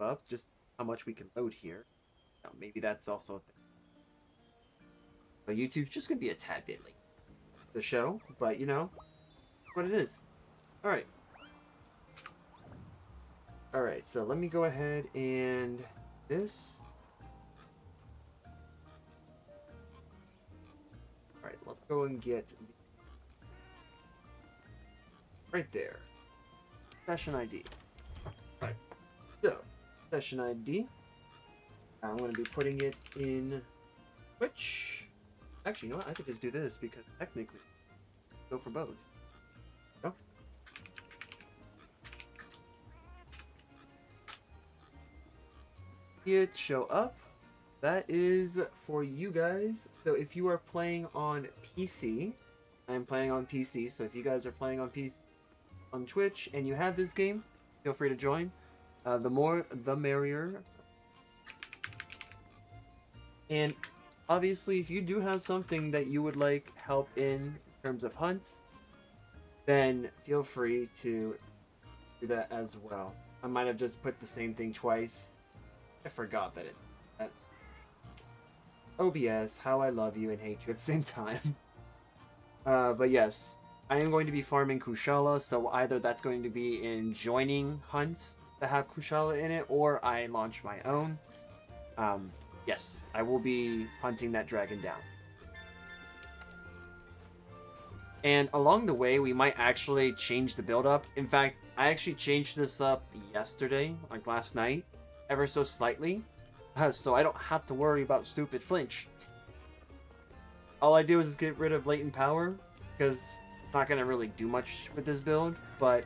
up, just how much we can load here. Now, maybe that's also a thing. But YouTube's just gonna be a tad bit late. The show, but you know what it is. All right. All right. So let me go ahead and this. All right. Let's go and get right there. Session ID. All right. So session ID. I'm going to be putting it in Twitch. Actually, you know what? I could just do this because technically, go for both. No? It show up. That is for you guys. So if you are playing on PC, I'm playing on PC. So if you guys are playing on PC on Twitch and you have this game, feel free to join. The more, the merrier. And obviously, if you do have something that you would like help in terms of hunts, then feel free to do that as well. I might have just put the same thing twice. I forgot that OBS, how I love you and hate you at the same time. But yes, I am going to be farming Kushala, so either that's going to be in joining hunts that have Kushala in it, or I launch my own. Yes, I will be hunting that dragon down. And along the way, we might actually change the build up. In fact, I actually changed this up yesterday, like last night, ever so slightly. So I don't have to worry about stupid flinch. All I do is get rid of latent power, because I'm not going to really do much with this build, but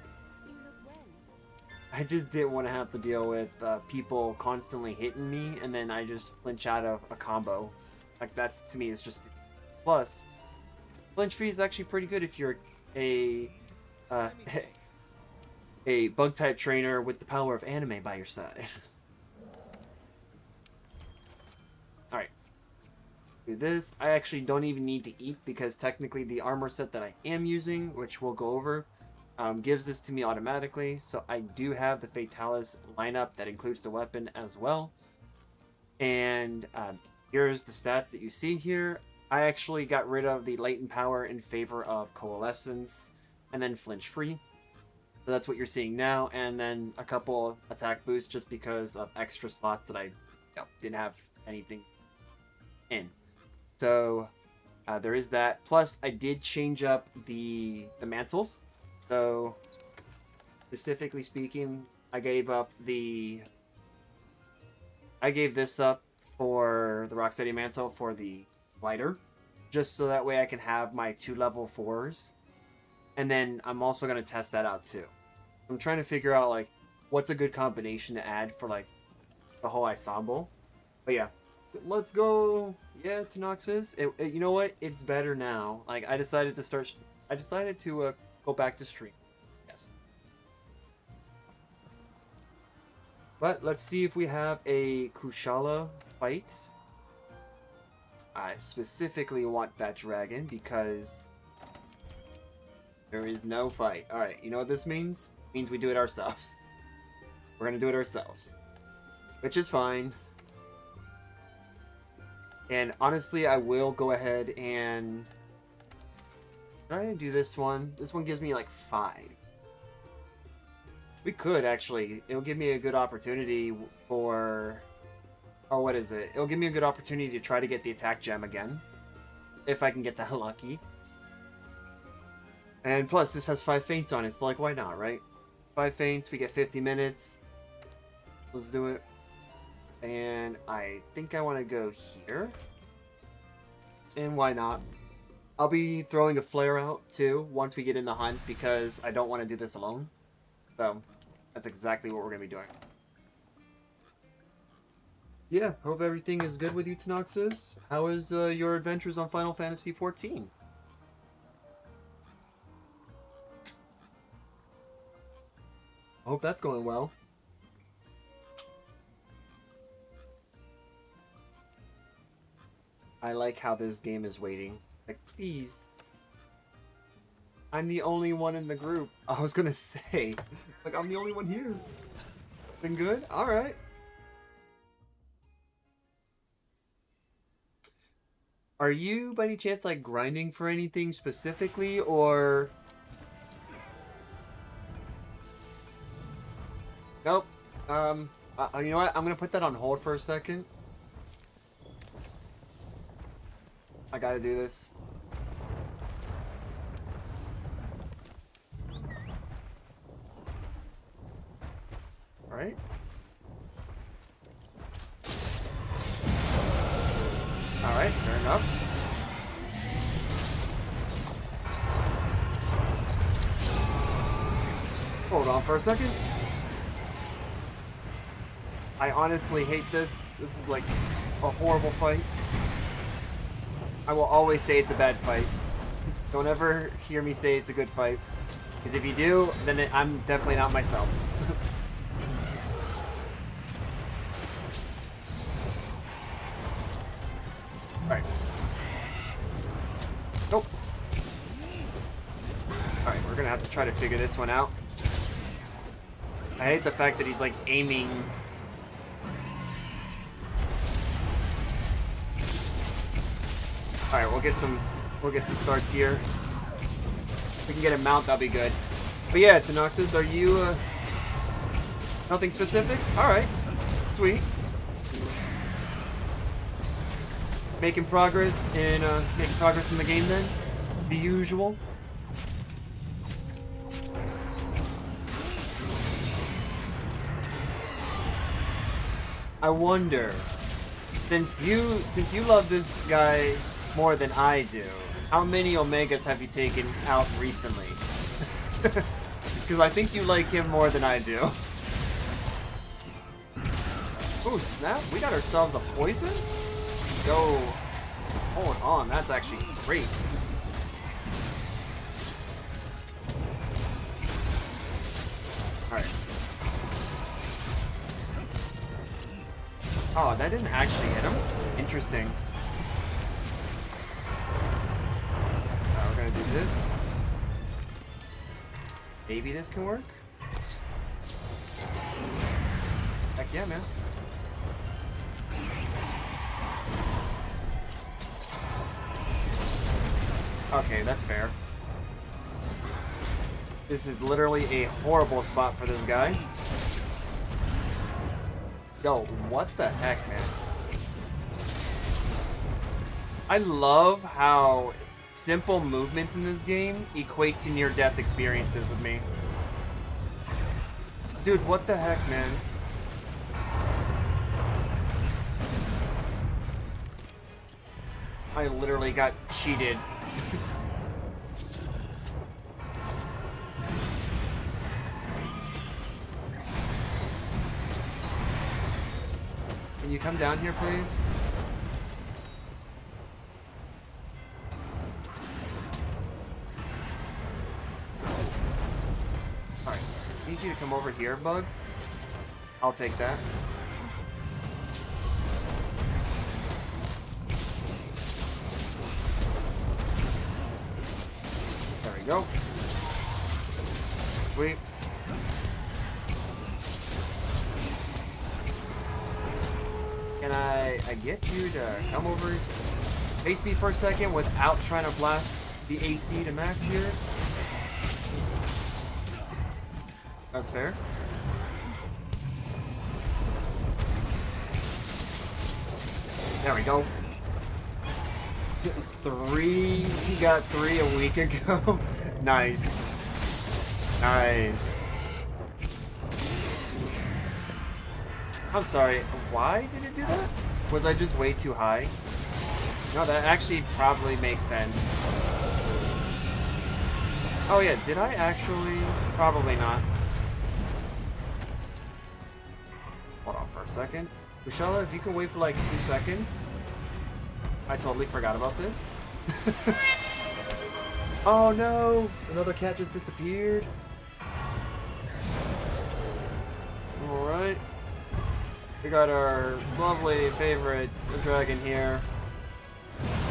I just didn't want to have to deal with people constantly hitting me, and then I just flinch out of a combo. Like, that's, to me, is just... Plus, flinch free is actually pretty good if you're a a bug-type trainer with the power of anime by your side. Alright. Do this. I actually don't even need to eat, because technically the armor set that I am using, which we'll go over, gives this to me automatically, so I do have the Fatalis lineup that includes the weapon as well. And here's the stats that you see here. I actually got rid of the latent power in favor of Coalescence and then flinch free. So that's what you're seeing now, and then a couple attack boosts just because of extra slots that I didn't have anything in. So there is that. Plus, I did change up the mantles. So, specifically speaking, I gave this up for the Rocksteady Mantle for the lighter, just so that way I can have my 2 level 4s. And then I'm also going to test that out too. I'm trying to figure out, like, what's a good combination to add for, like, the whole ensemble. But yeah, let's go. Yeah, Tanoxis. You know what? It's better now. Like, I decided to go back to stream. Yes. But let's see if we have a Kushala fight. I specifically want that dragon because there is no fight. Alright, you know what this means? It means we do it ourselves. We're gonna do it ourselves. Which is fine. And honestly, I will go ahead and try and do this one. This one gives me like 5. We could actually. It'll give me a good opportunity for... Oh, what is it? It'll give me a good opportunity to try to get the attack gem again. If I can get that lucky. And plus, this has 5 feints on it, so like, why not, right? 5 feints, we get 50 minutes. Let's do it. And I think I want to go here. And why not? I'll be throwing a flare out, too, once we get in the hunt, because I don't want to do this alone. So, that's exactly what we're going to be doing. Yeah, hope everything is good with you, Tanoxis. How is your adventures on Final Fantasy XIV? I hope that's going well. I like how this game is waiting. Like, please. I'm the only one in the group. I was gonna say, like, I'm the only one here. Been good? Alright. Are you, by any chance, like, grinding for anything specifically, or... Nope. You know what? I'm gonna put that on hold for a second. I gotta do this. Alright. Alright, fair enough. Hold on for a second. I honestly hate this. This is like a horrible fight. I will always say it's a bad fight. Don't ever hear me say it's a good fight. Because if you do, then I'm definitely not myself. Alright. Nope. Alright, we're gonna have to try to figure this one out. I hate the fact that he's like aiming. Alright, we'll get some starts here. If we can get a mount, that'll be good. But yeah, Tanoxus, are you nothing specific? Alright. Sweet. Making progress in the game then? The usual. I wonder, since you love this guy more than I do, how many Omegas have you taken out recently? Because I think you like him more than I do. Oh snap, we got ourselves a poison? Go. Hold on, that's actually great. Alright. Oh, that didn't actually hit him? Interesting. We're gonna do this. Maybe this can work? Heck yeah, man. Okay, that's fair. This is literally a horrible spot for this guy. Yo, what the heck, man? I love how simple movements in this game equate to near-death experiences with me. Dude, what the heck, man? I literally got cheated. Can you come down here, please? Alright, I need you to come over here, bug. I'll take that. There we go. Sweet. Can I get you to come over, face me for a second without trying to blast the AC to max here? That's fair. There we go. 3, he got 3 a week ago. Nice. Nice. I'm sorry, why did it do that? Was I just way too high? No, that actually probably makes sense. Oh yeah, did I actually? Probably not. Hold on for a second. Kushala, if you can wait for like 2 seconds. I totally forgot about this. Oh no! Another cat just disappeared. Alright. We got our lovely favorite dragon here.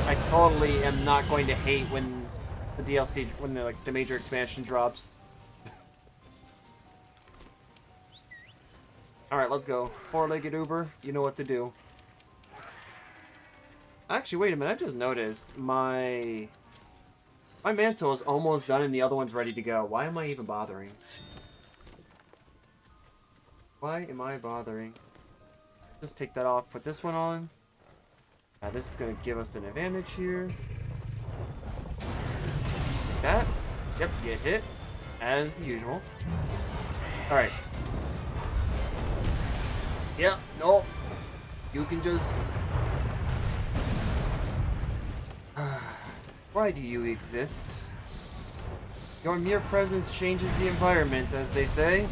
I totally am not going to hate when the DLC, when the major expansion drops. Alright, let's go. Four-legged Uber, you know what to do. Actually, wait a minute, I just noticed my mantle is almost done and the other one's ready to go. Why am I even bothering? Why am I bothering? Just take that off, put this one on. This is going to give us an advantage here. That. Yep, get hit. As usual. Alright. Yep, nope. You can just... Why do you exist? Your mere presence changes the environment, as they say.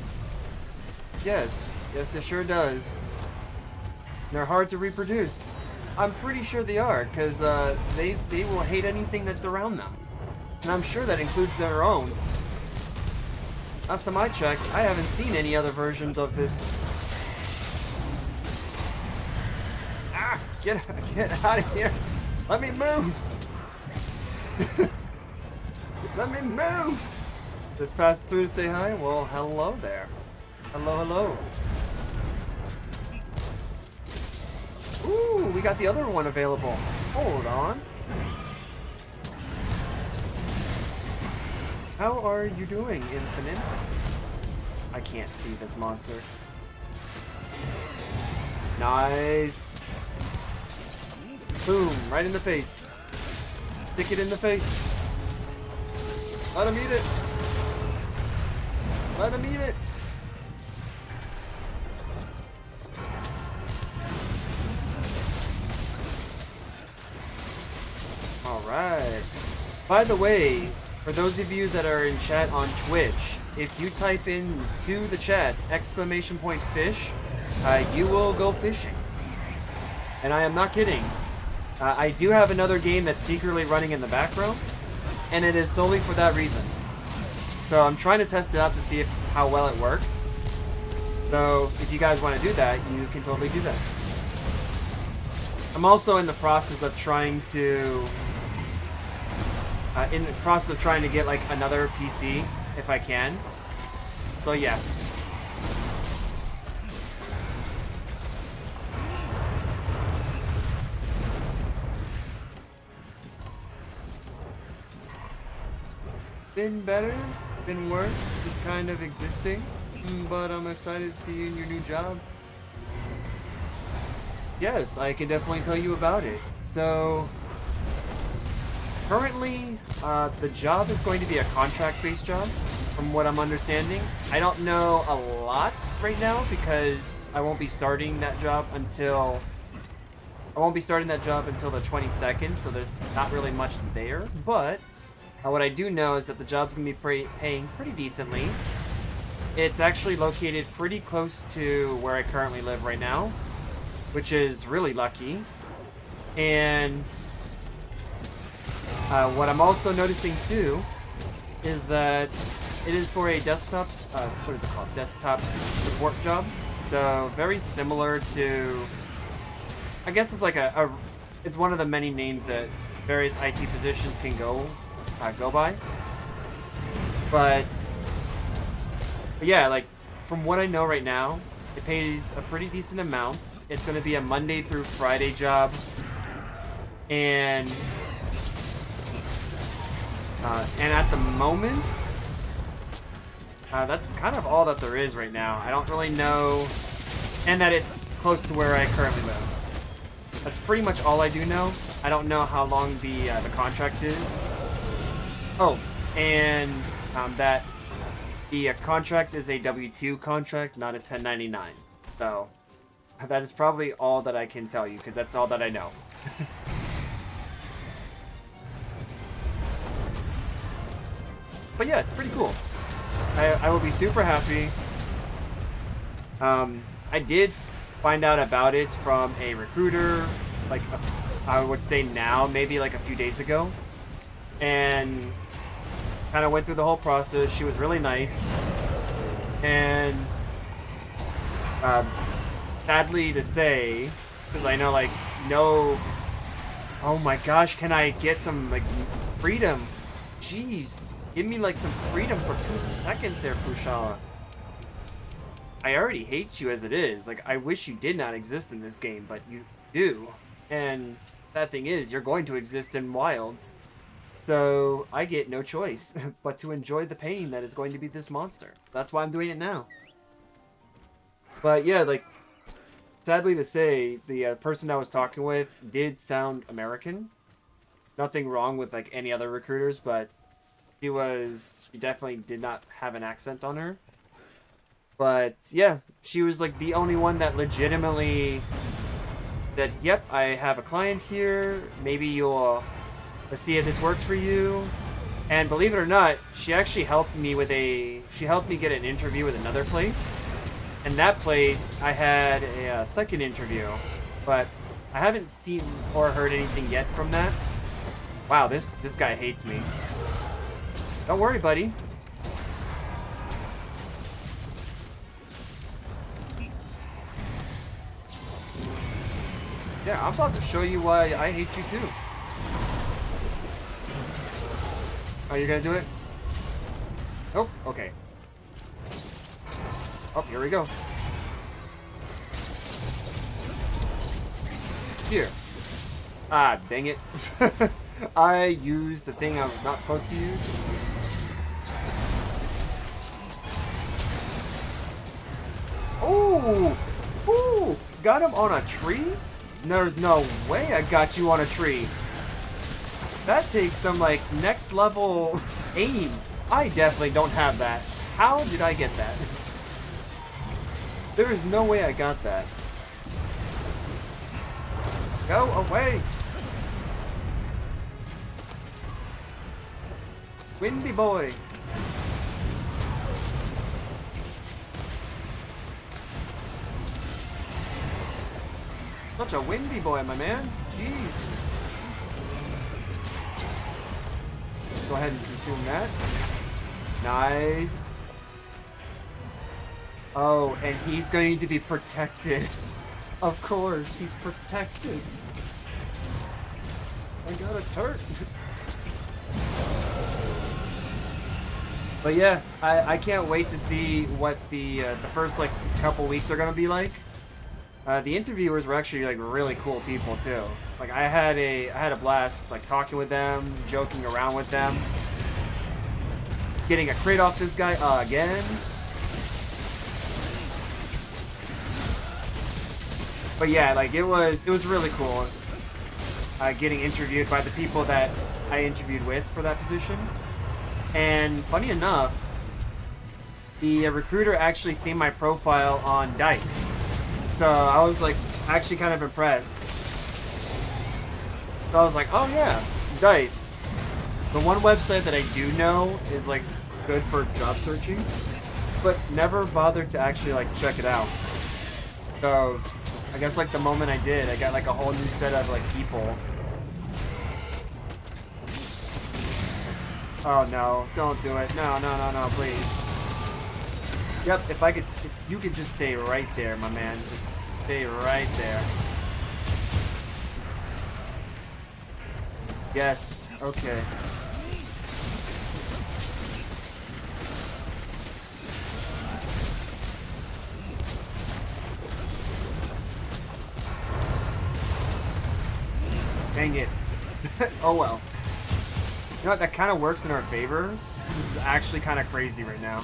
Yes, yes it sure does. They're hard to reproduce. I'm pretty sure they are, because they will hate anything that's around them. And I'm sure that includes their own. Last time I checked, I haven't seen any other versions of this. Ah! Get out of here! Let me move! Let me move! Just passed through to say hi? Well, hello there. Hello, hello. Ooh, we got the other one available. Hold on. How are you doing, Infinite? I can't see this monster. Nice. Boom, right in the face. Stick it in the face. Let him eat it. Let him eat it. Alright. By the way, for those of you that are in chat on Twitch, if you type into the chat !fish, you will go fishing. And I am not kidding. I do have another game that's secretly running in the background, and it is solely for that reason. So I'm trying to test it out to see how well it works. So if you guys want to do that, you can totally do that. I'm also in the process of trying to get like another PC if I can. So yeah. Been better, been worse, just kind of existing. But I'm excited to see you in your new job. Yes, I can definitely tell you about it. So currently, the job is going to be a contract-based job, from what I'm understanding. I don't know a lot right now because I won't be starting that job until the 22nd, so there's not really much there. But what I do know is that the job's going to be paying pretty decently. It's actually located pretty close to where I currently live right now, which is really lucky. And what I'm also noticing too is that it is for a desktop, what is it called? Desktop support job. So very similar to, I guess it's like it's one of the many names that various IT positions can go by. But yeah, like from what I know right now, it pays a pretty decent amount. It's going to be a Monday through Friday job, and at the moment, that's kind of all that there is right now. I don't really know, and that it's close to where I currently live. That's pretty much all I do know. I don't know how long the contract is. Oh, and that the contract is a W-2 contract, not a 1099. So that is probably all that I can tell you, because that's all that I know. But yeah, it's pretty cool. I will be super happy. I did find out about it from a recruiter, like I would say now, maybe like a few days ago, and kind of went through the whole process. She was really nice, and sadly to say, because I know like no, oh my gosh, can I get some like freedom? Jeez, give me like some freedom for 2 seconds there, Kushala. I already hate you as it is. Like, I wish you did not exist in this game, but you do. And that thing is, you're going to exist in Wilds. So I get no choice but to enjoy the pain that is going to be this monster. That's why I'm doing it now. But yeah, like, sadly to say, the person I was talking with did sound American. Nothing wrong with like any other recruiters, but she definitely did not have an accent on her. But yeah, she was like the only one that legitimately said, yep, I have a client here. Maybe you'll let's see if this works for you. And believe it or not, she actually helped me get an interview with another place. And that place, I had a second interview, but I haven't seen or heard anything yet from that. Wow, this guy hates me. Don't worry, buddy. Yeah, I'm about to show you why I hate you too. Oh, you're gonna do it? Oh, okay. Oh, here we go. Here. Ah, dang it. I used the thing I was not supposed to use. Oh! Ooh! Got him on a tree? There's no way I got you on a tree. That takes some, like, next level aim. I definitely don't have that. How did I get that? There is no way I got that. Go away! Windy boy! Such a windy boy, my man. Jeez. Go ahead and consume that. Nice. Oh, and he's going to be protected. Of course, he's protected. I got a turret. But yeah, I can't wait to see what the first like couple weeks are gonna be like. The interviewers were actually like really cool people too. Like I had a blast like talking with them, joking around with them, getting a crate off this guy again. But yeah, like it was really cool. Getting interviewed by the people that I interviewed with for that position. And funny enough, the recruiter actually seen my profile on DICE. So I was like actually kind of impressed. So I was like, oh yeah, DICE. The one website that I do know is like good for job searching, but never bothered to actually like check it out. So I guess like the moment I did, I got like a whole new set of like people. Oh no, don't do it. No, no, no, no, please. Yep, if you could just stay right there, my man. Just stay right there. Yes, okay. Dang it. Oh well. You know what, that kind of works in our favor. This is actually kind of crazy right now.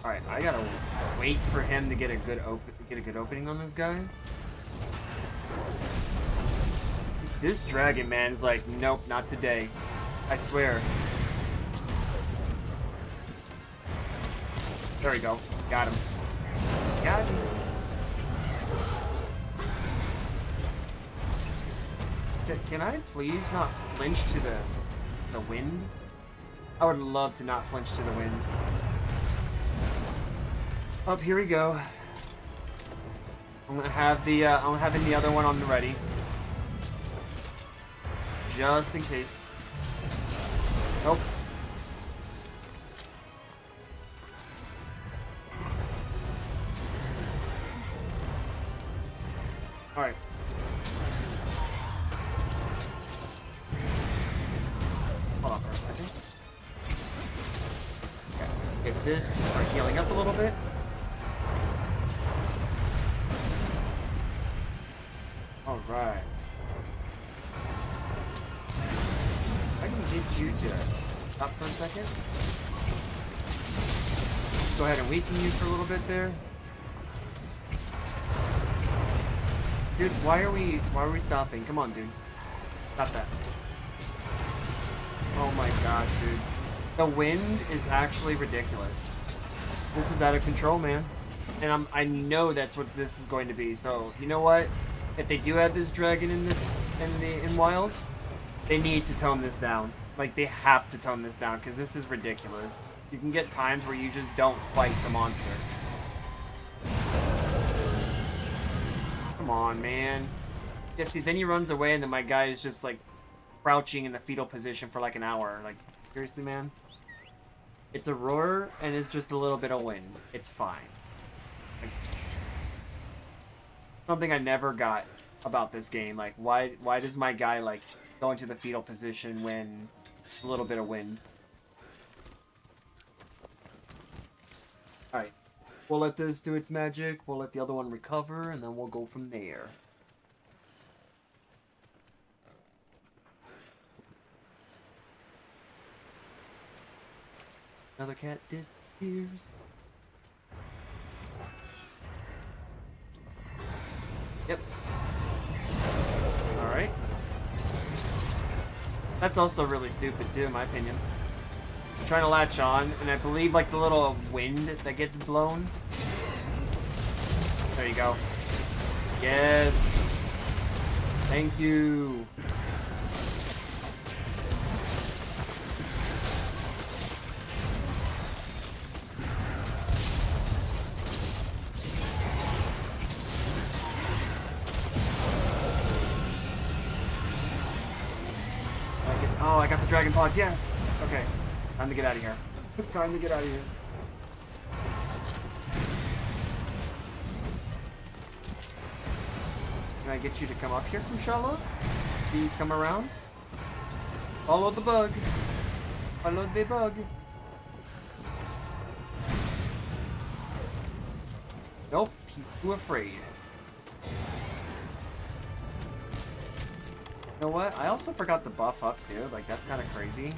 Alright, I gotta wait for him to get a good opening on this guy. This dragon man is like, nope, not today. I swear. There we go. Got him. Got him. Can I please not flinch to the wind? I would love to not flinch to the wind. Up, here we go. I'm gonna have I'm having the other one on the ready. Just in case. Nope. Alright. Hold on for a second. this to start healing up a little bit. Alright. I can get you to stop for a second. Go ahead and weaken you for a little bit there. Dude, why are we stopping? Come on, dude. Stop that. Oh my gosh, dude. The wind is actually ridiculous. This is out of control, man. And I know that's what this is going to be. So, you know what? If they do have this dragon in Wilds, they need to tone this down. Like, they have to tone this down, because this is ridiculous. You can get times where you just don't fight the monster. Come on, man. Yeah, see, then he runs away, and then my guy is just, like, crouching in the fetal position for, like, an hour. Like, seriously, man? It's a roar, and it's just a little bit of wind. It's fine. Like, something I never got about this game. Like, why does my guy, like, go into the fetal position when a little bit of wind? Alright. We'll let this do its magic. We'll let the other one recover, and then we'll go from there. Another cat disappears. Yep. Alright. That's also really stupid too, in my opinion. I'm trying to latch on, and I believe like the little wind that gets blown. There you go. Yes. Thank you. Oh, I got the dragon pods, yes! Okay, time to get out of here. Time to get out of here. Can I get you to come up here, Kushala? Please come around. Follow the bug. Follow the bug. Nope, he's too afraid. You know what? I also forgot the buff up too. Like, that's kind of crazy.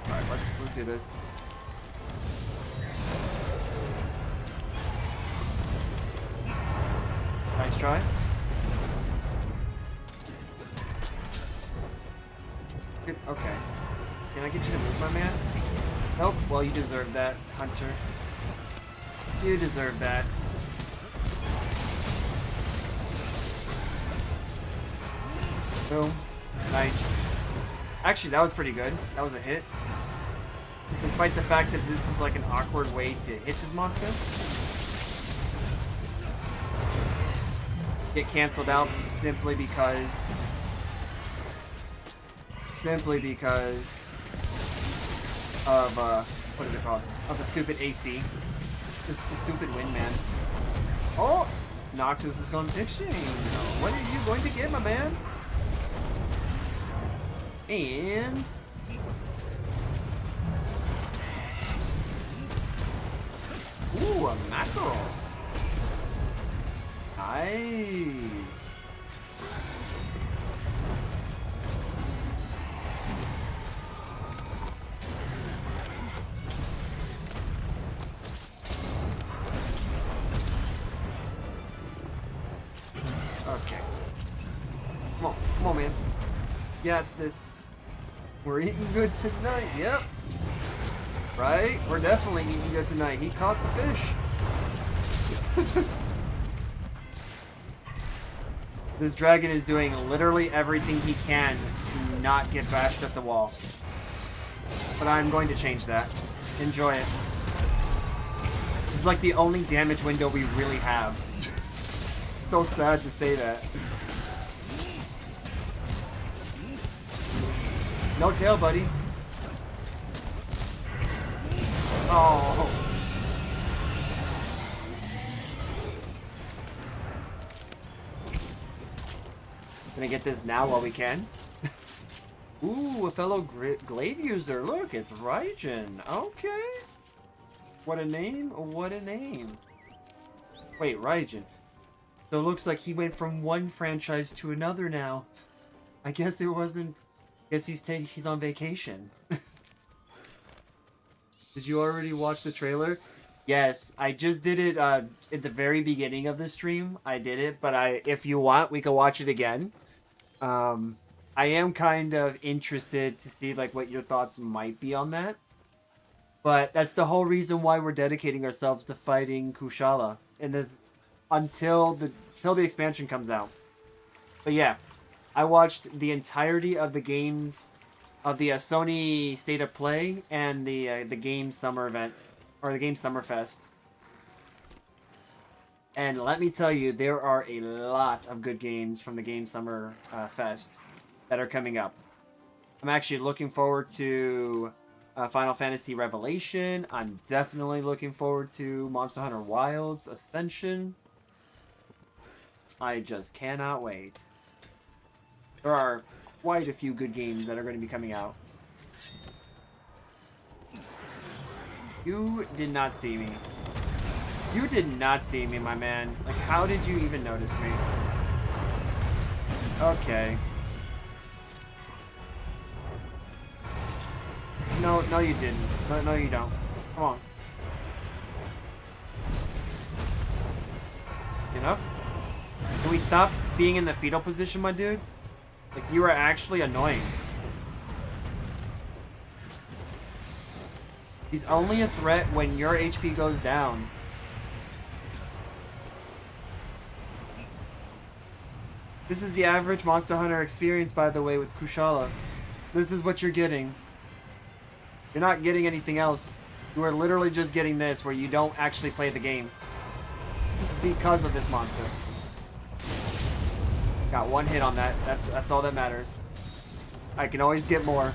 Alright, let's do this. Nice try. Good. Okay. Can I get you to move, my man? Nope. Well, you deserve that, Hunter. You deserve that. Boom. Nice. Actually, that was pretty good. That was a hit. Despite the fact that this is like an awkward way to hit this monster. Get canceled out simply because of what is it called? Of the stupid AC. The stupid wind, man. Oh! Noxus is going fishing. What are you going to get, my man? And ooh, a mackerel. Nice. Okay. Come on, man. Got this. We're eating good tonight. Yep. Right? We're definitely eating good tonight. He caught the fish. This dragon is doing literally everything he can to not get bashed at the wall. But I'm going to change that. Enjoy it. This is like the only damage window we really have. So sad to say that. No tail, buddy. Oh. Gonna get this now while we can. Ooh, a fellow glaive user. Look, it's Raijin. Okay. What a name. What a name. Wait, Raijin. So it looks like he went from one franchise to another now. I guess it wasn't... I guess he's on vacation. Did you already watch the trailer? Yes, I just did it at the very beginning of the stream. I did it, but if you want, we can watch it again. I am kind of interested to see like what your thoughts might be on that. But that's the whole reason why we're dedicating ourselves to fighting Kushala in this until the expansion comes out. But yeah, I watched the entirety of the games of the Sony State of Play and the Game Summer event or the Game Summer Fest. And let me tell you, there are a lot of good games from the Game Summer Fest that are coming up. I'm actually looking forward to Final Fantasy Revelation. I'm definitely looking forward to Monster Hunter Wilds Ascension. I just cannot wait. There are quite a few good games that are going to be coming out. You did not see me. You did not see me, my man. Like, how did you even notice me? Okay. No, you didn't. No, you don't. Come on. Enough? Can we stop being in the fetal position, my dude? Like, you are actually annoying. He's only a threat when your HP goes down. This is the average Monster Hunter experience, by the way, with Kushala. This is what you're getting. You're not getting anything else. You are literally just getting this, where you don't actually play the game. Because of this monster. Got one hit on that. That's all that matters. I can always get more.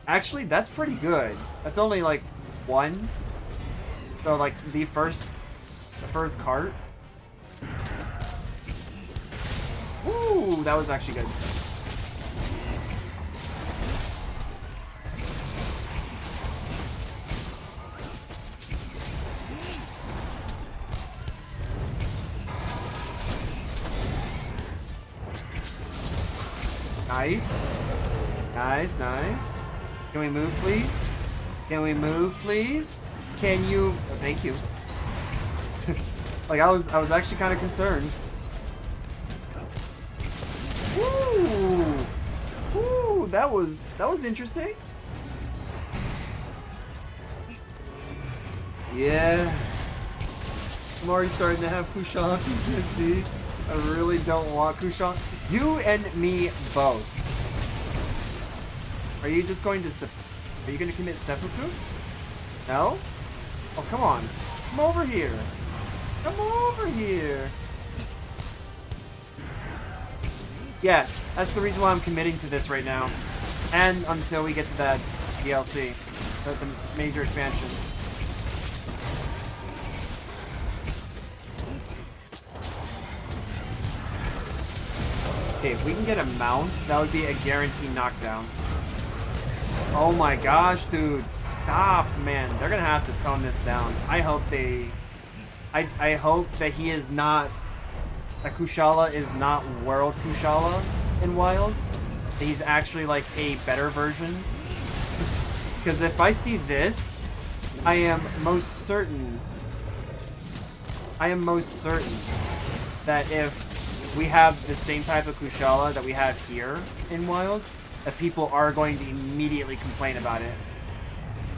Actually, that's pretty good. That's only like one. So like the first cart. Ooh, that was actually good. Nice. Nice, nice. Can we move, please? Can we move, please? Can you... Oh, thank you. Like, I was actually kind of concerned. Woo! Woo! That was interesting. Yeah. I'm already starting to have Kushala PTSD. I really don't want Kushala. You and me both. Are you just going to... Are you going to commit seppuku? No? Oh, come on. Come over here. Come over here. Yeah, that's the reason why I'm committing to this right now. And until we get to that DLC. The major expansion. Okay, if we can get a mount, that would be a guaranteed knockdown. Oh my gosh, dude. Stop, man. They're gonna have to tone this down. I hope they... I hope that he is not... That Kushala is not World Kushala in Wilds. That he's actually like a better version. Because if I see this, I am most certain that if we have the same type of Kushala that we have here in Wilds, that people are going to immediately complain about it.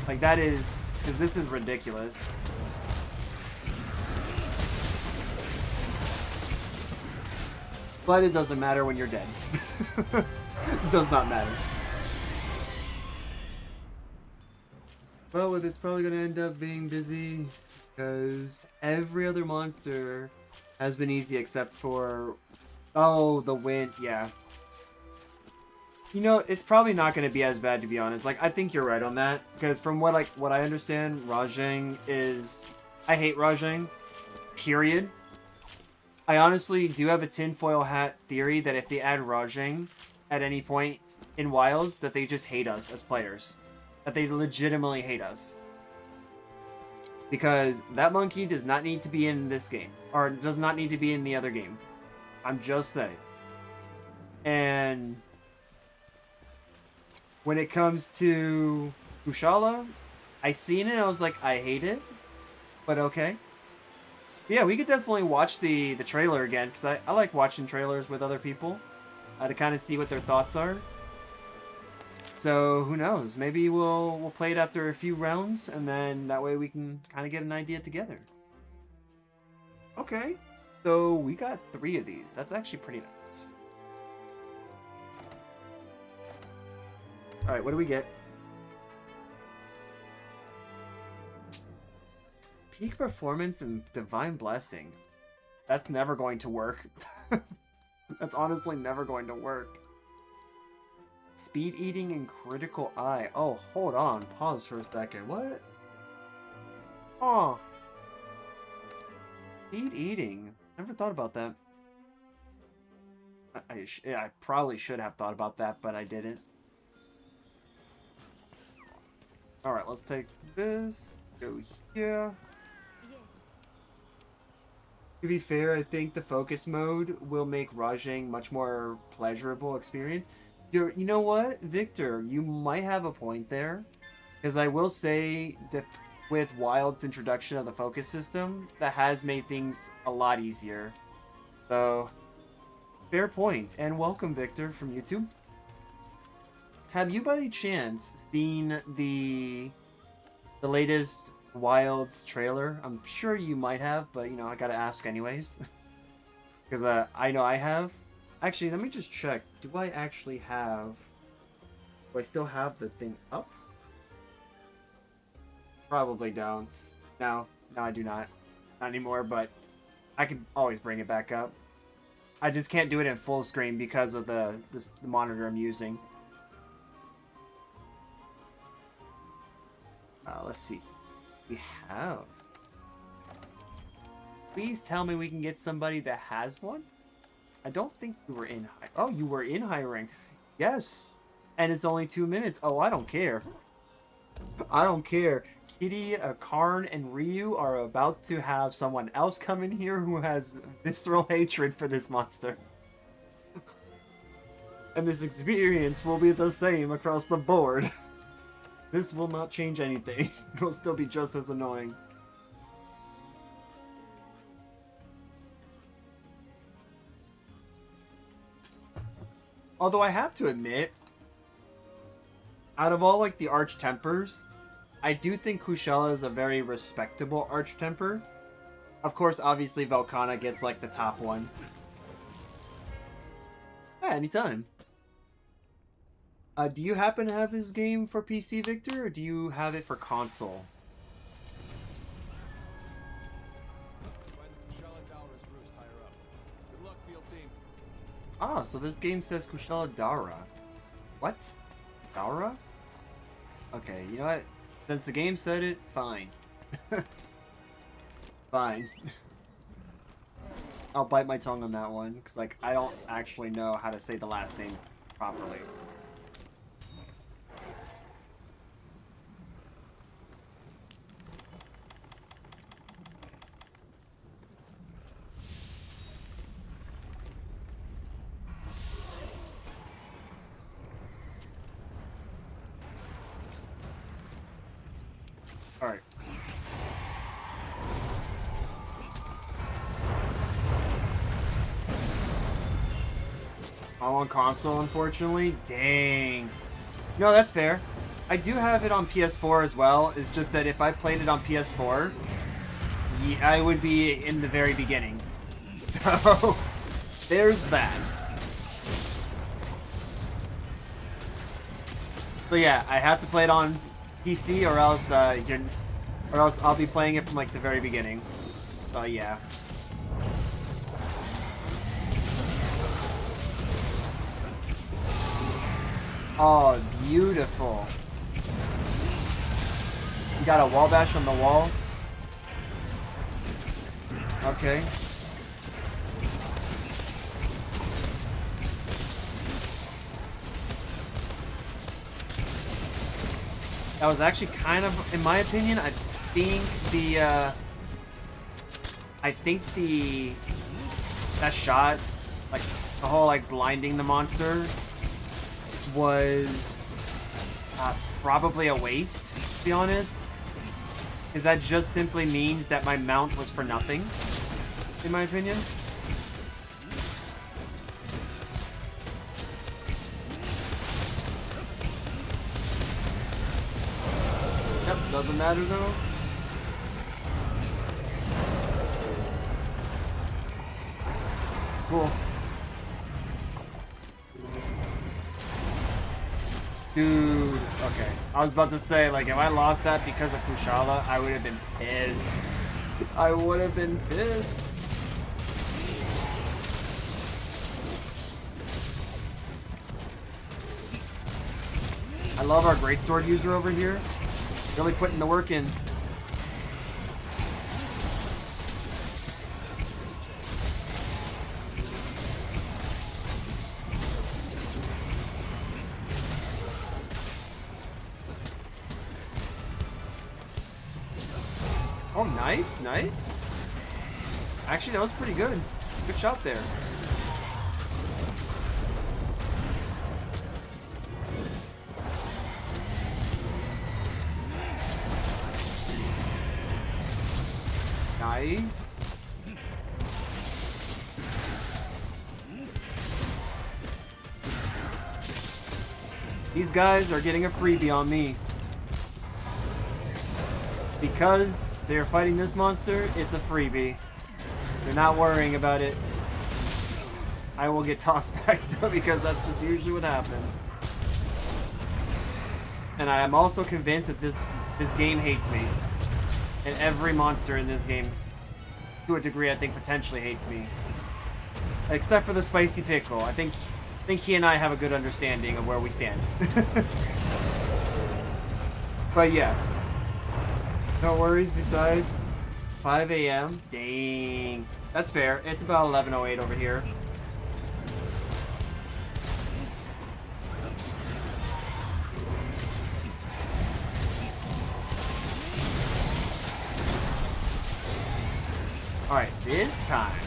Like, that is... Because this is ridiculous. But it doesn't matter when you're dead. It does not matter. Well, it's probably going to end up being busy, because every other monster has been easy except for... Oh, the wind, yeah. You know, it's probably not going to be as bad, to be honest. Like, I think you're right on that, because from what I understand, Rajang is... I hate Rajang, period. I honestly do have a tinfoil hat theory that if they add Rajang at any point in Wilds, that they just hate us as players. That they legitimately hate us. Because that monkey does not need to be in this game. Or does not need to be in the other game. I'm just saying. And when it comes to Kushala, I seen it, I was like, I hate it. But okay. Yeah, we could definitely watch the trailer again, because I like watching trailers with other people to kind of see what their thoughts are. So, who knows? Maybe we'll play it after a few rounds, and then that way we can kind of get an idea together. Okay, so we got 3 of these. That's actually pretty nice. Alright, what do we get? Peak performance and divine blessing. That's never going to work. That's honestly never going to work. Speed eating and critical eye. Oh, hold on. Pause for a second. What? Oh. Speed eating. Never thought about that. I probably should have thought about that, but I didn't. Alright, let's take this. Go here. To be fair, I think the focus mode will make Rajang much more pleasurable experience. You know what, Victor? You might have a point there. Because I will say that with Wild's introduction of the focus system, that has made things a lot easier. So, fair point. And welcome, Victor, from YouTube. Have you by any chance seen the latest Wilds trailer? I'm sure you might have, but you know, I gotta ask anyways. Because I know I have. Actually, let me just check. Do I actually have... Do I still have the thing up? Probably don't. No, I do not. Not anymore, but I can always bring it back up. I just can't do it in full screen because of the monitor I'm using. Let's see. We have. Please tell me we can get somebody that has one. I don't think you were in high. Oh, you were in hiring. Yes. And it's only 2 minutes. Oh, I don't care. I don't care. Kitty, Karn, and Ryu are about to have someone else come in here who has visceral hatred for this monster. And this experience will be the same across the board. This will not change anything. It will still be just as annoying. Although I have to admit, out of all like the Arch Tempers, I do think Kushala is a very respectable Arch Temper. Of course, obviously Velkhana gets like the top one. Yeah, anytime. Do you happen to have this game for PC, Victor, or do you have it for console? Ah, so this game says Kushala Daora. What? Daora? Okay, you know what? Since the game said it, fine. Fine. I'll bite my tongue on that one, because like, I don't actually know how to say the last name properly. Alright. All on console, unfortunately? Dang. No, that's fair. I do have it on PS4 as well. It's just that if I played it on PS4, I would be in the very beginning. So, there's that. So yeah, I have to play it on PC, or else I'll be playing it from like the very beginning. Yeah. Oh, beautiful. You got a wall bash on the wall. Okay. That was actually kind of, in my opinion, I think that shot, like the whole like blinding the monster, was probably a waste, to be honest. Because that just simply means that my mount was for nothing, in my opinion. Yep, doesn't matter though. Cool. Dude, okay. I was about to say, like, if I lost that because of Kushala, I would have been pissed. I would have been pissed. I love our greatsword user over here. Really putting the work in. Oh, nice, nice. Actually, that was pretty good. Good shot there. Nice. These guys are getting a freebie on me. Because they're fighting this monster, it's a freebie. They're not worrying about it. I will get tossed back though, because that's just usually what happens. And I am also convinced that this game hates me. And every monster in this game, to a degree, I think potentially hates me. Except for the spicy pickle. I think he and I have a good understanding of where we stand. But yeah. No worries besides. 5 a.m. Dang. That's fair. It's about 11:08 over here. Alright, this time.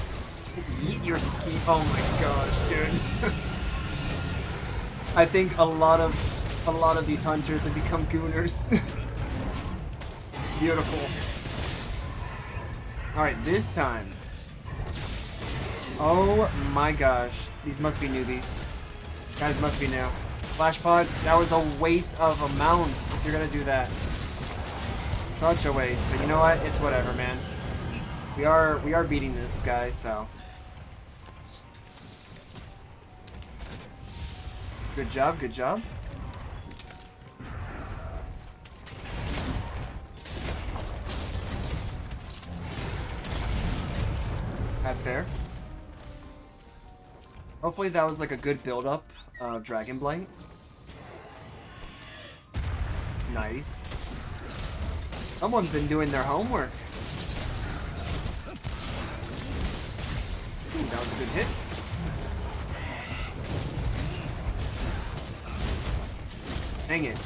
Eat your ski. Oh my gosh, dude. I think a lot of these hunters have become gooners. Beautiful. Alright, this time. Oh my gosh. These must be newbies. Guys must be new. Flash pods, that was a waste of a mount if you're gonna do that. Such a waste. But you know what? It's whatever, man. We are beating this guy, so. Good job, good job. That's fair. Hopefully that was like a good build-up of Dragon Blight. Nice. Someone's been doing their homework. Ooh, that was a good hit. Dang it.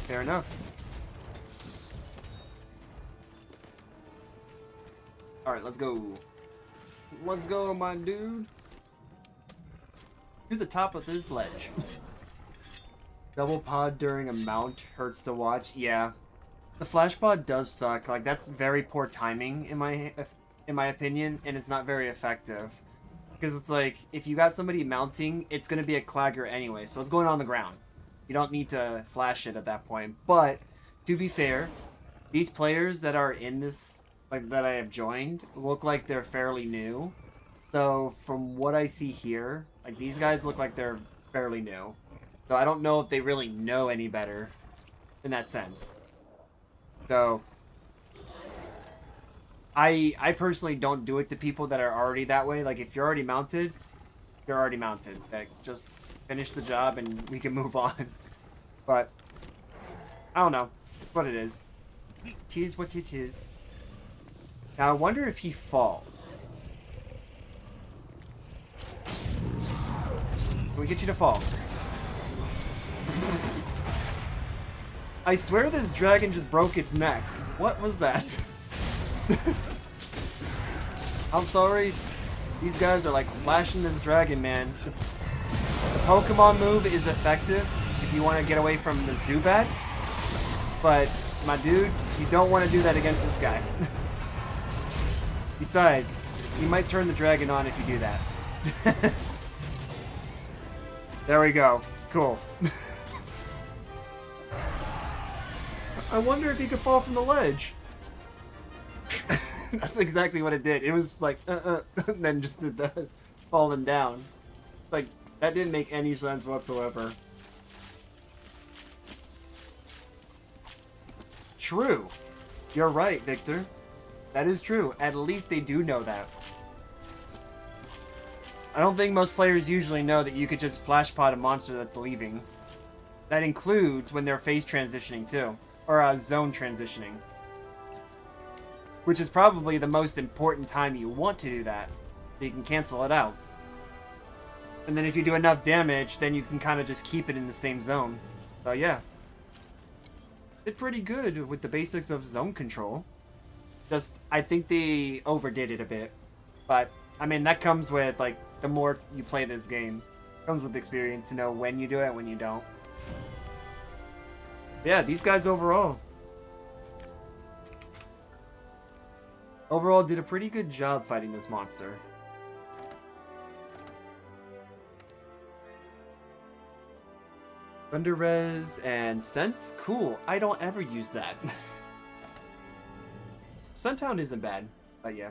Fair enough. Alright, let's go. Let's go, my dude. To the top of this ledge. Double pod during a mount hurts to watch. Yeah. The flash pod does suck. Like, that's very poor timing in my opinion, and it's not very effective. Because it's like, if you got somebody mounting, it's going to be a clagger anyway, so it's going on the ground. You don't need to flash it at that point. But, to be fair, these players that are in this, like, that I have joined, look like they're fairly new. So, from what I see here, like, these guys look like they're fairly new. So, I don't know if they really know any better in that sense. So, I personally don't do it to people that are already that way. Like, if you're already mounted, you're already mounted. Like, just finish the job and we can move on. But, I don't know. It's what it is. Tis what it is. Now, I wonder if he falls. Can we get you to fall? I swear this dragon just broke its neck. What was that? I'm sorry. These guys are like flashing this dragon, man. The Pokemon move is effective if you want to get away from the Zubats. But, my dude, you don't want to do that against this guy. Besides, you might turn the dragon on if you do that. There we go. Cool. I wonder if he could fall from the ledge. That's exactly what it did. It was just like, and then just did that, falling down. Like, that didn't make any sense whatsoever. True. You're right, Victor. That is true. At least they do know that. I don't think most players usually know that you could just flash pod a monster that's leaving. That includes when they're phase transitioning too. Or zone transitioning. Which is probably the most important time you want to do that. So you can cancel it out. And then if you do enough damage, then you can kind of just keep it in the same zone. So yeah. Did pretty good with the basics of zone control. Just, I think they overdid it a bit. But, I mean, that comes with, like, the more you play this game. It comes with experience to know when you do it, when you don't. Yeah, these guys overall did a pretty good job fighting this monster. Thunder Res and Scent? Cool. I don't ever use that. Suntown isn't bad, but yeah.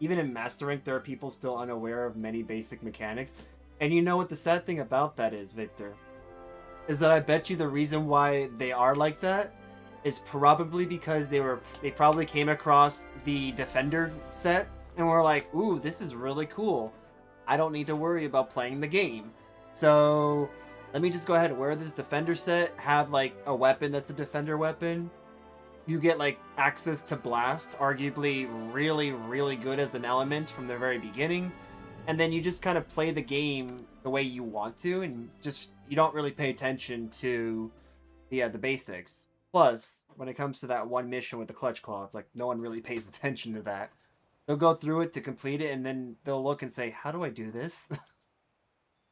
Even in Master Rank, there are people still unaware of many basic mechanics. And you know what the sad thing about that is, Victor? Is that I bet you the reason why they are like that is probably because they probably came across the Defender set and were like, ooh, this is really cool. I don't need to worry about playing the game. So let me just go ahead and wear this Defender set, have like a weapon that's a Defender weapon. You get like access to Blast, arguably really, really good as an element from the very beginning. And then you just kind of play the game the way you want to, and just you don't really pay attention to the basics. Plus, when it comes to that one mission with the Clutch Claw, it's like no one really pays attention to that. They'll go through it to complete it, and then they'll look and say, how do I do this?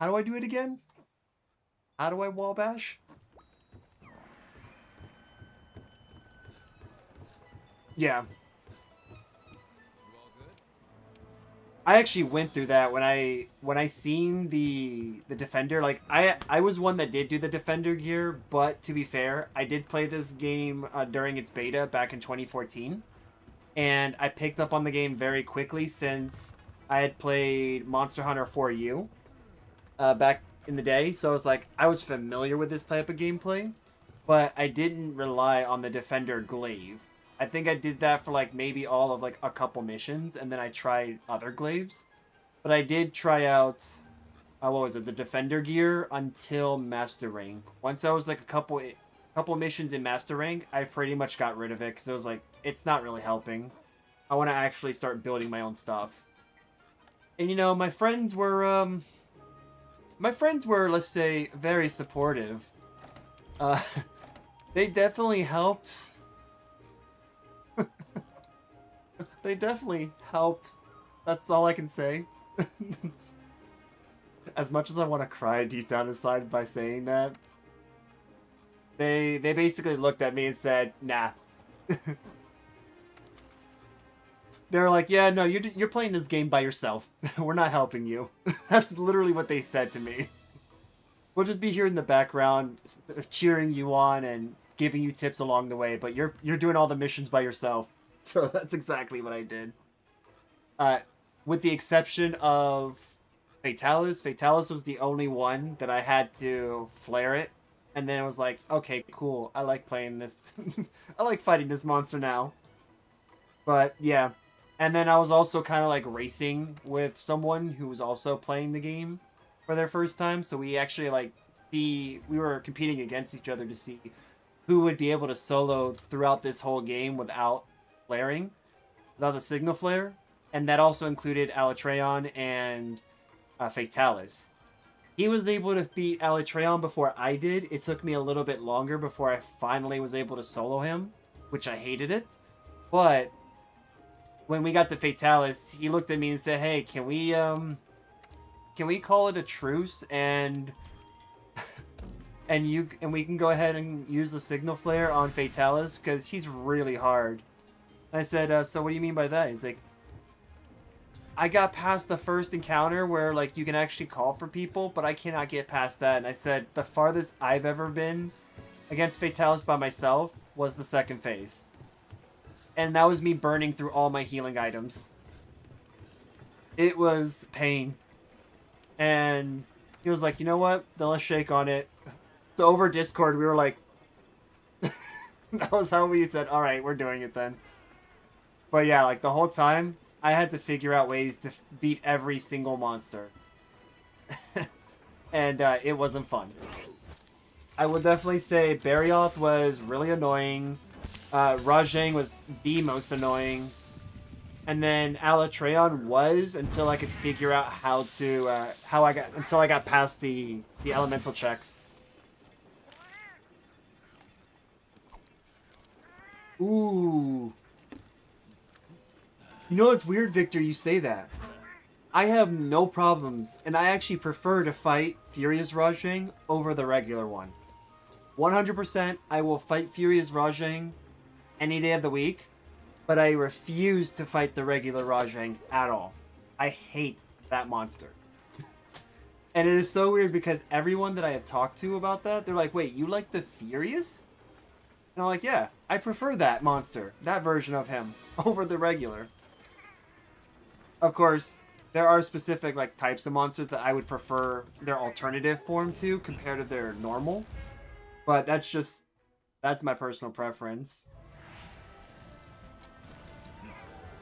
How do I do it again? How do I wall bash? Yeah. I actually went through that when I seen the Defender. Like I was one that did do the Defender gear, but to be fair, I did play this game during its beta back in 2014, and I picked up on the game very quickly since I had played Monster Hunter 4U back in the day. So I was familiar with this type of gameplay, but I didn't rely on the Defender glaive. I think I did that for like maybe all of like a couple missions, and then I tried other glaives. But I did try out, what was it, the Defender gear until Master Rank. Once I was like a couple missions in Master Rank, I pretty much got rid of it because it was like, it's not really helping. I want to actually start building my own stuff. And you know, my friends were, let's say, very supportive. They definitely helped. They definitely helped. That's all I can say. As much as I want to cry deep down inside by saying that, they basically looked at me and said, nah. They're like, yeah, no, you're playing this game by yourself. We're not helping you. That's literally what they said to me. We'll just be here in the background, cheering you on and giving you tips along the way, but you're doing all the missions by yourself. So that's exactly what I did. With the exception of Fatalis. Fatalis was the only one that I had to flare it. And then it was like, okay, cool. I like playing this. I like fighting this monster now. But, yeah. And then I was also kind of like racing with someone who was also playing the game for their first time. So we actually we were competing against each other to see who would be able to solo throughout this whole game without flaring, without the signal flare, and that also included Alatreon and Fatalis. He was able to beat Alatreon before I did. It took me a little bit longer before I finally was able to solo him, which I hated it. But when we got to Fatalis, he looked at me and said, "Hey, can we call it a truce and we can go ahead and use the signal flare on Fatalis because he's really hard." I said, "So what do you mean by that?" He's like, "I got past the first encounter where like you can actually call for people, but I cannot get past that." And I said, "The farthest I've ever been against Fatalis by myself was the second phase." And that was me burning through all my healing items. It was pain. And he was like, "You know what? Then let's shake on it." So over Discord, we were like, that was how we said, "All right, we're doing it then." But yeah, like the whole time, I had to figure out ways to beat every single monster. And it wasn't fun. I would definitely say Barioth was really annoying. Rajang was the most annoying. And then Alatreon was until I could figure out how to until I got past the elemental checks. Ooh. You know what's weird, Victor? You say that. I have no problems, and I actually prefer to fight Furious Rajang over the regular one. 100% I will fight Furious Rajang any day of the week, but I refuse to fight the regular Rajang at all. I hate that monster. And it is so weird because everyone that I have talked to about that, they're like, "Wait, you like the Furious?" And I'm like, "Yeah, I prefer that monster, that version of him, over the regular." Of course, there are specific like types of monsters that I would prefer their alternative form to compared to their normal. But that's my personal preference.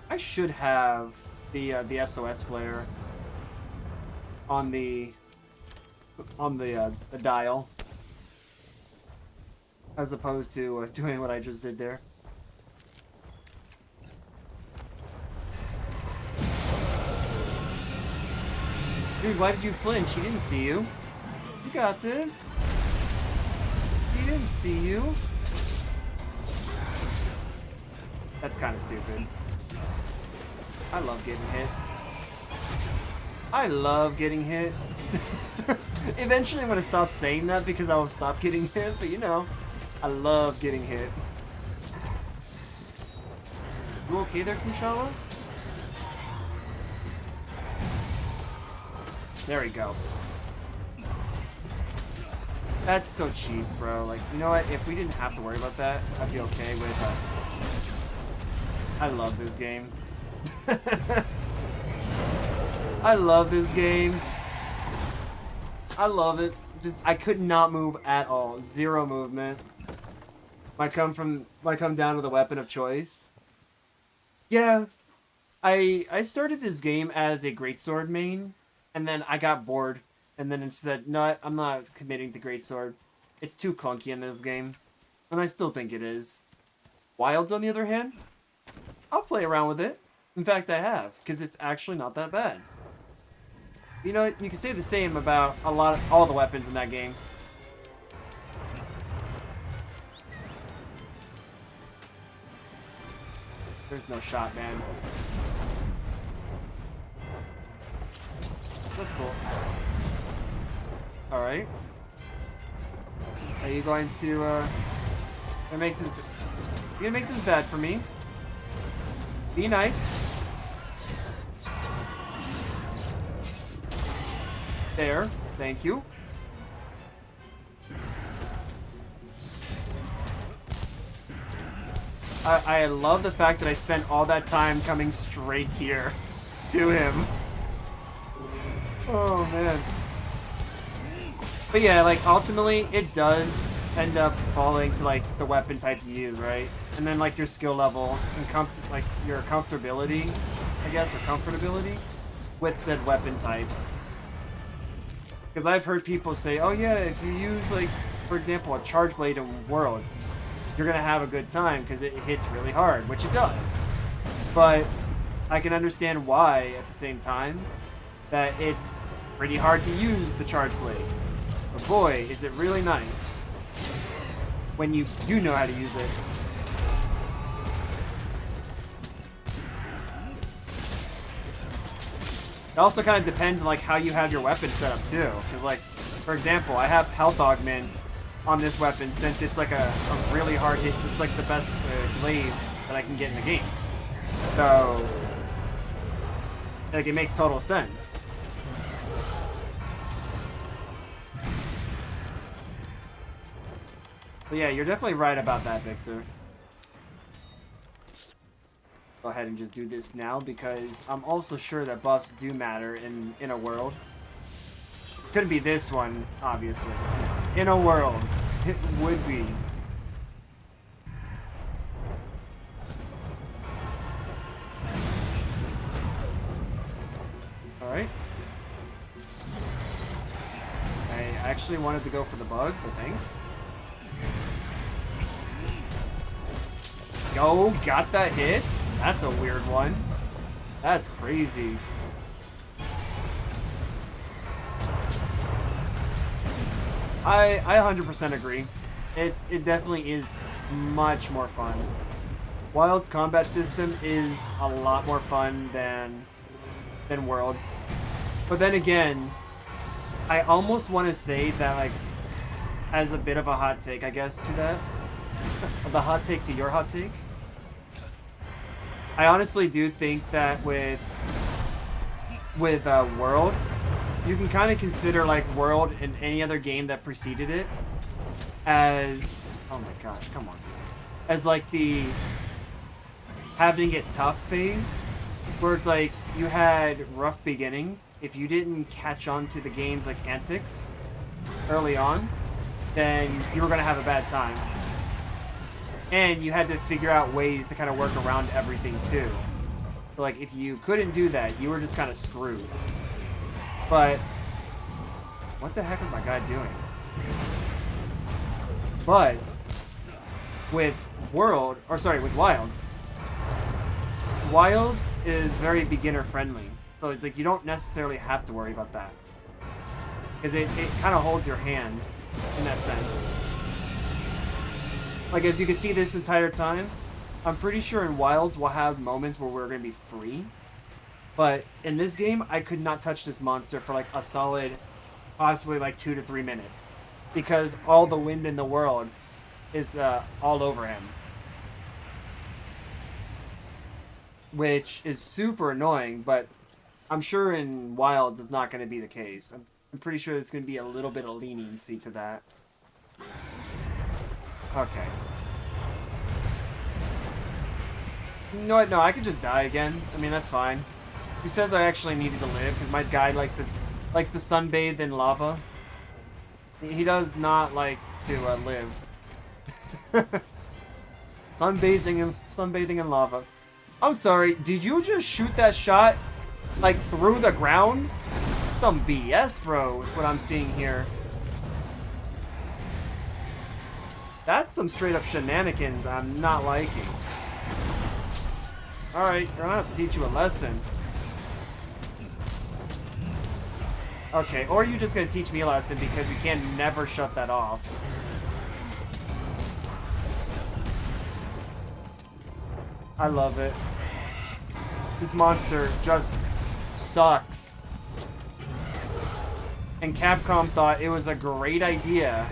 I should have the SOS flare on the dial, as opposed to doing what I just did there. Dude, why did you flinch? He didn't see you. You got this. He didn't see you. That's kind of stupid. I love getting hit. I love getting hit. Eventually I'm going to stop saying that because I will stop getting hit, but you know, I love getting hit. You okay there, Kushala? There we go. That's so cheap, bro. Like, you know what? If we didn't have to worry about that, I'd be okay with I love this game. I love this game. I love it. Just, I could not move at all. Zero movement. Might come down to the weapon of choice. Yeah. I started this game as a greatsword main, and then I got bored, and then it said, "No, I'm not committing to greatsword. It's too clunky in this game." And I still think it is. Wilds, on the other hand, I'll play around with it. In fact, I have, because it's actually not that bad. You know, you can say the same about all the weapons in that game. There's no shot, man. That's cool. Alright. Are you going to, make this... You're gonna make this bad for me. Be nice. There. Thank you. I love the fact that I spent all that time coming straight here to him. Oh, man. But yeah, like, ultimately, it does end up falling to, like, the weapon type you use, right? And then, like, your skill level and, like, your comfortability, I guess, or comfortability with said weapon type. Because I've heard people say, "Oh, yeah, if you use, like, for example, a charge blade in World, you're going to have a good time because it hits really hard," which it does. But I can understand why, at the same time, that it's pretty hard to use the charge blade. But boy, is it really nice when you do know how to use it. It also kind of depends on like how you have your weapon set up too. Because like, for example, I have health augments on this weapon since it's like a really hard hit. It's like the best glaive that I can get in the game. So, like, it makes total sense. But yeah, you're definitely right about that, Victor. Go ahead and just do this now because I'm also sure that buffs do matter in a world. Couldn't be this one, obviously. In a world, it would be. Alright. I actually wanted to go for the bug, but thanks. Yo, got that hit? That's a weird one. That's crazy. I 100% agree. It definitely is much more fun. Wild's combat system is a lot more fun than World. But then again, I almost want to say that, like, as a bit of a hot take, I guess, to that. The hot take to your hot take. I honestly do think that with World, you can kind of consider like World and any other game that preceded it as, oh my gosh, come on, as like the having it tough phase, where it's like you had rough beginnings. If you didn't catch on to the game's like antics early on, then you were gonna have a bad time. And you had to figure out ways to kind of work around everything too. So like if you couldn't do that, you were just kind of screwed. But what the heck was my guy doing? But with with Wilds is very beginner friendly. So it's like you don't necessarily have to worry about that. Because it kind of holds your hand in that sense. Like, as you can see this entire time, I'm pretty sure in Wilds we'll have moments where we're going to be free. But in this game, I could not touch this monster for like a solid, possibly like 2 to 3 minutes. Because all the wind in the world is all over him. Which is super annoying, but I'm sure in Wilds it's not going to be the case. I'm pretty sure there's going to be a little bit of leniency to that. Okay. You know what? No, I could just die again. I mean, that's fine. He says I actually needed to live because my guy likes to sunbathe in lava. He does not like to live. Sunbathing in lava. I'm sorry. Did you just shoot that shot like through the ground? Some BS, bro. Is what I'm seeing here. That's some straight up shenanigans I'm not liking. Alright, I'm gonna have to teach you a lesson. Okay, or you're just gonna teach me a lesson because we can never shut that off. I love it. This monster just sucks. And Capcom thought it was a great idea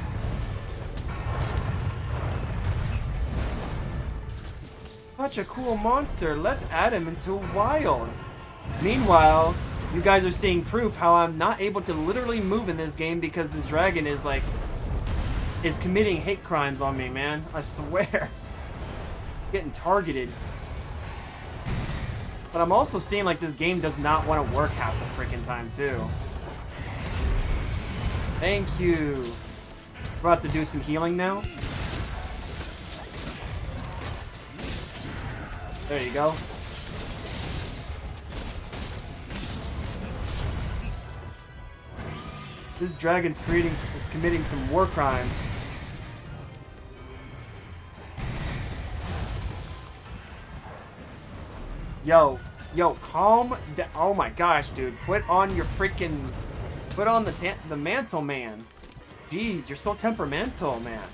such a cool monster. Let's add him into Wilds. Meanwhile, you guys are seeing proof how I'm not able to literally move in this game because this dragon is like committing hate crimes on me, man. I swear. Getting targeted. But I'm also seeing like this game does not want to work half the freaking time too. Thank you. We're about to do some healing now. There you go. This dragon's committing some war crimes. Yo, calm down. Oh my gosh, dude. Put on your freaking Put on the mantle, man. Jeez, you're so temperamental, man.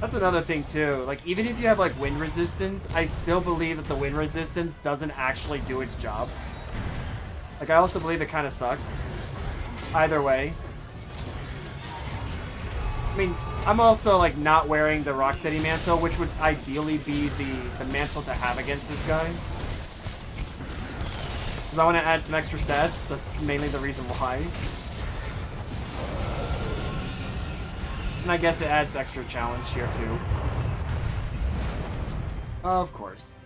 That's another thing too. Like, even if you have like wind resistance, I still believe that the wind resistance doesn't actually do its job. Like, I also believe it kind of sucks. Either way. I mean, I'm also like not wearing the Rocksteady mantle, which would ideally be the mantle to have against this guy. Because I want to add some extra stats. That's mainly the reason why. And I guess it adds extra challenge here too. Of course.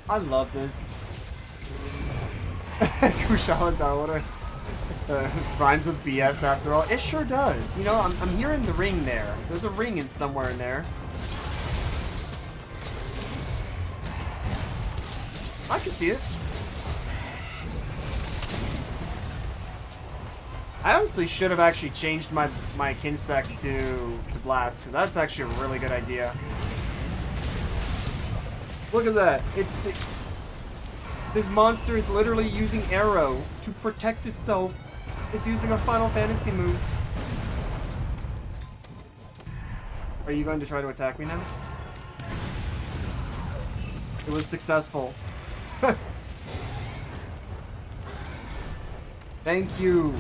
I love this. Kushala Daora rhymes with BS after all. It sure does. You know, I'm hearing the ring there. There's a ring in somewhere in there. I can see it. I honestly should have actually changed my kin stack to blast, because that's actually a really good idea. Look at that. This monster is literally using arrow to protect itself. It's using a Final Fantasy move. Are you going to try to attack me now? It was successful. Thank you.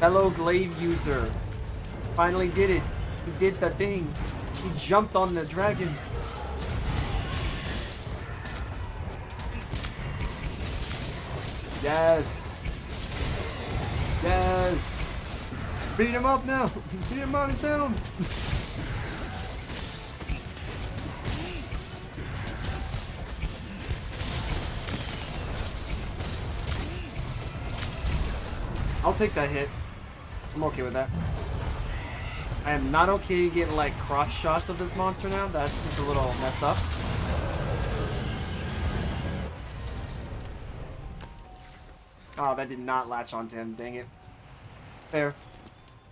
Fellow glaive user. Finally did it. He did the thing. He jumped on the dragon. Yes. Yes. Beat him up now. Beat him on his down. I'll take that hit. I'm okay with that. I am not okay getting like crotch shots of this monster now. That's just a little messed up. Oh, that did not latch onto him. Dang it. Fair.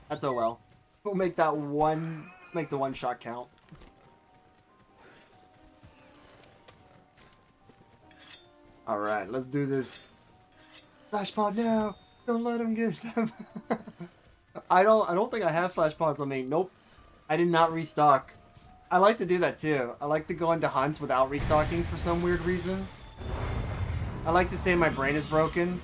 That's oh well. We'll make the one shot count. Alright, let's do this. Flash pod now! Don't let him get them. I don't think I have flash pods on me. Nope. I did not restock. I like to do that too. I like to go into hunt without restocking for some weird reason. I like to say my brain is broken.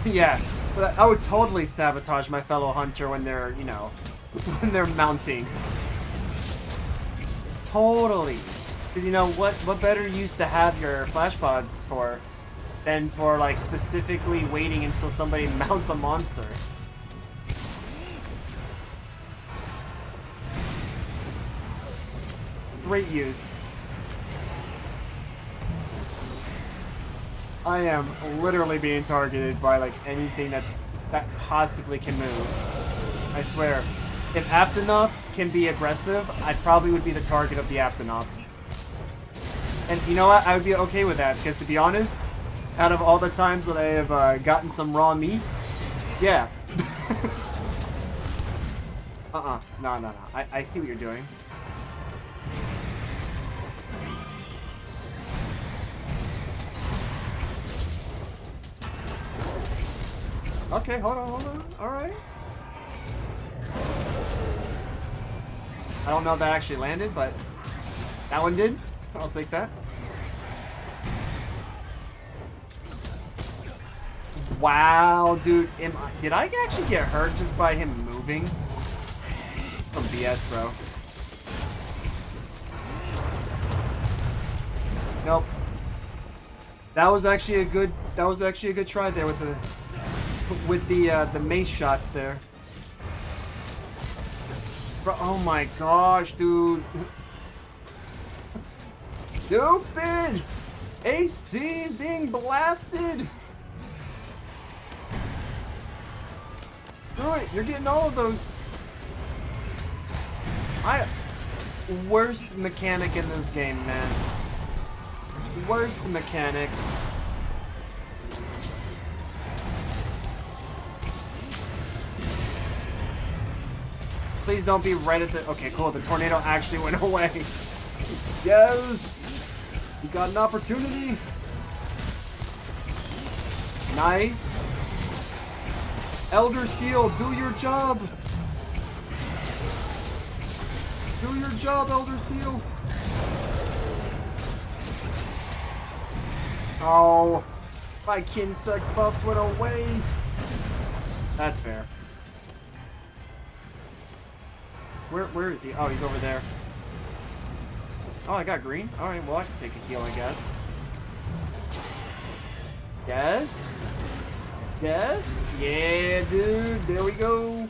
Yeah, but I would totally sabotage my fellow hunter when they're, you know, when they're mounting. Totally. Because, you know, what better use to have your flash pods for than for, like, specifically waiting until somebody mounts a monster. Great use. I am literally being targeted by, like, anything that possibly can move. I swear. If Aptonoths can be aggressive, I probably would be the target of the Aptonoth. And you know what? I would be okay with that, because to be honest, out of all the times that I have gotten some raw meats, yeah. No. I see what you're doing. Okay, hold on. Alright. I don't know if that actually landed, but that one did. I'll take that. Wow, dude. Did I actually get hurt just by him moving? Some BS, bro. Nope. That was actually a good try there with the mace shots there. Bro, oh my gosh, dude. Stupid! AC is being blasted! Alright, you're getting all of those. Worst mechanic in this game, man. Worst mechanic. Please don't be right at the... Okay, cool. The tornado actually went away. Yes! We got an opportunity. Nice. Elder Seal, do your job. Do your job, Elder Seal. Oh, my Kinsect buffs went away. That's fair. Where is he? Oh, he's over there. Oh, I got green. All right, well, I can take a heal, I guess. Yes. Yes. Yeah, dude. There we go.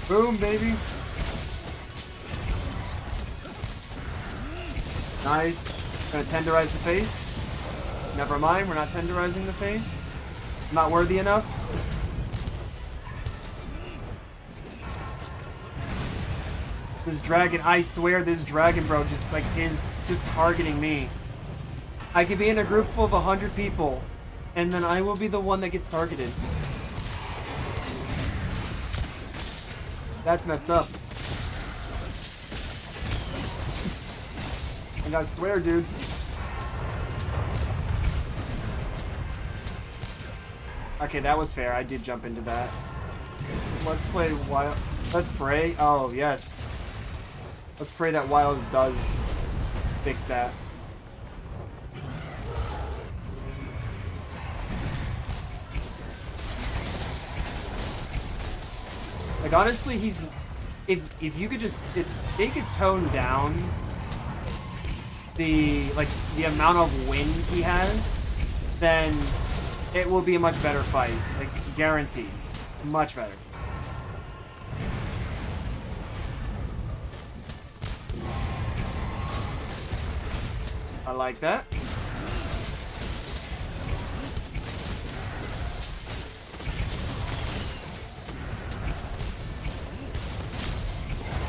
Boom, baby. Nice. Gonna tenderize the face. Never mind, we're not tenderizing the face. Not worthy enough. This dragon, I swear this dragon, bro, just like is just targeting me. I could be in a group full of 100 people, and then I will be the one that gets targeted. That's messed up. And I swear, dude. Okay, that was fair. I did jump into that. Let's play wild. Let's pray. Oh, yes. Let's pray that wild does fix that. Like, honestly, he's... If you could just... If they could tone down the amount of wind he has, then it will be a much better fight. Like, guaranteed. Much better. I like that.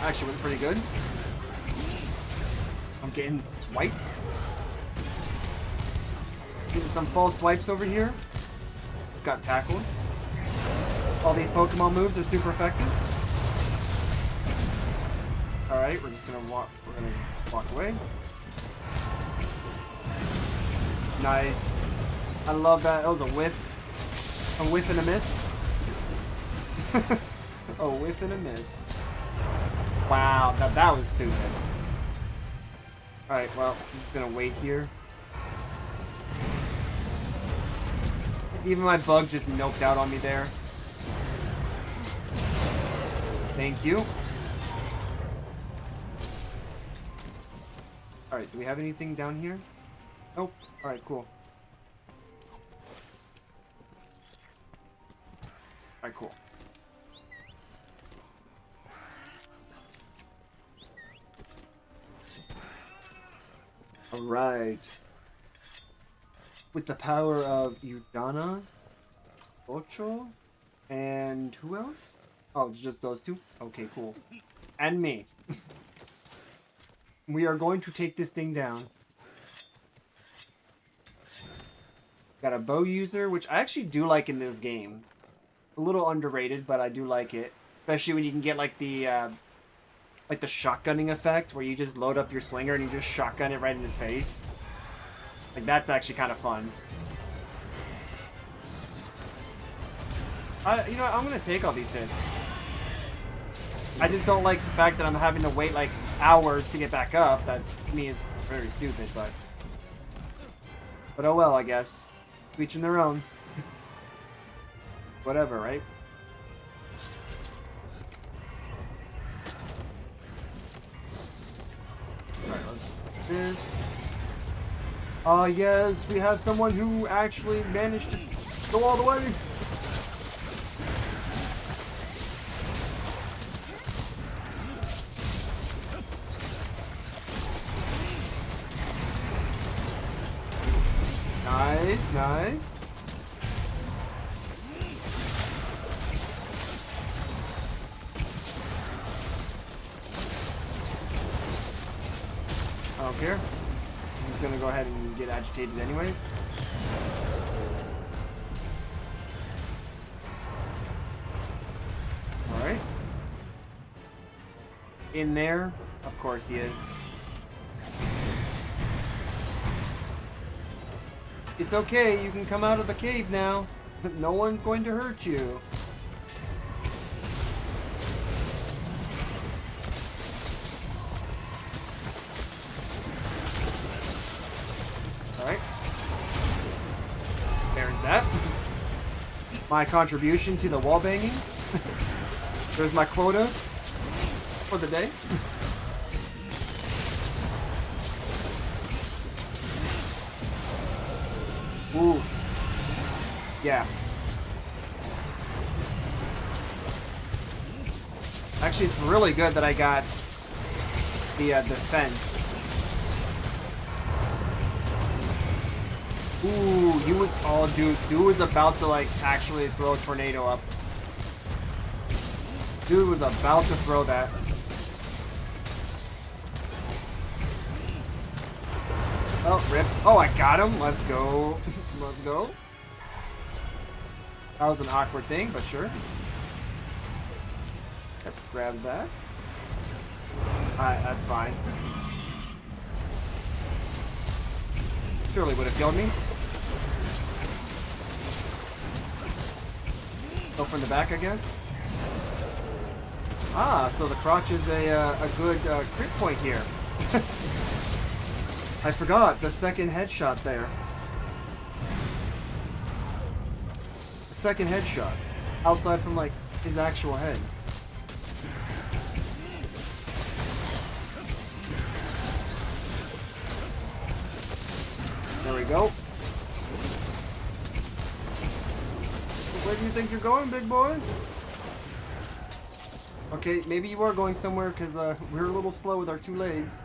Actually went pretty good. I'm getting swiped. Getting some false swipes over here. Just got tackled. All these Pokemon moves are super effective. Alright, we're just gonna walk away. Nice. I love that. That was a whiff. A whiff and a miss. A whiff and a miss. Wow, that was stupid. Alright, well, I'm just gonna wait here. Even my bug just noped out on me there. Thank you. Alright, do we have anything down here? Nope. Alright, cool. Alright, cool. Alright. With the power of Udana, Ocho, and who else? Oh, just those two? Okay, cool. And me. We are going to take this thing down. Got a bow user, which I actually do like in this game. A little underrated, but I do like it. Especially when you can get like the shotgunning effect, where you just load up your slinger and you just shotgun it right in his face. Like, that's actually kind of fun. You know what, I'm gonna take all these hits. I just don't like the fact that I'm having to wait like hours to get back up. That to me is very stupid, but oh well, I guess. Each in their own. Whatever, right? Alright, let's do this. Ah, yes, we have someone who actually managed to go all the way. Nice, nice. I don't care. He's gonna go ahead and get agitated anyways. in there? Of course he is. It's okay, you can come out of the cave now. No one's going to hurt you. Alright. There's that. My contribution to the wall banging. There's my quota for the day. Oof. Yeah. Actually, it's really good that I got the defense. Ooh, he was... Oh, dude. Dude was about to, like, actually throw a tornado up. Dude was about to throw that. Oh, rip. Oh, I got him. Let's go. Let's go. That was an awkward thing, but sure. Yep, grab that. Alright, that's fine. Surely would have killed me. Go from the back, I guess. Ah, so the crotch is a good crit point here. I forgot the second headshot there. The second headshot. Outside from, like, his actual head. There we go. Where do you think you're going, big boy? Okay, maybe you are going somewhere because we're a little slow with our two legs.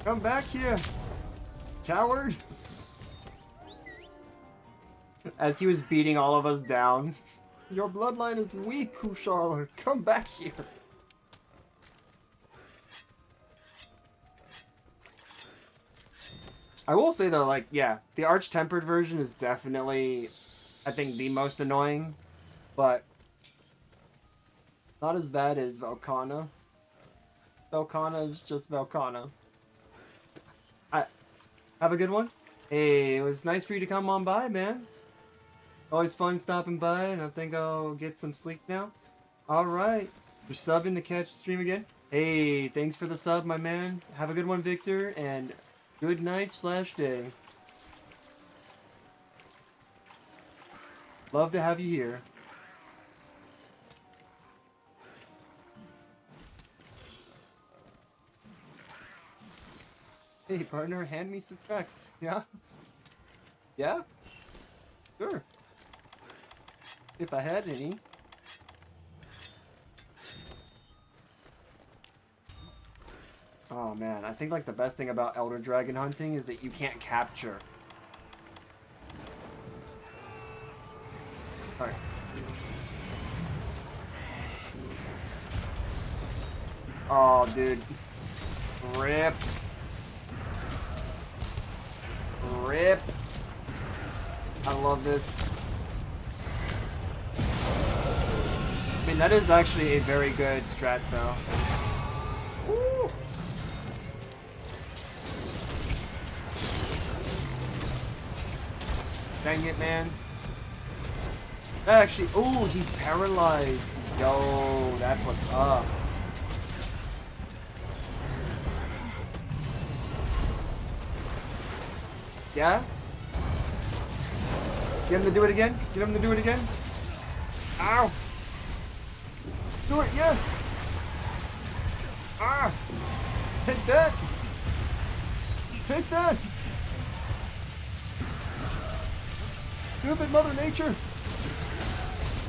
Come back here, coward! As he was beating all of us down. Your bloodline is weak, Kushala. Come back here. I will say though, like, yeah, the Arch-Tempered version is definitely, I think, the most annoying, but not as bad as Velkhana. Velkhana is just Velkhana. Have a good one. Hey, it was nice for you to come on by, man. Always fun stopping by, and I think I'll get some sleep now. Alright. You're subbing to catch the stream again? Hey, thanks for the sub, my man. Have a good one, Victor, and good night/day. Love to have you here. Hey, partner, hand me some tracks. Yeah? Yeah? Sure. If I had any. Oh man, I think like the best thing about Elder Dragon hunting is that you can't capture. Alright. Oh, dude. Rip. Rip. I love this. I mean, that is actually a very good strat, though. Woo. Dang it, man. That actually... Oh, he's paralyzed. Yo, that's what's up. Yeah? Get him to do it again? Get him to do it again? Ow! Do it, yes! Ah! Take that! Take that! Stupid Mother Nature!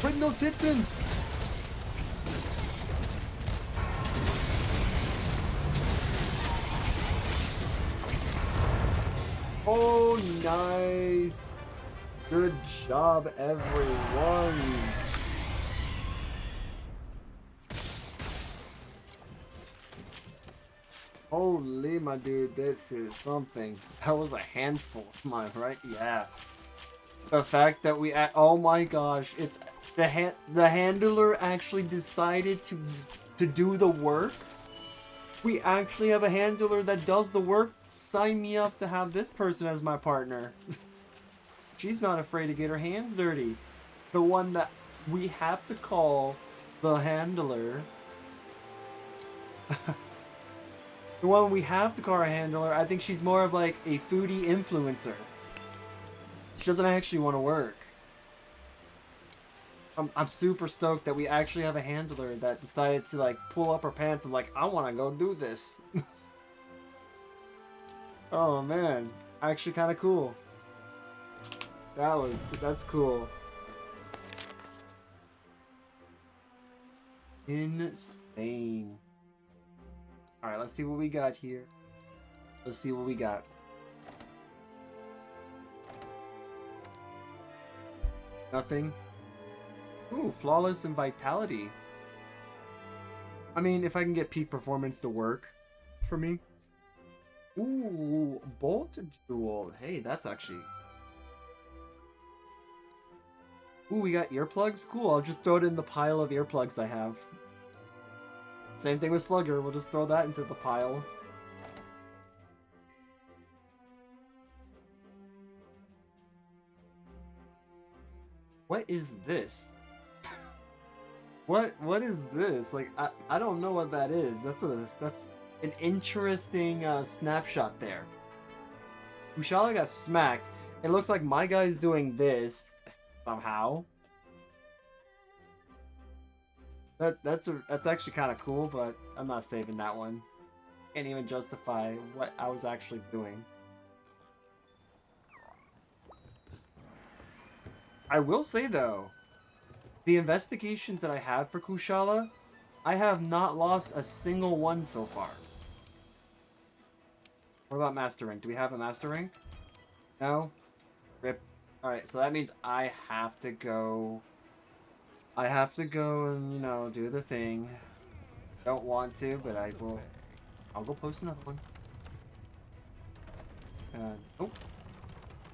Putting those hits in! Oh, nice! Good job, everyone! Holy, my dude, this is something. That was a handful, am I right? Yeah. The fact that we... Oh my gosh, it's the handler actually decided to do the work. We actually have a handler that does the work. Sign me up to have this person as my partner. She's not afraid to get her hands dirty. The one that we have to call the handler. The one we have to call our handler, I think she's more of like a foodie influencer. She doesn't actually want to work. I'm super stoked that we actually have a handler that decided to like pull up her pants and like, I want to go do this. Oh man, actually kind of cool. That's cool. Insane. Alright, let's see what we got here. Let's see what we got. Nothing. Ooh, flawless and vitality. I mean, if I can get peak performance to work for me. Ooh, bolt jewel. Hey, that's actually... Ooh, we got earplugs? Cool, I'll just throw it in the pile of earplugs I have. Same thing with Slugger, we'll just throw that into the pile. What is this? What is this? Like, I don't know what that is. That's an interesting snapshot there. Kushala got smacked. It looks like my guy's doing this somehow. That's actually kind of cool, but I'm not saving that one. Can't even justify what I was actually doing. I will say though, the investigations that I have for Kushala, I have not lost a single one so far. What about Master Rank? Do we have a Master Rank? No? Rip. Alright, so that means I have to go... and, you know, do the thing. Don't want to, but I will... I'll go post another one. Oh.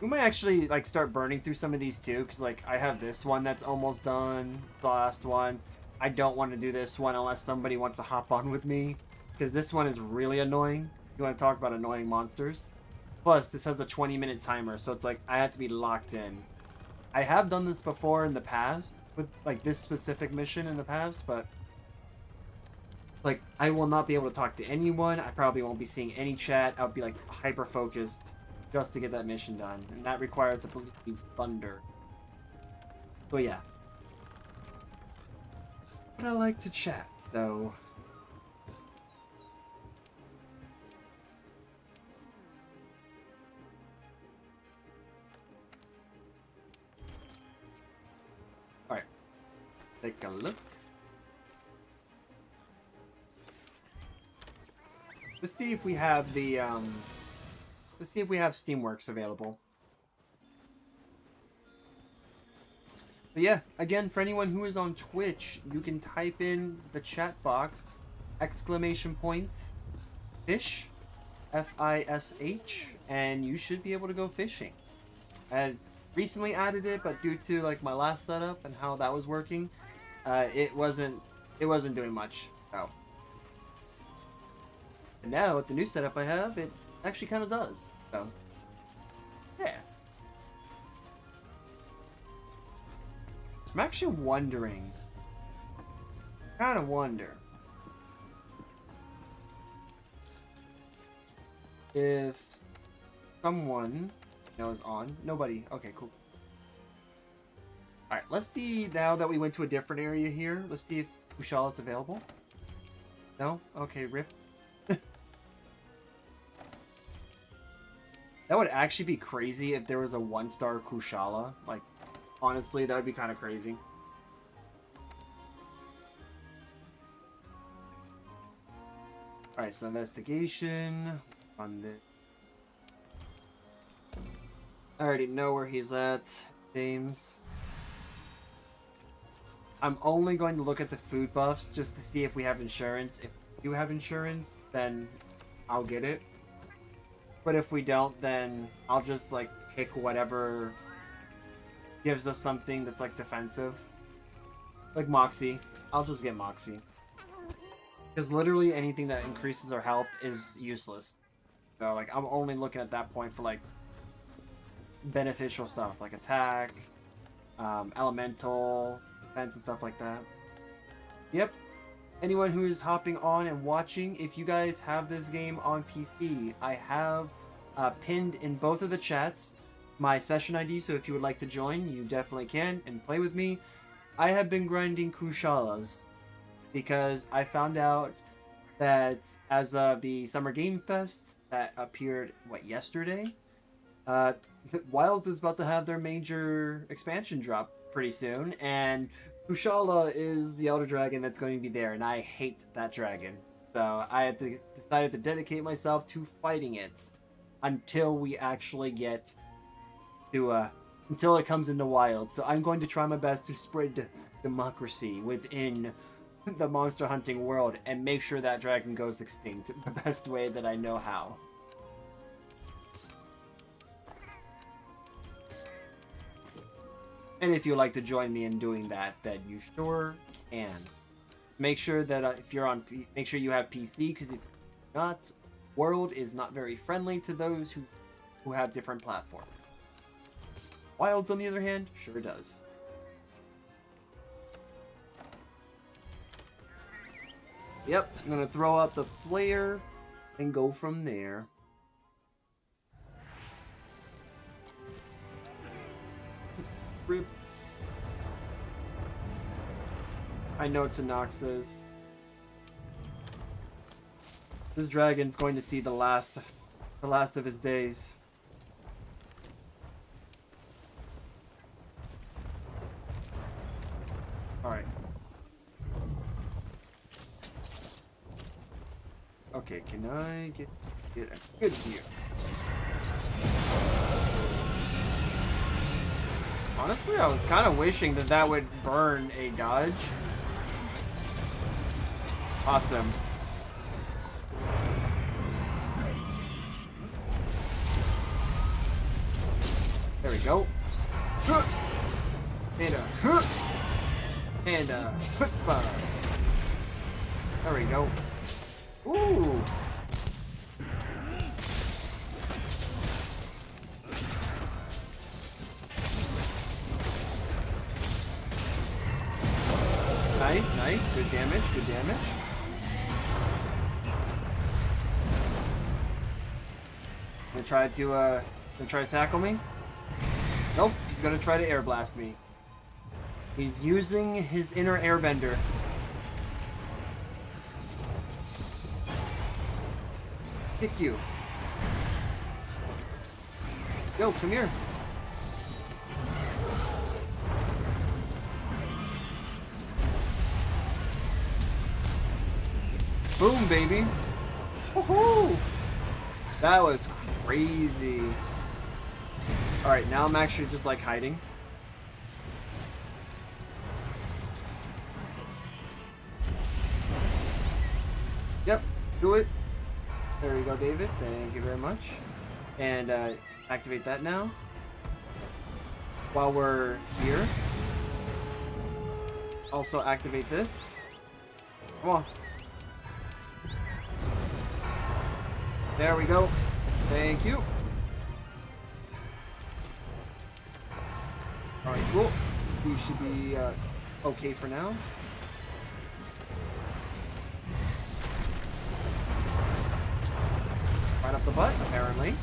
We might actually, like, start burning through some of these, too, because, like, I have this one that's almost done. It's the last one. I don't want to do this one unless somebody wants to hop on with me, because this one is really annoying. You want to talk about annoying monsters? Plus, this has a 20-minute timer, so it's like, I have to be locked in. I have done this before in the past, with, like, this specific mission in the past, but... Like, I will not be able to talk to anyone. I probably won't be seeing any chat. I'll be, like, hyper-focused just to get that mission done. And that requires, I believe, thunder. So, yeah. But I like to chat, so... Alright. Take a look. Let's see if we have the, let's see if we have Steamworks available. But yeah, again, for anyone who is on Twitch, you can type in the chat box, !fish, F-I-S-H, and you should be able to go fishing. I recently added it, but due to, like, my last setup and how that was working, it wasn't doing much, so... And now, with the new setup I have, it actually kind of does. So, yeah. I'm actually wondering, kind of wonder, if someone knows on. Nobody. Okay, cool. Alright, let's see now that we went to a different area here. Let's see if Kushala's available. No? Okay, rip. That would actually be crazy if there was a 1-star Kushala. Like, honestly, that would be kind of crazy. Alright, so investigation. On this. I already know where he's at. James. I'm only going to look at the food buffs just to see if we have insurance. If you have insurance, then I'll get it. But if we don't, then I'll just, like, pick whatever gives us something that's, like, defensive. Like Moxie. I'll just get Moxie. Because literally anything that increases our health is useless. So, like, I'm only looking at that point for, like, beneficial stuff. Like attack, elemental, defense, and stuff like that. Yep. Anyone who is hopping on and watching, if you guys have this game on PC, I have pinned in both of the chats my session ID, so if you would like to join, you definitely can and play with me. I have been grinding Kushalas because I found out that as of the Summer Game Fest that appeared, yesterday? Wilds is about to have their major expansion drop pretty soon, and Kushala is the Elder Dragon that's going to be there, and I hate that dragon. So I decided to dedicate myself to fighting it until we actually get to, until it comes into Wilds. So I'm going to try my best to spread democracy within the monster hunting world and make sure that dragon goes extinct the best way that I know how. And if you'd like to join me in doing that, then you sure can. Make sure that if you're on, make sure you have PC, because if not, world is not very friendly to those who have different platforms. Wilds, on the other hand, sure does. Yep, I'm gonna throw out the flare and go from there. Rip. I know Tanox's. This dragon's going to see the last of his days. All right. Okay, can I get a good view? Honestly, I was kind of wishing that would burn a dodge. Awesome. There we go. And a chutzpah. There we go. Ooh. Nice, nice. Good damage, good damage. Gonna try to tackle me? Nope, he's gonna try to air blast me. He's using his inner airbender. Kick you. Yo, come here. Boom, baby. Woohoo! That was crazy. Alright, now I'm actually just like hiding. Yep, do it. There you go, David. Thank you very much. And activate that now. While we're here. Also activate this. Come on. There we go. Thank you. Alright, cool. We should be okay for now. Right up the butt, apparently.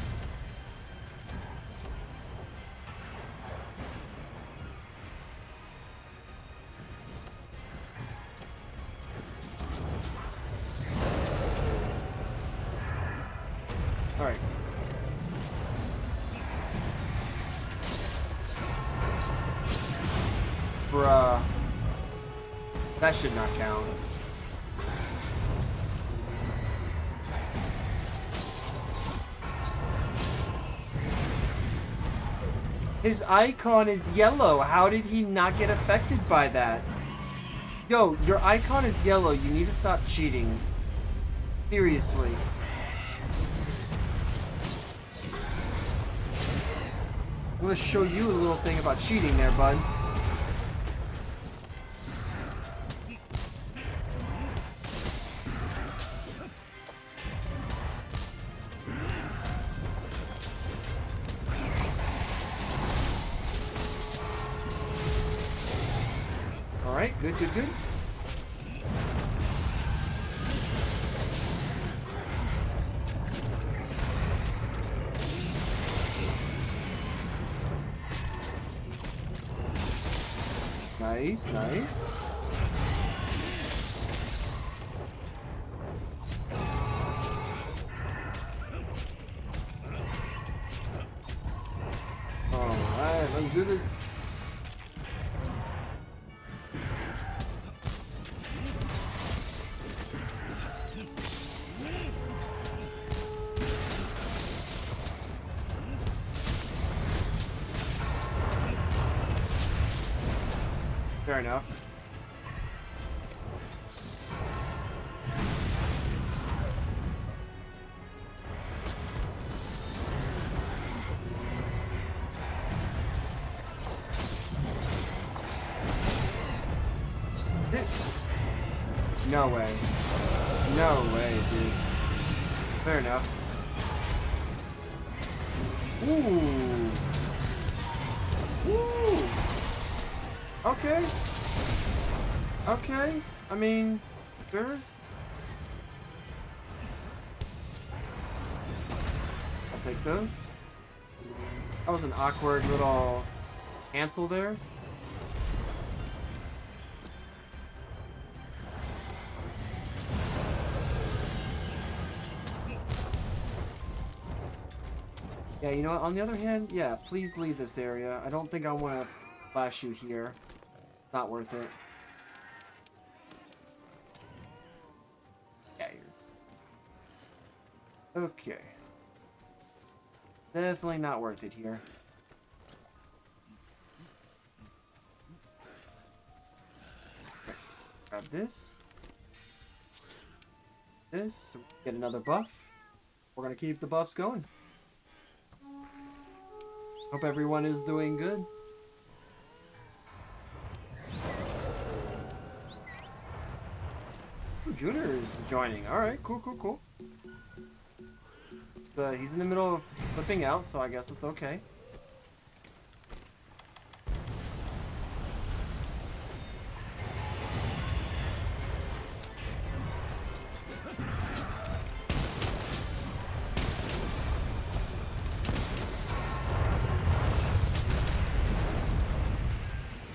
Alright. Bruh. That should not count. His icon is yellow. How did he not get affected by that? Yo, your icon is yellow. You need to stop cheating. Seriously. I'm gonna show you a little thing about cheating there, bud. Alright, good, good, good. Nice, nice. Alright, let's do this. Fair enough. No way. No way, dude. Fair enough. Ooh. Ooh. Okay. Okay. I mean, sure. I'll take those. That was an awkward little cancel there. Yeah, you know what? On the other hand, yeah, please leave this area. I don't think I want to flash you here. Not worth it. Yeah, you're... Okay. Definitely not worth it here. Okay. Grab this. This. Get another buff. We're gonna keep the buffs going. Hope everyone is doing good. Ooh, Junior is joining. Alright, cool, cool, cool. He's in the middle of flipping out, so I guess it's okay.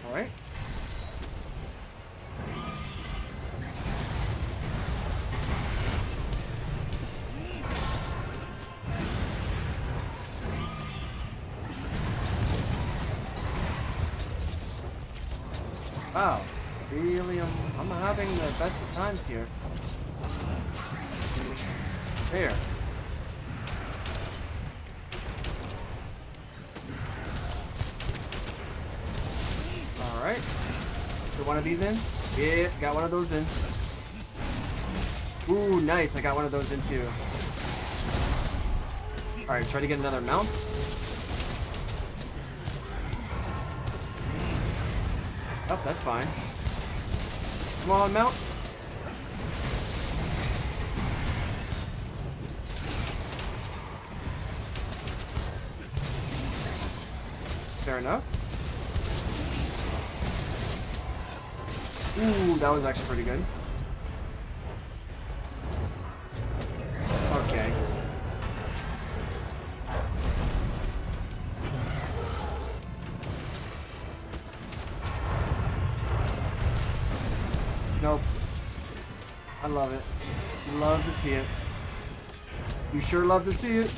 Alright. Wow, really, I'm having the best of times here. There. Alright. Get one of these in? Yeah, got one of those in. Ooh, nice, I got one of those in too. Alright, try to get another mount. Oh, that's fine. Come on, mount. Fair enough. Ooh, that was actually pretty good. Okay. Nope. I love it. Love to see it. You sure love to see it.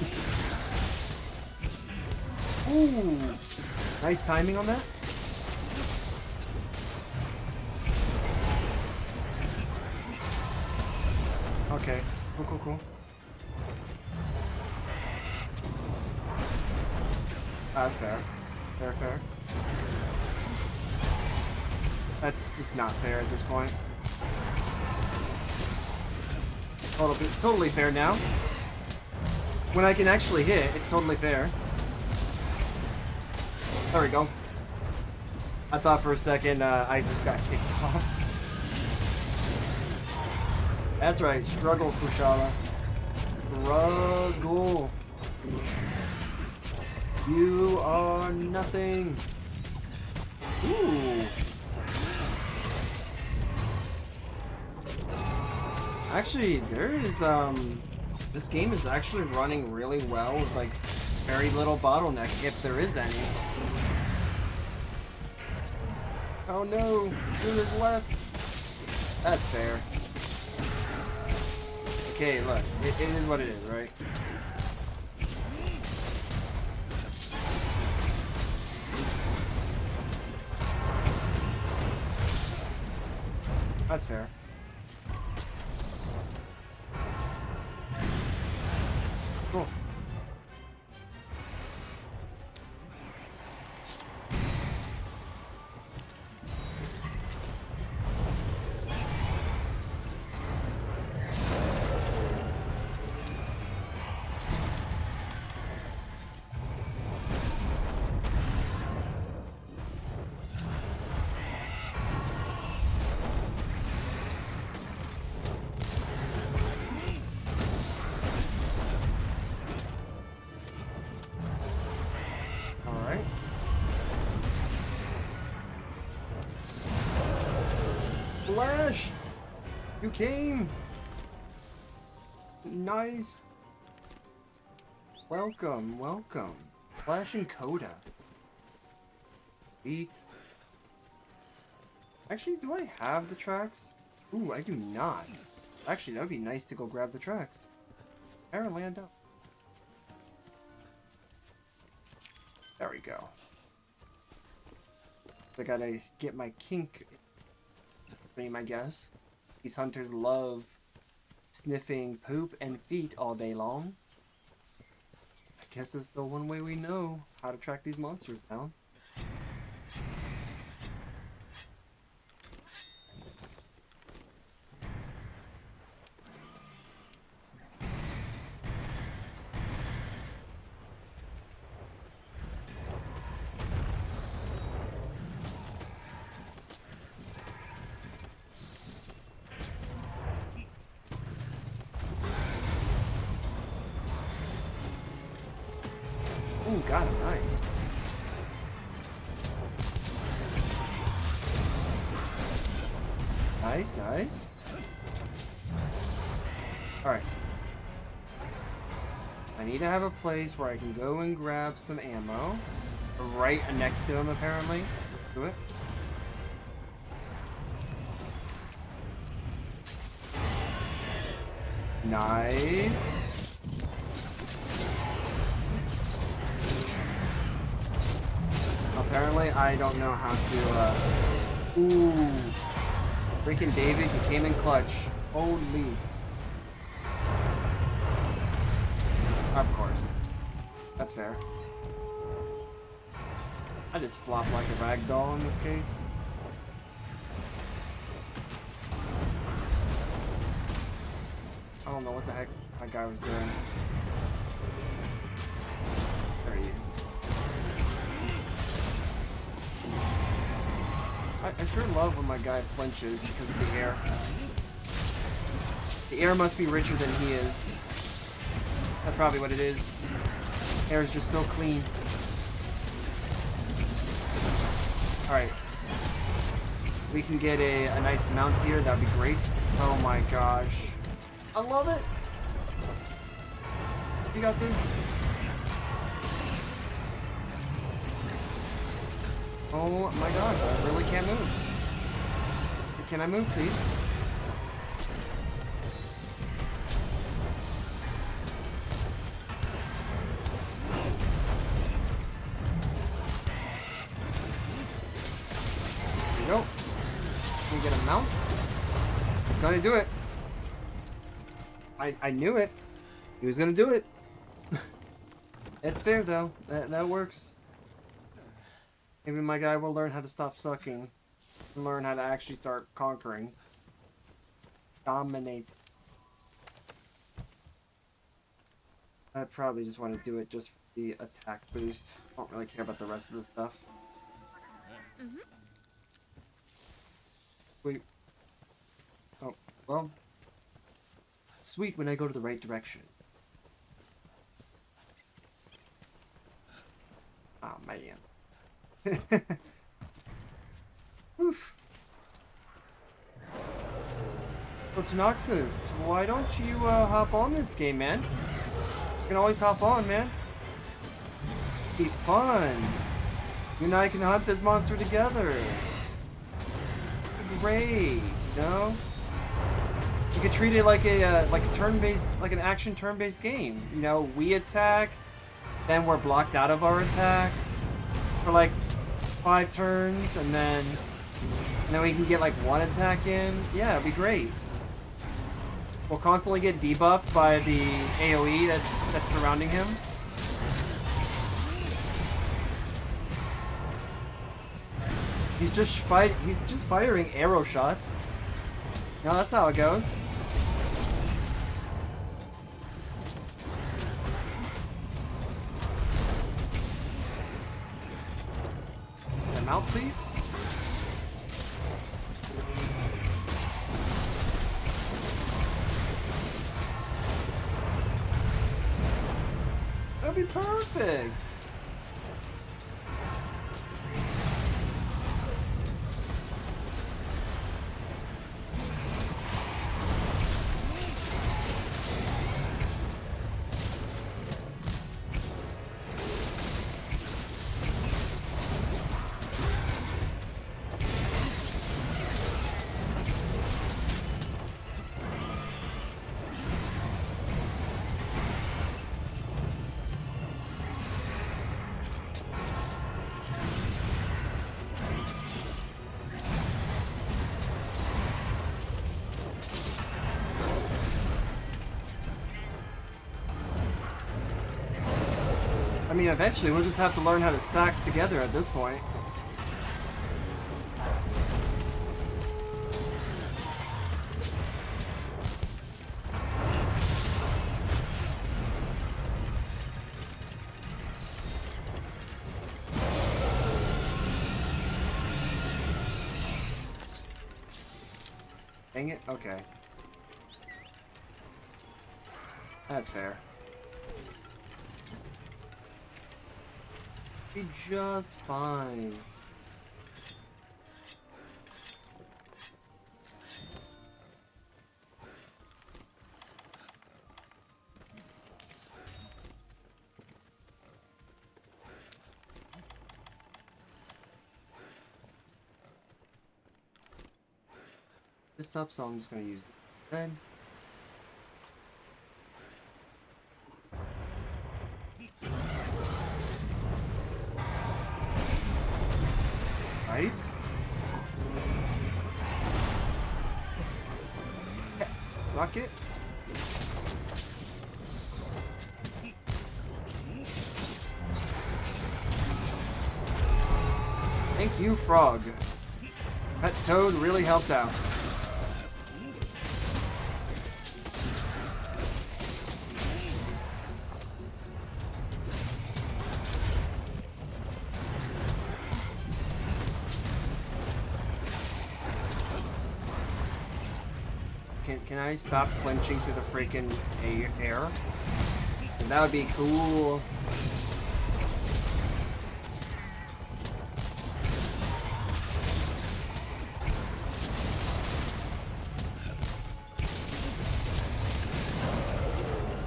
Ooh. Nice timing on that. Okay. Cool, cool, cool. That's fair. Fair, fair. That's just not fair at this point. Totally fair now. When I can actually hit, it's totally fair. There we go. I thought for a second I just got kicked off. That's right, struggle, Kushala. Struggle. You are nothing. Ooh. Actually, there is, this game is actually running really well with, like, very little bottleneck, if there is any. Oh no, Luna's left. That's fair. Okay, look, it is what it is, right? That's fair. Cool. Flash! You came! Nice! Welcome, welcome. Flash and Coda. Beat. Actually, do I have the tracks? Ooh, I do not. Actually, that would be nice to go grab the tracks. Apparently I don't. There we go. I gotta get my kink stream, I guess. These hunters love sniffing poop and feet all day long. I guess it's the one way we know how to track these monsters down. Ooh, got him, nice. Nice, nice. Alright. I need to have a place where I can go and grab some ammo. Right next to him, apparently. Do it. Nice. Apparently, I don't know how to, Ooh. Freaking David, you came in clutch. Holy. Of course. That's fair. I just flop like a ragdoll in this case. I don't know what the heck my guy was doing. There he is. I sure love when my guy flinches because of the air. The air must be richer than he is. That's probably what it is. Air is just so clean. Alright. We can get a nice mount here. That'd be great. Oh my gosh. I love it. You got this? Oh my gosh, I really can't move. Can I move, please? There we go. Can we get a mount? He's gonna do it. I knew it. He was gonna do it. It's fair though. That works. Maybe my guy will learn how to stop sucking and learn how to actually start conquering. Dominate. I probably just want to do it just for the attack boost. I don't really care about the rest of the stuff. Wait. Oh, well. Sweet when I go to the right direction. Oh, man. Oof. So Tanoxus, why don't you hop on this game, man? You can always hop on, man. Be fun. You and I can hunt this monster together. Great, you know? You could treat it like a turn-based, like an action turn-based game. You know, we attack, then we're blocked out of our attacks for like 5 turns, and then we can get like 1 attack in. Yeah, it'd be great. We'll constantly get debuffed by the AoE that's surrounding him. He's just firing arrow shots. No, that's how it goes. Get him out, please. That'd be perfect. I mean, eventually we'll just have to learn how to sack together at this point. Dang it? Okay. That's fair. Be just fine. This up, so I'm just gonna use it then. Nice. Yes, suck it. Thank you, Frog. That toad really helped out. Can I stop flinching to the freaking air? That would be cool.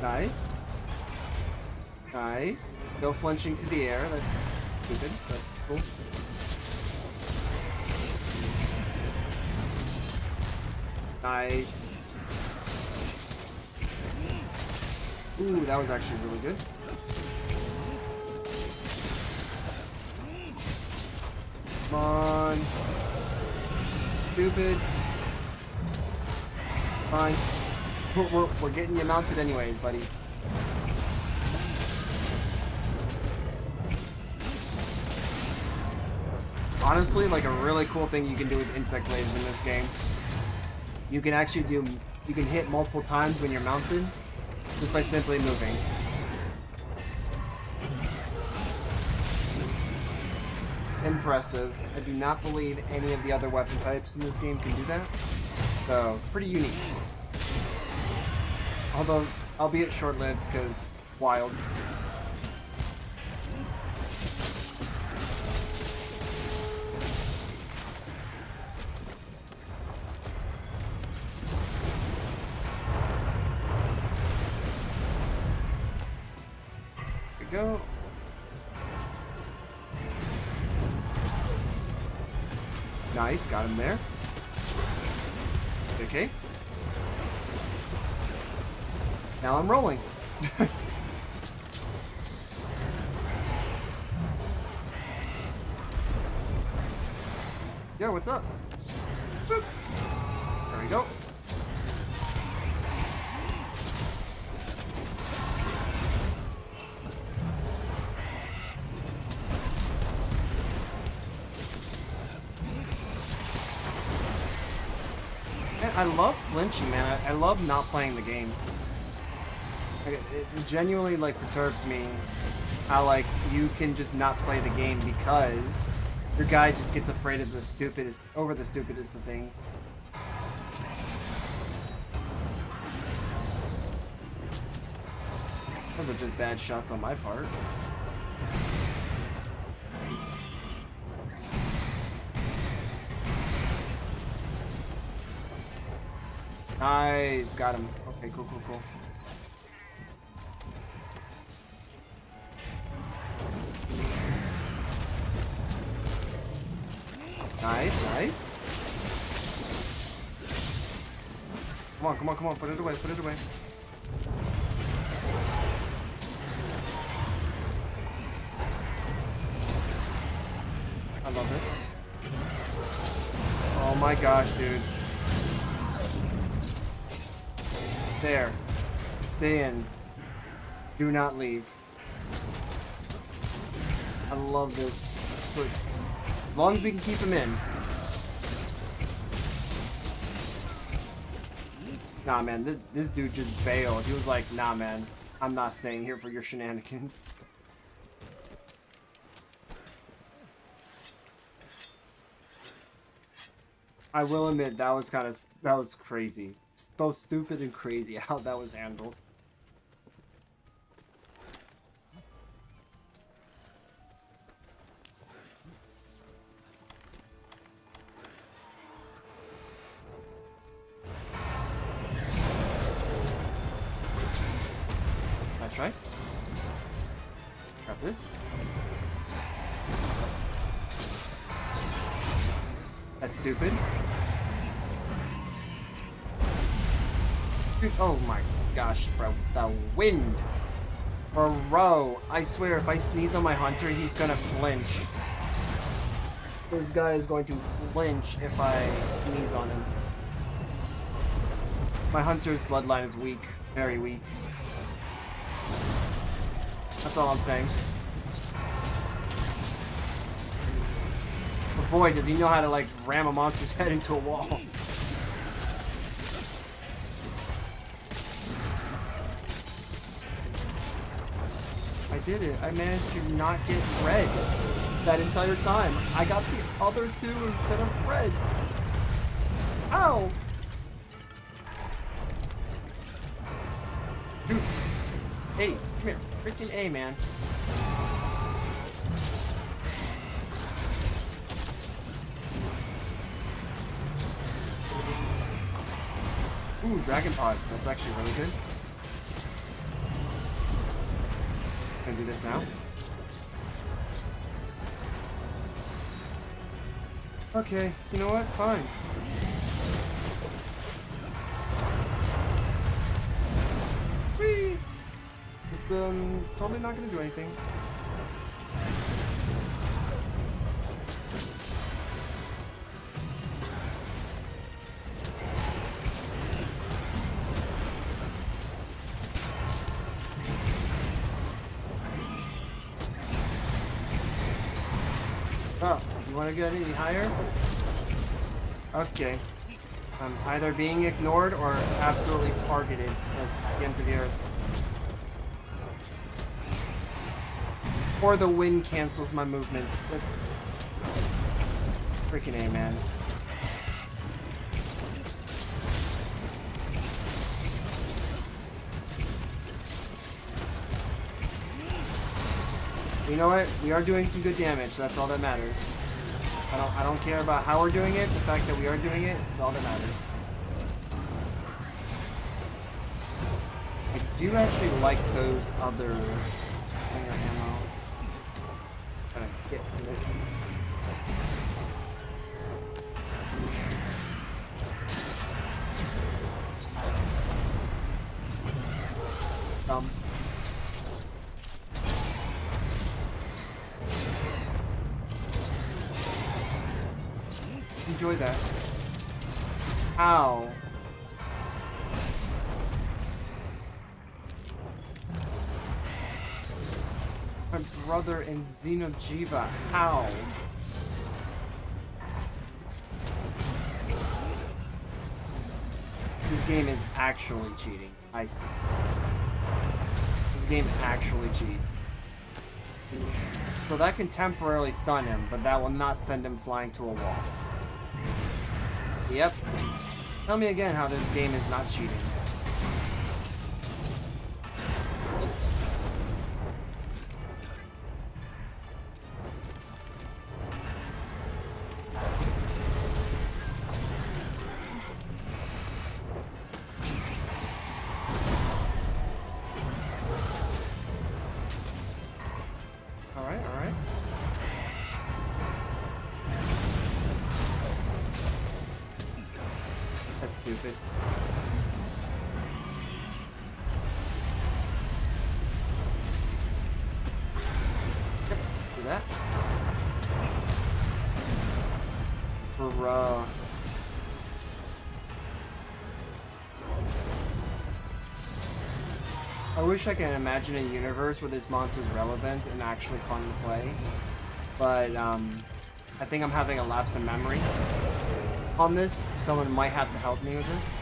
Nice. Nice. No flinching to the air. That's stupid, but cool. Nice. Ooh, that was actually really good. Come on. Stupid. Fine. We're getting you mounted anyways, buddy. Honestly, like a really cool thing you can do with insect blades in this game. You can actually you can hit multiple times when you're mounted just by simply moving. Impressive. I do not believe any of the other weapon types in this game can do that. So, pretty unique. Although, albeit short-lived, because wilds. go. Nice, got him there. Okay. Now I'm rolling. Yo, what's up? Boop. There we go. I love flinching, man. I love not playing the game. Like, it genuinely like perturbs me how like you can just not play the game because your guy just gets afraid of the stupidest of things. Those are just bad shots on my part. Nice, got him. Okay, cool. Nice. Come on, put it away. I love this. Oh my gosh, dude. There. Stay in. Do not leave. I love this. So, as long as we can keep him in. Nah, man. This dude just bailed. He was like, nah, man. I'm not staying here for your shenanigans. I will admit, that was crazy. Both stupid and crazy how that was handled. Nice try. Grab this. That's stupid. Oh my gosh, bro. The wind. Bro, I swear, if I sneeze on my hunter, he's gonna flinch. This guy is going to flinch if I sneeze on him. My hunter's bloodline is weak. Very weak. That's all I'm saying. But boy, does he know how to, like, ram a monster's head into a wall. I did it. I managed to not get red that entire time. I got the other two instead of red. Ow! Dude. Hey, come here. Freaking A, man. Ooh, dragon pods. That's actually really good. Gonna do this now. Okay, you know what? Fine. Whee! Just probably not gonna do anything. Oh, you want to get any higher? Okay. I'm either being ignored or absolutely targeted to get into the earth. Or the wind cancels my movements. Freaking A, man. You know what? We are doing some good damage. That's all that matters. I don't care about how we're doing it. The fact that we are doing it, it's all that matters. I do actually like those other your ammo. Gotta get to it. Enjoy that. Ow. My brother in Xenojiva. How? This game is actually cheating. I see. This game actually cheats. So that can temporarily stun him, but that will not send him flying to a wall. Yep. Tell me again how this game is not cheating. Alright. That's stupid. Yep, do that. Bruh. I wish I can imagine a universe where this monster's relevant and actually fun to play. But, I think I'm having a lapse in memory on this. Someone might have to help me with this.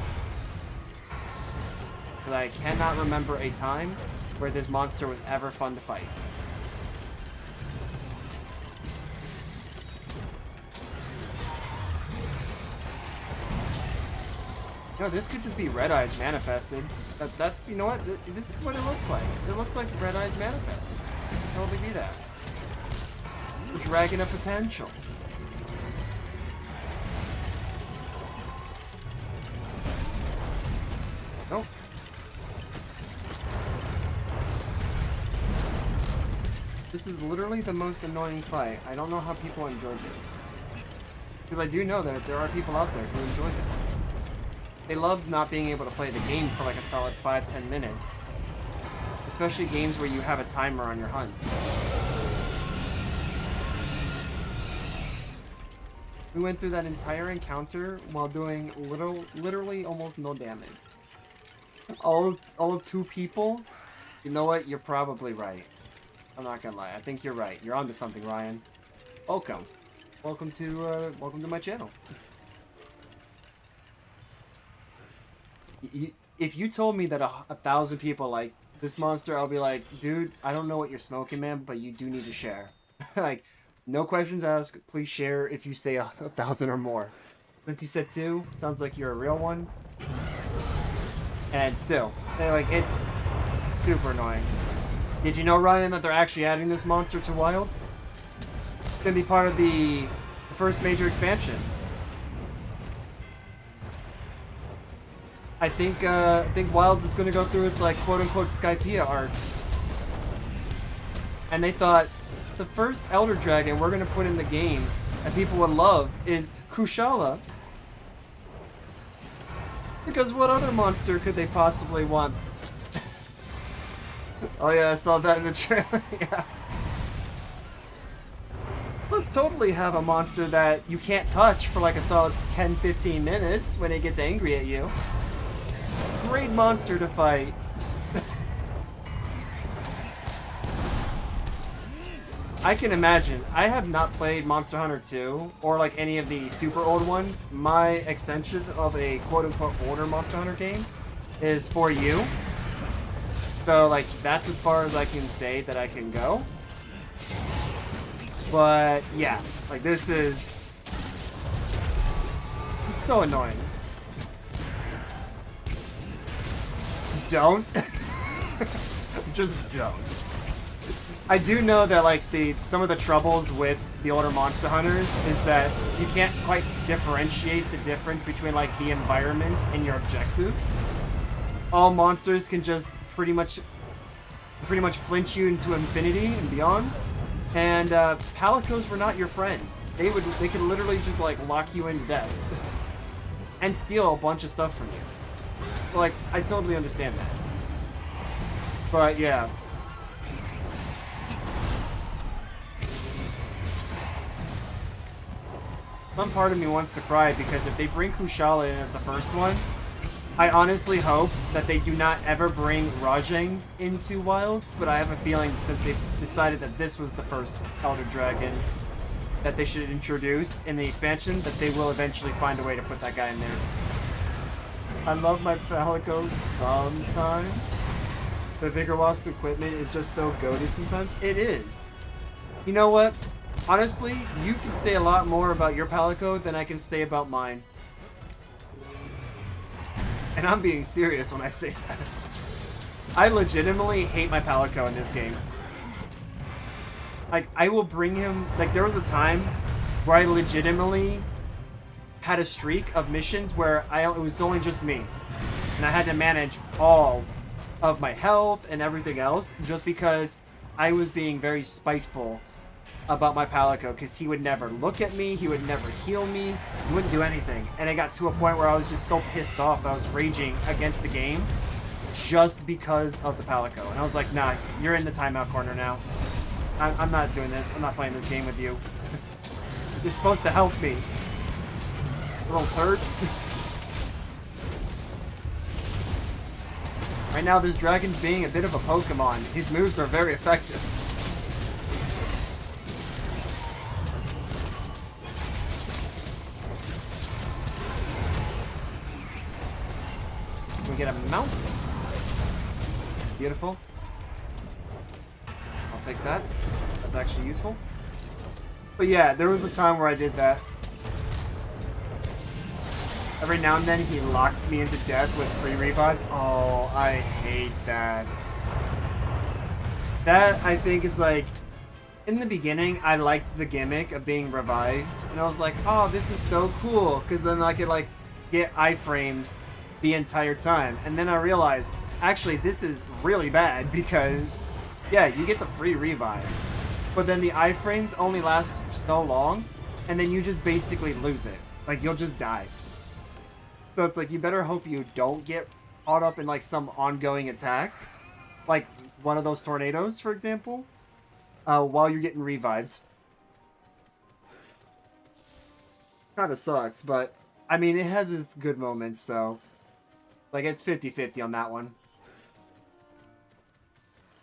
But I cannot remember a time where this monster was ever fun to fight. No, this could just be Red Eyes manifested. That's, you know what? This is what it looks like. It looks like Red Eyes manifested. It could totally be that. Dragon of potential. Nope. This is literally the most annoying fight. I don't know how people enjoyed this. Because I do know that there are people out there who enjoy this. They love not being able to play the game for like a solid 5-10 minutes. Especially games where you have a timer on your hunts. We went through that entire encounter while doing literally almost no damage. All of 2 people? You know what? You're probably right. I'm not gonna lie. I think you're right. You're onto something, Ryan. Welcome. Welcome to my channel. If you told me that 1,000 people like this monster, I'll be like, dude, I don't know what you're smoking, man, but you do need to share. Like, no questions asked. Please share if you say 1,000 or more. Since you said 2, sounds like you're a real one. And still, it's super annoying. Did you know, Ryan, that they're actually adding this monster to Wilds? It's gonna be part of the first major expansion. I think Wilds is gonna go through its like quote-unquote Skypiea arc. And they thought the first Elder Dragon we're gonna put in the game that people would love is Kushala. Because what other monster could they possibly want? Oh yeah, I saw that in the trailer. Yeah. Let's totally have a monster that you can't touch for like a solid 10-15 minutes when it gets angry at you. Great monster to fight. I can imagine. I have not played Monster Hunter 2 or like any of the super old ones. My extension of a quote-unquote older Monster Hunter game is For You. So like that's as far as I can say that I can go. But yeah, like this is so annoying. Don't. Just don't. I do know that like some of the troubles with the older Monster Hunters is that you can't quite differentiate the difference between like the environment and your objective. All monsters can just pretty much pretty much flinch you into infinity and beyond. And Palicos were not your friend. They could literally just like lock you into death and steal a bunch of stuff from you. Like, I totally understand that. But yeah. Some part of me wants to cry because if they bring Kushala in as the first one, I honestly hope that they do not ever bring Rajang into Wilds, but I have a feeling since they've decided that this was the first Elder Dragon that they should introduce in the expansion, that they will eventually find a way to put that guy in there. I love my Palico sometimes. The Vigor Wasp equipment is just so goated sometimes. It is. You know what? Honestly, you can say a lot more about your Palico than I can say about mine. And I'm being serious when I say that. I legitimately hate my Palico in this game. Like, I will bring him... Like, there was a time where I legitimately had a streak of missions where it was only just me. And I had to manage all of my health and everything else just because I was being very spiteful about my Palico, because he would never look at me, he would never heal me, he wouldn't do anything. And it got to a point where I was just so pissed off, I was raging against the game just because of the Palico. And I was like, nah, you're in the timeout corner now. I'm not doing this. I'm not playing this game with you. You're supposed to help me. Little turd. Right now, this dragon's being a bit of a Pokemon. His moves are very effective. We get a mount. Beautiful. I'll take that. That's actually useful. But yeah, there was a time where I did that. Every now and then he locks me into death with free revives. Oh, I hate that. That, I think, is like... In the beginning, I liked the gimmick of being revived. And I was like, oh, this is so cool. Because then I could, like, get iframes the entire time. And then I realized, actually, this is really bad because, yeah, you get the free revive. But then the iframes only last so long. And then you just basically lose it. Like, you'll just die. So it's like, you better hope you don't get caught up in, like, some ongoing attack. Like, one of those tornadoes, for example. While you're getting revived. Kinda sucks, but, I mean, it has its good moments, so... Like, it's 50-50 on that one.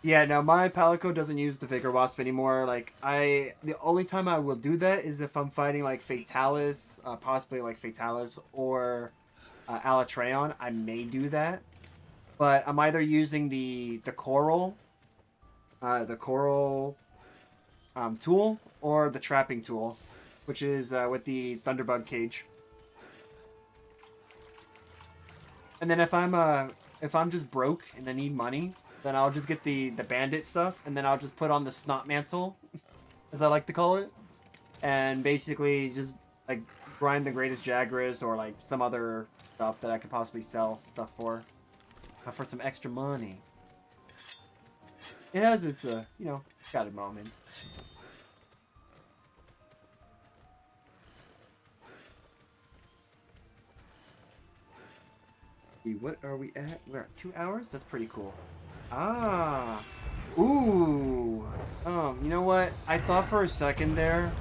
Yeah, no, my Palico doesn't use the Vigor Wasp anymore. Like, the only time I will do that is if I'm fighting, like, Fatalis, possibly, like, Fatalis, or... Alatreon, I may do that, but I'm either using the coral tool or the trapping tool, which is with the Thunderbug cage. And then if I'm just broke and I need money, then I'll just get the bandit stuff, and then I'll just put on the snot mantle, as I like to call it, and basically just like grind the greatest Jagras or like some other stuff that I could possibly sell stuff for some extra money. It has its, you know, got a moment. What are we at? We're at 2 hours? That's pretty cool. Ah. Ooh. You know what? I thought for a second there...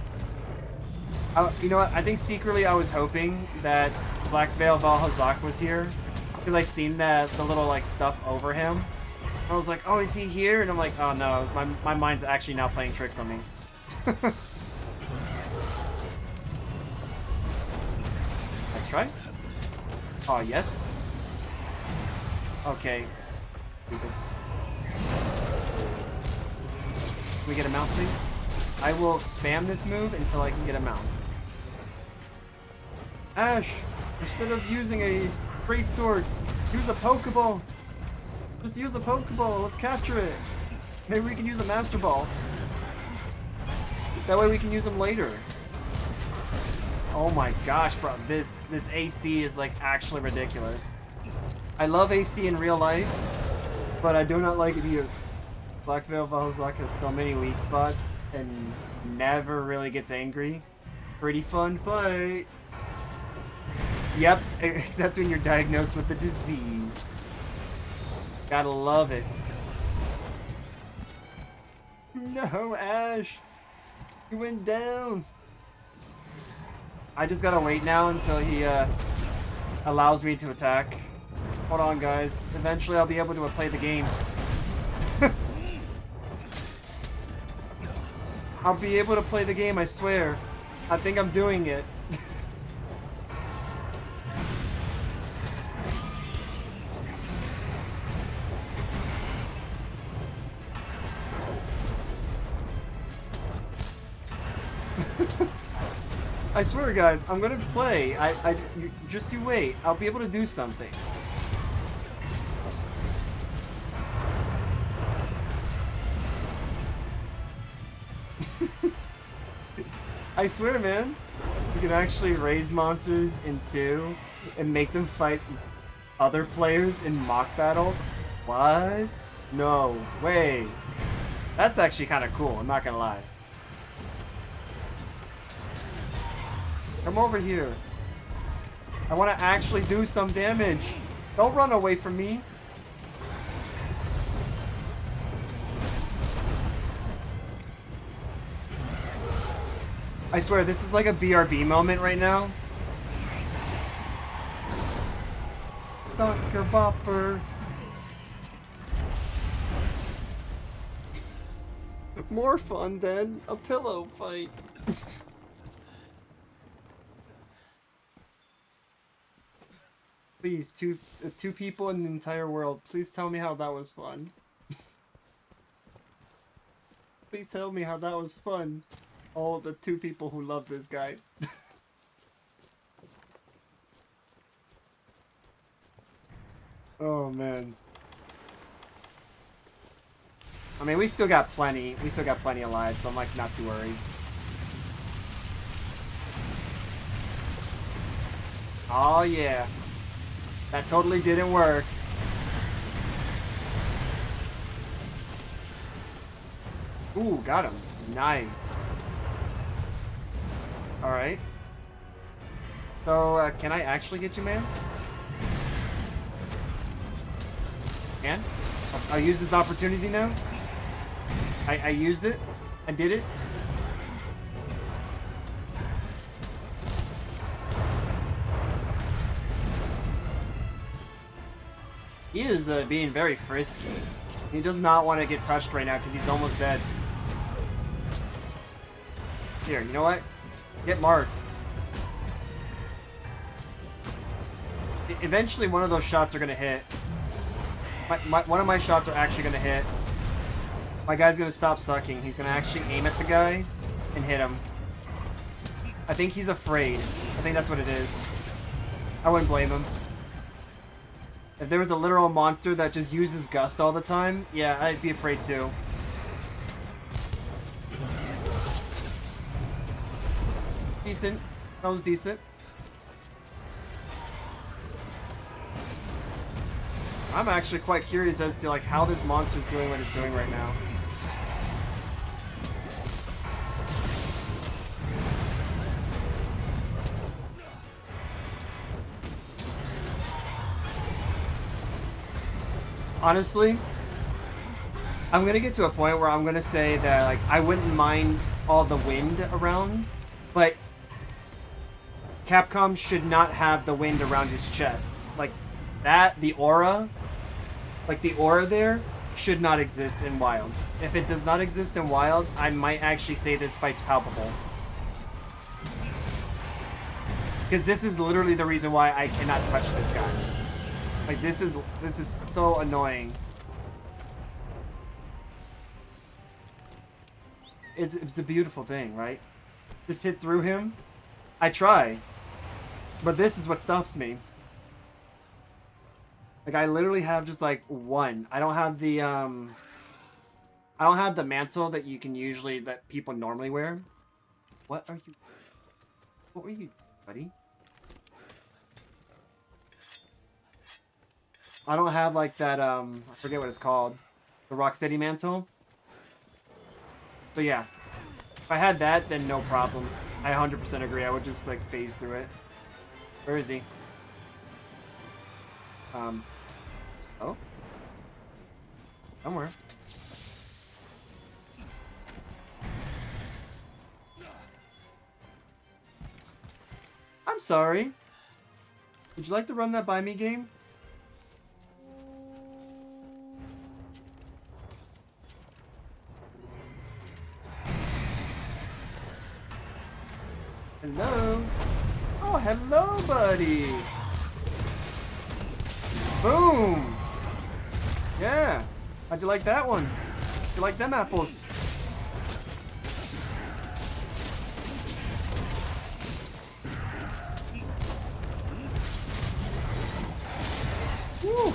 you know what? I think secretly I was hoping that Black Veil Valhazak was here. Because I seen the little, like, stuff over him. I was like, oh, is he here? And I'm like, oh no, my mind's actually now playing tricks on me. Nice try. Oh, yes. Okay. Can we get a mount, please? I will spam this move until I can get a mount. Ash, instead of using a great sword, use a Pokeball. Just use a Pokeball. Let's capture it. Maybe we can use a Master Ball. That way we can use them later. Oh my gosh, bro. This AC is like actually ridiculous. I love AC in real life, but I do not like it here. Black Veil Valzak has so many weak spots and never really gets angry. Pretty fun fight. Yep, except when you're diagnosed with the disease. Gotta love it. No, Ash! You went down! I just gotta wait now until he allows me to attack. Hold on, guys. Eventually I'll be able to play the game. I'll be able to play the game, I swear. I think I'm doing it. I swear, guys, I'm gonna play. Just you wait. I'll be able to do something. I swear, man. You can actually raise monsters in 2 and make them fight other players in mock battles. What? No way. That's actually kind of cool. I'm not gonna lie. Come over here. I want to actually do some damage. Don't run away from me. I swear, this is like a BRB moment right now. Sucker bopper. More fun than a pillow fight. Please, two people in the entire world, please tell me how that was fun. Please tell me how that was fun. All of the 2 people who love this guy. Oh, man. I mean, we still got plenty. We still got plenty alive, so I'm, like, not too worried. Oh, yeah. That totally didn't work. Ooh, got him. Nice. Alright. So, can I actually get you, man? Can? I'll use this opportunity now. I used it. I did it. He is being very frisky. He does not want to get touched right now because he's almost dead. Here, you know what? Get marked. Eventually, one of those shots are going to hit. One of my shots are actually going to hit. My guy's going to stop sucking. He's going to actually aim at the guy and hit him. I think he's afraid. I think that's what it is. I wouldn't blame him. If there was a literal monster that just uses Gust all the time, yeah, I'd be afraid too. Decent. That was decent. I'm actually quite curious as to like how this monster's doing what it's doing right now. Honestly, I'm gonna get to a point where I'm gonna say that like I wouldn't mind all the wind around, but Capcom should not have the wind around his chest. Like that, the aura, like the aura there should not exist in Wilds. If it does not exist in Wilds, I might actually say this fight's palpable. Because this is literally the reason why I cannot touch this guy. Like this is so annoying. It's a beautiful thing, right? Just hit through him. I try. But this is what stops me. Like I literally have just like one. I don't have the mantle that you can usually that people normally wear. What were you, buddy? I don't have like that I forget what it's called. The Rocksteady mantle. But yeah, if I had that, then no problem. I 100% agree. I would just like phase through it. Where is he? Oh, somewhere. I'm sorry. Would you like to run that by me game? Hello? Oh, hello, buddy. Boom. Yeah. How'd you like that one? How'd you like them apples? Woo.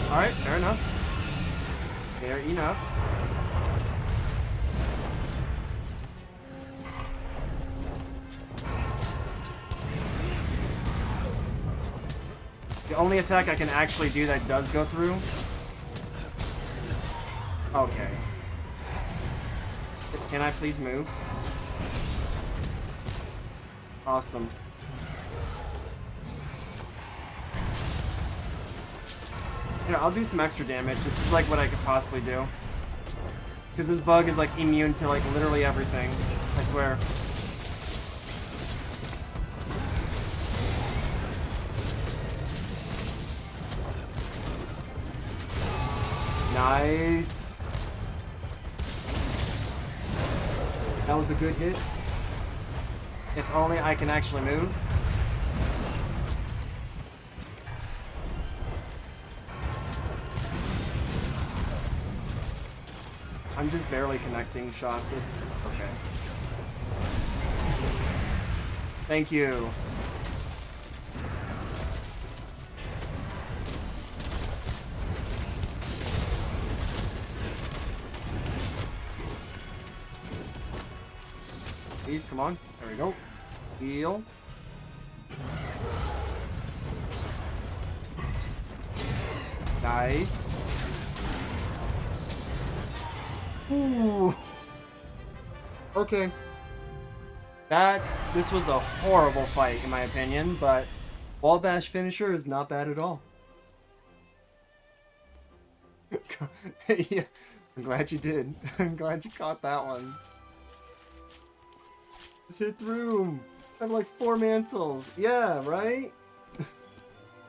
Alright, fair enough. Fair enough. The only attack I can actually do that does go through. Okay. Can I please move? Awesome. You know, I'll do some extra damage. This is like what I could possibly do. Because this bug is like immune to like literally everything. I swear. Nice. That was a good hit. If only I can actually move. I'm just barely connecting shots. It's okay. Thank you. Please, come on. There we go. Heal. Nice. Ooh. Okay. This was a horrible fight in my opinion, but Wall Bash finisher is not bad at all. Yeah, I'm glad you did. I'm glad you caught that one. Just hit through. I have like 4 mantles. Yeah, right?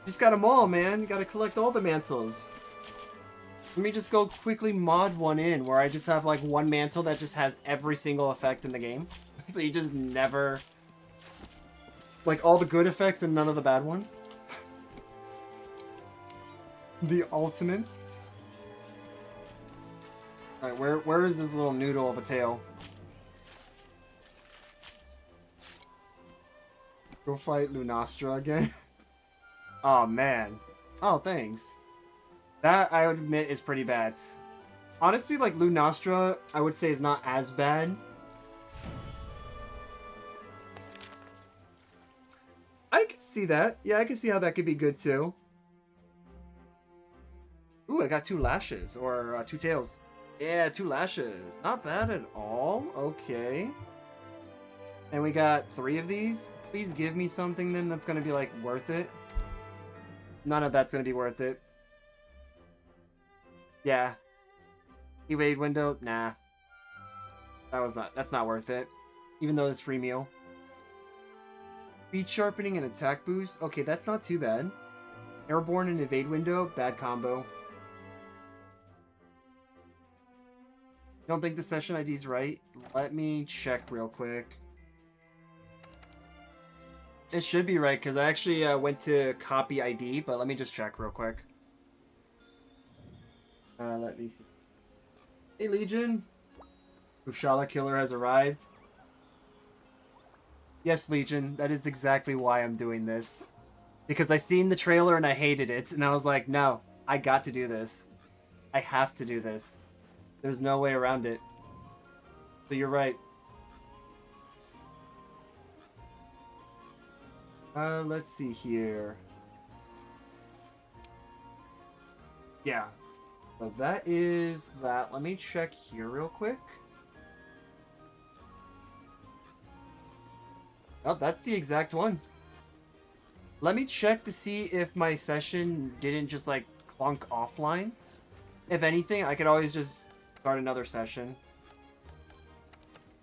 Just got them all, man. You gotta collect all the mantles. Let me just go quickly mod one in where I just have like one mantle that just has every single effect in the game. So you just never... Like all the good effects and none of the bad ones. The ultimate. Alright, where is this little noodle of a tail? Go fight Lunastra again? Oh, man. Oh, thanks. That, I would admit, is pretty bad. Honestly, like, Lunastra, I would say is not as bad. I could see that. Yeah, I can see how that could be good, too. Ooh, I got 2 lashes, or 2 tails. Yeah, 2 lashes. Not bad at all. Okay. And we got 3 of these. Please give me something then that's gonna be like worth it. None of that's gonna be worth it. Yeah. Evade window? Nah. That's not worth it. Even though it's free meal. Speed sharpening and attack boost? Okay, that's not too bad. Airborne and evade window? Bad combo. Don't think the session ID's right? Let me check real quick. It should be right, because I actually went to copy ID, but let me just check real quick. Let me see. Hey, Legion. Kushala Killer has arrived. Yes, Legion, that is exactly why I'm doing this. Because I seen the trailer and I hated it, and I was like, no, I got to do this. I have to do this. There's no way around it. So you're right. Let's see here. Yeah. So that is that. Let me check here real quick. Oh, that's the exact one. Let me check to see if my session didn't just like clunk offline. If anything, I could always just start another session.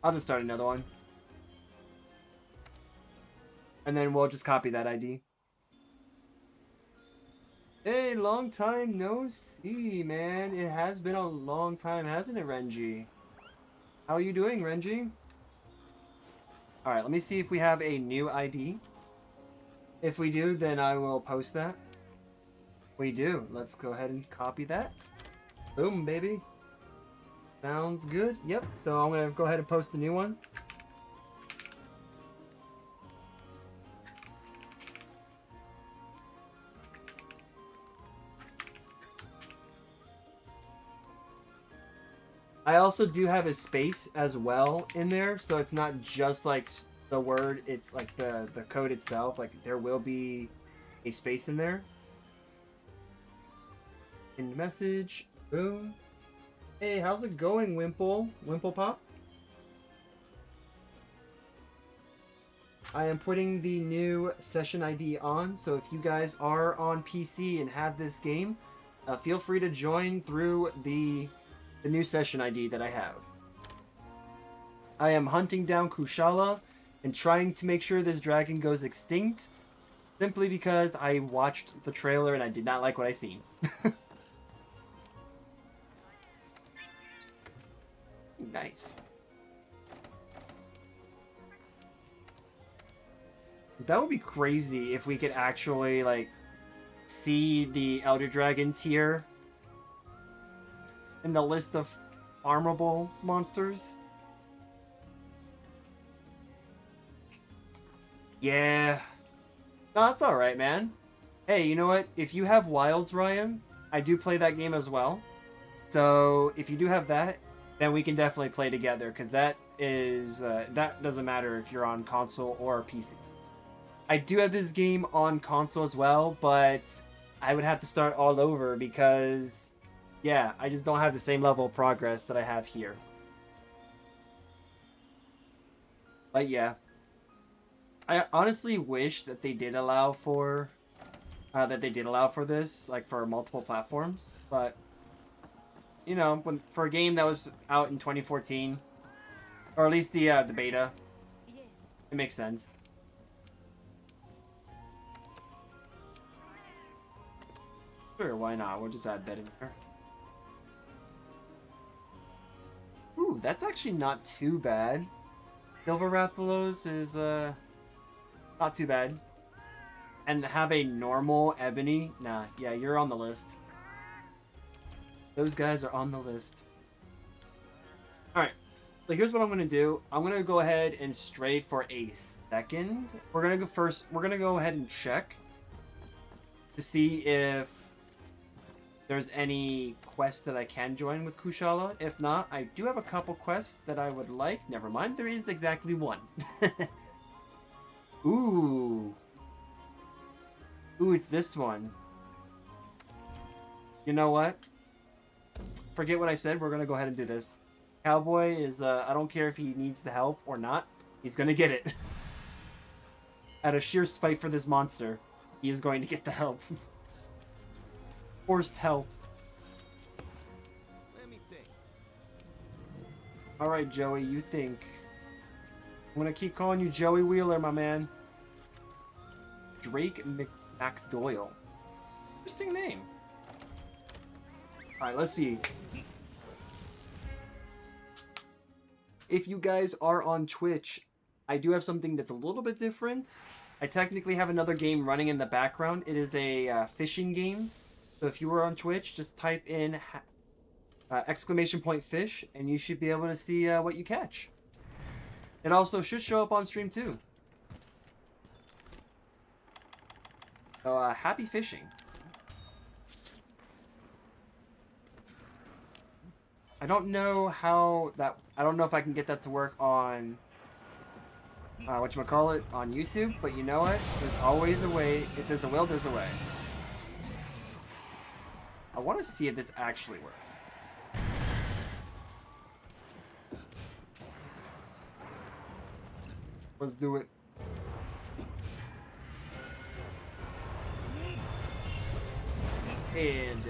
I'll just start another one. And then we'll just copy that ID. Hey, long time no see, man. It has been a long time, hasn't it, Renji? How are you doing, Renji? Alright, let me see if we have a new ID. If we do, then I will post that. We do. Let's go ahead and copy that. Boom, baby. Sounds good. Yep, so I'm going to go ahead and post a new one. I also do have a space as well in there, so it's not just like the word, it's like the code itself. Like there will be a space in there. In message, boom. Hey, how's it going, Wimple? Wimple Pop? I am putting the new session ID on, so if you guys are on PC and have this game, feel free to join through the new session ID that I have. I am hunting down Kushala and trying to make sure this dragon goes extinct, simply because I watched the trailer and I did not like what I seen. Nice. That would be crazy if we could actually, like, see the Elder Dragons here in the list of farmable monsters. Yeah. No, that's alright, man. Hey, you know what? If you have Wilds, Ryan, I do play that game as well. So, if you do have that, then we can definitely play together, because that is, that doesn't matter if you're on console or PC. I do have this game on console as well, but I would have to start all over because, yeah, I just don't have the same level of progress that I have here. But yeah, I honestly wish that they did allow for this, like for multiple platforms. But you know, for a game that was out in 2014, or at least the beta, it makes sense. Sure, why not? We'll just add that in there. Ooh, that's actually not too bad. Silver Rathalos is not too bad. And have a normal ebony? Nah, yeah, you're on the list. Those guys are on the list. Alright, so here's what I'm going to do. I'm going to go ahead and stray for a second. We're going to go first. We're going to go ahead and check to see if there's any quests that I can join with Kushala. If not, I do have a couple quests that I would like. Never mind, there is exactly one. Ooh. Ooh, it's this one. You know what? Forget what I said. We're going to go ahead and do this. Cowboy is, I don't care if he needs the help or not. He's going to get it. Out of sheer spite for this monster, he is going to get the help. Forced help. Let me think. Alright, Joey, you think. I'm going to keep calling you Joey Wheeler, my man. Drake McDoyle. Interesting name. Alright, let's see. If you guys are on Twitch, I do have something that's a little bit different. I technically have another game running in the background. It is a fishing game. So if you were on Twitch, just type in !fish and you should be able to see what you catch. It also should show up on stream too. So happy fishing. I don't know how that... I don't know if I can get that to work on... whatchamacallit, on YouTube, but you know what? There's always a way. If there's a will, there's a way. want to see if this actually works. Let's do it. And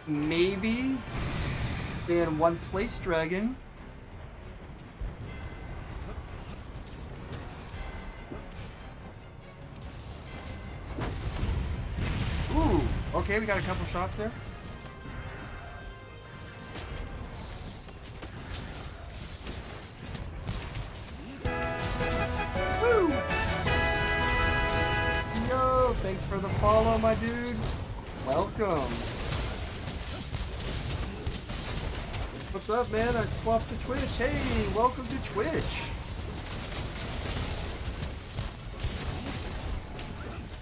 maybe in one place dragon. Ooh, okay, we got a couple shots there. Woo! Yo, thanks for the follow, my dude. Welcome. What's up, man? I swapped to Twitch. Hey, welcome to Twitch.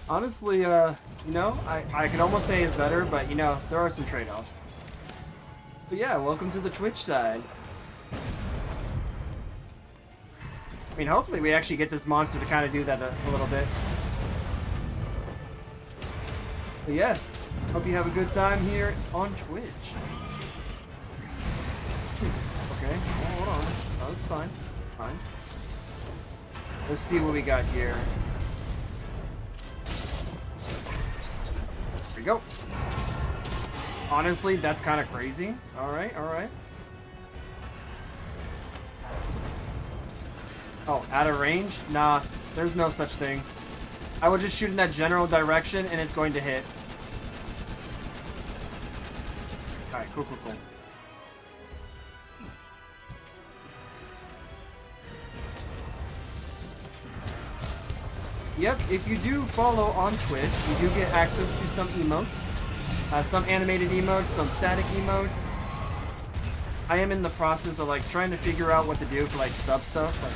Honestly, you know, I could almost say it's better, but, you know, there are some trade-offs. But yeah, welcome to the Twitch side. I mean, hopefully we actually get this monster to kind of do that a little bit. But yeah, hope you have a good time here on Twitch. Okay, oh, hold on. Oh, that's fine. Fine. Let's see what we got here. Here we go. Honestly, that's kind of crazy. Alright, alright. Oh, out of range? Nah, there's no such thing. I will just shoot in that general direction and it's going to hit. Alright, cool, cool, cool. Yep, if you do follow on Twitch, you do get access to some emotes. Some animated emotes, some static emotes. I am in the process of like trying to figure out what to do for like sub stuff, like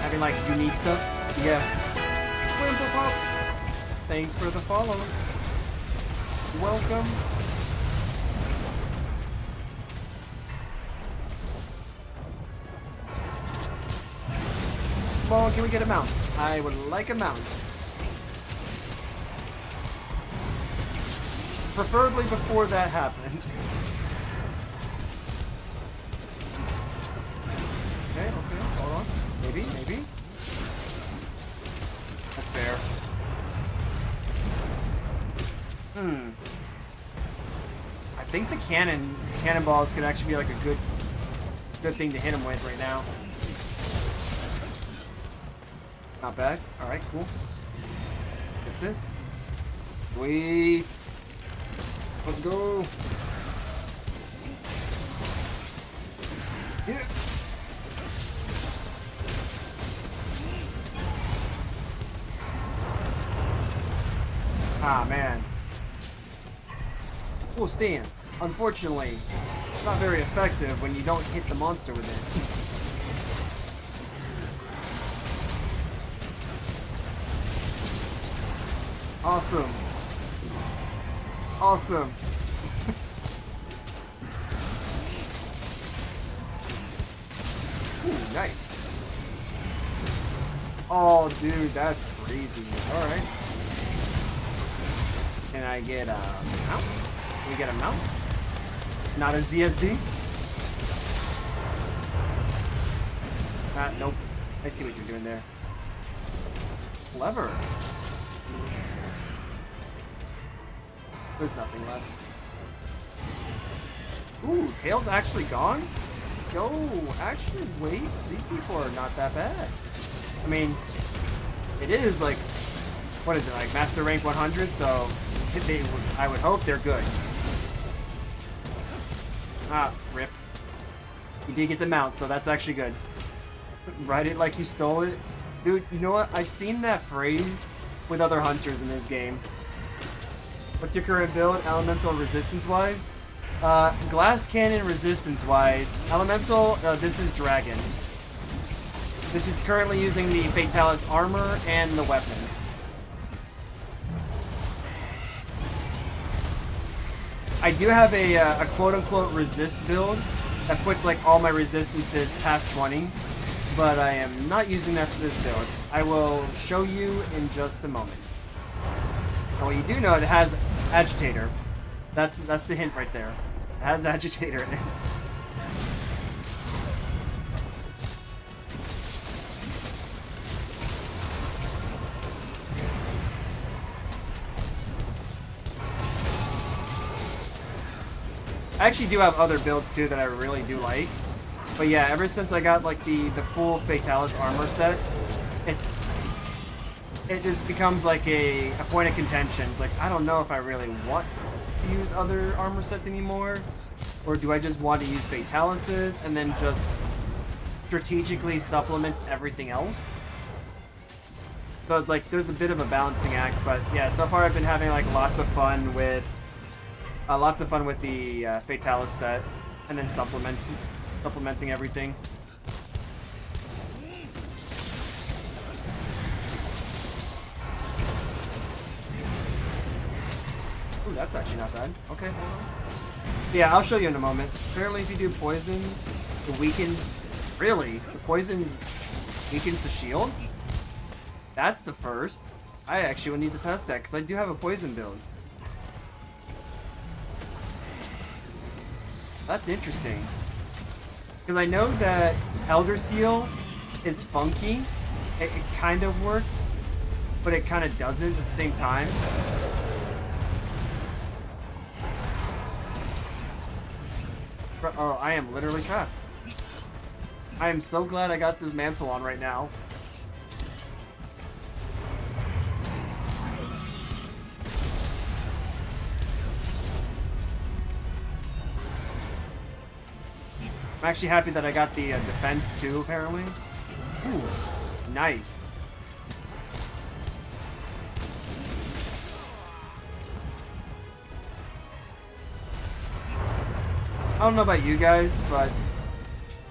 having like unique stuff. Yeah. Wimplepop, thanks for the follow. Welcome. Come on, can we get a mount? I would like a mount. Preferably before that happens. Okay, okay, hold on. Maybe, maybe. That's fair. I think the cannonballs could actually be like a good thing to hit him with right now. Not bad. Alright, cool. Get this. Sweet. Let's go. Yeah. Ah, man. Cool stance. Unfortunately, not very effective when you don't hit the monster with it. Awesome. Awesome. Ooh, nice. Oh, dude, that's crazy. Alright. Can I get a mount? Can we get a mount? Not a ZSD? Nope. I see what you're doing there. Clever. There's nothing left. Ooh, tail's actually gone? Yo, actually, wait. These people are not that bad. I mean, it is like, what is it, like Master Rank 100? So, I would hope they're good. Ah, rip. You did get the mount, so that's actually good. Ride it like you stole it. Dude, you know what? I've seen that phrase with other hunters in this game. What's your current build, elemental resistance-wise? Glass cannon resistance-wise. Elemental, this is dragon. This is currently using the Fatalis armor and the weapon. I do have a quote-unquote resist build that puts like all my resistances past 20, but I am not using that for this build. I will show you in just a moment. Well, you do know it has agitator. That's the hint right there. It has agitator in it. I actually do have other builds too that I really do like. But yeah, ever since I got like the full Fatalis armor set, it just becomes like a point of contention. It's like, I don't know if I really want to use other armor sets anymore, or do I just want to use Fatalises and then just strategically supplement everything else? So it's like there's a bit of a balancing act, but yeah, so far I've been having like lots of fun with the Fatalis set, and then supplementing everything. Ooh, that's actually not bad. Okay, hold on. Yeah, I'll show you in a moment. Apparently, if you do poison, it weakens. Really? The poison weakens the shield? That's the first. I actually would need to test that because I do have a poison build. That's interesting. Because I know that Elder Seal is funky. It kind of works, but it kind of doesn't at the same time. Oh, I am literally trapped. I am so glad I got this mantle on right now. I'm actually happy that I got the defense too, apparently. Ooh, nice. I don't know about you guys, but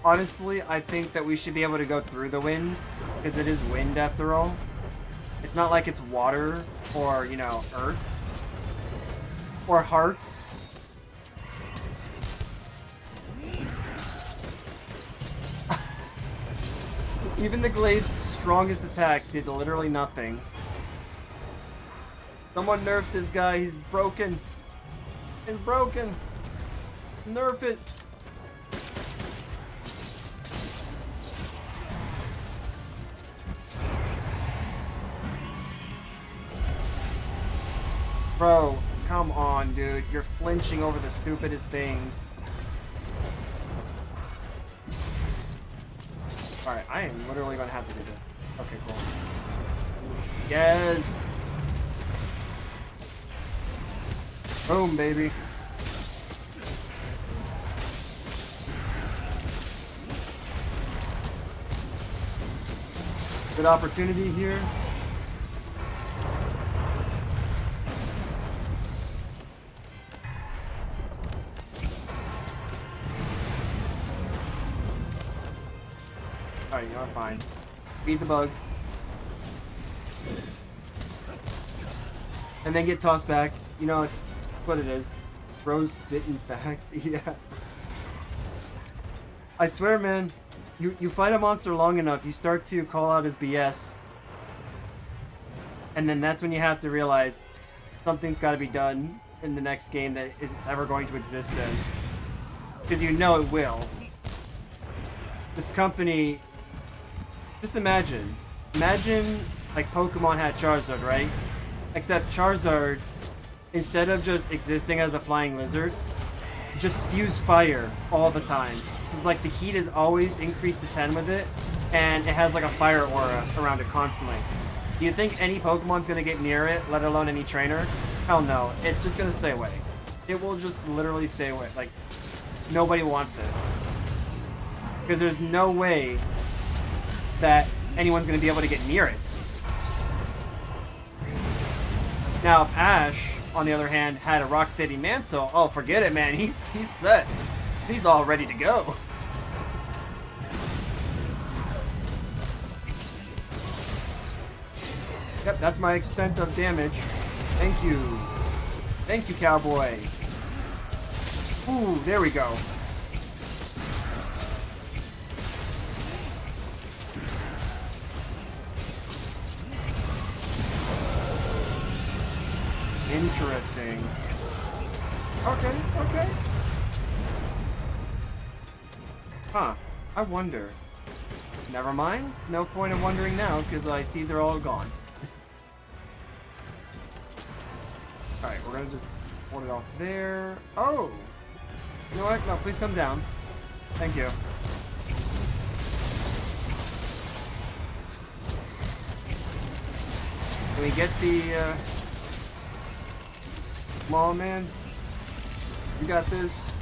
honestly, I think that we should be able to go through the wind, because it is wind after all. It's not like it's water or, you know, earth or hearts. Even the Glaive's strongest attack did literally nothing. Someone nerfed this guy. He's broken. He's broken. Nerf it. Bro, come on, dude. You're flinching over the stupidest things. Alright, I am literally going to have to do this. Okay, cool. Yes! Boom, baby. Good opportunity here. Alright, you know what, fine. Beat the bug. And then get tossed back. You know, it's what it is. Bros spitting facts. Yeah. I swear, man. You fight a monster long enough, you start to call out his BS. And then that's when you have to realize something's got to be done in the next game that it's ever going to exist in. Because you know it will. This company... Just imagine. Imagine, like, Pokemon had Charizard, right? Except Charizard, instead of just existing as a flying lizard, just spews fire all the time. It's like the heat is always increased to 10 with it, and it has like a fire aura around it constantly. Do you think any Pokemon's gonna get near it, let alone any trainer? Hell no. It's just gonna stay away. It will just literally stay away. Like, nobody wants it. Because there's no way that anyone's going to be able to get near it. Now, if Ash, on the other hand, had a Rocksteady Mantle, oh, forget it, man. He's set. He's all ready to go. Yep, that's my extent of damage. Thank you. Thank you, cowboy. Ooh, there we go. Interesting. Okay, okay. Huh. I wonder. Never mind. No point in wondering now, because I see they're all gone. Alright, we're gonna just hold it off there. Oh! You know what? No, please come down. Thank you. Can we get the, Come on, man. You got this.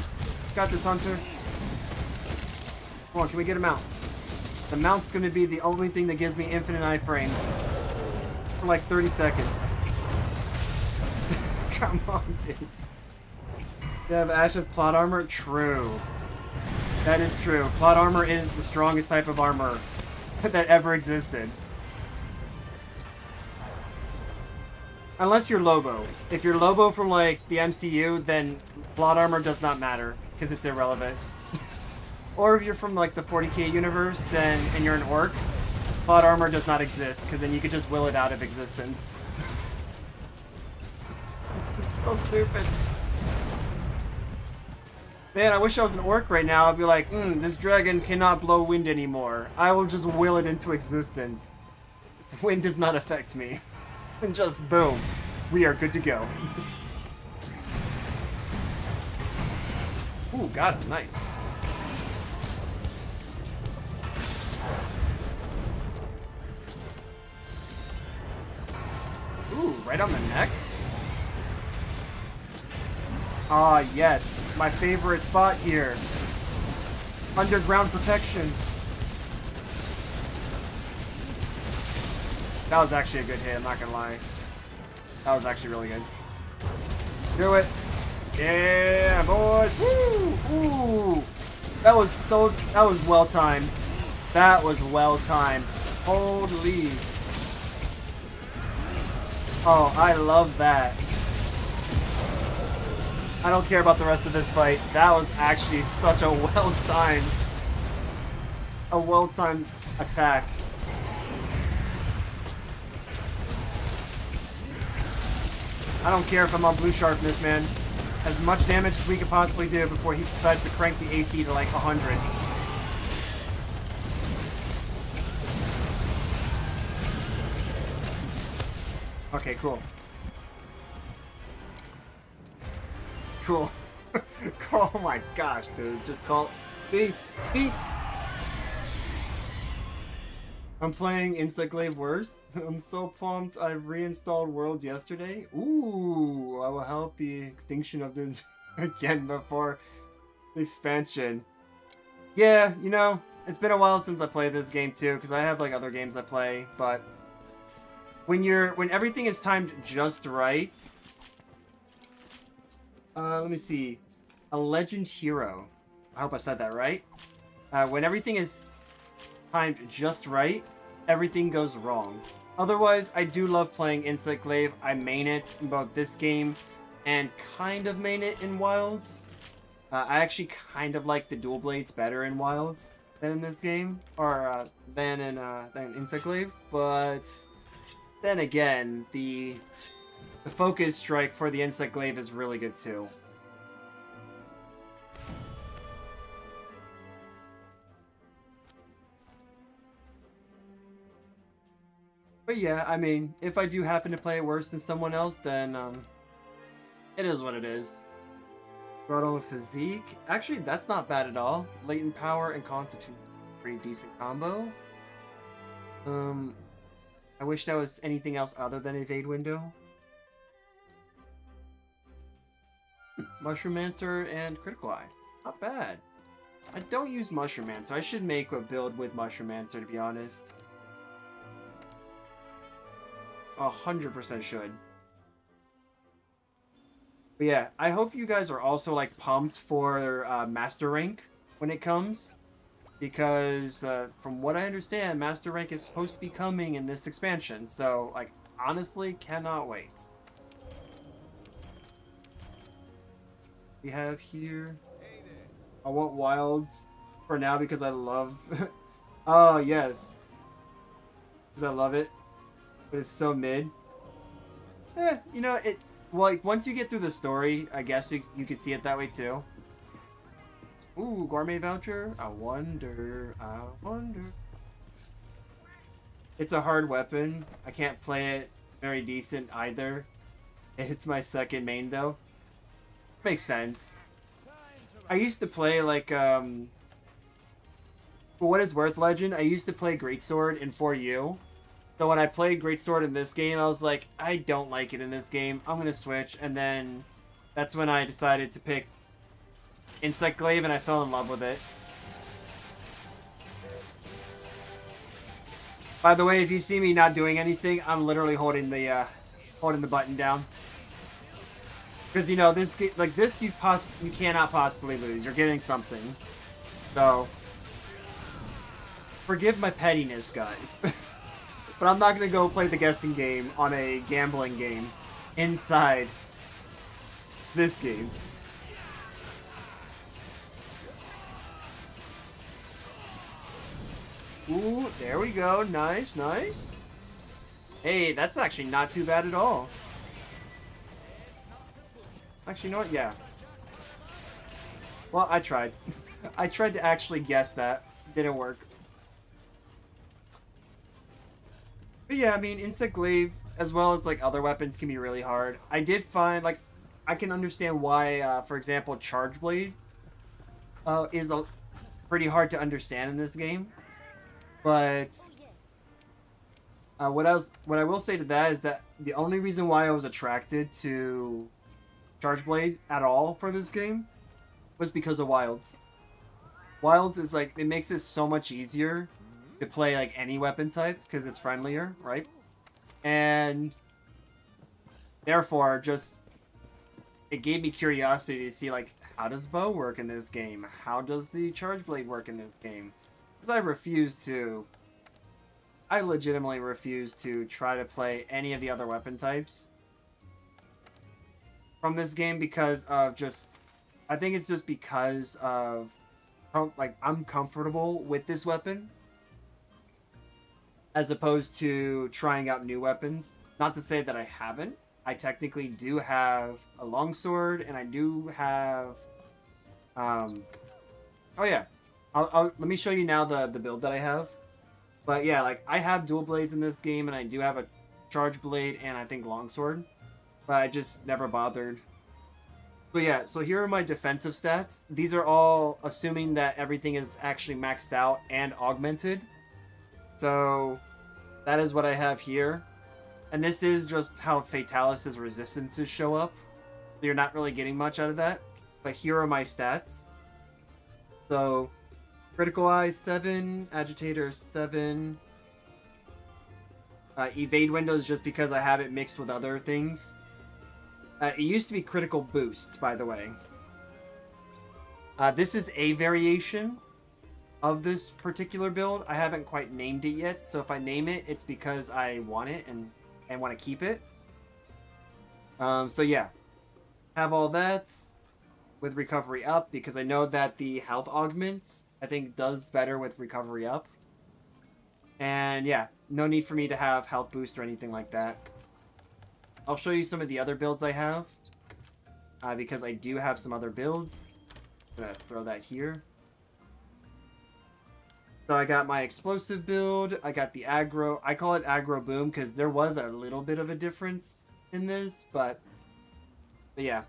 Got this, Hunter. Come on, can we get him out? The mount's gonna be the only thing that gives me infinite iframes. For like 30 seconds. Come on, dude. You have Ash's plot armor? True. That is true. Plot armor is the strongest type of armor that ever existed. Unless you're Lobo. If you're Lobo from, like, the MCU, then plot armor does not matter, because it's irrelevant. Or if you're from, like, the 40k universe, then, and you're an orc, plot armor does not exist, because then you could just will it out of existence. So stupid. Man, I wish I was an orc right now. I'd be like, this dragon cannot blow wind anymore. I will just will it into existence. Wind does not affect me. And just boom, we are good to go. Ooh, got him. Nice. Ooh, right on the neck? Ah, yes. My favorite spot here. Underground protection. That was actually a good hit, I'm not gonna lie. That was actually really good. Do it. Yeah, boys. Woo! Ooh. That was well timed. That was well timed. Holy. Oh, I love that. I don't care about the rest of this fight. That was actually such a well-timed attack. I don't care if I'm on blue sharpness, man. As much damage as we can possibly do before he decides to crank the AC to like 100. Okay, cool. Cool. Oh my gosh, dude. Just call... See? I'm playing Insectlave worse. I'm so pumped. I reinstalled Worlds yesterday. Ooh, I will help the extinction of this again before the expansion. Yeah, you know, it's been a while since I played this game too, because I have like other games I play, but when everything is timed just right. Let me see. A legend hero. I hope I said that right. When everything is timed just right, everything goes wrong. Otherwise, I do love playing Insectlave. I main it in both this game and kind of main it in Wilds. I actually kind of like the dual blades better in Wilds than in this game, or than in Insectlave. But then again, the focus strike for the Insectlave is really good too. But yeah, I mean, if I do happen to play it worse than someone else, then it is what it is. Throttle physique. Actually, that's not bad at all. Latent power and constitute. Pretty decent combo. I wish that was anything else other than evade window. Mushroom-mancer and critical eye. Not bad. I don't use Mushroom-mancer. I should make a build with Mushroom-mancer, to be honest. 100% should. But yeah, I hope you guys are also like pumped for Master Rank when it comes. Because from what I understand, Master Rank is supposed to be coming in this expansion. So, like, honestly, cannot wait. We have here... I want Wilds for now because I love... Oh, yes. Because I love it. But it's so mid. You know, Well, like, once you get through the story, I guess you could see it that way too. Ooh, gourmet voucher. I wonder. It's a hard weapon. I can't play it very decent either. It's my second main though. Makes sense. I used to play like for what it's worth, Legend, I used to play Greatsword in 4U. So when I played Greatsword in this game, I was like, I don't like it in this game. I'm gonna switch, and then that's when I decided to pick Insect Glaive, and I fell in love with it. By the way, if you see me not doing anything, I'm literally holding the button down. Because, you know, this game, like this, you cannot possibly lose. You're getting something. So, forgive my pettiness, guys. But I'm not going to go play the guessing game on a gambling game inside this game. Ooh, there we go. Nice, nice. Hey, that's actually not too bad at all. Actually, you know what? Yeah. Well, I tried. I tried to actually guess that. Didn't work. But yeah, I mean, Insect Glaive, as well as, like, other weapons can be really hard. I did find, like, I can understand why, for example, Charge Blade is pretty hard to understand in this game. But what I will say to that is that the only reason why I was attracted to Charge Blade at all for this game was because of Wilds. Wilds is like, it makes it so much easier to play like any weapon type because it's friendlier, right? And therefore, just it gave me curiosity to see like, how does bow work in this game? How does the Charge Blade work in this game? Because I legitimately refuse to try to play any of the other weapon types from this game because of I think it's just because of like, I'm comfortable with this weapon as opposed to trying out new weapons. Not to say that I haven't. I technically do have a longsword, and I do have oh yeah, let me show you now the build that I have. But yeah, like, I have dual blades in this game, and I do have a charge blade and I think longsword, but I just never bothered. But yeah, so here are my defensive stats. These are all assuming that everything is actually maxed out and augmented. So that is what I have here. And this is just how Fatalis' resistances show up. So you're not really getting much out of that. But here are my stats. So Critical Eye 7, Agitator 7. Evade Windows just because I have it mixed with other things. It used to be Critical Boost, by the way. This is a variation of this particular build. I haven't quite named it yet, so if I name it, it's because I want it and want to keep it. So yeah, have all that with recovery up because I know that the health augment I think does better with recovery up. And yeah, no need for me to have health boost or anything like that. I'll show you some of the other builds I have because I do have some other builds. I'm gonna throw that here. So I got my explosive build. I got the aggro. I call it aggro boom because there was a little bit of a difference in this, but yeah.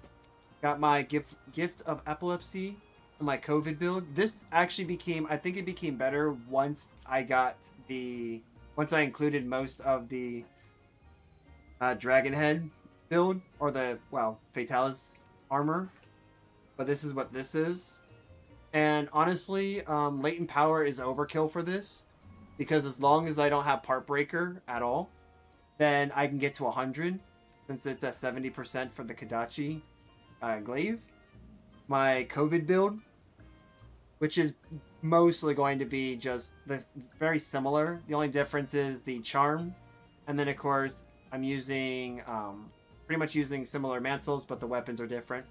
Got my gift of epilepsy, my COVID build. This actually became, I think it became better once I included most of the dragon head build or the Fatalis armor. But this is what this is. And honestly, latent power is overkill for this because as long as I don't have part breaker at all, then I can get to 100 since it's at 70% for the Kadachi glaive. My COVID build, which is mostly going to be just very similar. The only difference is the charm, and then of course I'm using pretty much using similar mantles, but the weapons are different.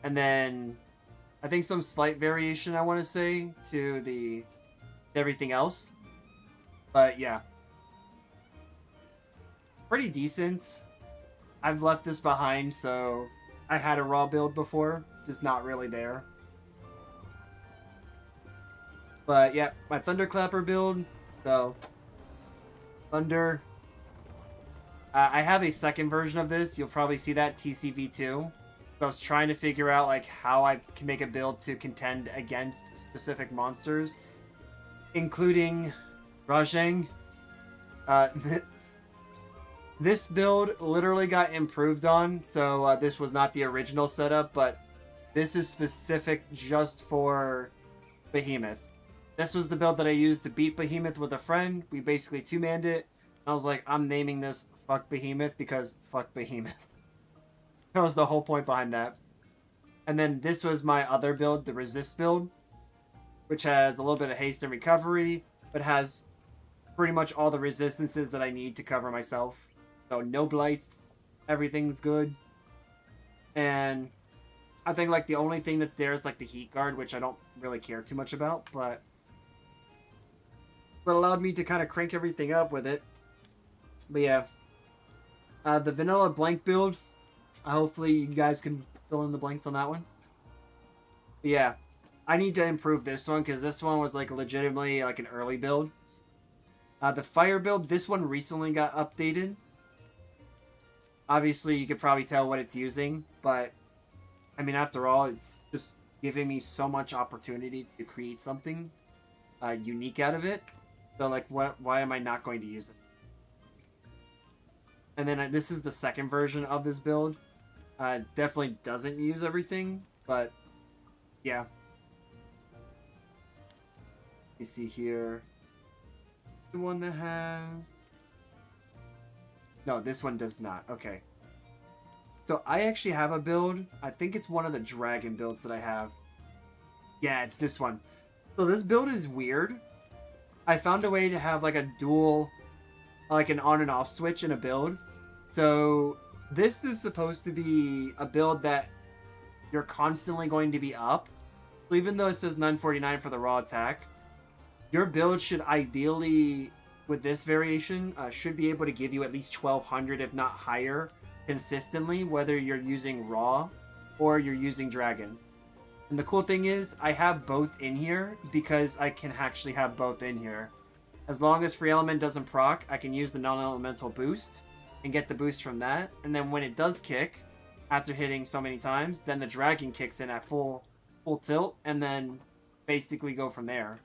And then I think some slight variation, I want to say, to everything else. But yeah, pretty decent. I've left this behind, so I had a raw build before, just not really there. But yeah, my Thunderclapper build, so Thunder. I have a second version of this. You'll probably see that TCV2. So I was trying to figure out like how I can make a build to contend against specific monsters, including Rajang. Uh, this build literally got improved on, so this was not the original setup, but this is specific just for Behemoth. This was the build that I used to beat Behemoth with a friend. We basically two-manned it. I was like, I'm naming this Fuck Behemoth because fuck Behemoth. That was the whole point behind that. And then this was my other build, the Resist build, which has a little bit of haste and recovery, but has pretty much all the resistances that I need to cover myself. So no blights, everything's good. And I think like the only thing that's there is like the heat guard, which I don't really care too much about, but allowed me to kind of crank everything up with it. But yeah, the vanilla blank build, hopefully you guys can fill in the blanks on that one. But yeah, I need to improve this one because this one was like legitimately like an early build. The fire build, this one recently got updated. Obviously, you could probably tell what it's using, but I mean, after all, it's just giving me so much opportunity to create something unique out of it. So, like, why am I not going to use it? And then this is the second version of this build. Definitely doesn't use everything, but yeah. You see here, the one that has... No, this one does not. Okay. So I actually have a build. I think it's one of the dragon builds that I have. Yeah, it's this one. So this build is weird. I found a way to have like a dual, like an on and off switch in a build. So this is supposed to be a build that you're constantly going to be up. So even though it says 949 for the raw attack, your build should ideally, with this variation, should be able to give you at least 1200, if not higher, consistently, whether you're using raw or you're using dragon. And the cool thing is, I have both in here because I can actually have both in here. As long as free element doesn't proc, I can use the non-elemental boost and get the boost from that. And then when it does kick, after hitting so many times, then the dragon kicks in at full tilt and then basically go from there.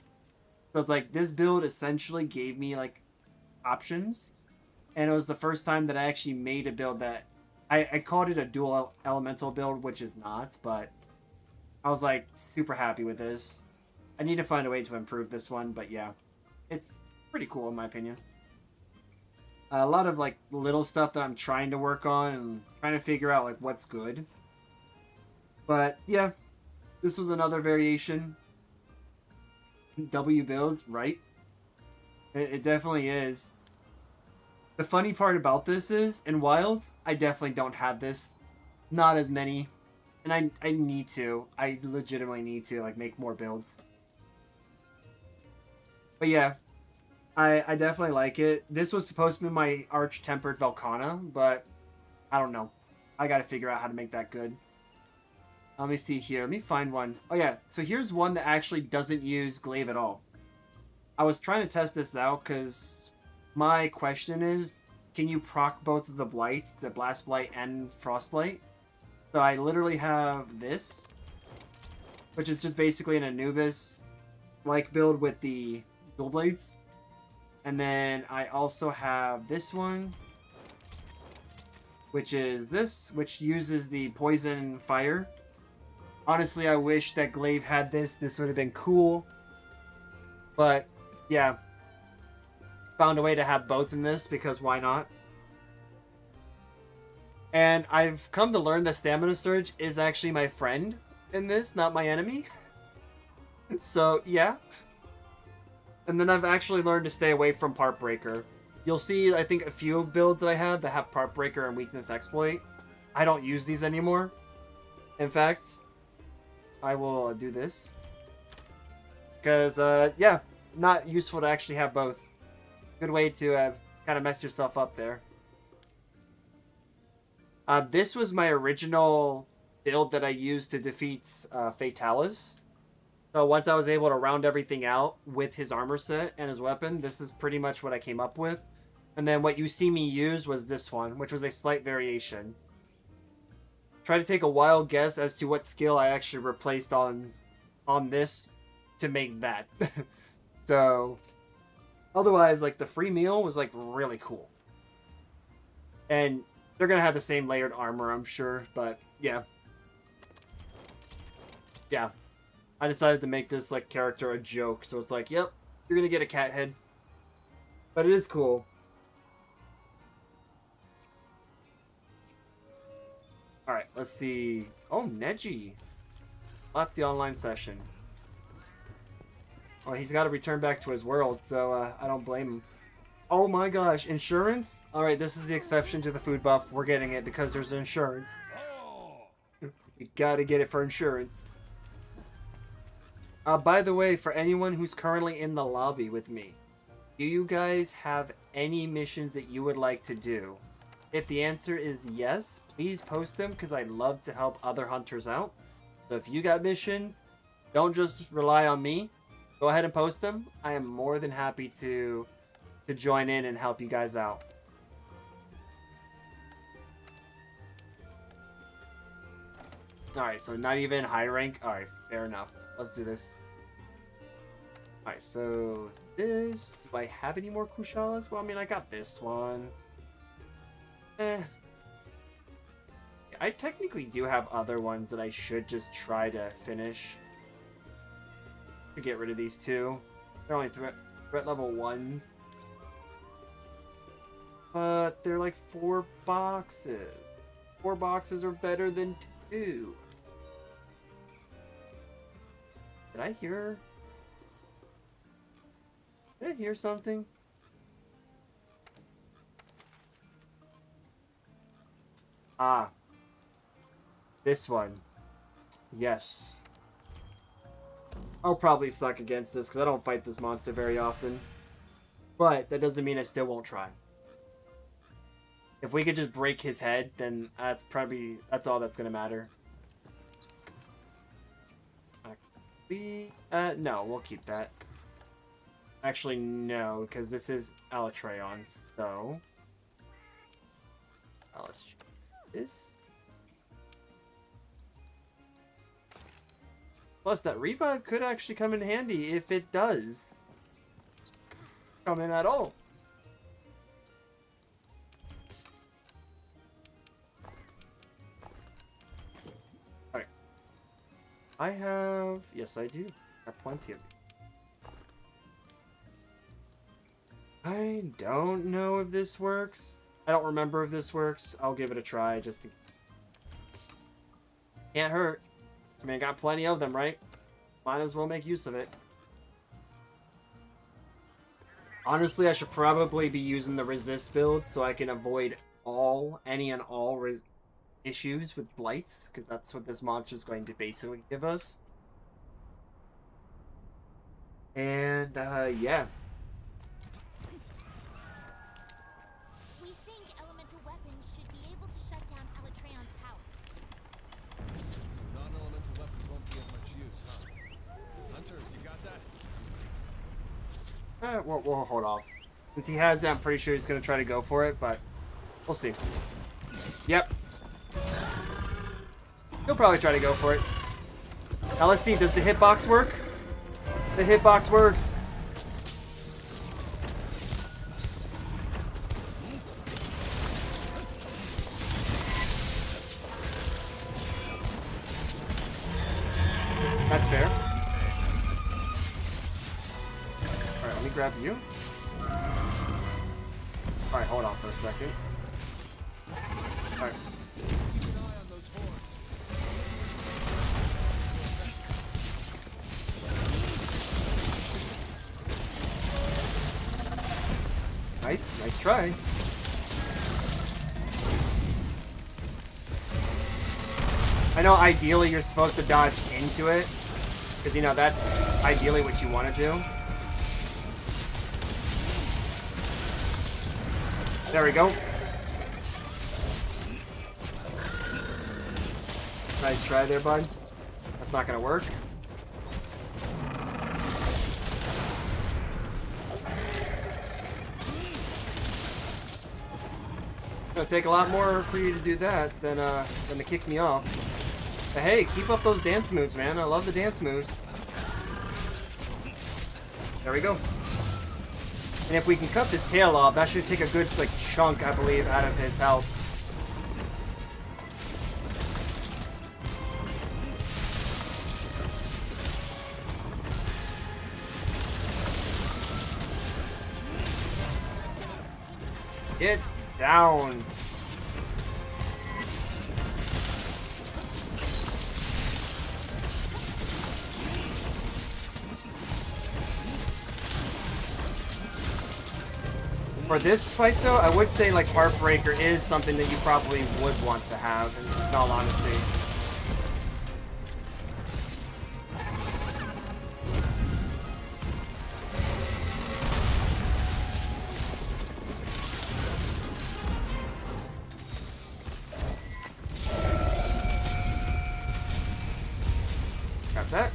So it's like this build essentially gave me like options, and it was the first time that I actually made a build that I called it a dual elemental build, which is not, but I was like super happy with this. I need to find a way to improve this one, but yeah, it's pretty cool in my opinion. A lot of like little stuff that I'm trying to work on and trying to figure out like what's good. But yeah, this was another variation. W builds, right? It definitely is. The funny part about this is, in Wilds, I definitely don't have this. Not as many. And I need to. I legitimately need to, like, make more builds. But yeah, I definitely like it. This was supposed to be my Arch-Tempered Velkhana, but I don't know. I gotta figure out how to make that good. Let me see here. Let me find one. Oh yeah, so here's one that actually doesn't use glaive at all. I was trying to test this out because my question is, can you proc both of the blights, the Blast Blight and Frost Blight? So I literally have this, which is just basically an Anubis-like build with the dual blades. And then I also have this one, which is this, which uses the Poison Fire. Honestly, I wish that glaive had this. This would have been cool. But, yeah. Found a way to have both in this, because why not? And I've come to learn that Stamina Surge is actually my friend in this, not my enemy. So, yeah. And then I've actually learned to stay away from Part Breaker. You'll see, I think, a few builds that I have that have Part Breaker and Weakness Exploit. I don't use these anymore. In fact, I will do this. Because, yeah, not useful to actually have both. Good way to kind of mess yourself up there. This was my original build that I used to defeat Fatalis. So once I was able to round everything out with his armor set and his weapon, this is pretty much what I came up with. And then what you see me use was this one, which was a slight variation. Try to take a wild guess as to what skill I actually replaced on this to make that. So otherwise, like, the free meal was like really cool. And they're gonna have the same layered armor, I'm sure, but yeah. Yeah. I decided to make this like character a joke, so it's like, yep, you're gonna get a cat head. But it is cool. Alright, let's see. Oh, Neji left the online session. Oh, he's got to return back to his world, so I don't blame him. Oh my gosh, insurance? Alright, this is the exception to the food buff. We're getting it because there's insurance. You gotta get it for insurance. By the way, for anyone who's currently in the lobby with me, do you guys have any missions that you would like to do? If the answer is yes, please post them because I'd love to help other hunters out. So if you got missions, don't just rely on me. Go ahead and post them. I am more than happy to join in and help you guys out. Alright, so not even high rank. Alright, fair enough. Let's do this. Alright, so this... Do I have any more Kushalas? Well, I mean, I got this one. I technically do have other ones that I should just try to finish. To get rid of these two. They're only threat level 1s. But they're like 4 boxes. 4 boxes are better than 2. Did I hear something? Ah. This one. Yes. I'll probably suck against this because I don't fight this monster very often. But that doesn't mean I still won't try. If we could just break his head, then that's all that's gonna matter. No, we'll keep that. Actually, no, because this is Alatreon's, so... let's check this. Plus, that revive could actually come in handy if it does come in at all. Alright. I have... Yes, I do. I have plenty of it. I don't know if this works. I don't remember if this works. I'll give it a try just to... Can't hurt. I mean, I got plenty of them, right? Might as well make use of it. Honestly, I should probably be using the resist build so I can avoid any and all issues with blights, because that's what this monster is going to basically give us. And, yeah. We think elemental weapons should be able to shut down Alatreon's powers. So non-elemental weapons won't be of much use, huh? Hunters, you got that? We'll hold off. Since he has that, I'm pretty sure he's going to try to go for it, but we'll see. Yep. He'll probably try to go for it. Now let's see, does the hitbox work? The hitbox works. That's fair. Alright, let me grab you. Alright, hold on for a second. Alright. Keep an eye on those horns. Nice try. I know ideally you're supposed to dodge into it, because, you know, that's ideally what you want to do. There we go. Nice try there, bud. That's not gonna work. It's gonna take a lot more for you to do that than to kick me off. But hey, keep up those dance moves, man. I love the dance moves. There we go. And if we can cut this tail off, that should take a good like chunk, I believe, out of his health. Get down. For this fight, though, I would say like Heartbreaker is something that you probably would want to have, in all honesty. Got that.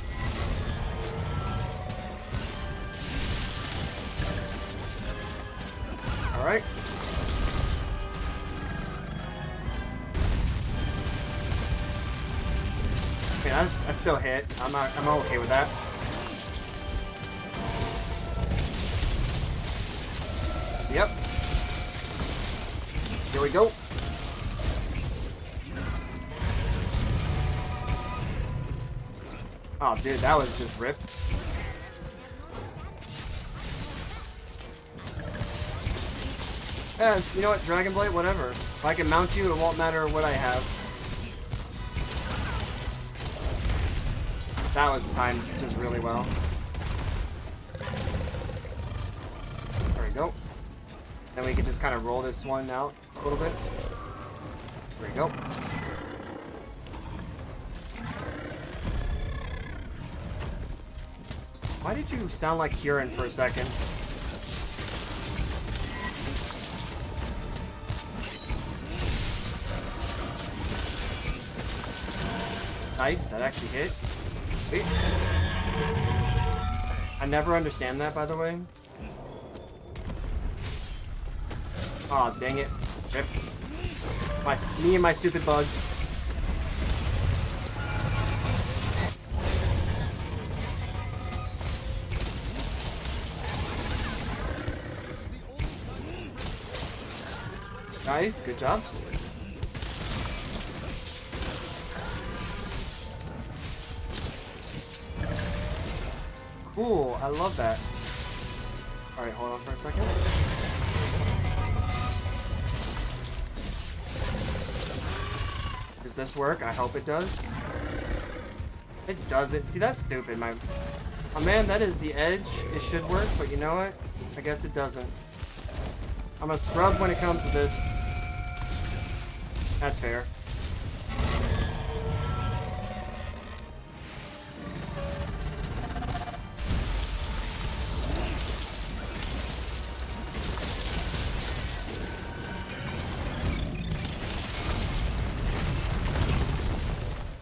Alright. Okay, I still hit. I'm okay with that. Yep. Here we go. Oh, dude, that was just ripped. Yeah, you know what, Dragon Blade, whatever. If I can mount you, it won't matter what I have. That was timed just really well. There we go. Then we can just kind of roll this one out a little bit. There we go. Why did you sound like Kieran for a second? Nice, that actually hit. Wait. I never understand that, by the way. Aw, oh, dang it. Rip. Me and my stupid bug. Nice, good job. Cool, I love that. Alright, hold on for a second. Does this work? I hope it does. It doesn't. See, that's stupid. Oh man, that is the edge. It should work, but you know what? I guess it doesn't. I'm a scrub when it comes to this. That's fair.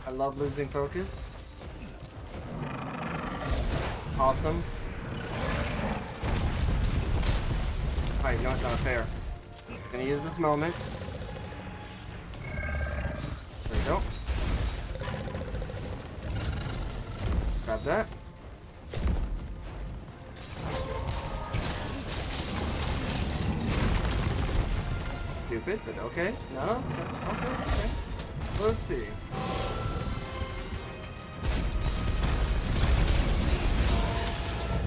I love losing focus. Awesome. Alright, you know what? Not fair. I'm gonna use this moment. There we go. Grab that. Stupid, but okay. No, it's good. Okay. Let's see.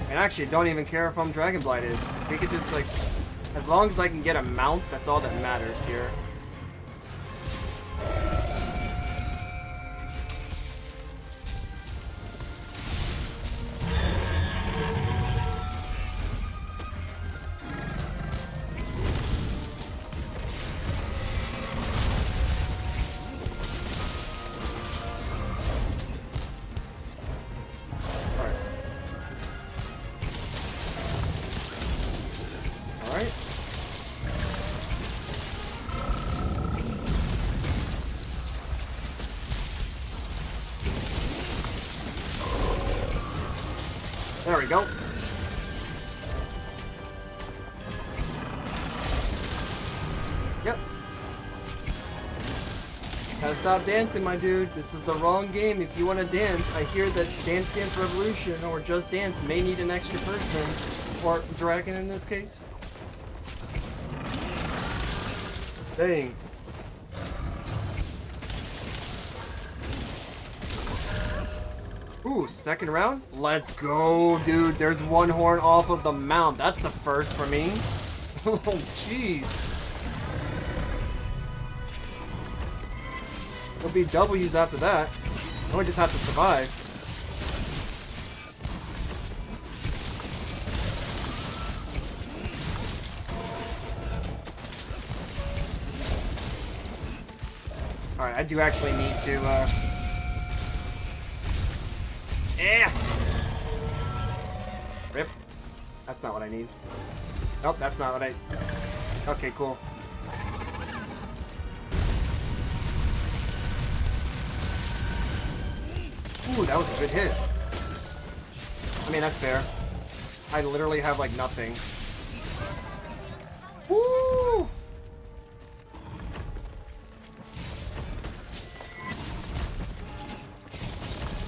And actually, don't even care if I'm Dragon Blighted. We could just like, as long as I can get a mount, that's all that matters here. There we go. Yep. Gotta stop dancing, my dude. This is the wrong game. If you want to dance, I hear that Dance Dance Revolution or Just Dance may need an extra person. Or dragon in this case. Dang. Ooh, second round? Let's go, dude. There's one horn off of the mount. That's the first for me. Oh, jeez. There'll be W's after that. I would just have to survive. Alright, I do actually need to, yeah! Rip. That's not what I need. Nope, that's not what I... Okay, cool. Ooh, that was a good hit. I mean, that's fair. I literally have, like, nothing. Woo!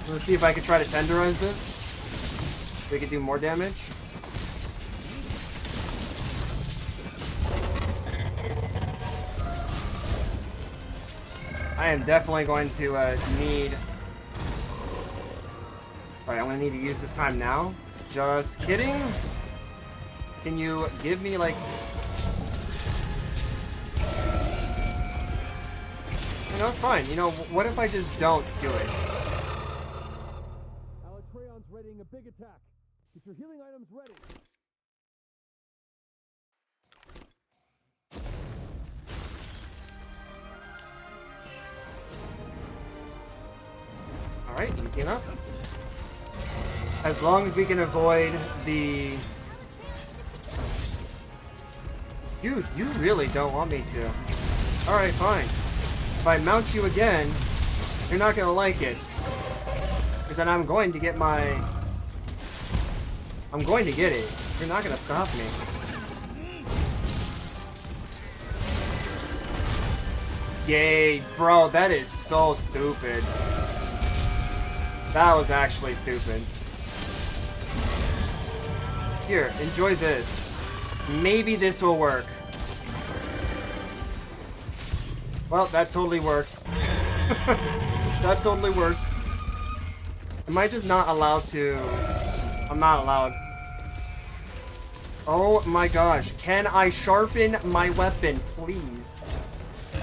Let's see if I can try to tenderize this. We can do more damage. I am definitely going to need... Alright, I'm going to need to use this time now. Just kidding. Can you give me, like... You know, it's fine. You know, what if I just don't do it? Readying a big attack. Get your healing items ready. Alright, easy enough. As long as we can avoid the... You really don't want me to. Alright, fine. If I mount you again, you're not gonna like it. Because then I'm going to get my... I'm going to get it. You're not going to stop me. Yay, bro, that is so stupid. That was actually stupid. Here, enjoy this. Maybe this will work. Well, that totally worked. That totally worked. Am I just not allowed to... I'm not allowed. Oh my gosh. Can I sharpen my weapon, please?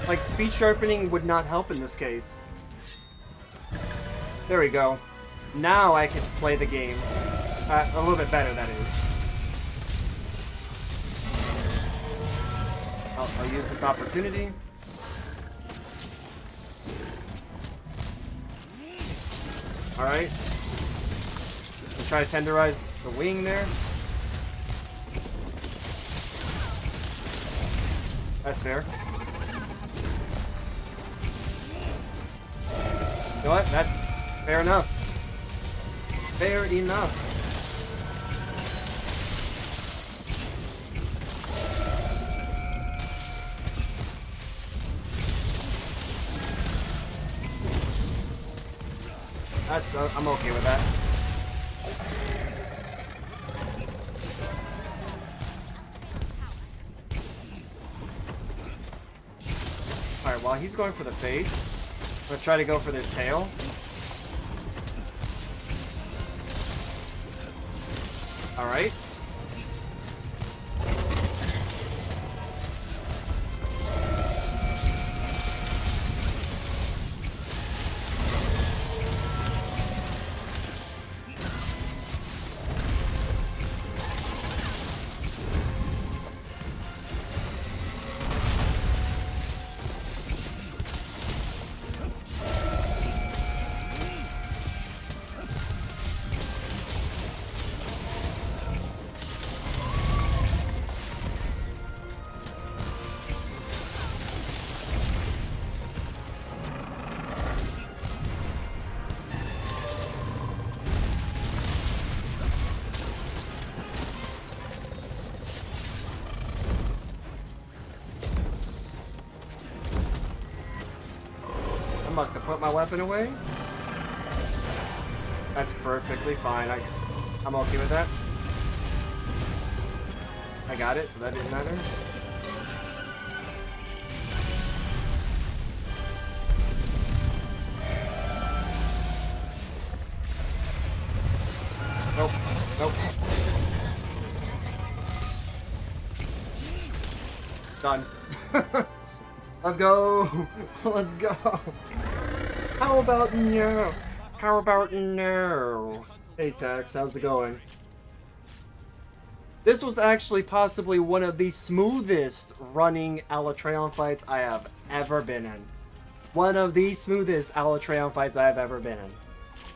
Like, speed sharpening would not help in this case. There we go. Now I can play the game. A little bit better, that is. I'll use this opportunity. Alright. We'll try to tenderize the wing there. That's fair. You know what? That's fair enough. Fair enough. That's, I'm okay with that. Alright, while he's going for the face, I'm gonna try to go for this tail. Alright. must have put my weapon away. That's perfectly fine. I'm okay with that. I got it, so that didn't matter. Nope. Nope. Done. Let's go. Let's go. How about no? How about no? Hey Tex, how's it going? This was actually possibly one of the smoothest running Alatreon fights I have ever been in. One of the smoothest Alatreon fights I have ever been in.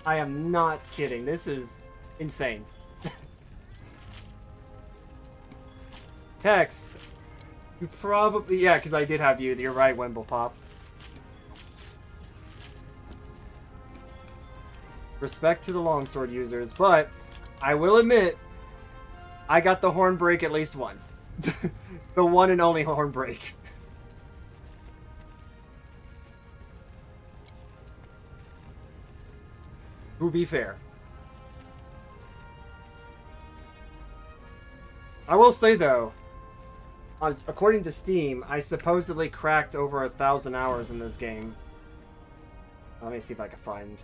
I am not kidding. This is insane. Tex, you probably... Yeah, because I did have you. You're right, Wimble Pop. Respect to the longsword users, but I will admit, I got the horn break at least once. The one and only horn break. To be fair. I will say though, according to Steam, I supposedly cracked over 1,000 hours in this game. Let me see if I can find...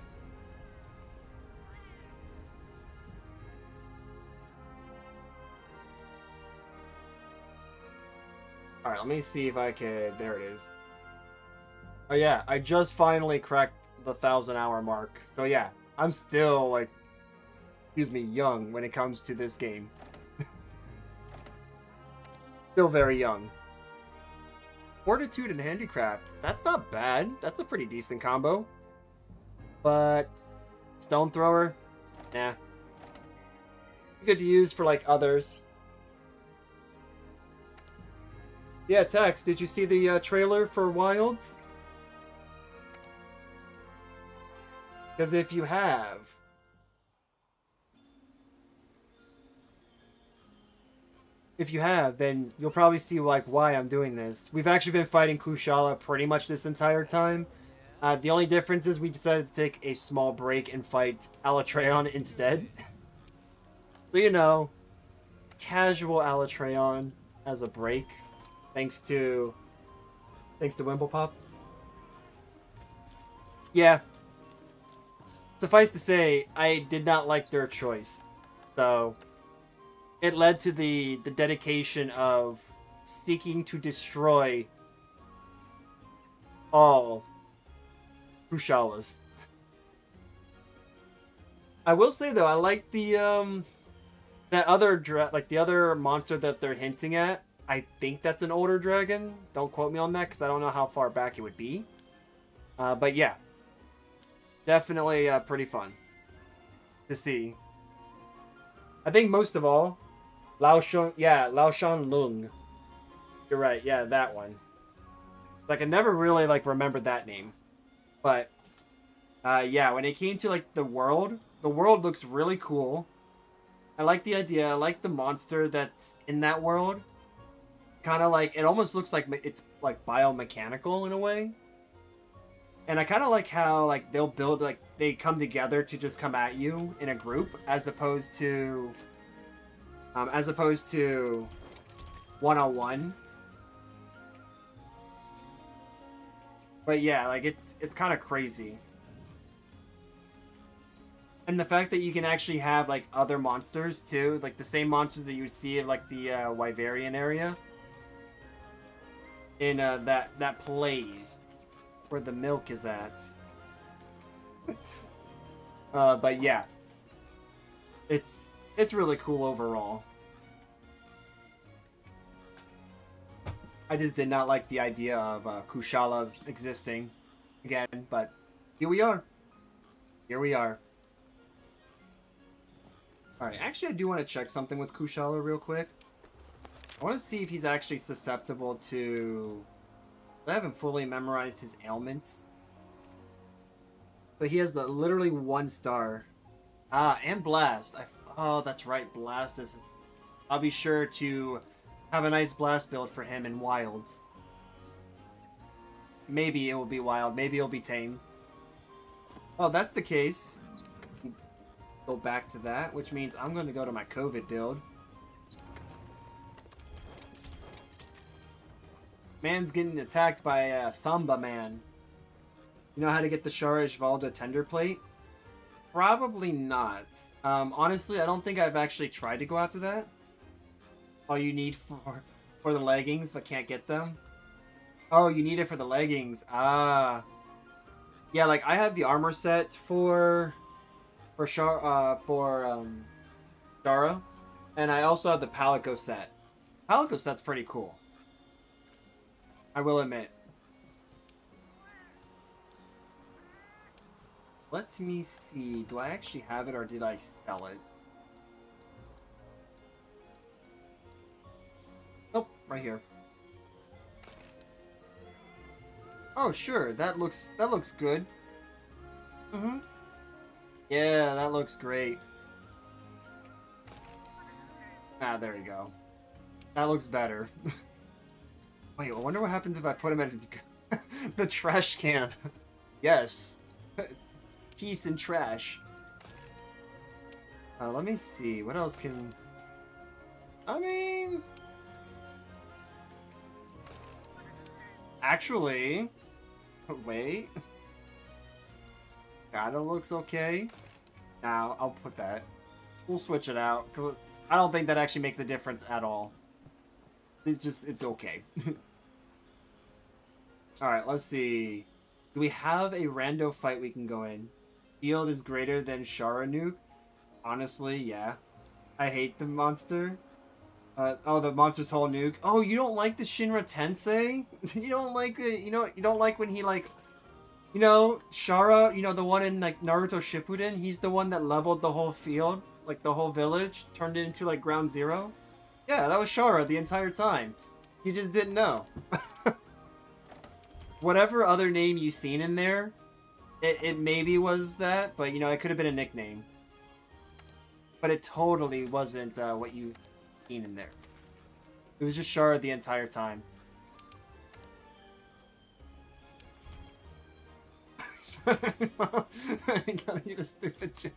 Alright, let me see if I can... There it is. Oh yeah, I just finally cracked the 1,000-hour mark. So yeah, I'm still, like, excuse me, young when it comes to this game. Still very young. Fortitude and Handicraft. That's not bad. That's a pretty decent combo. But Stone Thrower? Nah. Good to use for, like, others. Yeah, Tex, did you see the trailer for Wilds? Because if you have... If you have, then you'll probably see like why I'm doing this. We've actually been fighting Kushala pretty much this entire time. The only difference is we decided to take a small break and fight Alatreon instead. So, you know, casual Alatreon as a break. Thanks to Wimblepop. Yeah. Suffice to say, I did not like their choice. So, it led to the dedication of seeking to destroy all Kushalas. I will say though, I like the that other the other monster that they're hinting at. I think that's an older dragon. Don't quote me on that because I don't know how far back it would be. But yeah, definitely pretty fun to see. I think most of all, Laoshan Lung. You're right, yeah, that one. Like I never really like remembered that name, but yeah, when it came to like the world looks really cool. I like the idea. I like the monster that's in that world. Kind of like, it almost looks like it's like biomechanical in a way. And I kind of like how like they'll build, like they come together to just come at you in a group as opposed to one-on-one. But yeah, like it's kind of crazy. And the fact that you can actually have like other monsters too, like the same monsters that you would see in like the Wyverian area. In that place where the milk is at. But yeah, it's really cool overall. I just did not like the idea of Kushala existing again, but here we are. Here we are. Alright, actually I do want to check something with Kushala real quick. I want to see if he's actually susceptible to... I haven't fully memorized his ailments. But he has literally 1 star. And Blast. Oh, that's right, Blast is... I'll be sure to have a nice Blast build for him in Wilds. Maybe it will be Wild, maybe it'll be Tame. Oh, that's the case. Go back to that, which means I'm going to go to my COVID build. Man's getting attacked by Samba Man. You know how to get the Sharish Valda Tender Plate? Probably not. Honestly, I don't think I've actually tried to go after that. All you need for the leggings, but can't get them. Oh, you need it for the leggings. Ah. Yeah, like I have the armor set for Shara, and I also have the Palico set. Palico set's pretty cool. I will admit. Let me see. Do I actually have it or did I sell it? Oh, right here. Oh, sure. That looks good. Mm-hmm. Yeah, that looks great. Ah, there you go. That looks better. Wait, I wonder what happens if I put him in the trash can. Yes. Peace and trash. Let me see. What else can... I mean... Actually... Wait. Kinda looks okay. Now, I'll put that. We'll switch it out. Because I don't think that actually makes a difference at all. It's okay. Alright, let's see. Do we have a rando fight we can go in? Shield is greater than Shara Nuke? Honestly, yeah. I hate the monster. Oh, the monster's whole nuke. Oh, you don't like the Shinra Tensei? You don't like it? You don't like when he, like... You know, Shara, you know, the one in, like, Naruto Shippuden? He's the one that leveled the whole field. Like, the whole village. Turned it into, like, ground zero. Yeah, that was Shara the entire time. You just didn't know. Whatever other name you seen in there, it maybe was that, but, you know, it could have been a nickname. But it totally wasn't what you seen in there. It was just Shara the entire time. I gotta eat a stupid joke.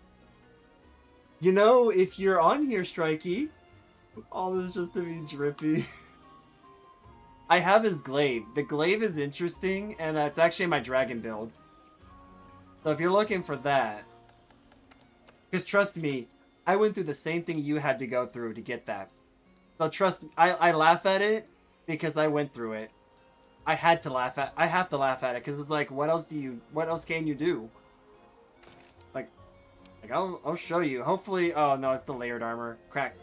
You know, if you're on here, Strikey, all this just to be drippy. I have his glaive. The glaive is interesting, and it's actually my dragon build. So if you're looking for that, because trust me, I went through the same thing you had to go through to get that. So trust me, I laugh at it because I went through it. I have to laugh at it because it's like, what else can you do? Like I'll show you. Hopefully, oh no, it's the layered armor. Crap.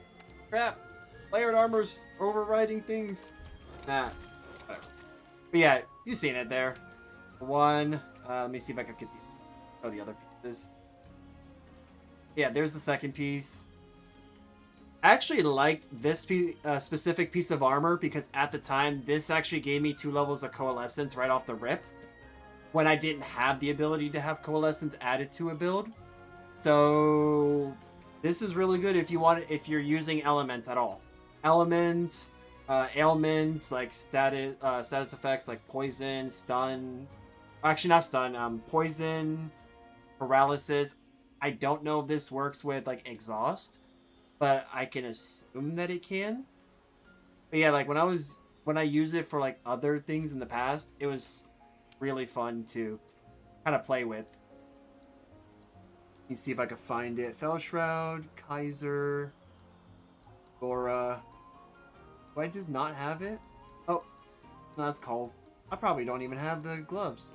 Layered armor's overriding things. Nah. Whatever. But yeah, you've seen it there. One. Let me see if I can get the other pieces. Yeah, there's the second piece. I actually liked this specific piece of armor because at the time, this actually gave me 2 levels of Coalescence right off the rip. When I didn't have the ability to have Coalescence added to a build. So, this is really good if you're using elements at all. Elements, ailments, like status effects like poison, stun. Actually, not stun, poison, paralysis. I don't know if this works with, like, exhaust. But I can assume that it can. But yeah, like when I use it for like other things in the past, it was really fun to kind of play with. Let me see if I can find it. Fell Shroud, Kaiser, Dora. Do I just not have it? Oh, no, that's cold. I probably don't even have the gloves.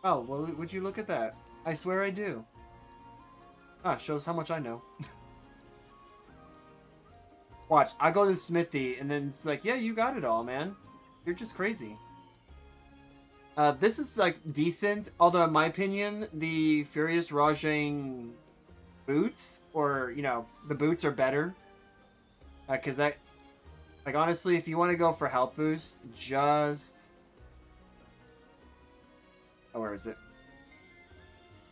Oh, well, would you look at that? I swear I do. Ah, shows how much I know. Watch, I go to Smithy, and then it's like, yeah, you got it all, man. You're just crazy. This is, like, decent. Although, in my opinion, the Furious Rajang boots, or, you know, the boots are better. Because that... Like, honestly, if you want to go for health boost, just... Oh, where is it?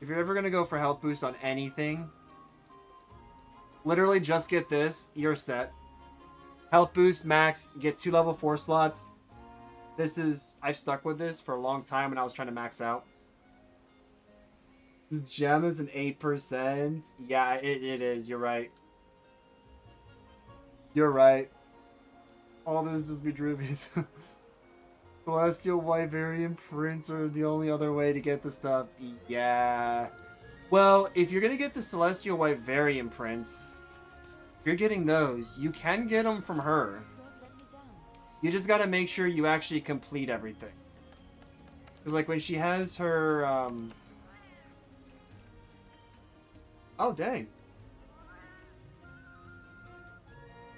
If you're ever going to go for health boost on anything, literally just get this. You're set. Health boost, max. You get 2 level 4 slots. I've stuck with this for a long time when I was trying to max out. The gem is an 8%. Yeah, it is. You're right. You're right. All this is Bedruvies. Celestial Wyverian prints are the only other way to get the stuff. Yeah. Well, if you're going to get the Celestial Wyverian prints, if you're getting those, you can get them from her. Don't let me down. You just got to make sure you actually complete everything. Because, like, when she has her, Oh, dang.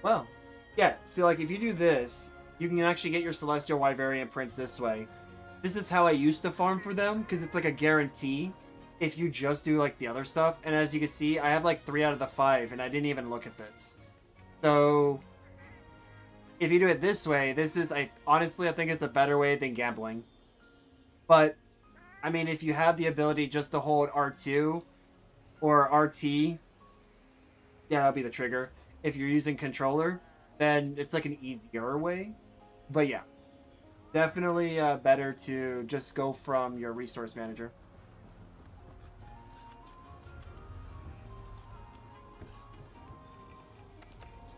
Well, yeah, so, like, if you do this, you can actually get your Celestial Wyverian prints this way. This is how I used to farm for them, because it's, like, a guarantee if you just do, like, the other stuff. And as you can see, I have, like, 3 out of the 5, and I didn't even look at this. So, if you do it this way, this is, honestly, I think it's a better way than gambling. But, I mean, if you have the ability just to hold R2 or RT, yeah, that'll be the trigger. If you're using controller, then it's like an easier way. But yeah, definitely better to just go from your resource manager.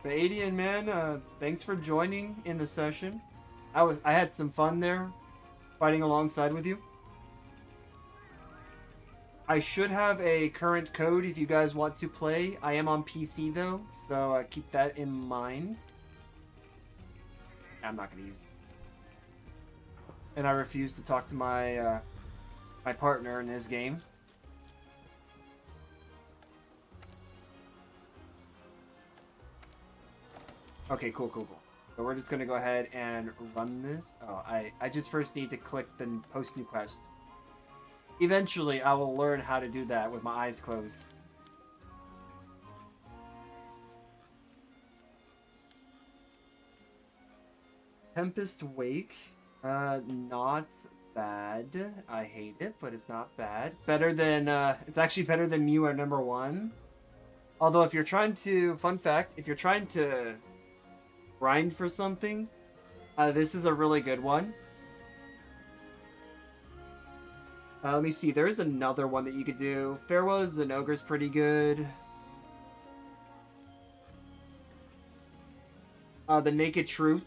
But Adian, man, thanks for joining in the session. I had some fun there, fighting alongside with you. I should have a current code if you guys want to play. I am on PC though, so keep that in mind. I'm not going to use it. And I refuse to talk to my my partner in this game. Okay, cool. So we're just going to go ahead and run this. Oh, I just first need to click the post new quest. Eventually, I will learn how to do that with my eyes closed. Tempest Wake. Not bad. I hate it, but it's not bad. It's better than, it's actually better than Mew at number 1. Although, if you're trying to, fun fact, if you're trying to grind for something, this is a really good one. Let me see. There is another one that you could do. Farewell to Zinogre is pretty good. The Naked Truth.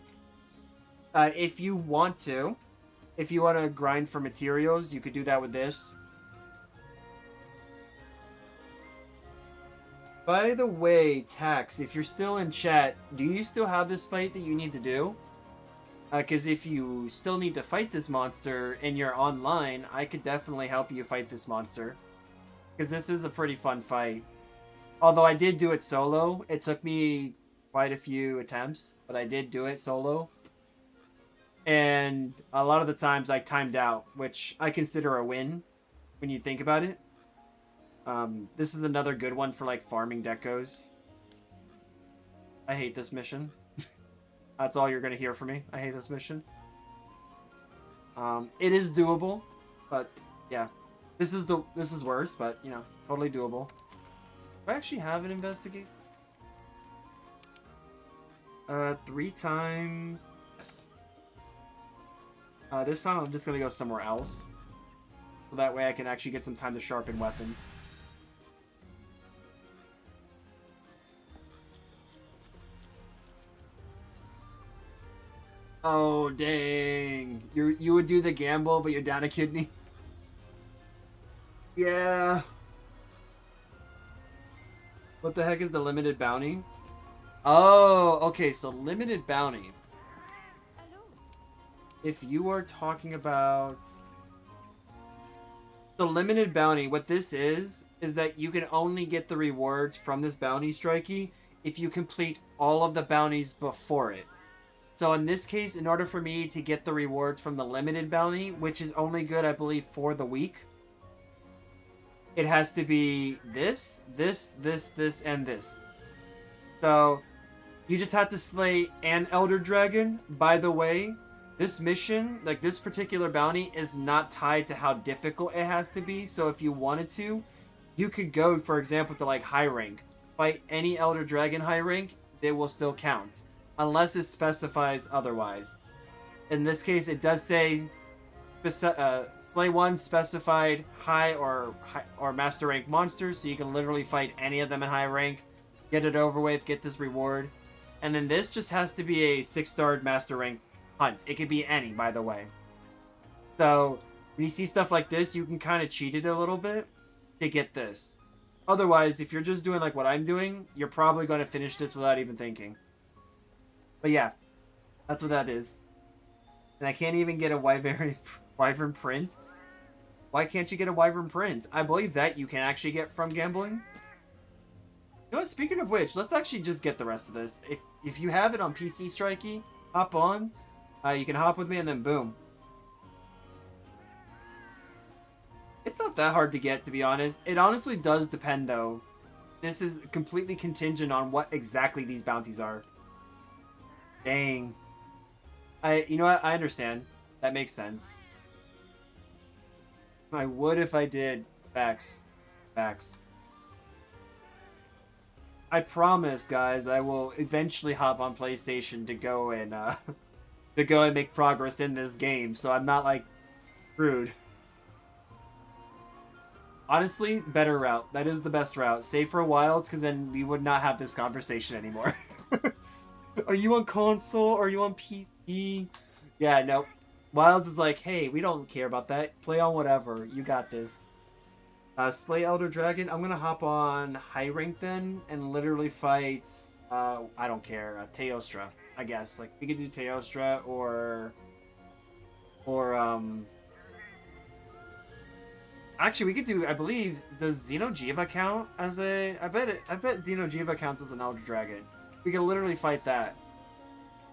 If you want to grind for materials, you could do that with this. By the way, Tax, if you're still in chat, do you still have this fight that you need to do? Because if you still need to fight this monster and you're online, I could definitely help you fight this monster. Because this is a pretty fun fight. Although I did do it solo. It took me quite a few attempts, but I did do it solo. And a lot of the times I timed out, which I consider a win when you think about it. This is another good one for, like, farming decos. I hate this mission. That's all you're going to hear from me. I hate this mission. It is doable, but yeah. This is worse, but, you know, totally doable. Do I actually have an investigate? 3 times. Yes. This time I'm just going to go somewhere else. So that way I can actually get some time to sharpen weapons. Oh, dang. You would do the gamble, but you're down a kidney? Yeah. What the heck is the limited bounty? Oh, okay, so limited bounty. Hello. If you are talking about... The limited bounty, what this is that you can only get the rewards from this bounty strikey if you complete all of the bounties before it. So in this case, in order for me to get the rewards from the limited bounty, which is only good, I believe, for the week, it has to be this, and this. So you just have to slay an Elder Dragon. By the way, this mission, like this particular bounty, is not tied to how difficult it has to be. So if you wanted to, you could go, for example, to like high rank. Fight any Elder Dragon high rank, they will still count. Unless it specifies otherwise. In this case, it does say slay one specified high or master rank monsters, so you can literally fight any of them in high rank, get it over with, get this reward. And then this just has to be a 6-star master rank hunt. It could be any, by the way. So when you see stuff like this, you can kind of cheat it a little bit to get this. Otherwise, if you're just doing like what I'm doing, you're probably going to finish this without even thinking. But yeah, that's what that is. And I can't even get a wyvern print. Why can't you get a wyvern print? I believe that you can actually get from gambling. You know what, speaking of which, let's actually just get the rest of this. If you have it on PC, Strikey, hop on. You can hop with me and then boom. It's not that hard to get, to be honest. It honestly does depend, though. This is completely contingent on what exactly these bounties are. Dang. You know what? I understand. That makes sense. I would if I did. Facts. Facts. I promise, guys, I will eventually hop on PlayStation to go and make progress in this game, so I'm not, like, rude. Honestly, better route. That is the best route. Save for Wilds, because then we would not have this conversation anymore. Are you on console? Are you on PC? Yeah, no. Wilds is like, hey, we don't care about that. Play on whatever. You got this. Slay Elder Dragon. I'm going to hop on high rank then and literally fight, I don't care, Teostra, I guess. Like, we could do Teostra or actually, we could do, I believe, does Xeno'jiiva count as a... I bet Xeno'jiiva counts as an Elder Dragon. We could literally fight that.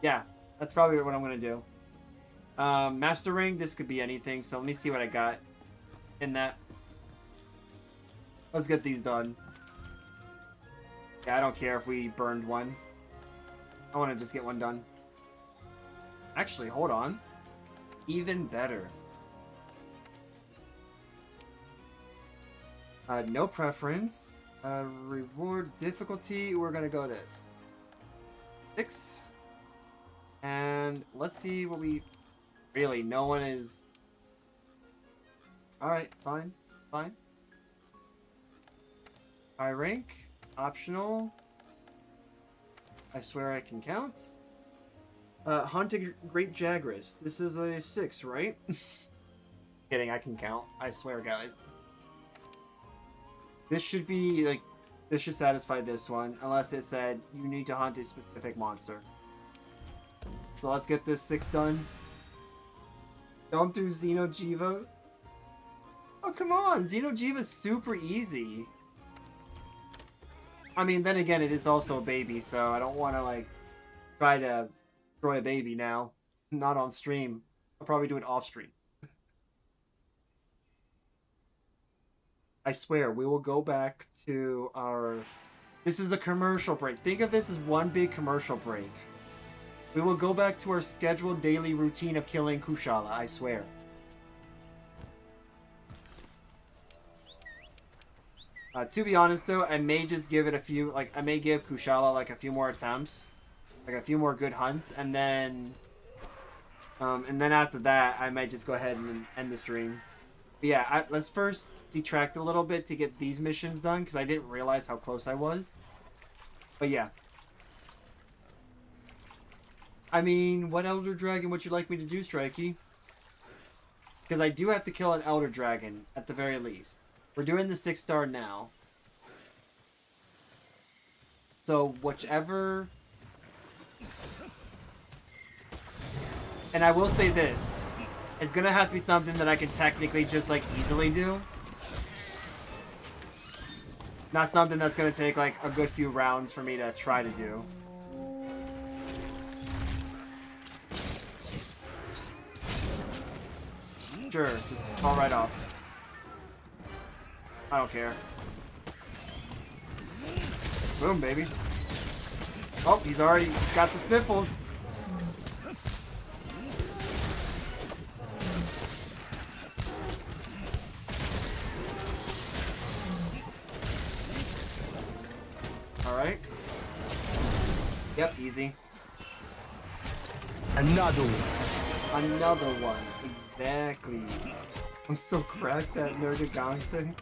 Yeah, that's probably what I'm going to do. Master Ring, this could be anything, so let me see what I got in that. Let's get these done. Yeah, I don't care if we burned one. I want to just get one done. Actually, hold on. Even better. No preference. Rewards difficulty. We're gonna go this 6. And let's see what we... Really, no one is... Alright, fine. Fine. High rank. Optional. I swear I can count. Haunted Great Jagras. This is a 6, right? Kidding, I can count. I swear, guys. This should be, like, this should satisfy this one, unless it said you need to hunt a specific monster. So let's get this 6 done. Don't do Xeno'jiiva. Oh, come on! Xeno'jiiva's super easy. I mean, then again, it is also a baby, so I don't want to, like, try to destroy a baby now. Not on stream. I'll probably do it off stream. I swear, we will go back to our... This is a commercial break. Think of this as one big commercial break. We will go back to our scheduled daily routine of killing Kushala, I swear. To be honest, though, I may just give it a few... Like, I may give Kushala, like, a few more attempts. Like, a few more good hunts, and then... after that, I might just go ahead and end the stream. But yeah, let's first detract a little bit to get these missions done, because I didn't realize how close I was. But yeah. I mean, what Elder Dragon would you like me to do, Strikey? Because I do have to kill an Elder Dragon, at the very least. We're doing the 6-star now. So, whichever... And I will say this. It's gonna have to be something that I can technically just, like, easily do. Not something that's gonna take, like, a good few rounds for me to try to do. Sure, just fall right off. I don't care. Boom, baby. Oh, he's already got the sniffles. Alright. Yep, easy. Another one. Another one. Exactly. I'm so cracked at Nergigante.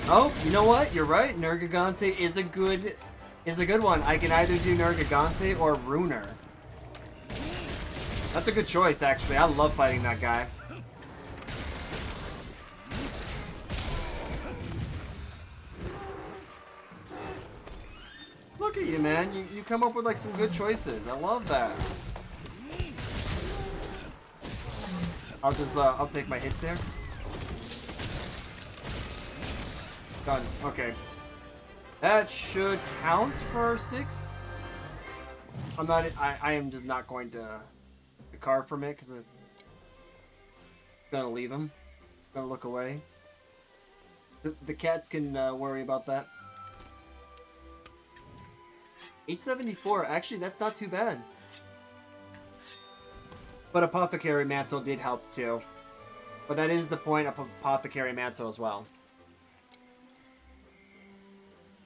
Oh, you know what? You're right. Nergigante is a good one. I can either do Nergigante or Runer. That's a good choice, actually. I love fighting that guy. Look at you, man. You come up with like some good choices. I love that. I'll take my hits there. Done. Okay. That should count for 6. I am just not going to carve from it because I'm gonna leave him. Gonna look away. The cats can worry about that. 874. Actually, that's not too bad. But Apothecary Mantle did help too. But that is the point of Apothecary Mantle as well.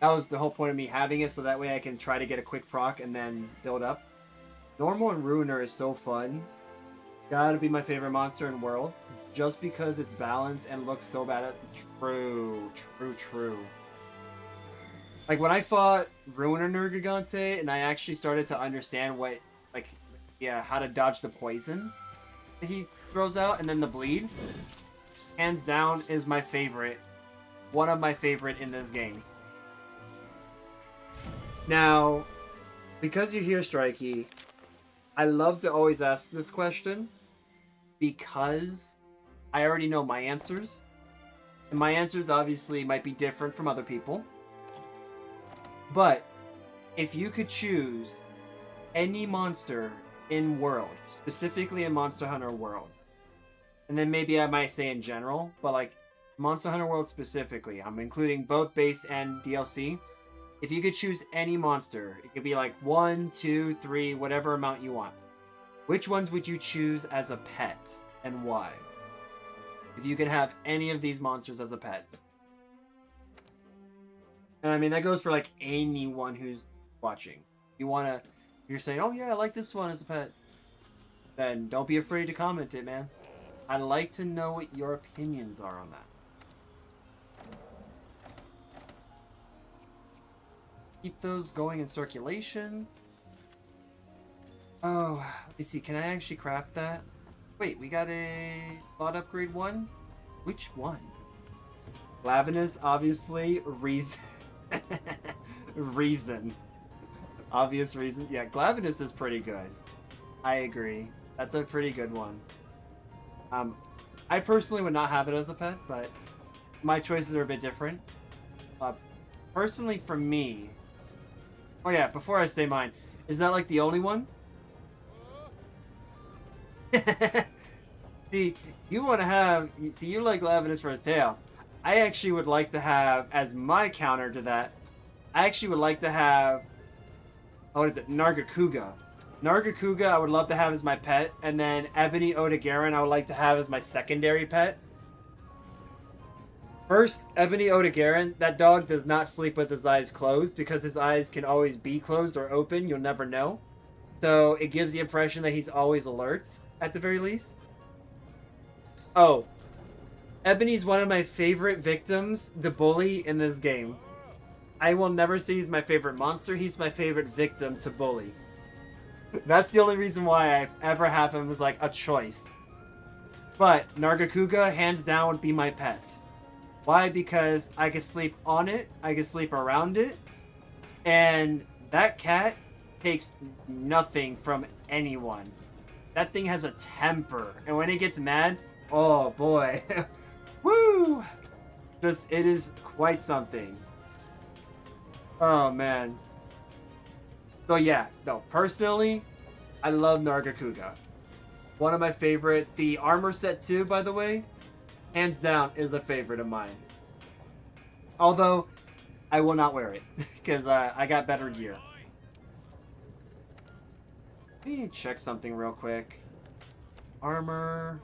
That was the whole point of me having it, so that way I can try to get a quick proc and then build up. Normal and Ruiner is so fun. Gotta be my favorite monster in world. Just because it's balanced and looks so bad at... True. Like, when I fought Ruiner Nergigante, and I actually started to understand what... Like, yeah, how to dodge the poison that he throws out, and then the bleed. Hands down is my favorite. One of my favorite in this game. Now, because you're here, Strikey, I love to always ask this question because I already know my answers. And my answers obviously might be different from other people. But if you could choose any monster in world, specifically in Monster Hunter World, and then maybe I might say in general, but like Monster Hunter World specifically, I'm including both base and DLC. If you could choose any monster, it could be like 1, 2, 3, whatever amount you want. Which ones would you choose as a pet, and why? If you could have any of these monsters as a pet. And I mean, that goes for like anyone who's watching. You're saying, oh yeah, I like this one as a pet. Then don't be afraid to comment it, man. I'd like to know what your opinions are on that. Keep those going in circulation. Oh, let me see. Can I actually craft that? Wait, we got a lot upgrade 1? Which one? Glavenus, obviously. Reason. Reason. Obvious reason. Yeah, Glavenus is pretty good. I agree. That's a pretty good one. I personally would not have it as a pet, but my choices are a bit different. Personally, for me... Oh yeah, before I say mine, is that like the only one? See, you want to have... See, you like Glavenus for his tail. I actually would like to have, as my counter to that, I actually would like to have... Oh, what is it? Nargacuga. Nargacuga I would love to have as my pet, and then Ebony Odogaron I would like to have as my secondary pet. First, Ebony Odogaron, that dog does not sleep with his eyes closed because his eyes can always be closed or open, you'll never know. So it gives the impression that he's always alert, at the very least. Oh, Ebony's one of my favorite victims to bully in this game. I will never say he's my favorite monster, he's my favorite victim to bully. That's the only reason why I ever have him as like a choice. But Nargacuga, hands down, would be my pet. Why? Because I can sleep on it, I can sleep around it, and that cat takes nothing from anyone. That thing has a temper, and when it gets mad, oh boy. Woo! Just, it is quite something. Oh man. So yeah, no, personally, I love Nargacuga. One of my favorite. The armor set too, by the way, hands down, is a favorite of mine. Although, I will not wear it, because I got better gear. Let me check something real quick. Armor.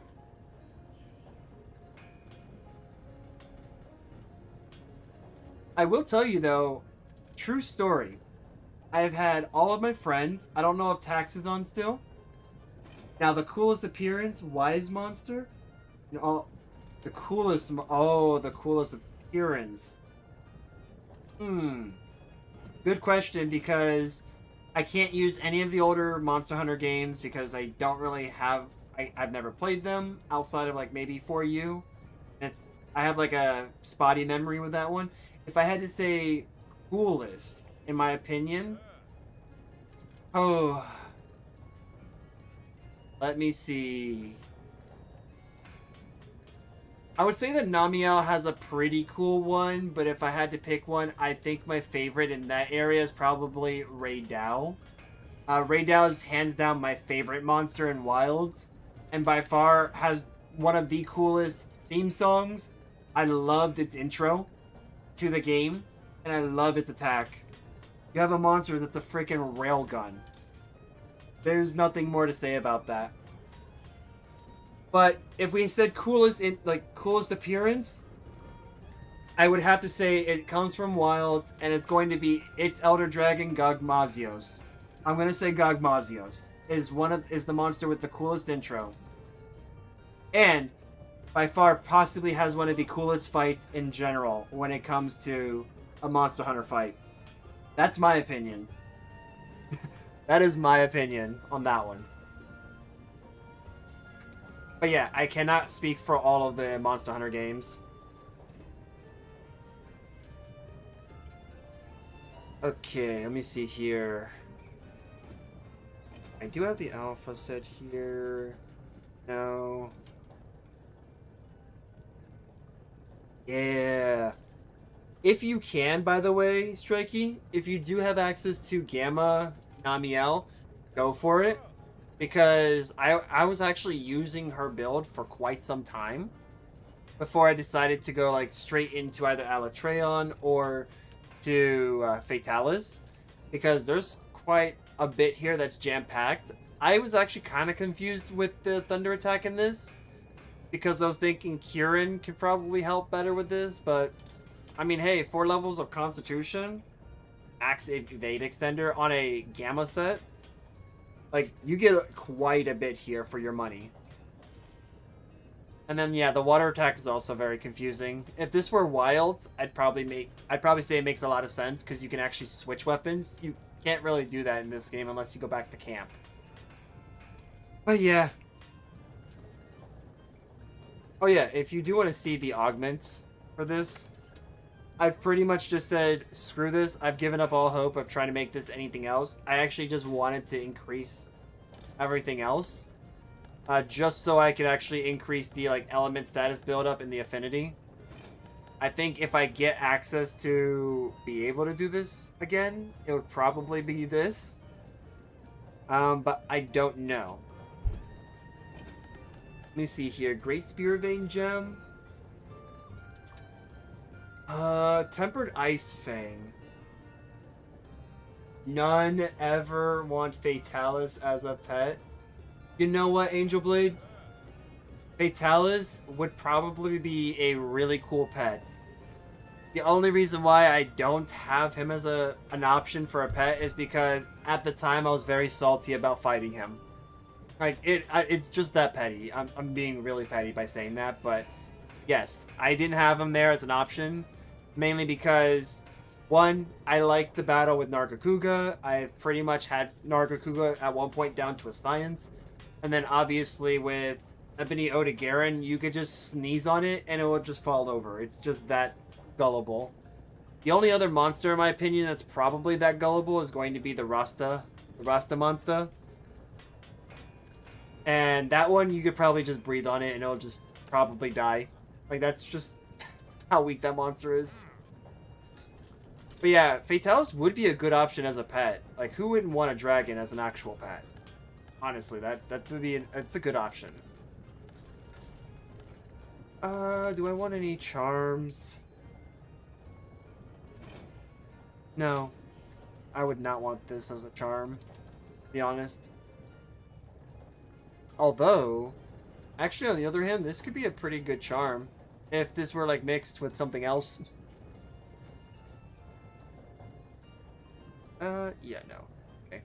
I will tell you though, true story. I've had all of my friends, I don't know if Tax is on still. Now the coolest appearance, Wise Monster. Oh, the coolest. Oh, the coolest appearance. Hmm. Good question, because I can't use any of the older Monster Hunter games because I don't really have. I've never played them outside of like maybe For You. And I have like a spotty memory with that one. If I had to say coolest, in my opinion, oh, let me see. I would say that Namiel has a pretty cool one, but if I had to pick one, I think my favorite in that area is probably Ray Dow. Ray Dow is hands down my favorite monster in Wilds, and by far has one of the coolest theme songs. I loved its intro to the game, and I love its attack. You have a monster that's a freaking railgun. There's nothing more to say about that. But if we said coolest appearance, I would have to say it comes from Wilds, and it's going to be its Elder Dragon Gogmazios. I'm gonna say Gogmazios is the monster with the coolest intro, and by far possibly has one of the coolest fights in general when it comes to a Monster Hunter fight. That's my opinion. That is my opinion on that one. But yeah, I cannot speak for all of the Monster Hunter games. Okay, let me see here. I do have the alpha set here. No. Yeah. If you can, by the way, Strikey, if you do have access to Gamma Namiel, go for it. Because I was actually using her build for quite some time before I decided to go like straight into either Alatreon or to Fatalis, because there's quite a bit here that's jam-packed. I was actually kind of confused with the Thunder attack in this, because I was thinking Kieran could probably help better with this, but I mean, hey, 4 levels of Constitution, Max Evade Extender on a Gamma set, like, you get quite a bit here for your money. And then, yeah, the water attack is also very confusing. If this were Wilds, I'd probably say it makes a lot of sense, because you can actually switch weapons. You can't really do that in this game unless you go back to camp. But yeah. Oh yeah, if you do want to see the augments for this, I've pretty much just said, screw this. I've given up all hope of trying to make this anything else. I actually just wanted to increase everything else. Just so I could actually increase the element status buildup in the affinity. I think if I get access to be able to do this again, it would probably be this. But I don't know. Let me see here. Great Spear Vein Gem. Tempered Ice Fang. None ever want Fatalis as a pet. You know what, Angel Blade? Fatalis would probably be a really cool pet. The only reason why I don't have him as an option for a pet is because at the time I was very salty about fighting him. Like, it's just that petty. I'm being really petty by saying that, but yes, I didn't have him there as an option. Mainly because, one, I liked the battle with Nargacuga. I've pretty much had Nargacuga at one point down to a science. And then obviously with Ebony Odegarin, you could just sneeze on it and it will just fall over. It's just that gullible. The only other monster, in my opinion, that's probably that gullible is going to be the Rasta monster. And that one, you could probably just breathe on it and it'll just probably die. Like, that's just how weak that monster is. But yeah, Fatalis would be a good option as a pet. Like, who wouldn't want a dragon as an actual pet? Honestly, it's a good option. Do I want any charms? No. I would not want this as a charm, to be honest. Although, actually, on the other hand, this could be a pretty good charm if this were like mixed with something else. Yeah, no. Okay.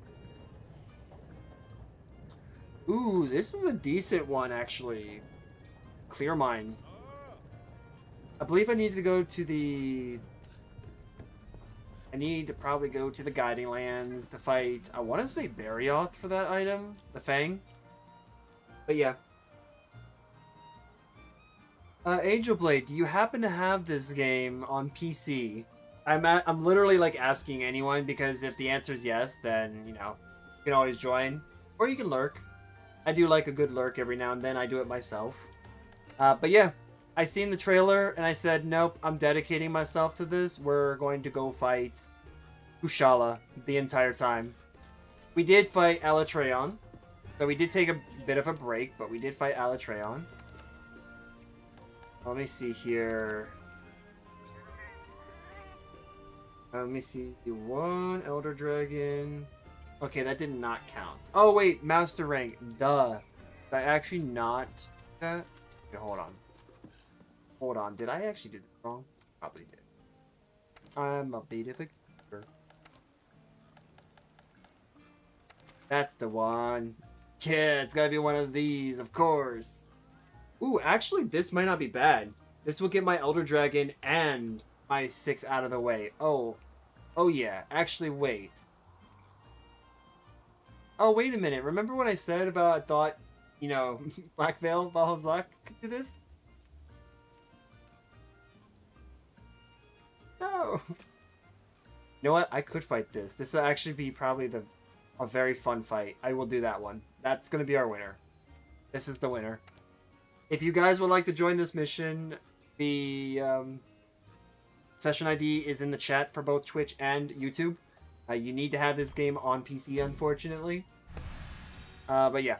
Ooh, this is a decent one, actually. clear mine. I believe I need to go to the... I need to probably go to the Guiding Lands to fight... I want to say Barioth for that item. The Fang. But yeah. Angel Blade, do you happen to have this game on PC? I'm literally like asking anyone, because if the answer is yes, then, you know, you can always join. Or you can lurk. I do like a good lurk every now and then. I do it myself. But yeah, I seen the trailer and I said, nope, I'm dedicating myself to this. We're going to go fight Kushala the entire time. We did fight Alatreon. So we did take a bit of a break, but we did fight Alatreon. Let me see here. Let me see. One Elder Dragon. Okay, that did not count. Oh, wait. Master Rank. Duh. Did I actually not do that? Okay, hold on. Hold on. Did I actually do this wrong? Probably did. I'm a bit of a keeper. That's the one. Yeah, it's gotta be one of these, of course. Ooh, actually, this might not be bad. This will get my Elder Dragon and my 6 out of the way. Oh yeah. Actually, wait. Oh, wait a minute. Remember what I said about I thought, you know, Black Veil, Valhall's Lock could do this? No. You know what? I could fight this. This will actually be probably a very fun fight. I will do that one. That's going to be our winner. This is the winner. If you guys would like to join this mission, the session ID is in the chat for both Twitch and YouTube. You need to have this game on PC, unfortunately. But yeah.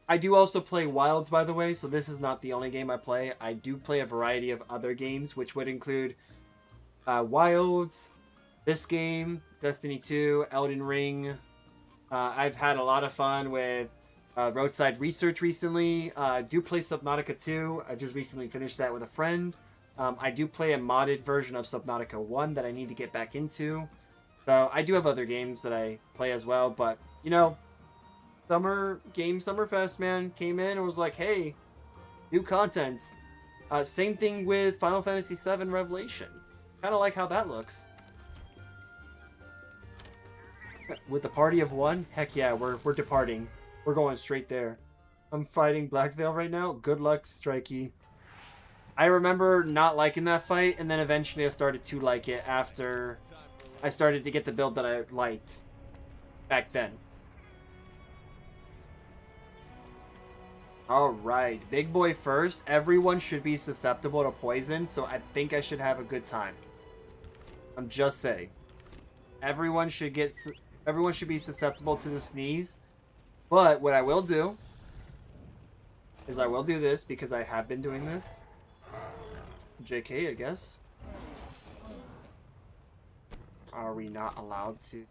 I do also play Wilds, by the way, so this is not the only game I play. I do play a variety of other games, which would include Wilds, this game, Destiny 2, Elden Ring. I've had a lot of fun with Roadside Research recently. I do play Subnautica 2. I just recently finished that with a friend. I do play a modded version of Subnautica 1 that I need to get back into. So I do have other games that I play as well, but, you know, Summerfest, man, came in and was like, hey, new content. Same thing with Final Fantasy VII Revelation. Kind of like how that looks. With the party of one? Heck yeah, we're departing. We're going straight there. I'm fighting Black Veil right now. Good luck, Strikey. I remember not liking that fight, and then eventually I started to like it after I started to get the build that I liked back then. Alright, big boy first. Everyone should be susceptible to poison, so I think I should have a good time. I'm just saying. Everyone should be susceptible to the sneeze. But what I will do is I will do this because I have been doing this. JK, I guess. Are we not allowed to?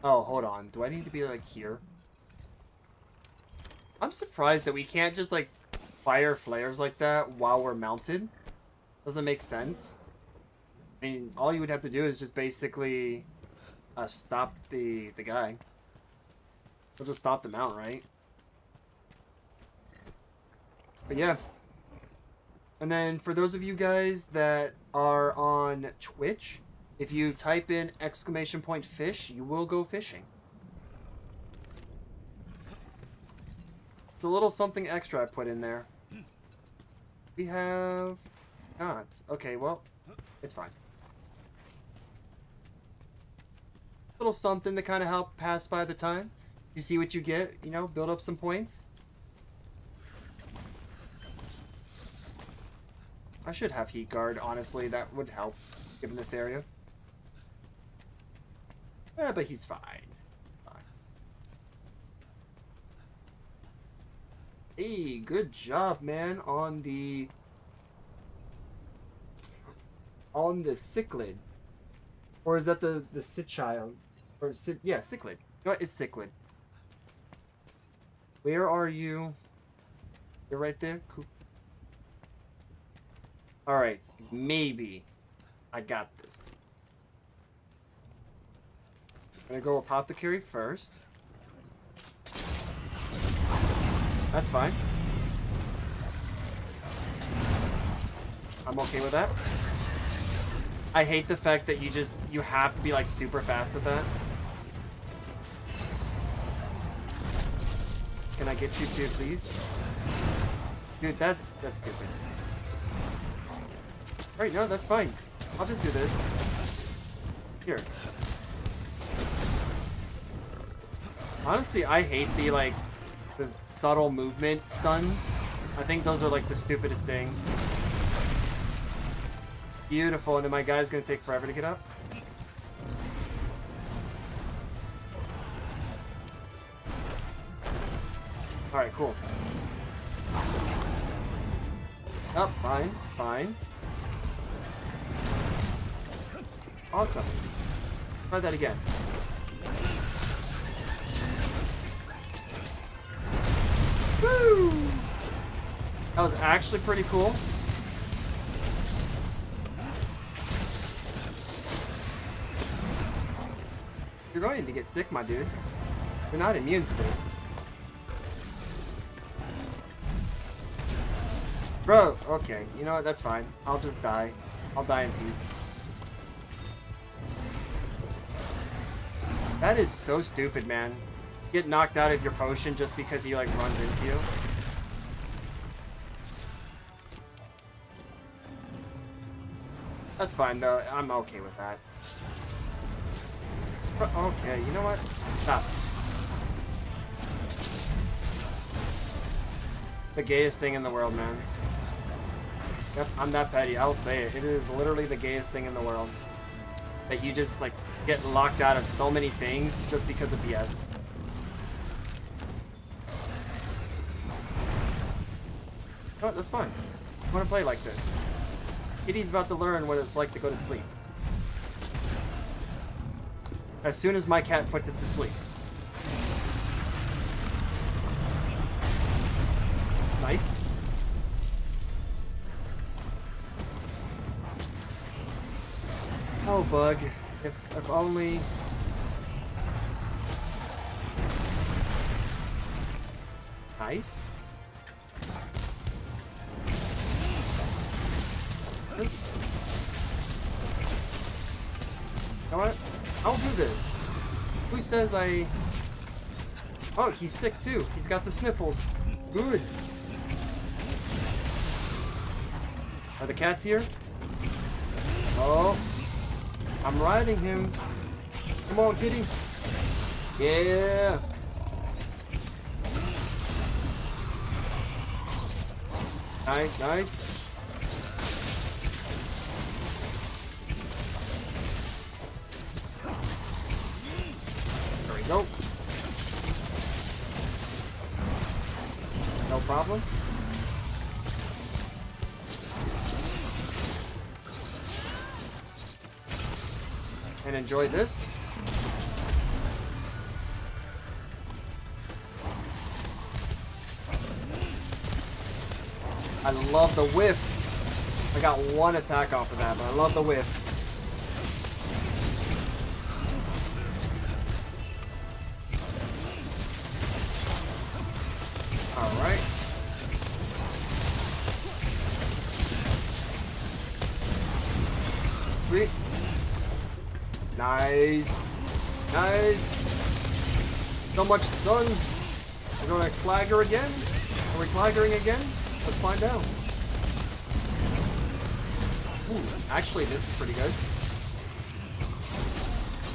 Oh, hold on. Do I need to be like here? I'm surprised that we can't just like fire flares like that while we're mounted. Doesn't make sense. I mean, all you would have to do is just basically stop the guy. We'll just stop the mount, right? But yeah. And then for those of you guys that are on Twitch, if you type in !fish, you will go fishing. It's a little something extra I put in there. We have not. Okay, well, it's fine. Little something to kind of help pass by the time. You see what you get, you know, build up some points. I should have heat guard, honestly. That would help, given this area. Yeah, but he's fine. Hey, good job, man, on the cichlid. Or is that the Sitchild? Or yeah, cichlid. You know what? It's cichlid. Where are you? You're right there? Cool. Alright, maybe I got this. I'm gonna go Apothecary first. That's fine. I'm okay with that. I hate the fact that you have to be like super fast at that. Can I get you to, please? Dude, that's stupid. Alright, no, that's fine. I'll just do this. Here. Honestly, I hate the subtle movement stuns. I think those are like the stupidest thing. Beautiful, and then my guy's gonna take forever to get up. Alright, cool. Oh, fine, fine. Awesome. Try that again. Woo! That was actually pretty cool. You're going to get sick, my dude. You're not immune to this. Bro, okay. You know what? That's fine. I'll just die. I'll die in peace. That is so stupid, man. Get knocked out of your potion just because he like runs into you. That's fine though. I'm okay with that. Okay, you know what? Stop. The gayest thing in the world, man. Yep, I'm that petty. I'll say it. It is literally the gayest thing in the world. That you just like get locked out of so many things just because of BS. Oh, that's fine. I want to play like this. Kitty's about to learn what it's like to go to sleep. As soon as my cat puts it to sleep. Nice. Oh, bug. If only... Nice. This... You know what? I'll do this. Who says I... Oh, he's sick too. He's got the sniffles. Good. Are the cats here? Oh. I'm riding him. Come on, kitty. Yeah. Nice, nice. There we go. No problem. And enjoy this. I love the whiff. I got one attack off of that, but I love the whiff. Alright. Sweet. Nice. Nice. So much stun. We're gonna clagger again? Are we claggering again? Let's find out. Ooh, actually this is pretty good.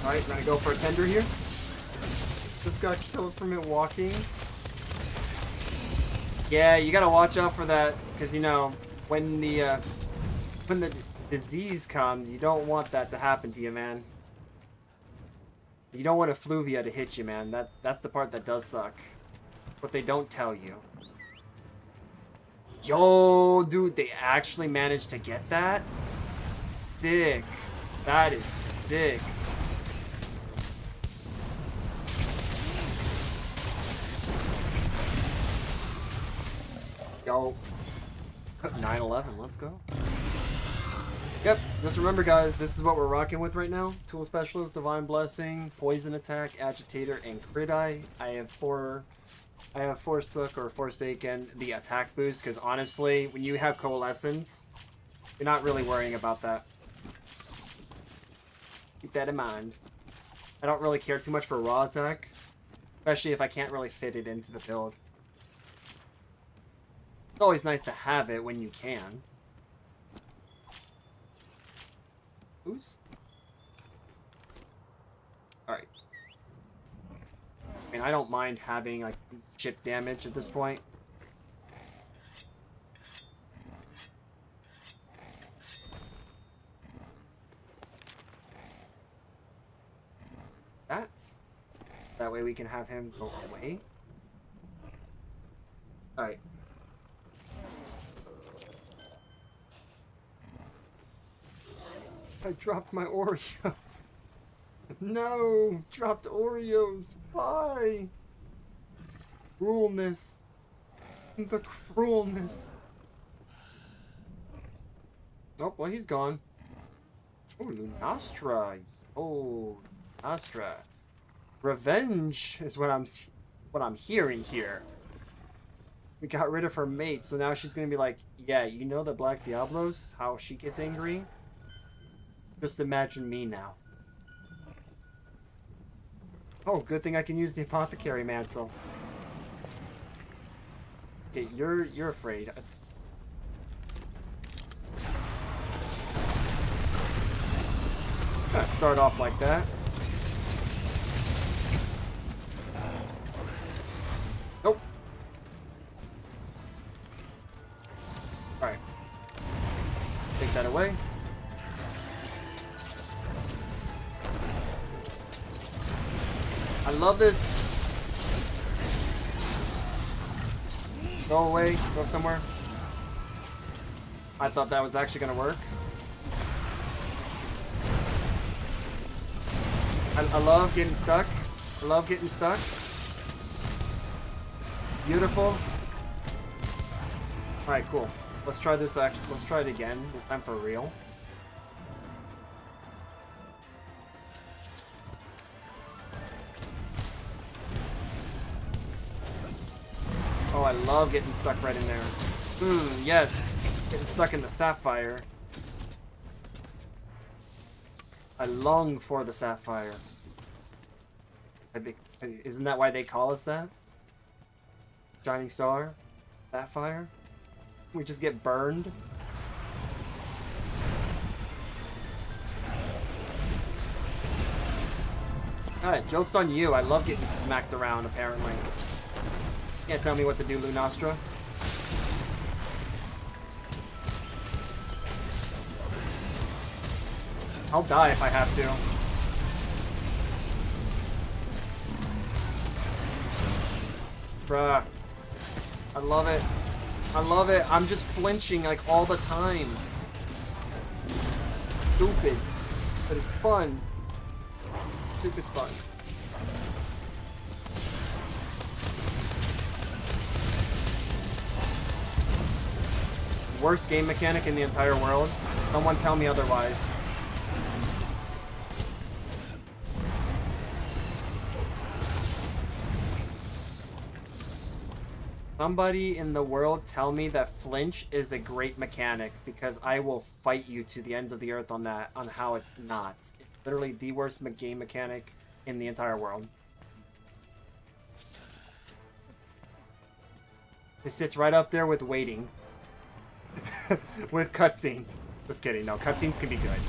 Alright, gonna go for a tender here. Just got killed from it walking. Yeah, you gotta watch out for that, because you know, when the disease comes, you don't want that to happen to you, man. You don't want a fluvia to hit you, man. That's the part that does suck. What they don't tell you. Yo, dude, they actually managed to get that? Sick. That is sick. Yo. 9/11, let's go. Yep, just remember guys, this is what we're rocking with right now. Tool Specialist, Divine Blessing, Poison Attack, Agitator, and Crit Eye. I have four I have Forsook or Forsaken the attack boost, because honestly, when you have Coalescence, you're not really worrying about that. Keep that in mind. I don't really care too much for raw attack, especially if I can't really fit it into the build. It's always nice to have it when you can. Who's? Alright. I mean, I don't mind having, like, chip damage at this point. That way we can have him go away. Alright. I dropped my Oreos. No! Dropped Oreos. Why? Cruelness. The cruelness. Oh, well, he's gone. Oh, Lunastra. Oh, Lunastra. Revenge is what I'm hearing here. We got rid of her mate, so now she's gonna be like, yeah, you know the Black Diablos? How she gets angry? Just imagine me now. Oh, good thing I can use the Apothecary Mantle. Okay, you're afraid. Gotta start off like that. Nope. Alright. Take that away. I love this. Go away. Go somewhere. I thought that was actually gonna work. I love getting stuck. I love getting stuck. Beautiful. Alright, cool. Let's try this let's try it again. This time for real. Oh, I love getting stuck right in there. Yes. Getting stuck in the Sapphire. I long for the Sapphire. Isn't that why they call us that? Shining Star? Sapphire? We just get burned? Alright, joke's on you. I love getting smacked around, apparently. Can't tell me what to do, Lunastra. I'll die if I have to. Bruh. I love it. I love it. I'm just flinching like all the time. Stupid. But it's fun. Stupid fun. Worst game mechanic in the entire world. Someone tell me otherwise. Somebody in the world tell me that flinch is a great mechanic, because I will fight you to the ends of the earth on that, on how it's not. It's literally the worst game mechanic in the entire world. It sits right up there with waiting. With cutscenes. Just kidding, no, cutscenes can be good.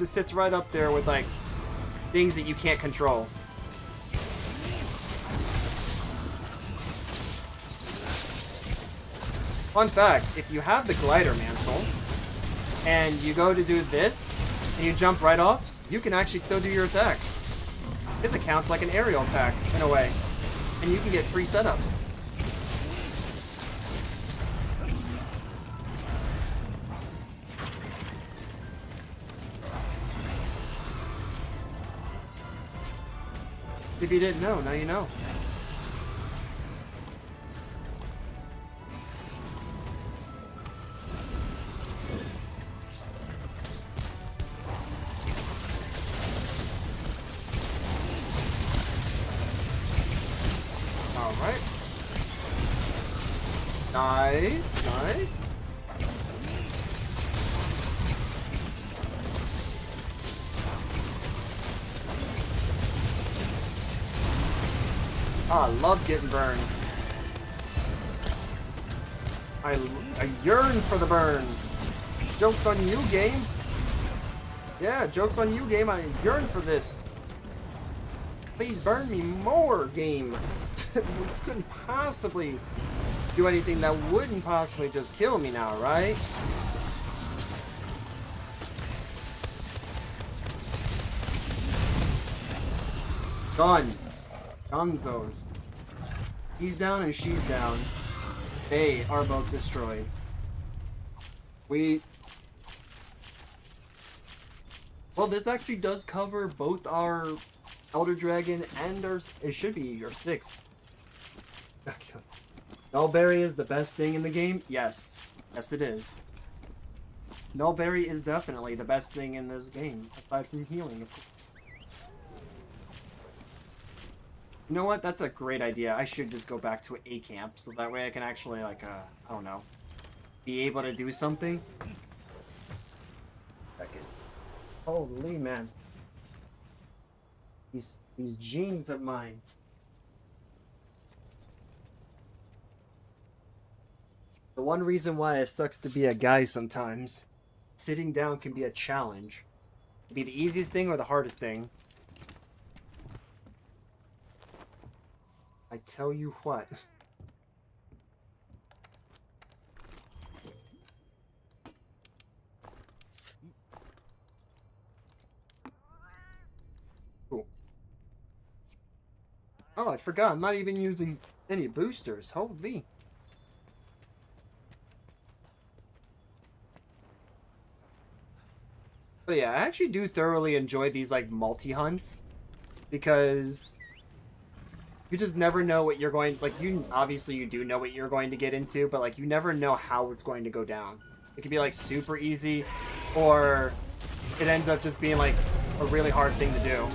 It sits right up there with, like, things that you can't control. Fun fact, if you have the glider mantle, and you go to do this, and you jump right off, you can actually still do your attack. It counts like an aerial attack, in a way. And you can get free setups. If you didn't know, now you know. Alright. Nice, nice. Ah, I love getting burned. I yearn for the burn. Joke's on you, game. Yeah, joke's on you, game. I yearn for this. Please burn me more, game. We couldn't possibly do anything that wouldn't possibly just kill me now, right? Done. Gonzos. He's down and she's down. They are both destroyed. Well, this actually does cover both our Elder Dragon and our... It should be our 6. Nullberry is the best thing in the game? Yes. Yes, it is. Nullberry is definitely the best thing in this game. Aside from healing, of course. You know what? That's a great idea. I should just go back to a camp, so that way I can actually, like, I don't know, be able to do something. Second. Holy man. These genes of mine. The one reason why it sucks to be a guy sometimes, sitting down can be a challenge. It can be the easiest thing or the hardest thing. I tell you what. Cool. Oh, I forgot. I'm not even using any boosters. Holy. But yeah, I actually do thoroughly enjoy these, like, multi-hunts. Because... you just never know what you're going... Like, obviously you do know what you're going to get into, but, like, you never know how it's going to go down. It could be, like, super easy, or it ends up just being, like, a really hard thing to do.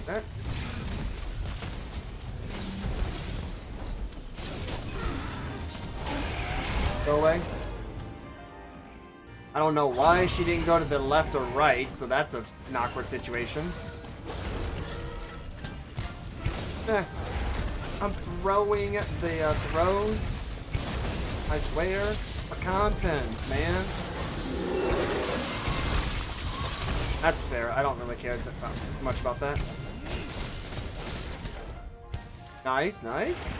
Okay. Go away. I don't know why she didn't go to the left or right, so that's an awkward situation. I'm throwing the throws. I swear. For content, man. That's fair. I don't really care much about that. Nice, nice.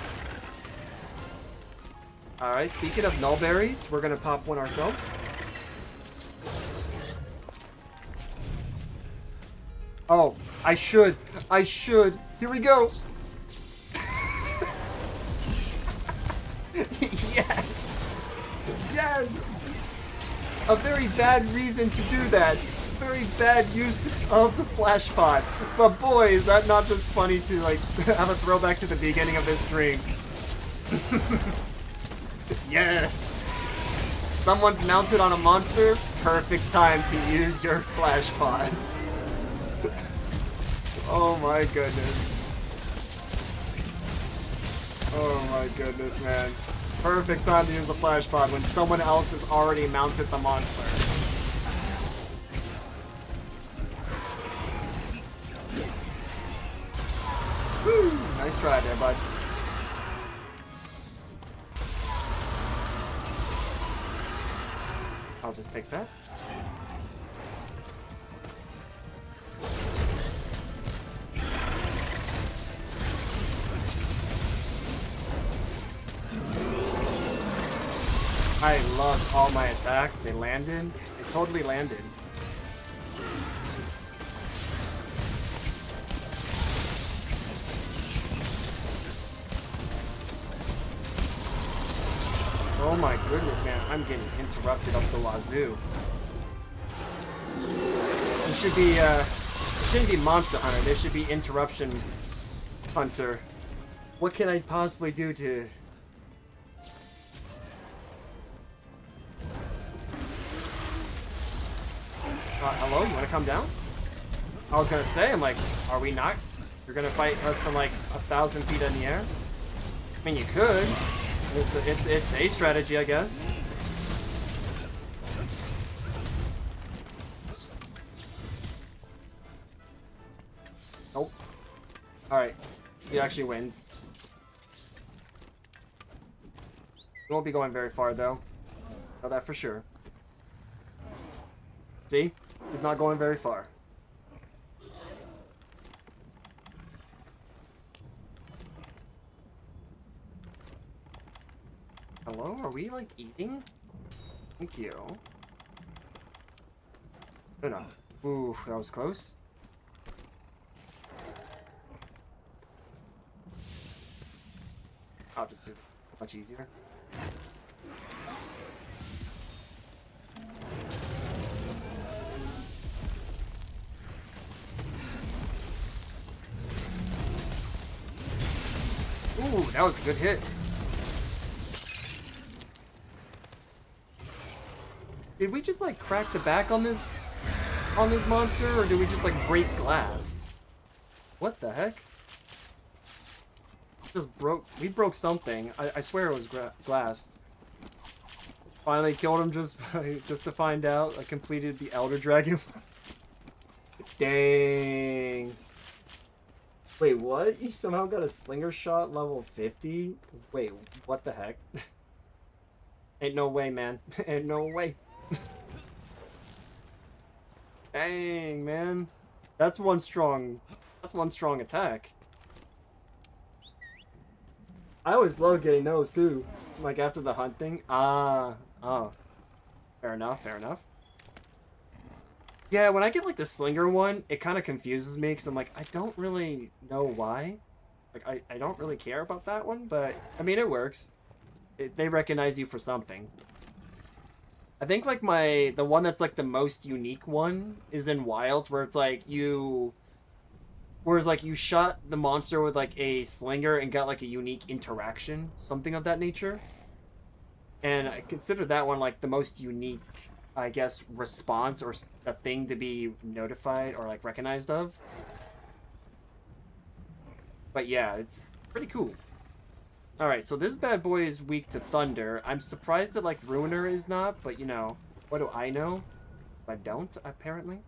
Alright, speaking of nullberries, we're gonna pop one ourselves. Oh, I should. Here we go. Yes. Yes. A very bad reason to do that. Very bad use of the flash pod. But boy, is that not just funny to, like, have a throwback to the beginning of this stream. Yes. Someone's mounted on a monster. Perfect time to use your flash pods. Oh my goodness. Oh my goodness, man. Perfect time to use the flash pod when someone else has already mounted the monster. Woo! Nice try there, bud. I'll just take that. I love all my attacks. They landed. They totally landed. Oh my goodness, man. I'm getting interrupted up the wazoo. This should be, it shouldn't be Monster Hunter. This should be Interruption Hunter. What can I possibly do to... hello? You want to come down? I was gonna say, I'm like, are we not? You're gonna fight us from like 1,000 feet in the air? I mean, you could. It's a strategy, I guess. Nope. Alright. He actually wins. He won't be going very far, though. Know that for sure. See? He's not going very far. Hello? Are we, like, eating? Thank you. No. Ooh, that was close. I'll just do it. Much easier. Ooh, that was a good hit. Did we just like crack the back on this monster, or did we just like break glass? What the heck? We broke something. I swear it was glass. Finally killed him just to find out I completed the Elder Dragon. Dang. Wait, what? You somehow got a slinger shot level 50? Wait, what the heck? Ain't no way, man. Ain't no way. Dang, man. That's one strong attack. I always love getting those too. Like after the hunt thing. Oh. Fair enough, fair enough. Yeah, when I get like the slinger one, it kind of confuses me because I'm like, I don't really know why. Like, I don't really care about that one, but I mean, it works. They recognize you for something. I think like the one that's like the most unique one is in Wilds, where it's like you shot the monster with like a slinger and got like a unique interaction, something of that nature. And I consider that one like the most unique, I guess, response or a thing to be notified or like recognized of. But yeah, it's pretty cool. Alright, so this bad boy is weak to thunder. I'm surprised that like Ruiner is not, but you know, what do I know? I don't, apparently.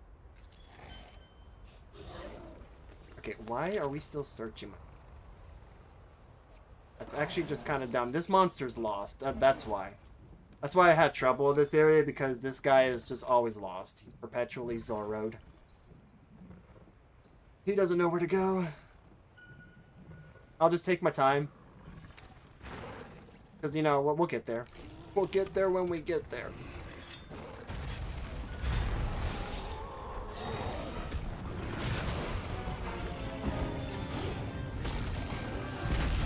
Okay, why are we still searching? That's actually just kind of dumb. This monster's lost. That's why. That's why I had trouble with this area, because this guy is just always lost. He's perpetually Zorroed. He doesn't know where to go. I'll just take my time. Because, you know, we'll get there. We'll get there when we get there.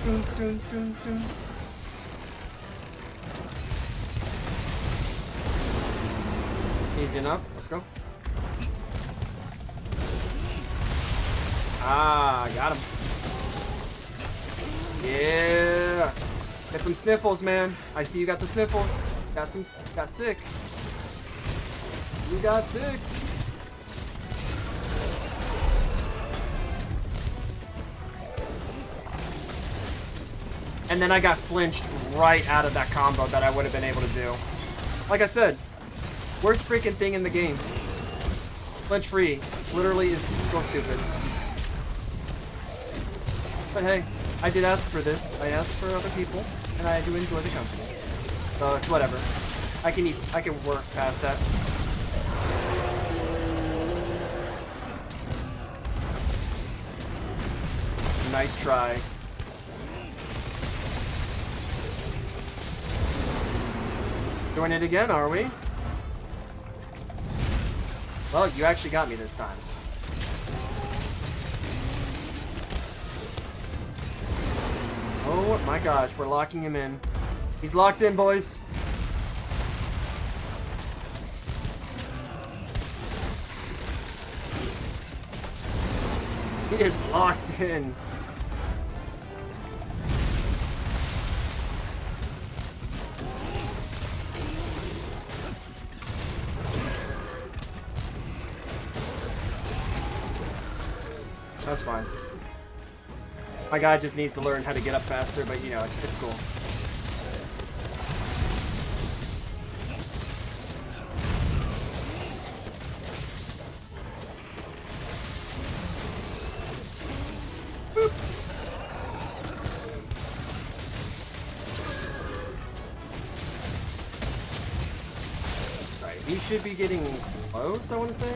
Dun, dun, dun, dun. Easy enough. Let's go. Ah, got him. Yeah. Get some sniffles, man. I see you got the sniffles. Got sick. You got sick. And then I got flinched right out of that combo that I would have been able to do. Like I said, worst freaking thing in the game. Flinch free. Literally is so stupid. But hey, I did ask for this. I asked for other people, and I do enjoy the company. So it's whatever. I can work past that. Nice try. Doing it again, are we? Well, you actually got me this time. Oh my gosh, we're locking him in. He's locked in, boys. He is locked in. That's fine. My guy just needs to learn how to get up faster, but you know, it's cool. Right, he should be getting close, I want to say.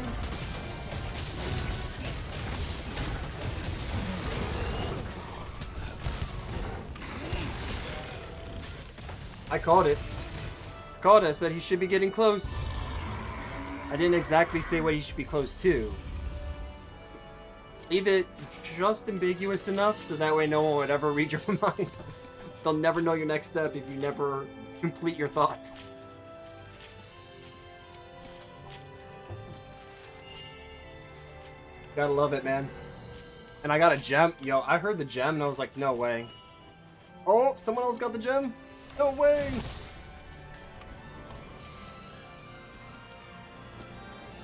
I called it. Called it. I said he should be getting close. I didn't exactly say what he should be close to. Leave it just ambiguous enough so that way no one would ever read your mind. They'll never know your next step if you never complete your thoughts. Gotta love it, man. And I got a gem. Yo, I heard the gem and I was like, no way. Oh, someone else got the gem? No way!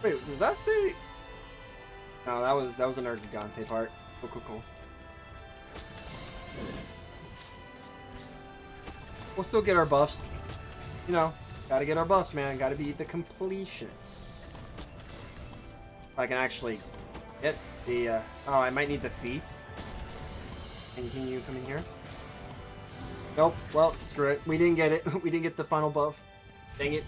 Wait, did that say? No, that was an Gigante part. Cool. We'll still get our buffs. You know, gotta get our buffs, man. Gotta be the completion. If I can actually get the, oh, I might need the feet. Can you come in here? Nope. Well, screw it. We didn't get it. We didn't get the final buff. Dang it.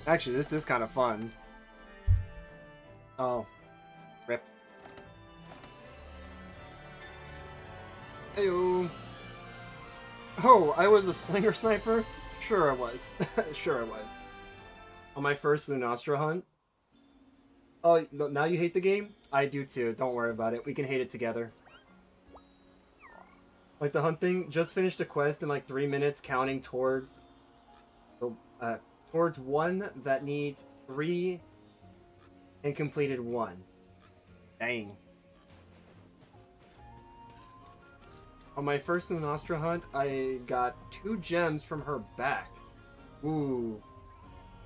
Actually, this is kind of fun. Oh. Rip. Heyo. Oh, I was a slinger sniper? Sure I was. Sure I was. On my first Lunastra hunt. Oh, now you hate the game? I do too. Don't worry about it. We can hate it together. Like the hunting, just finished a quest in like 3 minutes, counting towards one that needs 3 and completed 1. Dang. On my first Lunastra hunt, I got 2 gems from her back. Ooh.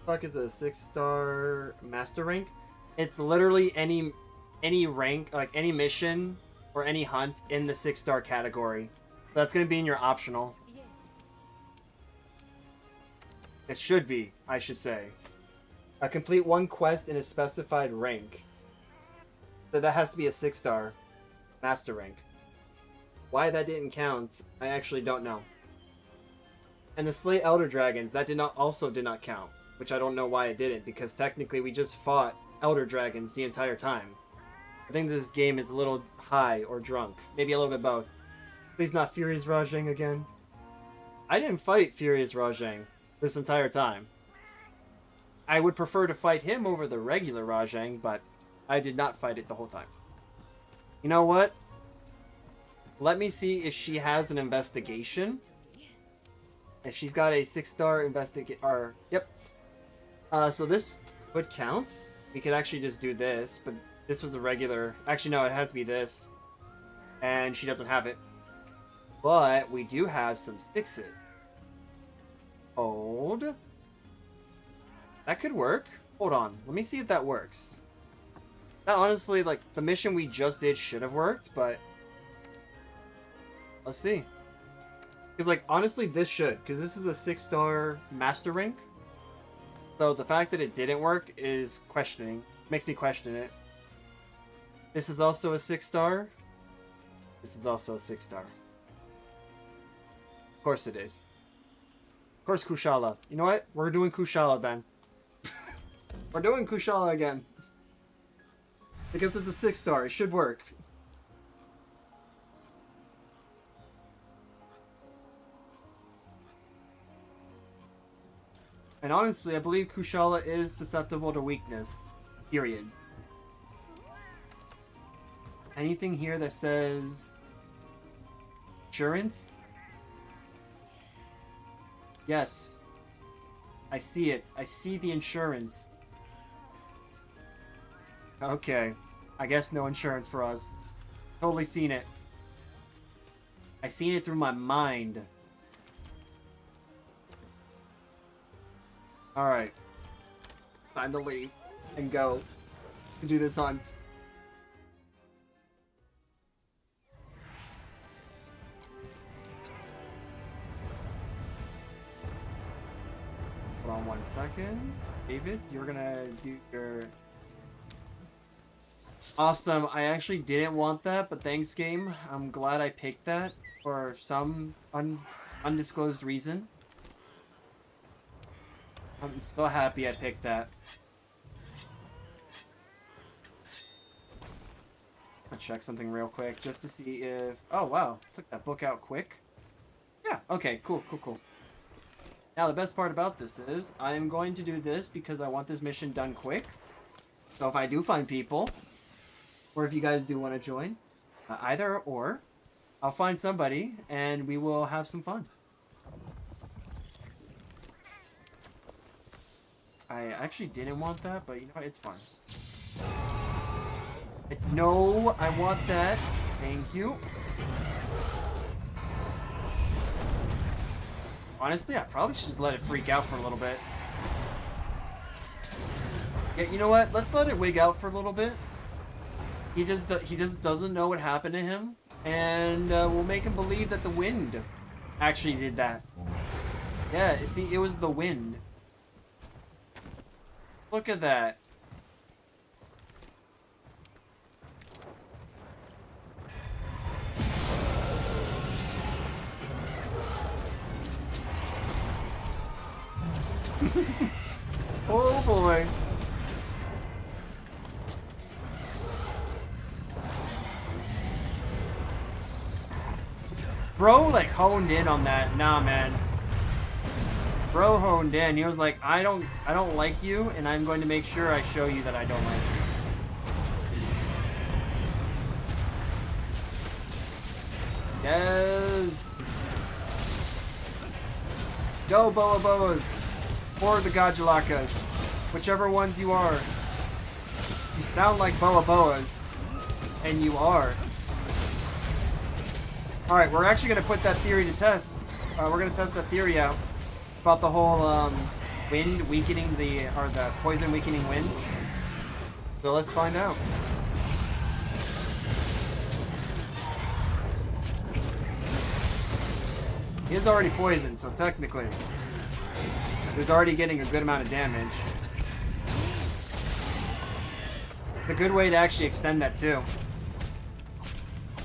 Fuck is a 6-star master rank? It's literally any rank, like any mission or any hunt in the 6-star category. That's going to be in your optional. Yes. It should be, I should say. Complete 1 quest in a specified rank. So that has to be a 6-star master rank. Why that didn't count, I actually don't know. And the slay elder dragons, that did not count, which I don't know why it didn't, because technically we just fought elder dragons the entire time. I think this game is a little high or drunk, maybe a little bit both. Please not Furious Rajang again. I didn't fight Furious Rajang this entire time. I would prefer to fight him over the regular Rajang, but I did not fight it the whole time. You know what? Let me see if she has an investigation. If she's got a 6-star investigate, yep. So this could count. We could actually just do this, but this was a regular. Actually, no, it had to be this, and she doesn't have it. But we do have some 6s. Hold. That could work. Hold on. Let me see if that works. That honestly, like, the mission we just did should have worked, but let's see. Because, like, honestly, this should. Because this is a 6-star master rank. So the fact that it didn't work is questioning. Makes me question it. This is also a 6-star. This is also a 6-star. Of course it is. Of course Kushala. You know what? We're doing Kushala then. We're doing Kushala again. Because it's a 6-star. It should work. And honestly, I believe Kushala is susceptible to weakness. Period. Anything here that says insurance? Yes. I see it. I see the insurance. Okay. I guess no insurance for us. Totally seen it. I seen it through my mind. Alright. Time to leave and go to do this hunt. Hold on 1 second. David, you're gonna do your... Awesome. I actually didn't want that, but thanks, game. I'm glad I picked that for some undisclosed reason. I'm so happy I picked that. I'll check something real quick just to see if... Oh, wow. Took that book out quick. Yeah, okay, cool. Now, the best part about this is I am going to do this because I want this mission done quick. So if I do find people, or if you guys do want to join, either or, I'll find somebody and we will have some fun. I actually didn't want that, but you know what? It's fine. No, I want that. Thank you. Honestly, I probably should just let it freak out for a little bit. Yeah, you know what? Let's let it wig out for a little bit. He just doesn't know what happened to him, and we'll make him believe that the wind actually did that. Yeah, see, it was the wind. Look at that. Oh boy. Bro, like, honed in on that. Nah, man. Bro honed in. He was like, I don't like you, and I'm going to make sure I show you that I don't like you. Yes. Go, Boa Boas. Or the Gajalakas. Whichever ones you are. You sound like Boa Boas. And you are. Alright, we're actually going to put that theory to test. We're going to test that theory out. About the whole wind weakening the poison weakening wind. So let's find out. He is already poisoned, so technically he was already getting a good amount of damage. A good way to actually extend that too.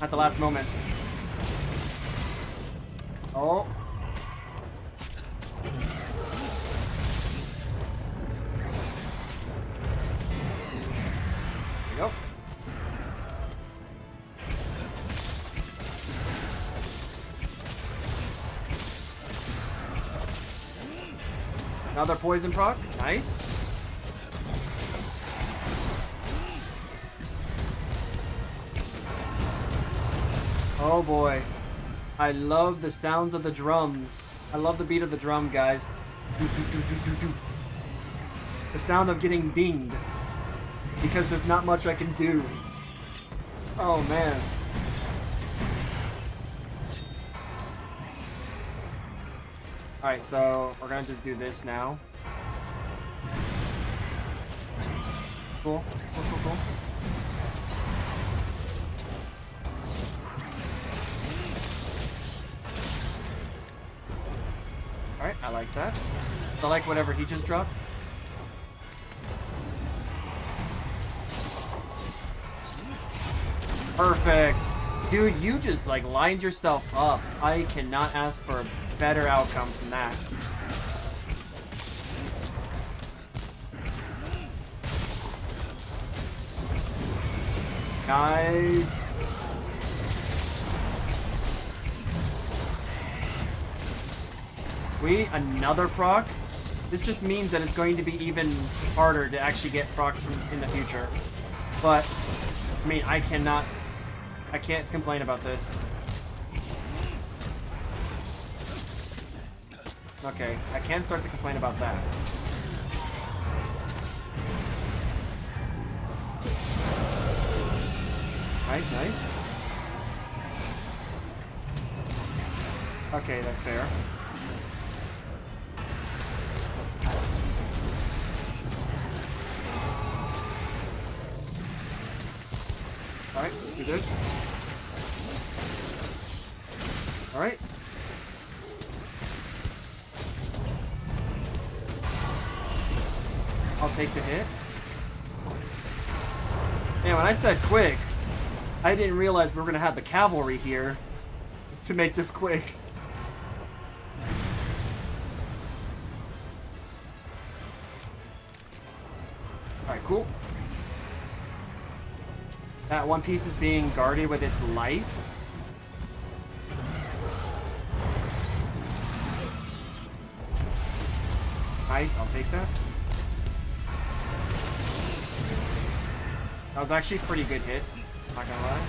At the last moment. Oh. There you go. Another poison proc. Nice. Oh boy. I love the sounds of the drums. I love the beat of the drum, guys. Do, do, do, do, do, do. The sound of getting dinged. Because there's not much I can do. Oh man. Alright, so we're gonna just do this now. Cool. Cool. Alright, I like that. I like whatever he just dropped. Perfect. Dude, you just like lined yourself up. I cannot ask for a better outcome from that. Nice. Wait, another proc? This just means that it's going to be even harder to actually get procs from in the future. But, I mean, I can't complain about this. Okay, I can start to complain about that. Nice, nice. Okay, that's fair. Alright, do this. Alright. I'll take the hit. Man, when I said quick, I didn't realize we were going to have the cavalry here to make this quick. Alright, cool. That one piece is being guarded with its life. Nice, I'll take that. That was actually pretty good hits, not gonna lie.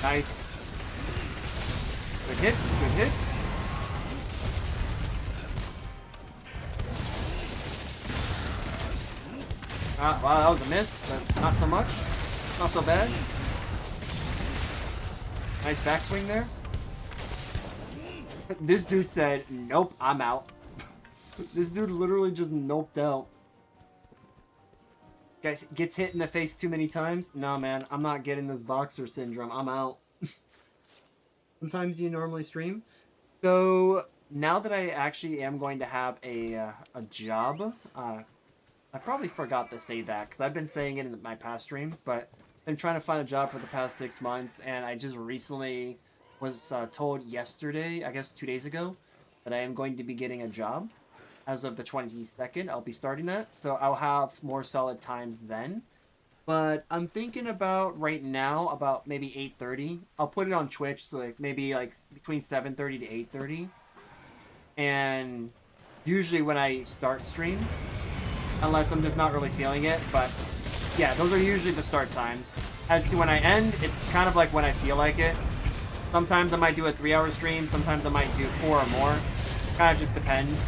Nice. Good hits, good hits. Wow, that was a miss, but not so much. Not so bad. Nice backswing there. This dude said, nope, I'm out. This dude literally just noped out. Gets hit in the face too many times? Nah, man, I'm not getting this boxer syndrome. I'm out. Sometimes you normally stream. So, now that I actually am going to have a job, I probably forgot to say that, because I've been saying it in my past streams, but I'm trying to find a job for the past 6 months, and I just recently was told yesterday, I guess 2 days ago, that I am going to be getting a job. As of the 22nd, I'll be starting that, so I'll have more solid times then. But I'm thinking about, right now, about maybe 8:30. I'll put it on Twitch, so like maybe like between 7:30 to 8:30. And usually when I start streams, unless I'm just not really feeling it, but yeah, those are usually the start times. As to when I end, it's kind of like when I feel like it. Sometimes I might do a 3-hour stream, sometimes I might do 4 or more. Kind of just depends.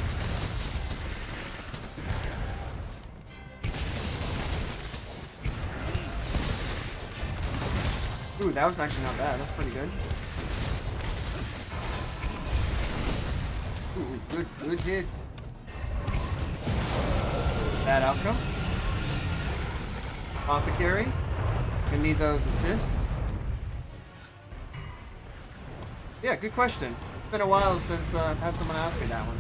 Ooh, that was actually not bad. That's pretty good. Ooh, good hits. Bad outcome. Apothecary. Gonna need those assists. Yeah, good question. It's been a while since I've had someone ask me that one.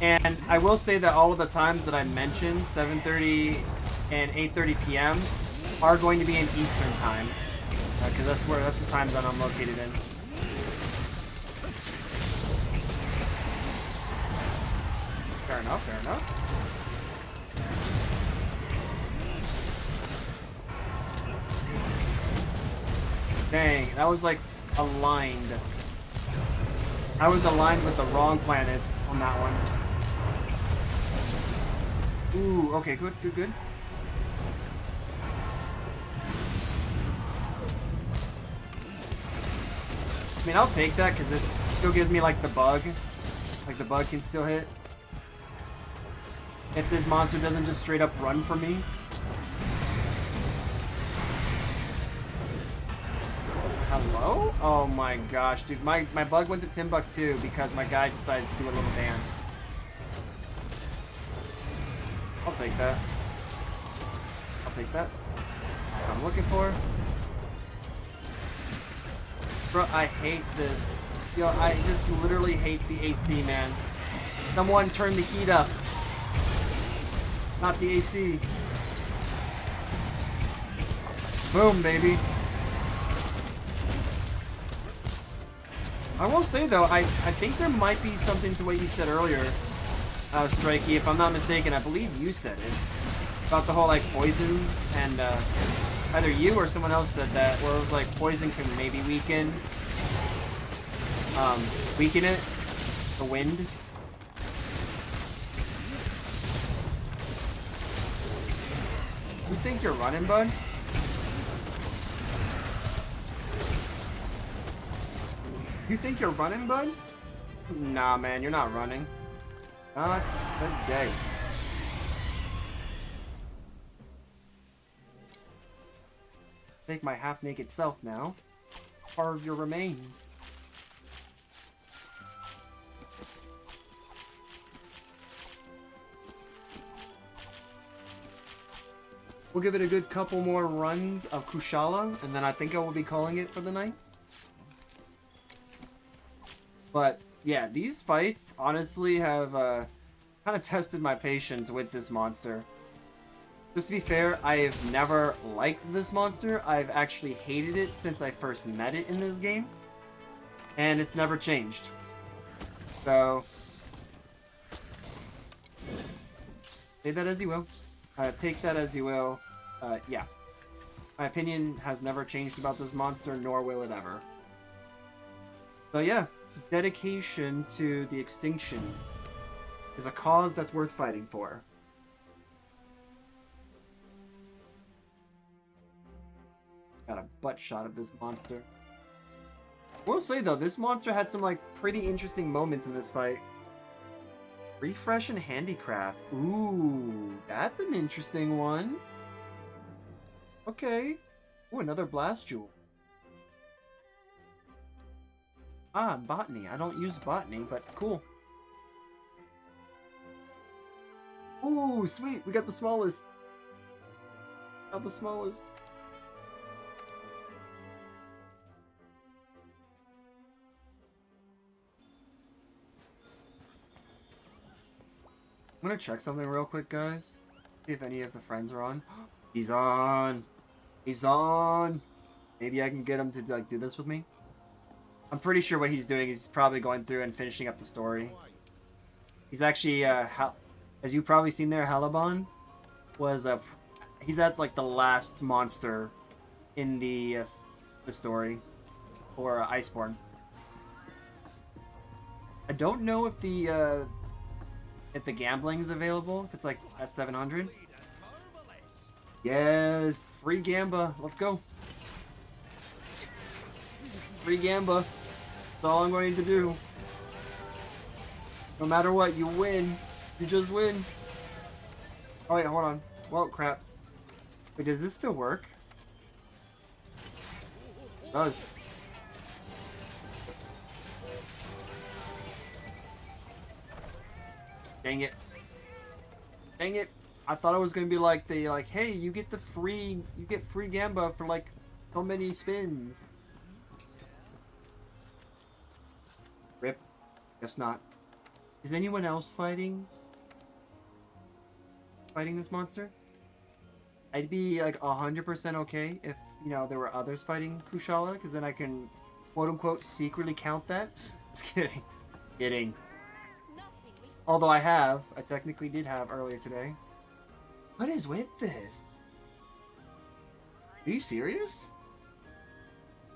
And I will say that all of the times that I mentioned, 7:30 and 8:30 p.m., are going to be in Eastern time, because that's the time zone I'm located in. Fair enough, fair enough. Dang, that was like aligned. I was aligned with the wrong planets on that one. Ooh, okay, good. I mean, I'll take that, because this still gives me, like, the bug. Like, the bug can still hit. If this monster doesn't just straight up run for me. Hello? Oh my gosh, dude. My bug went to Timbuktu because my guy decided to do a little dance. I'll take that. I'll take that. What I'm looking for. Bro, I hate this. Yo, I just literally hate the AC, man. Someone turn the heat up. Not the AC. Boom, baby. I will say, though, I think there might be something to what you said earlier, Strikey. If I'm not mistaken, I believe you said it. About the whole, like, poison, and, either you or someone else said that, where it was like, poison can maybe weaken it, the wind. You think you're running, bud? You think you're running, bud? Nah, man, you're not running. Not today. Take my half-naked self now. Part of your remains. We'll give it a good couple more runs of Kushala, and then I think I will be calling it for the night. But yeah, these fights honestly have kind of tested my patience with this monster. Just to be fair, I've never liked this monster. I've actually hated it since I first met it in this game. And it's never changed. So, say that as you will. Take that as you will. Yeah. My opinion has never changed about this monster, nor will it ever. So yeah, dedication to the extinction is a cause that's worth fighting for. Got a butt shot of this monster. I will say though, this monster had some like pretty interesting moments in this fight. Refresh and handicraft. Ooh, that's an interesting one. Okay. Ooh, another blast jewel. Ah, botany. I don't use botany, but cool. Ooh, sweet. We got the smallest. Got the smallest. I'm gonna check something real quick, guys. See if any of the friends are on. He's on. He's on. Maybe I can get him to like do this with me. I'm pretty sure what he's doing is probably going through and finishing up the story. He's actually, as you've probably seen there, Halabon was he's at like the last monster in the story, or Iceborne. I don't know if the gambling is available, if it's like S700. Yes, free Gamba. Let's go. Free Gamba. That's all I'm going to do. No matter what, you win. You just win. Oh wait, hold on. Well, crap. Wait, does this still work? It does. Dang it. Dang it. I thought it was gonna be like hey, you get free Gamba for like so many spins. Rip. Guess not. Is anyone else fighting this monster? I'd be like 100% okay if, you know, there were others fighting Kushala, because then I can quote unquote secretly count that. Just kidding. Kidding. Although I technically did have earlier today. What is with this? Are you serious?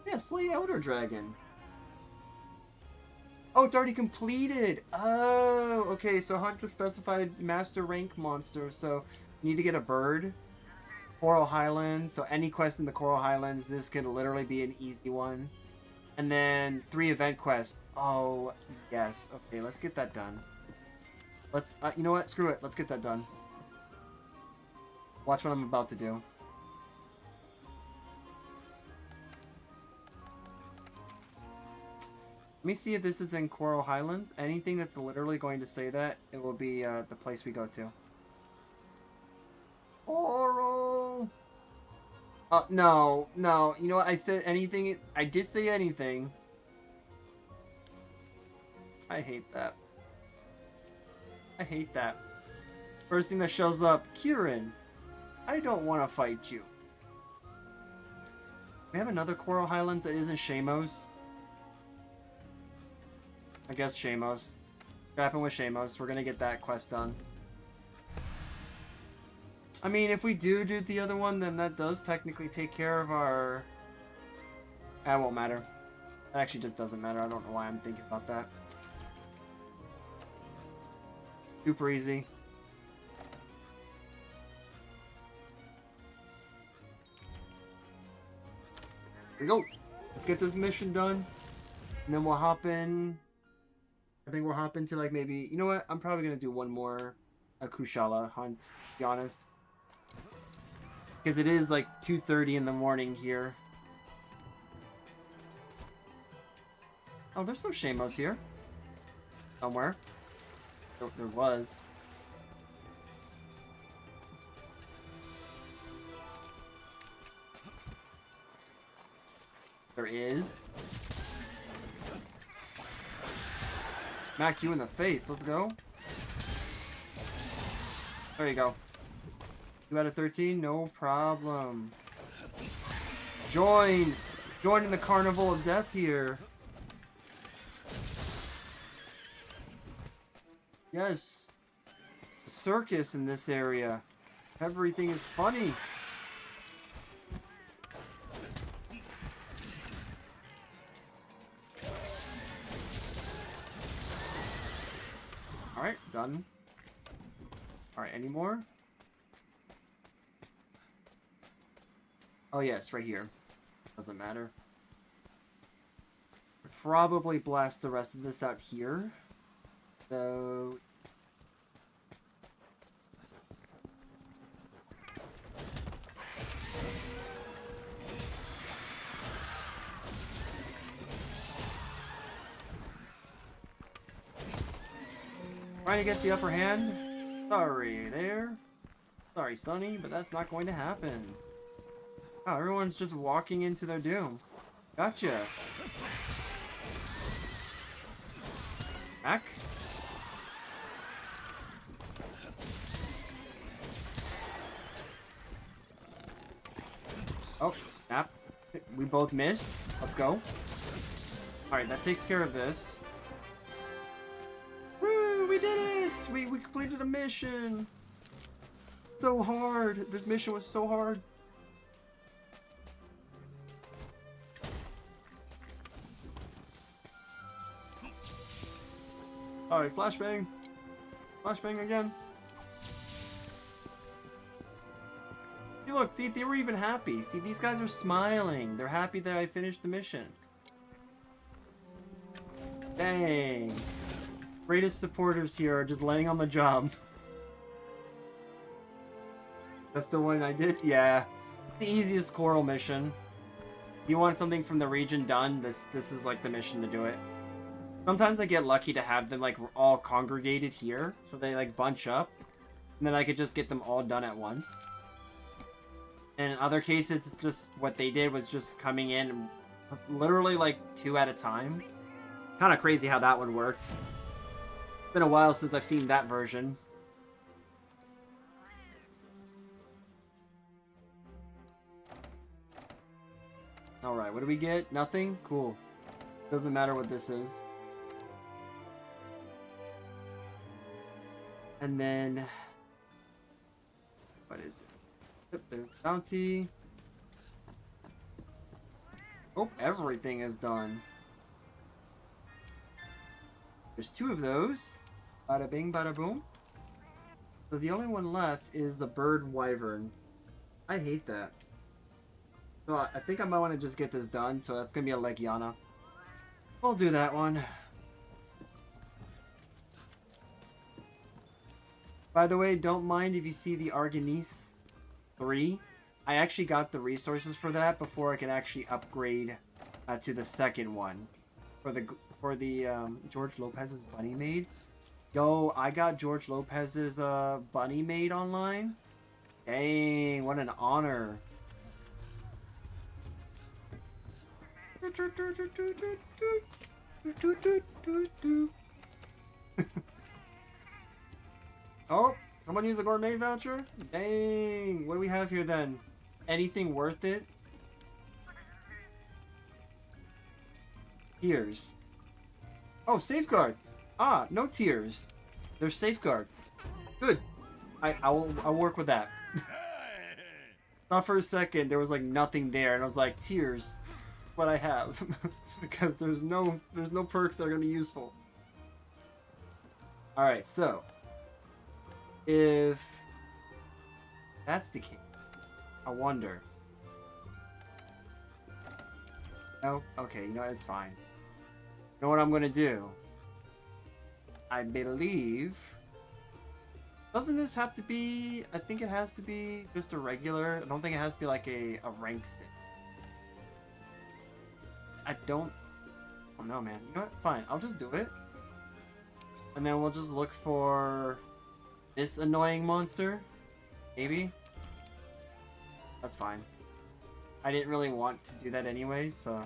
Yeah, slay Elder Dragon. Oh, it's already completed. Oh, okay. So Hunter specified master rank monster. So you need to get a bird. Coral Highlands. So any quest in the Coral Highlands, this could literally be an easy one. And then 3 event quests. Oh, yes. Okay, let's get that done. Let's, you know what? Screw it. Let's get that done. Watch what I'm about to do. Let me see if this is in Coral Highlands. Anything that's literally going to say that, it will be the place we go to. Coral! No. No. You know what? I said anything. I did say anything. I hate that. I hate that. First thing that shows up, Kieran. I don't want to fight you. We have another Coral Highlands that isn't Shamos. I guess Shamos. Scrapping with Shamos. We're gonna get that quest done. I mean, if we do the other one, then that does technically take care of our... That won't matter. That actually just doesn't matter. I don't know why I'm thinking about that. Super easy. Here we go. Let's get this mission done. And then we'll hop in. I think we'll hop into like maybe... You know what? I'm probably going to do one more Kushala hunt, to be honest. Because it is like 2:30 in the morning here. Oh, there's some Shamos here. Somewhere. There was. There is. Smacked you in the face. Let's go. There you go. 2 out of 13. No problem. Join! Join in the carnival of death here. Yes. A circus in this area. Everything is funny. Alright, done. Alright, any more? Oh yes, right here. Doesn't matter. Probably blast the rest of this out here. So... trying to get the upper hand. Sorry there. Sorry, Sonny, but that's not going to happen. Oh, everyone's just walking into their doom. Gotcha. Back. Oh, snap. We both missed. Let's go. Alright, that takes care of this. Woo! We did it! We completed a mission! So hard! This mission was so hard. Alright, flashbang. Flashbang again. See, look, they were even happy. See, these guys are smiling. They're happy that I finished the mission. Dang. Greatest supporters here are just laying on the job. That's the one I did? Yeah. The easiest coral mission. You want something from the region done, this is like the mission to do it. Sometimes I get lucky to have them like all congregated here, so they like bunch up, and then I could just get them all done at once. And in other cases, it's just what they did was just coming in literally like 2 at a time. Kind of crazy how that one worked. It's been a while since I've seen that version. Alright, what do we get? Nothing? Cool. Doesn't matter what this is. And then... what is it? Yep, there's bounty. Oh, everything is done. There's 2 of those. Bada bing, bada boom. So the only one left is the bird wyvern. I hate that. So I think I might want to just get this done, so that's going to be a Legiana. We'll do that one. By the way, don't mind if you see the Arganese 3. I actually got the resources for that before I can actually upgrade to the second one. For the George Lopez's bunny maid. Yo, I got George Lopez's bunny maid online. Dang, what an honor. Oh, someone used a gourmet voucher? Dang, what do we have here then? Anything worth it? Tears. Oh, safeguard. Ah, no tears. There's safeguard. Good. I'll work with that. Not for a second, there was like nothing there, and I was like, tears. What I have. Because there's no perks that are gonna be useful. Alright, so if that's the case, I wonder. No? Okay, you know, it's fine. You know what I'm gonna do? I believe... doesn't this have to be... I think it has to be just a regular... I don't think it has to be like a rank sim. I don't... oh no, man. You know what? Fine, I'll just do it. And then we'll just look for... this annoying monster. Maybe. That's fine. I didn't really want to do that anyway, so...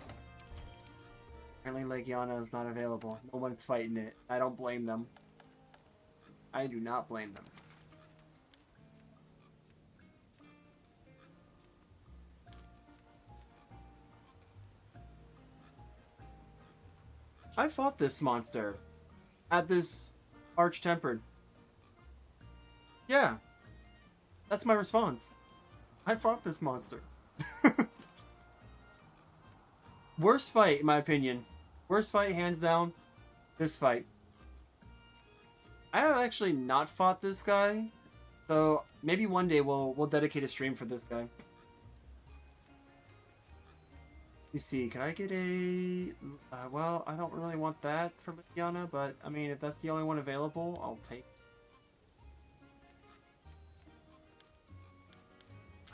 Apparently Legiana is not available. No one's fighting it. I don't blame them. I do not blame them. I fought this monster at this Arch-Tempered. Yeah. That's my response. I fought this monster. Worst fight, in my opinion. Worst fight, hands down. This fight. I have actually not fought this guy. So maybe one day we'll dedicate a stream for this guy. You see, can I get a... well, I don't really want that for Legiana, but I mean, if that's the only one available, I'll take it.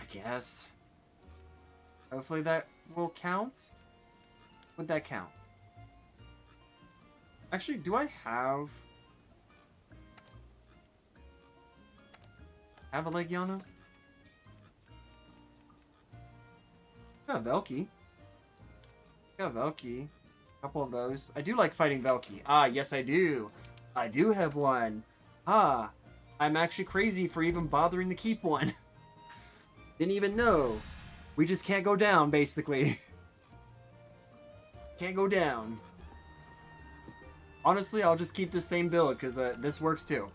I guess. Hopefully that will count. Would that count? Actually, do I have a Legiana? I got a Velky. I got a Velky. A couple of those. I do like fighting Velky. Ah, yes I do. I do have one. Ah, I'm actually crazy for even bothering to keep one. Didn't even know. We just can't go down, basically. Can't go down. Honestly, I'll just keep the same build, because this works too.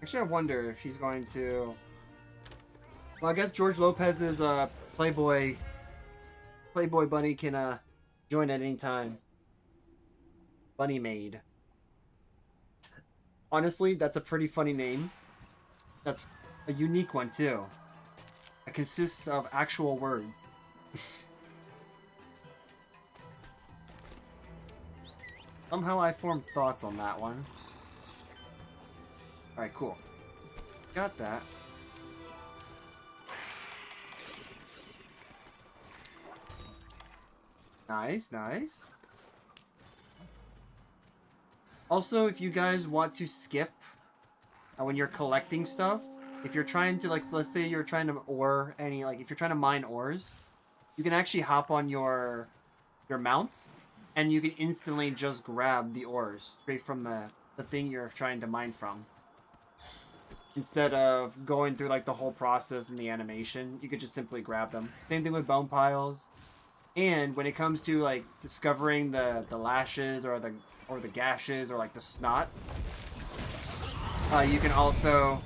Actually, I wonder if he's going to... Well, I guess George Lopez's Playboy Bunny can join at any time. Bunny Maid. Honestly, that's a pretty funny name. That's a unique one, too. It consists of actual words. Somehow I formed thoughts on that one. Alright, cool. Got that. Nice, nice. Also, if you guys want to skip when you're collecting stuff, if you're trying to, like, let's say you're trying to ore any, like, if you're trying to mine ores, you can actually hop on your mount, and you can instantly just grab the ores straight from the thing you're trying to mine from. Instead of going through, like, the whole process and the animation, you could just simply grab them. Same thing with bone piles. And when it comes to, like, discovering the lashes or the gashes or, like, the snot, you can also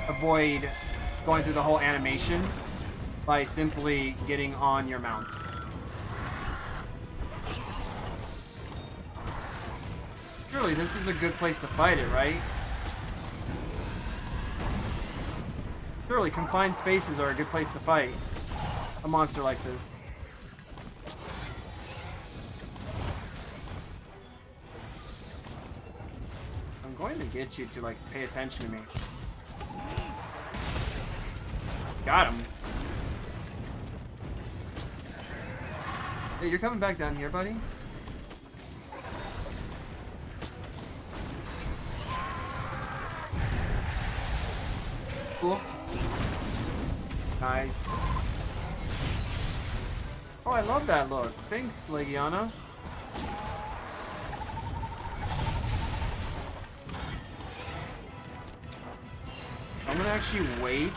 avoid going through the whole animation by simply getting on your mount. Surely this is a good place to fight it, right? Surely confined spaces are a good place to fight a monster like this. I'm going to get you to, like, pay attention to me. Got him. Hey, you're coming back down here, buddy? Cool. Nice. Oh, I love that look. Thanks, Legiana. I'm gonna actually wait.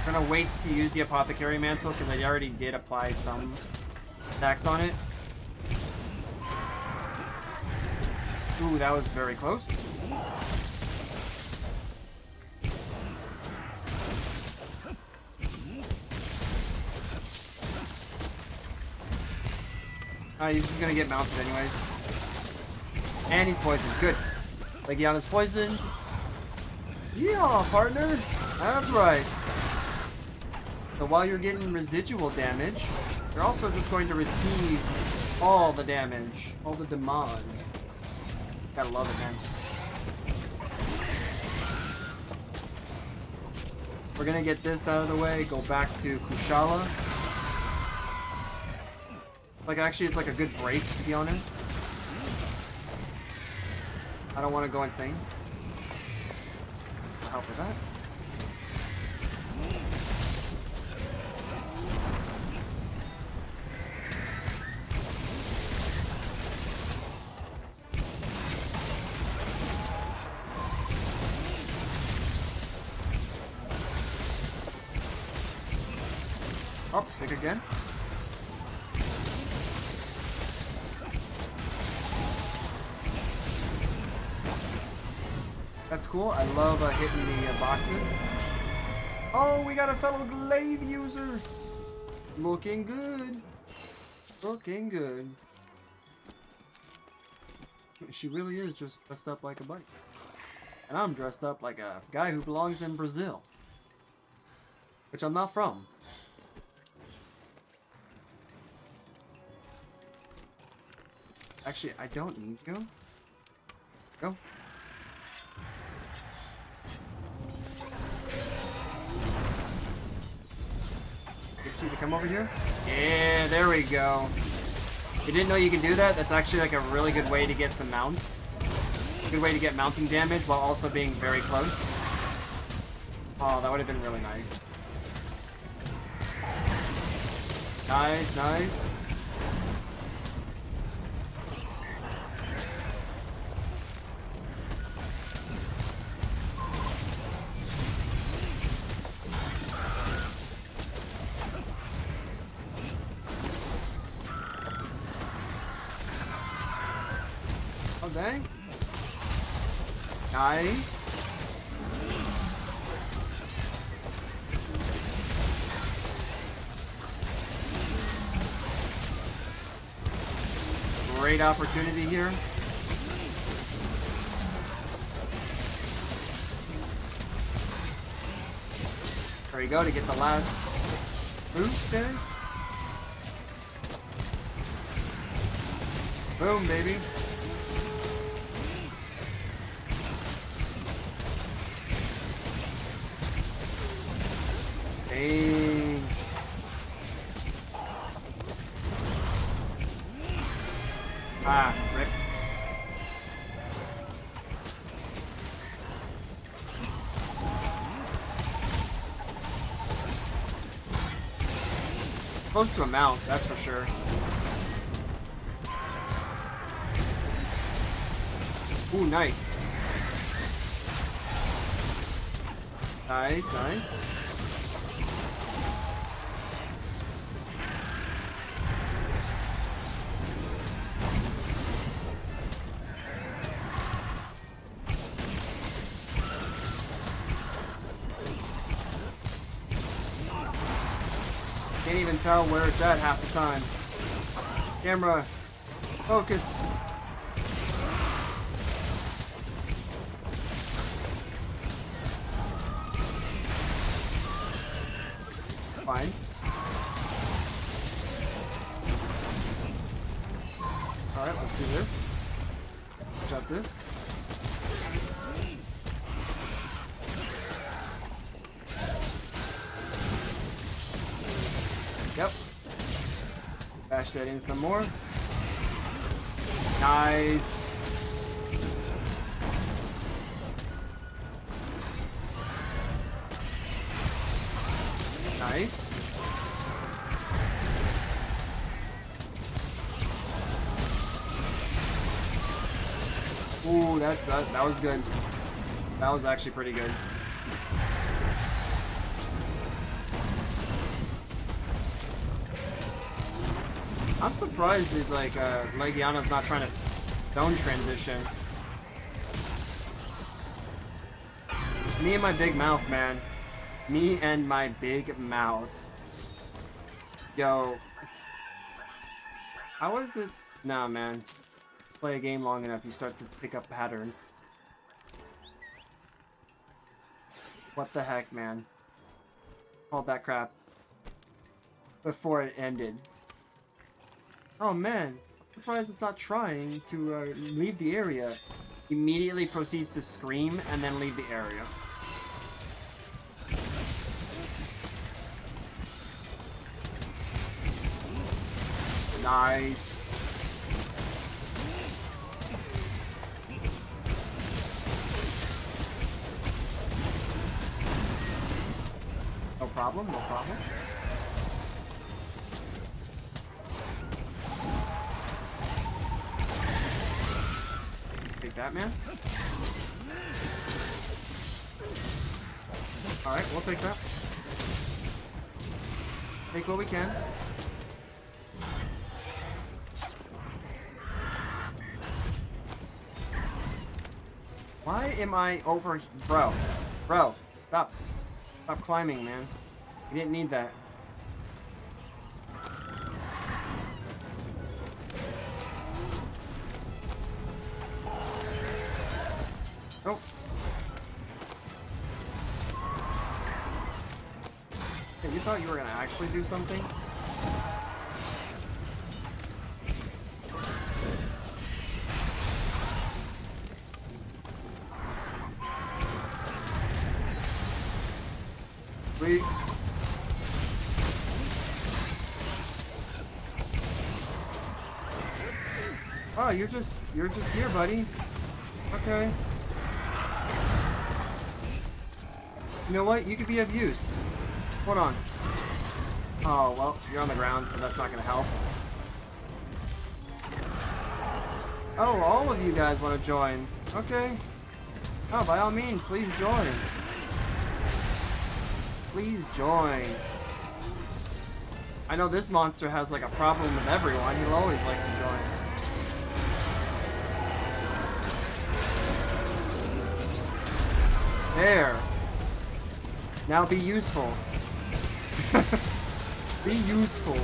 I'm gonna wait to use the Apothecary Mantle because I already did apply some attacks on it. Ooh, that was very close. He's just gonna get mounted anyways. And he's poisoned. Good. Legiana's poisoned. Yeah, partner. That's right. So while you're getting residual damage, you're also just going to receive all the damage. All the damage. Gotta love it, man. We're gonna get this out of the way, go back to Kushala. Like, actually, it's like a good break, to be honest. I don't want to go insane. I'll help with that. Oh, sick again. That's cool. I love hitting the boxes. Oh, we got a fellow glaive user. Looking good. Looking good. She really is just dressed up like a bunny. And I'm dressed up like a guy who belongs in Brazil. Which I'm not from. Actually, I don't need you. Go. Get you to come over here. Yeah, there we go. You didn't know you could do that? That's actually like a really good way to get some mounts. Good way to get mounting damage while also being very close. Oh, that would have been really nice. Nice, nice. Oh, dang. Nice. Great opportunity here. There we go to get the last boost there. Boom, baby. Dang. Ah, rip. Close to a mount, that's for sure. Ooh, nice. Nice, nice. Can't even tell where it's at half the time. Camera, focus. Fine. Alright, let's do this. Watch out this. Yep. Bash that in some more. Nice. Nice. Ooh, that was good. That was actually pretty good. I'm surprised that like Legiana's not trying to zone transition. Me and my big mouth, man. Me and my big mouth. Yo. How is it? Nah, man. Play a game long enough, you start to pick up patterns. What the heck, man? Hold that crap. Before it ended. Oh man, I'm surprised it's not trying to leave the area. Immediately proceeds to scream and then leave the area. Nice. No problem, no problem. Take that, man. Alright, we'll take that. Take what we can. Why am I over... Bro. Bro, stop. Stop climbing, man. You didn't need that. Oh. Hey, you thought you were gonna actually do something? Sweet. Oh, you're just here, buddy. Okay. You know what? You could be of use. Hold on. Oh, well, you're on the ground, so that's not gonna help. Oh, all of you guys want to join. Okay. Oh, by all means, please join. Please join. I know this monster has like a problem with everyone. He always likes to join. There. Now be useful. Be useful.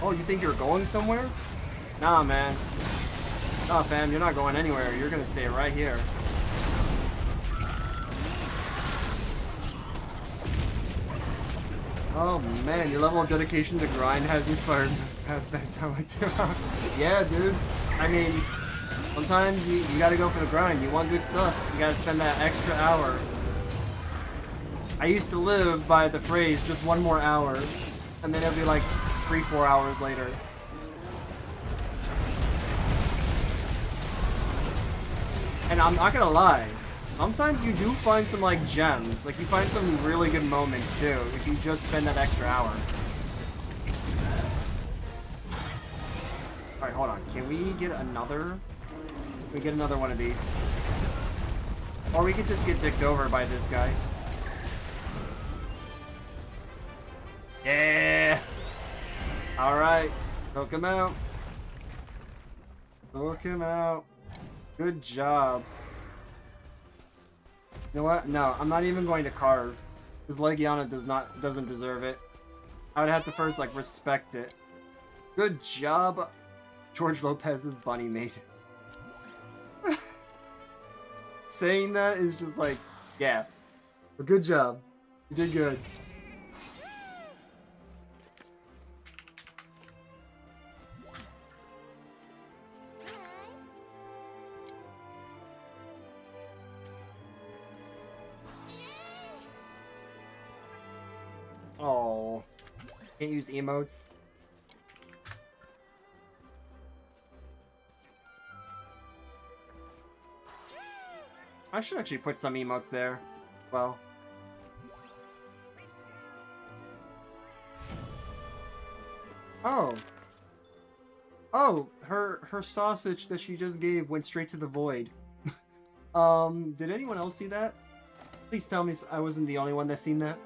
Oh, you think you're going somewhere? Nah, man. Nah, fam, you're not going anywhere. You're gonna stay right here. Oh man, your level of dedication to grind has inspired past bedtime like 2 hours. Yeah, dude. I mean, sometimes you gotta go for the grind. You want good stuff, you gotta spend that extra hour. I used to live by the phrase, just one more hour, and then it'll be like 3-4 hours later. And I'm not gonna lie, sometimes you do find some like gems, like you find some really good moments too, if you just spend that extra hour. Alright, hold on, can we get another? Can we get another one of these? Or we could just get dicked over by this guy. Yeah! Alright, choke him out. Choke him out. Good job. You know what? No, I'm not even going to carve. Because Legiana doesn't deserve it. I would have to first like respect it. Good job, George Lopez's bunny mate. Saying that is just like, yeah. But good job. You did good. Oh, can't use emotes. I should actually put some emotes there. Well, oh, her sausage that she just gave went straight to the void. Did anyone else see that? Please tell me I wasn't the only one that's seen that.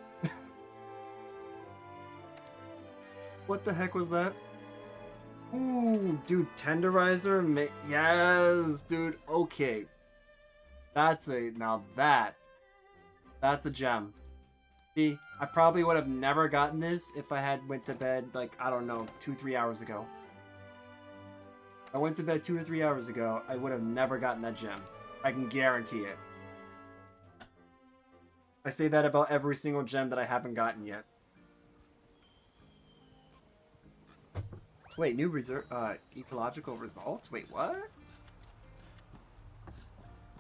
What the heck was that? Ooh, dude, tenderizer. Yes, dude. Okay, that's a gem. See, I probably would have never gotten this if I had went to bed like I don't know 2-3 hours ago. I went to bed 2 or 3 hours ago. I would have never gotten that gem. I can guarantee it. I say that about every single gem that I haven't gotten yet. Wait, new ecological results? Wait, what?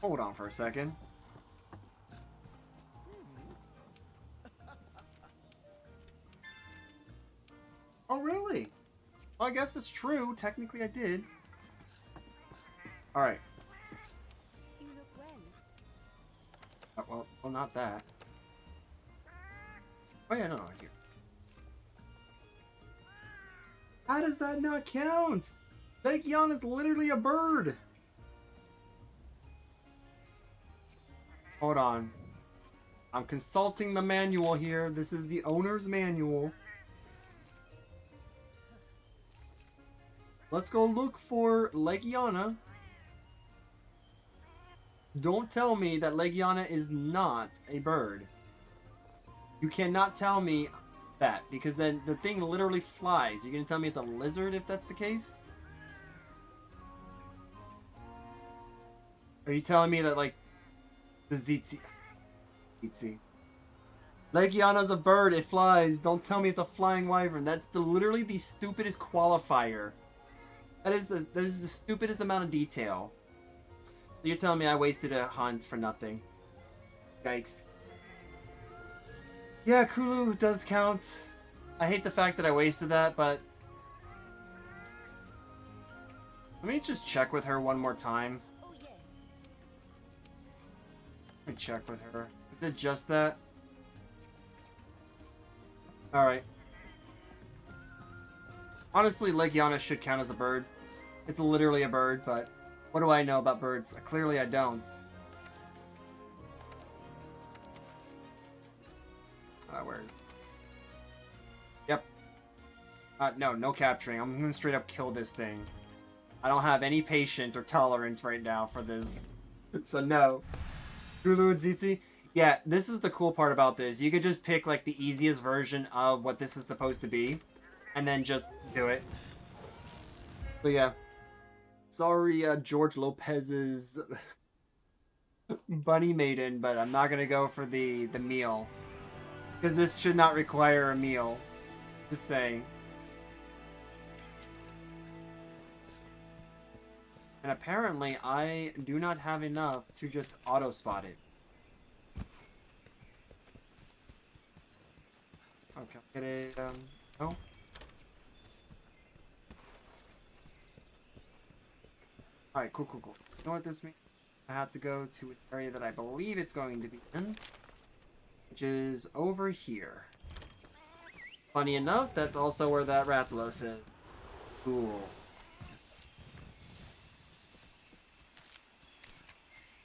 Hold on for a second. Oh, really? Well, I guess that's true. Technically, I did. Alright. You look well. Well, not that. Oh, yeah, no, here. How does that not count? Legion is literally a bird. Hold on. I'm consulting the manual here. This is the owner's manual. Let's go look for Legiana. Don't tell me that Legiana is not a bird. You cannot tell me that, because then the thing literally flies. You're gonna tell me it's a lizard if that's the case? Are you telling me that, like, the Zitzi... Legiana's a bird, it flies. Don't tell me it's a flying wyvern. That's literally the stupidest qualifier. That is the stupidest amount of detail. So you're telling me I wasted a hunt for nothing. Yikes. Yeah, Kulu does count. I hate the fact that I wasted that, but... Let me just check with her one more time. Oh, yes. Let me check with her. Is it just that? Alright. Honestly, Legiana should count as a bird. It's literally a bird, but what do I know about birds? Clearly I don't. Where is it? Yep. No capturing. I'm gonna straight up kill this thing. I don't have any patience or tolerance right now for this. So no. Hulu and Zizi. Yeah, this is the cool part about this. You could just pick like the easiest version of what this is supposed to be, and then just do it. But yeah. Sorry, George Lopez's Bunny Maiden, but I'm not gonna go for the meal. Because this should not require a meal. Just saying. And apparently, I do not have enough to just auto-spot it. Okay, get it, no? Alright, cool. You know what this means? I have to go to an area that I believe it's going to be in. Which is over here. Funny enough, that's also where that Rathalos is. Cool.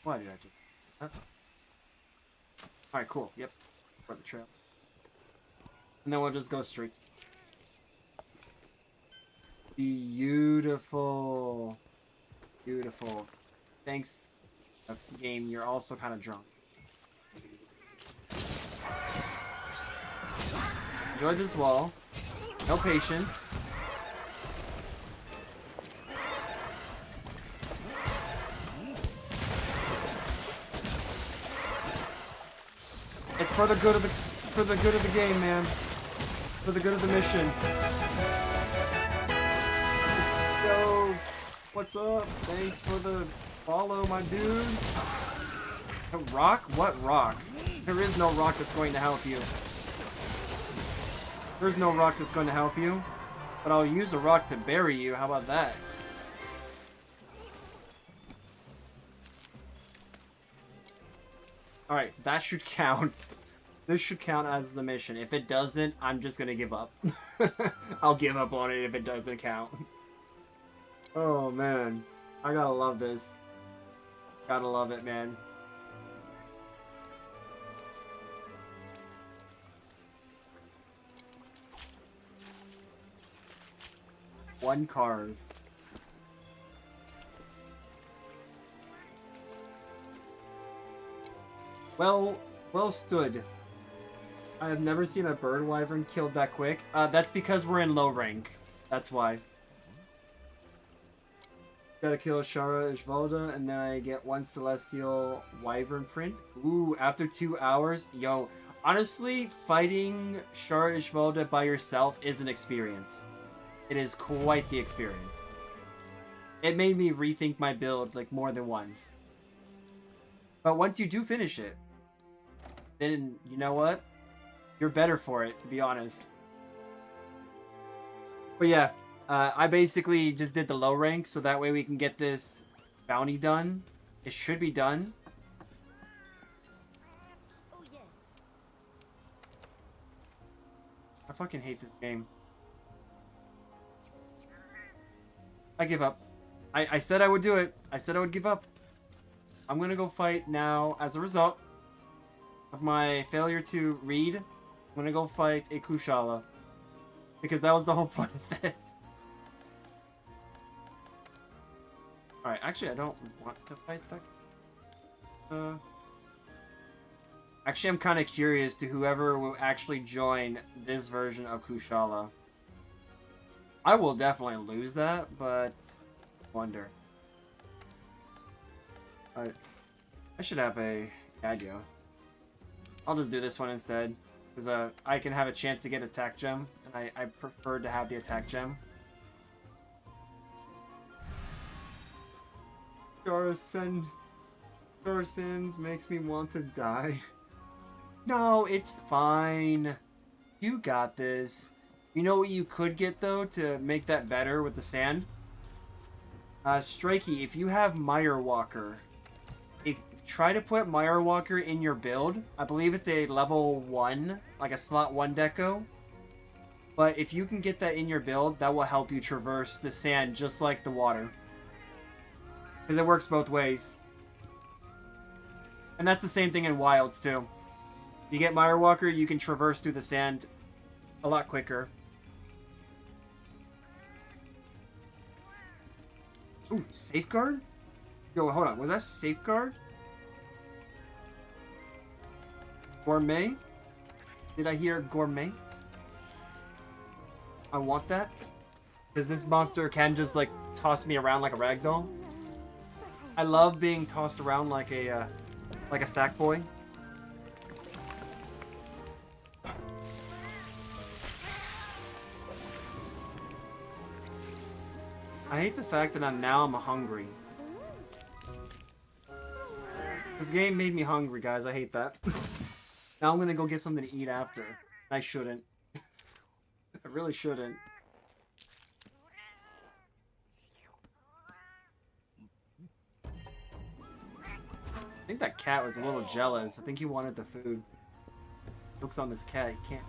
Why did I do that? Alright, cool. Yep. For the trail. And then we'll just go straight. Beautiful. Beautiful. Thanks, game. You're also kind of drunk. Enjoy this wall. No patience. It's for the good of the game, man. For the good of the mission. Yo, what's up? Thanks for the follow, my dude. A rock? What rock? There is no rock that's going to help you. There's no rock that's going to help you. But I'll use a rock to bury you. How about that? Alright, that should count. This should count as the mission. If it doesn't, I'm just gonna give up. I'll give up on it if it doesn't count. Oh, man. I gotta love this. Gotta love it, man. One carve. Well stood. I have never seen a bird wyvern killed that quick. That's because we're in low rank. That's why. Gotta kill Shara Ishvalda, and then I get one celestial wyvern print. Ooh, after 2 hours? Yo, honestly, fighting Shara Ishvalda by yourself is an experience. It is quite the experience. It made me rethink my build like more than once. But once you do finish it, then you know what? You're better for it, to be honest. But yeah, I basically just did the low rank so that way we can get this bounty done. It should be done. Oh, yes. I fucking hate this game. I give up. I said I would do it. I said I would give up. I'm gonna go fight now as a result. of my failure to read, I'm gonna go fight a Kushala. Because that was the whole point of this. Alright, actually I don't want to fight that. Actually I'm kind of curious to whoever will actually join this version of Kushala. I will definitely lose that, but wonder. I should have a Gadyo. I'll just do this one instead. Because I can have a chance to get attack gem. And I prefer to have the attack gem. Garrison makes me want to die. No, it's fine. You got this. You know what you could get, though, to make that better with the sand? Strikey, if you have Mire Walker, try to put Mire Walker in your build. I believe it's a level 1, like a slot 1 deco. But if you can get that in your build, that will help you traverse the sand just like the water. Because it works both ways. And that's the same thing in Wilds, too. If you get Mire Walker, you can traverse through the sand a lot quicker. Ooh, Safeguard? Yo, hold on. Was that Safeguard? Gourmet? Did I hear Gourmet? I want that. Because this monster can just, like, toss me around like a ragdoll. I love being tossed around like a sack boy. I hate the fact that I'm hungry. This game made me hungry, guys. I hate that. Now I'm gonna go get something to eat after. I shouldn't. I really shouldn't. I think that cat was a little jealous. I think he wanted the food. Looks on this cat, he can't.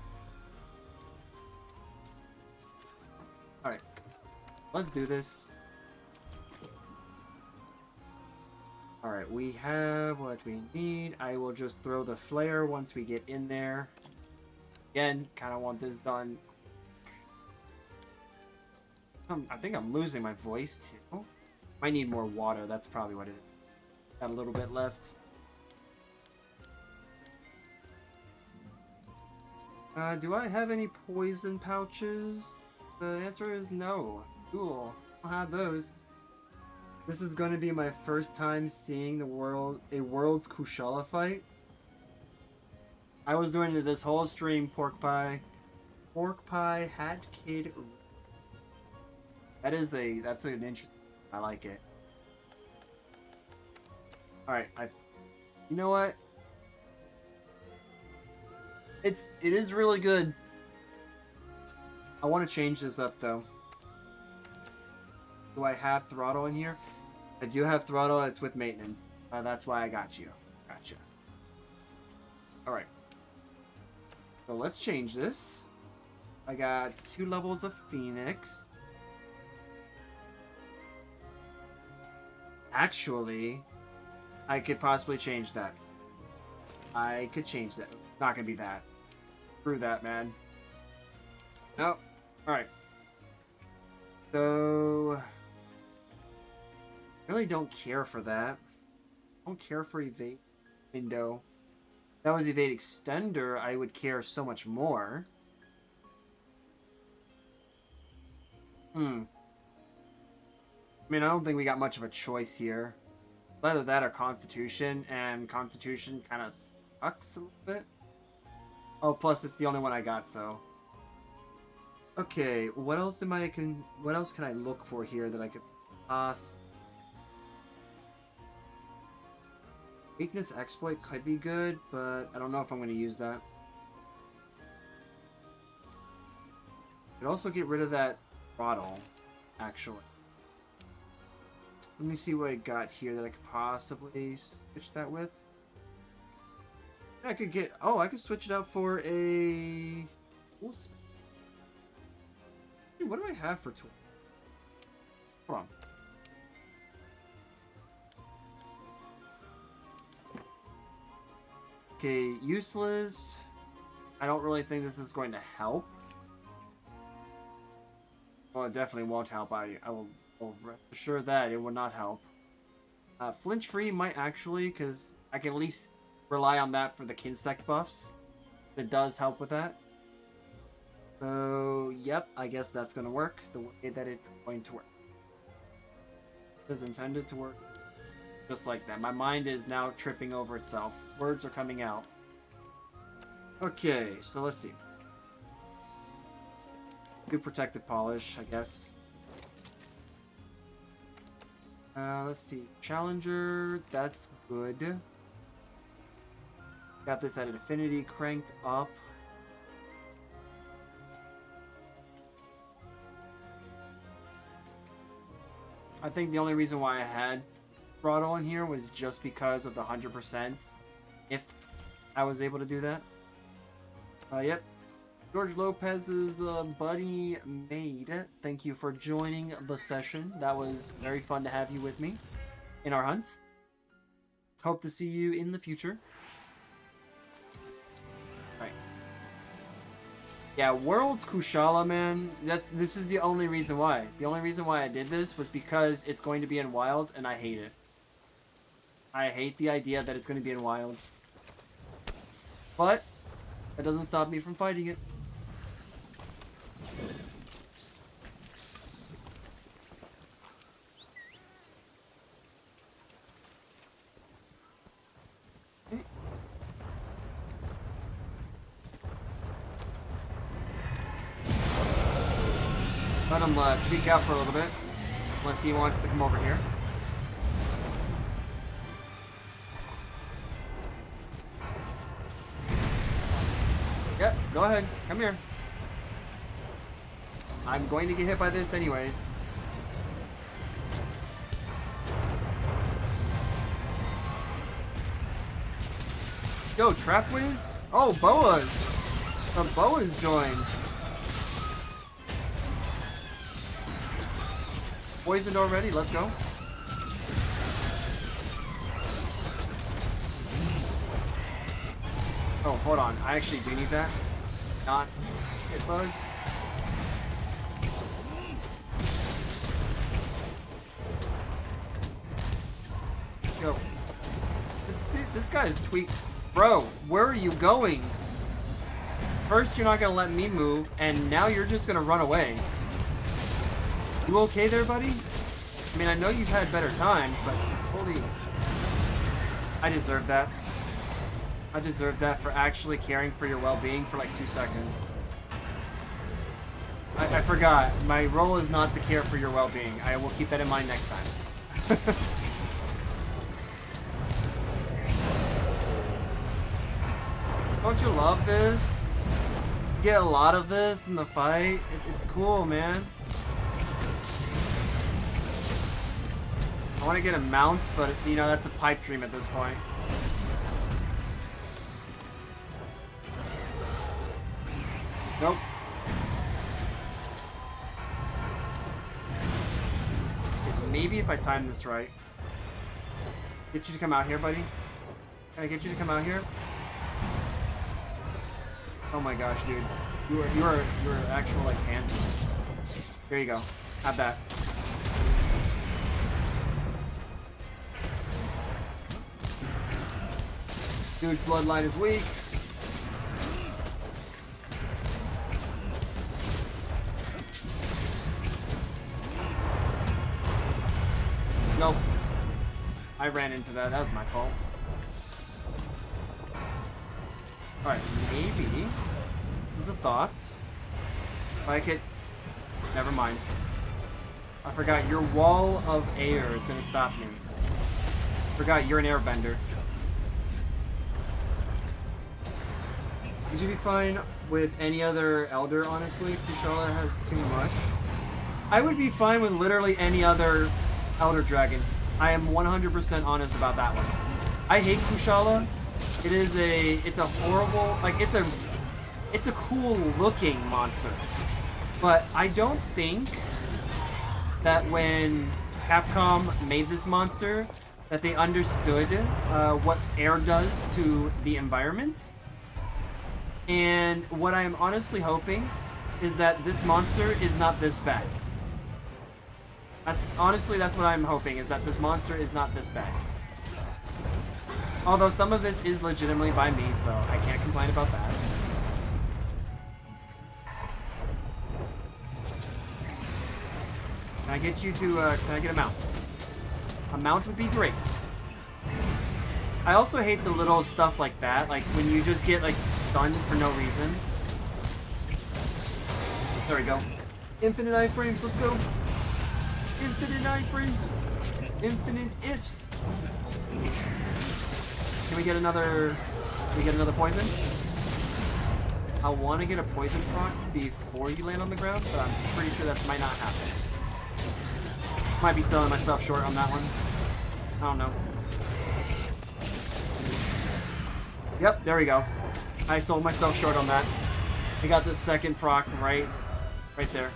Alright. Let's do this. Alright, we have what we need. I will just throw the flare once we get in there. Again, kind of want this done. I think I'm losing my voice too. Might need more water, that's probably what it is. Got a little bit left. Do I have any poison pouches? The answer is no. Cool. I'll have those. This is going to be my first time seeing a World's Kushala fight. I was doing this whole stream pork pie hat kid. That's an interesting. I like it. Alright, you know what? It is really good. I want to change this up though. Do I have throttle in here? I do have throttle, it's with maintenance. That's why I got you. Gotcha. Alright. So let's change this. I got 2 levels of Phoenix. Actually, I could possibly change that. I could change that. Not gonna be that. Screw that, man. Nope. Alright. So... I really don't care for that. I don't care for evade window. If that was evade extender, I would care so much more. I mean, I don't think we got much of a choice here. Either that or Constitution, and Constitution kind of sucks a little bit. Oh, plus it's the only one I got, so. Okay, what else can I look for here that I could pass? Weakness exploit could be good, but I don't know if I'm going to use that. Could also get rid of that throttle, actually. Let me see what I got here that I could possibly switch that with. I could get... Oh, I could switch it out for a... What do I have for tool? Hold on. Okay, useless. I don't really think this is going to help. Well, it definitely won't help. I will rest assured that it will not help. Flinch free might actually, because I can at least rely on that for the Kinsect buffs. It does help with that. So, yep, I guess that's going to work the way that it's going to work. It is intended to work just like that. My mind is now tripping over itself. Words are coming out. Okay, so let's see. Do protective polish, I guess. Let's see. Challenger, that's good. Got this at an affinity cranked up. I think the only reason why I had throttle in here was just because of the 100%. If I was able to do that. Yep. George Lopez's buddy Maid. Thank you for joining the session. That was very fun to have you with me in our hunt. Hope to see you in the future. Right. Yeah, World's Kushala, man. This is the only reason why. The only reason why I did this was because it's going to be in Wilds, and I hate it. I hate the idea that it's going to be in Wilds. But that doesn't stop me from fighting it. Let him tweak out for a little bit, unless he wants to come over here. Yep, go ahead. Come here. I'm going to get hit by this anyways. Yo, Trap Whiz? Oh, Boas! The Boas joined. Poisoned already? Let's go. Oh, hold on. I actually do need that. Not hit bug. Yo. This guy is tweaked. Bro, where are you going? First, you're not gonna let me move, and now you're just gonna run away. You okay there, buddy? I mean, I know you've had better times, but holy... I deserve that. I deserve that for actually caring for your well-being for like 2 seconds. I forgot. My role is not to care for your well-being. I will keep that in mind next time. Don't you love this? You get a lot of this in the fight. It's cool, man. I want to get a mount, but you know, that's a pipe dream at this point. Nope. Maybe if I time this right. Get you to come out here, buddy. Can I get you to come out here? Oh my gosh, dude. You are actual like pansy. Here you go. Have that. Dude's bloodline is weak. Nope. I ran into that. That was my fault. Alright, maybe. This is the thoughts. If I could... Never mind. I forgot your wall of air is going to stop me. Forgot you're an airbender. Would you be fine with any other elder, honestly? Kushala has too much. I would be fine with literally any other elder dragon. I am 100% honest about that one. I hate Kushala. It's a horrible, like, it's a cool looking monster. But I don't think that when Capcom made this monster, that they understood what air does to the environment. And what I am honestly hoping is that this monster is not this bad. That's what I'm hoping, is that this monster is not this bad. Although some of this is legitimately by me, so I can't complain about that. Can I get you to, can I get a mount? A mount would be great. I also hate the little stuff like that, like when you just get, like, stunned for no reason. There we go. Infinite iframes, let's go. Infinite iframes. Infinite ifs. Can we get another poison? I want to get a poison proc before you land on the ground, but I'm pretty sure that might not happen. Might be selling myself short on that one. I don't know. Yep, there we go. I sold myself short on that. I got the second proc right there.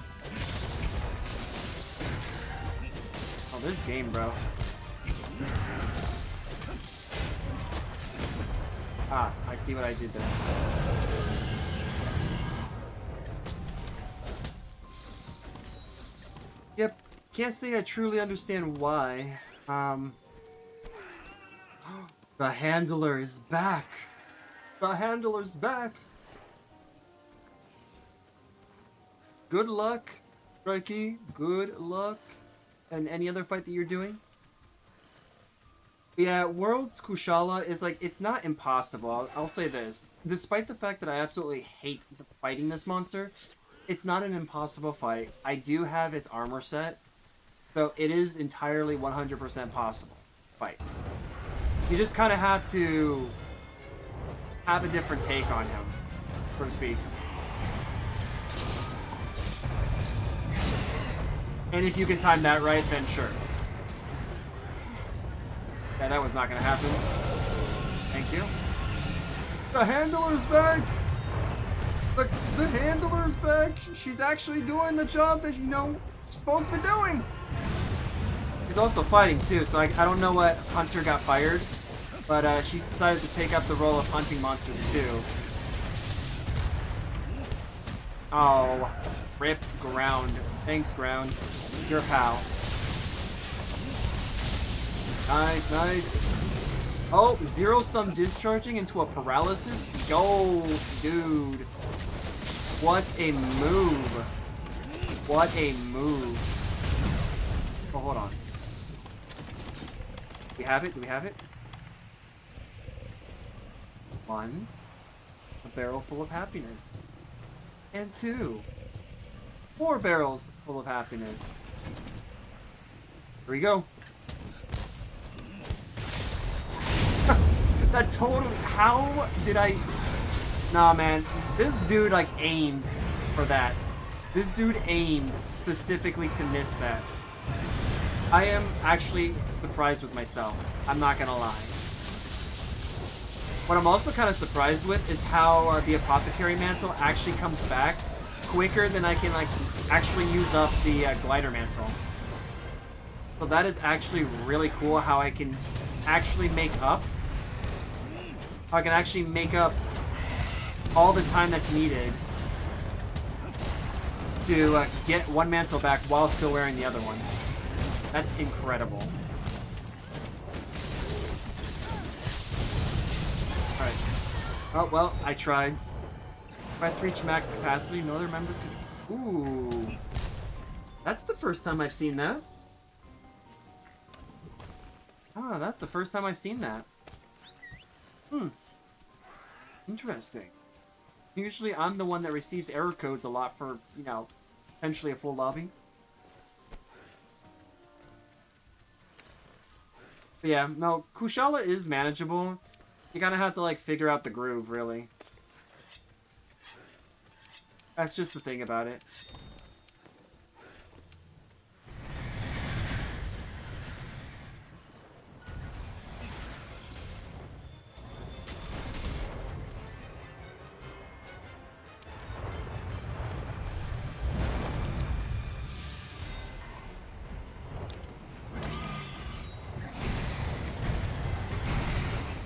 Oh, this game, bro. Ah, I see what I did there. Yep, can't say I truly understand why. The handler is back. The handler's back. Good luck, Strikey. Good luck. And any other fight that you're doing? Yeah, Worlds Kushala is like, it's not impossible. I'll say this. Despite the fact that I absolutely hate fighting this monster, it's not an impossible fight. I do have its armor set, so it is entirely 100% possible fight. You just kind of have to have a different take on him, so to speak. And if you can time that right, then sure. Yeah, that was not gonna happen. Thank you. The handler's back! The handler's back! She's actually doing the job that, you know, she's supposed to be doing! She's also fighting, too, so I don't know what Hunter got fired, but she decided to take up the role of hunting monsters, too. Oh, rip ground. Thanks, ground. You're a pal. Nice, nice. Oh, zero-sum discharging into a paralysis? Yo, dude. What a move. What a move. Oh, hold on. Do we have it? Do we have it? 1. A barrel full of happiness. And 2. 4 barrels full of happiness. Here we go. That totally... How did I... Nah, man. This dude, like, aimed for that. This dude aimed specifically to miss that. I am actually surprised with myself. I'm not gonna lie. What I'm also kind of surprised with is how the Apothecary Mantle actually comes back quicker than I can, like, actually use up the Glider Mantle. So that is actually really cool how I can actually make up. How I can actually make up all the time that's needed to get one mantle back while still wearing the other one. That's incredible. Alright. Oh, well, I tried. Quest reach max capacity, no other members can... Ooh. That's the first time I've seen that. Ah, that's the first time I've seen that. Interesting. Usually I'm the one that receives error codes a lot for, you know, potentially a full lobby. But yeah, no, Kushala is manageable. You kind of have to, like, figure out the groove, really. That's just the thing about it.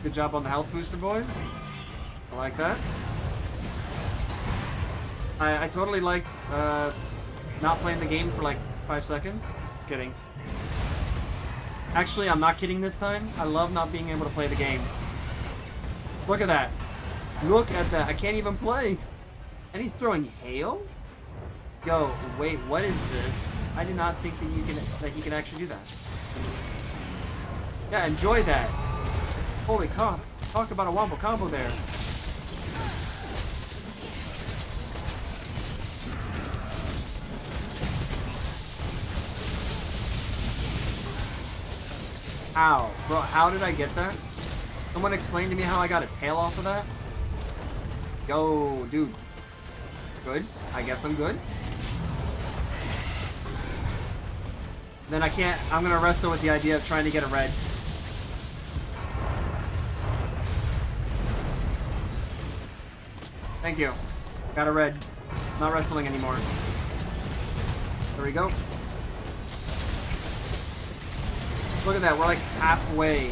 Good job on the health booster, boys. I like that. I totally liked not playing the game for like 5 seconds. Just kidding. Actually, I'm not kidding this time. I love not being able to play the game. Look at that. Look at that. I can't even play. And he's throwing hail? Yo, wait, what is this? I did not think that he can actually do that. Yeah, enjoy that. Holy cow. Talk about a wombo combo there. Ow. Bro, how did I get that? Someone explain to me how I got a tail off of that? Yo, dude. Good. I guess I'm good. Then I can't... I'm gonna wrestle with the idea of trying to get a red. Thank you. Got a red. Not wrestling anymore. There we go. Look at that. We're like halfway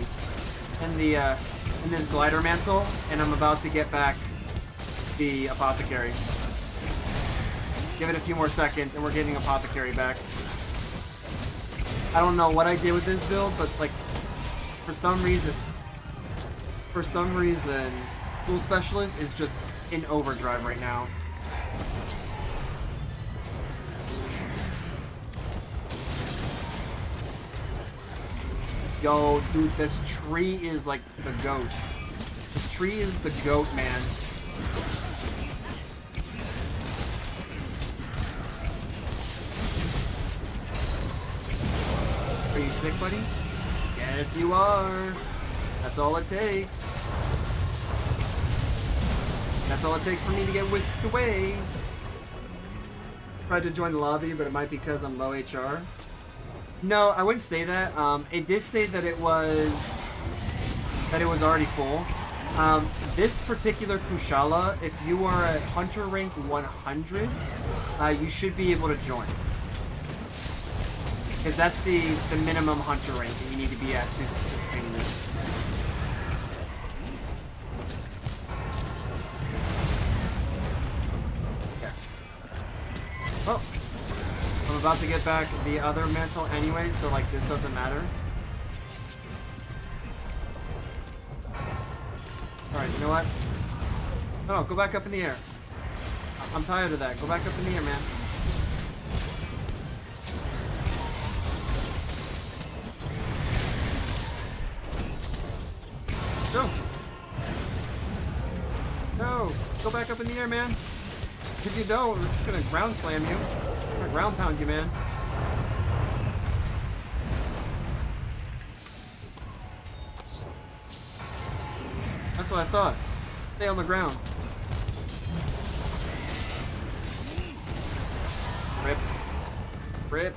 in the in this glider mantle, and I'm about to get back the apothecary. Give it a few more seconds, and we're getting apothecary back. I don't know what I did with this build, but like for some reason, Tool Specialist is just in overdrive right now. Yo, dude, this tree is like the goat. This tree is the goat, man. Are you sick, buddy? Yes, you are. That's all it takes. That's all it takes for me to get whisked away. Tried to join the lobby, but it might be because I'm low HR. No, I wouldn't say that. It did say that it was already full. This particular Kushala, if you are at Hunter rank 100, you should be able to join. Because that's the minimum Hunter rank that you need to be at to participate in this. Okay. Oh. I'm about to get back the other mantle anyway, so like this doesn't matter. Alright, you know what? No, go back up in the air. I'm tired of that. Go back up in the air, man. Go! No! Go back up in the air, man! If you don't, we're just gonna ground slam you. I'm gonna ground pound you, man. That's what I thought. Stay on the ground. Rip. Rip.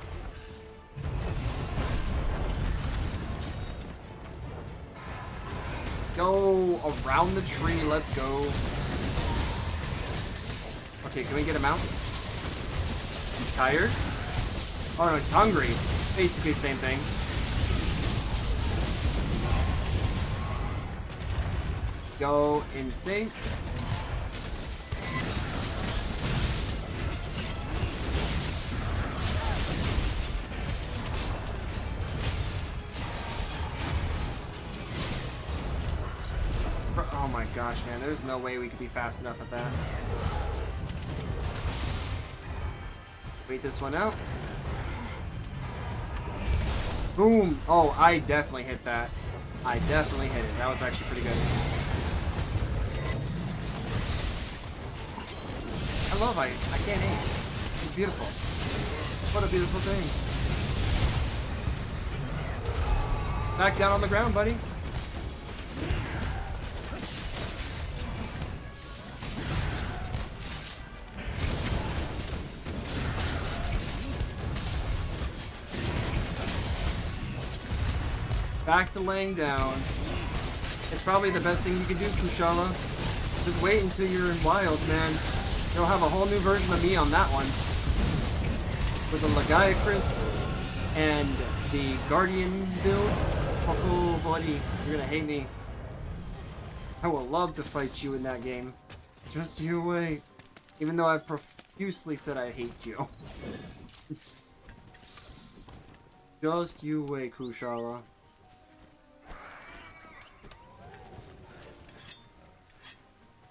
Go around the tree. Let's go. Okay, can we get him out? He's tired? Oh no, he's hungry. Basically same thing. Go insane. Oh my gosh, man. There's no way we could be fast enough at that. Wait this one out. Boom! Oh, I definitely hit that. I definitely hit it. That was actually pretty good. I love I can't aim. It's beautiful. What a beautiful thing. Back down on the ground, buddy. Back to laying down. It's probably the best thing you can do, Kushala. Just wait until you're in wild, man. You'll have a whole new version of me on that one. With the Lagiacrus and the Guardian builds. Oh, buddy, you're gonna hate me. I will love to fight you in that game. Just you wait. Even though I've profusely said I hate you. Just you wait, Kushala.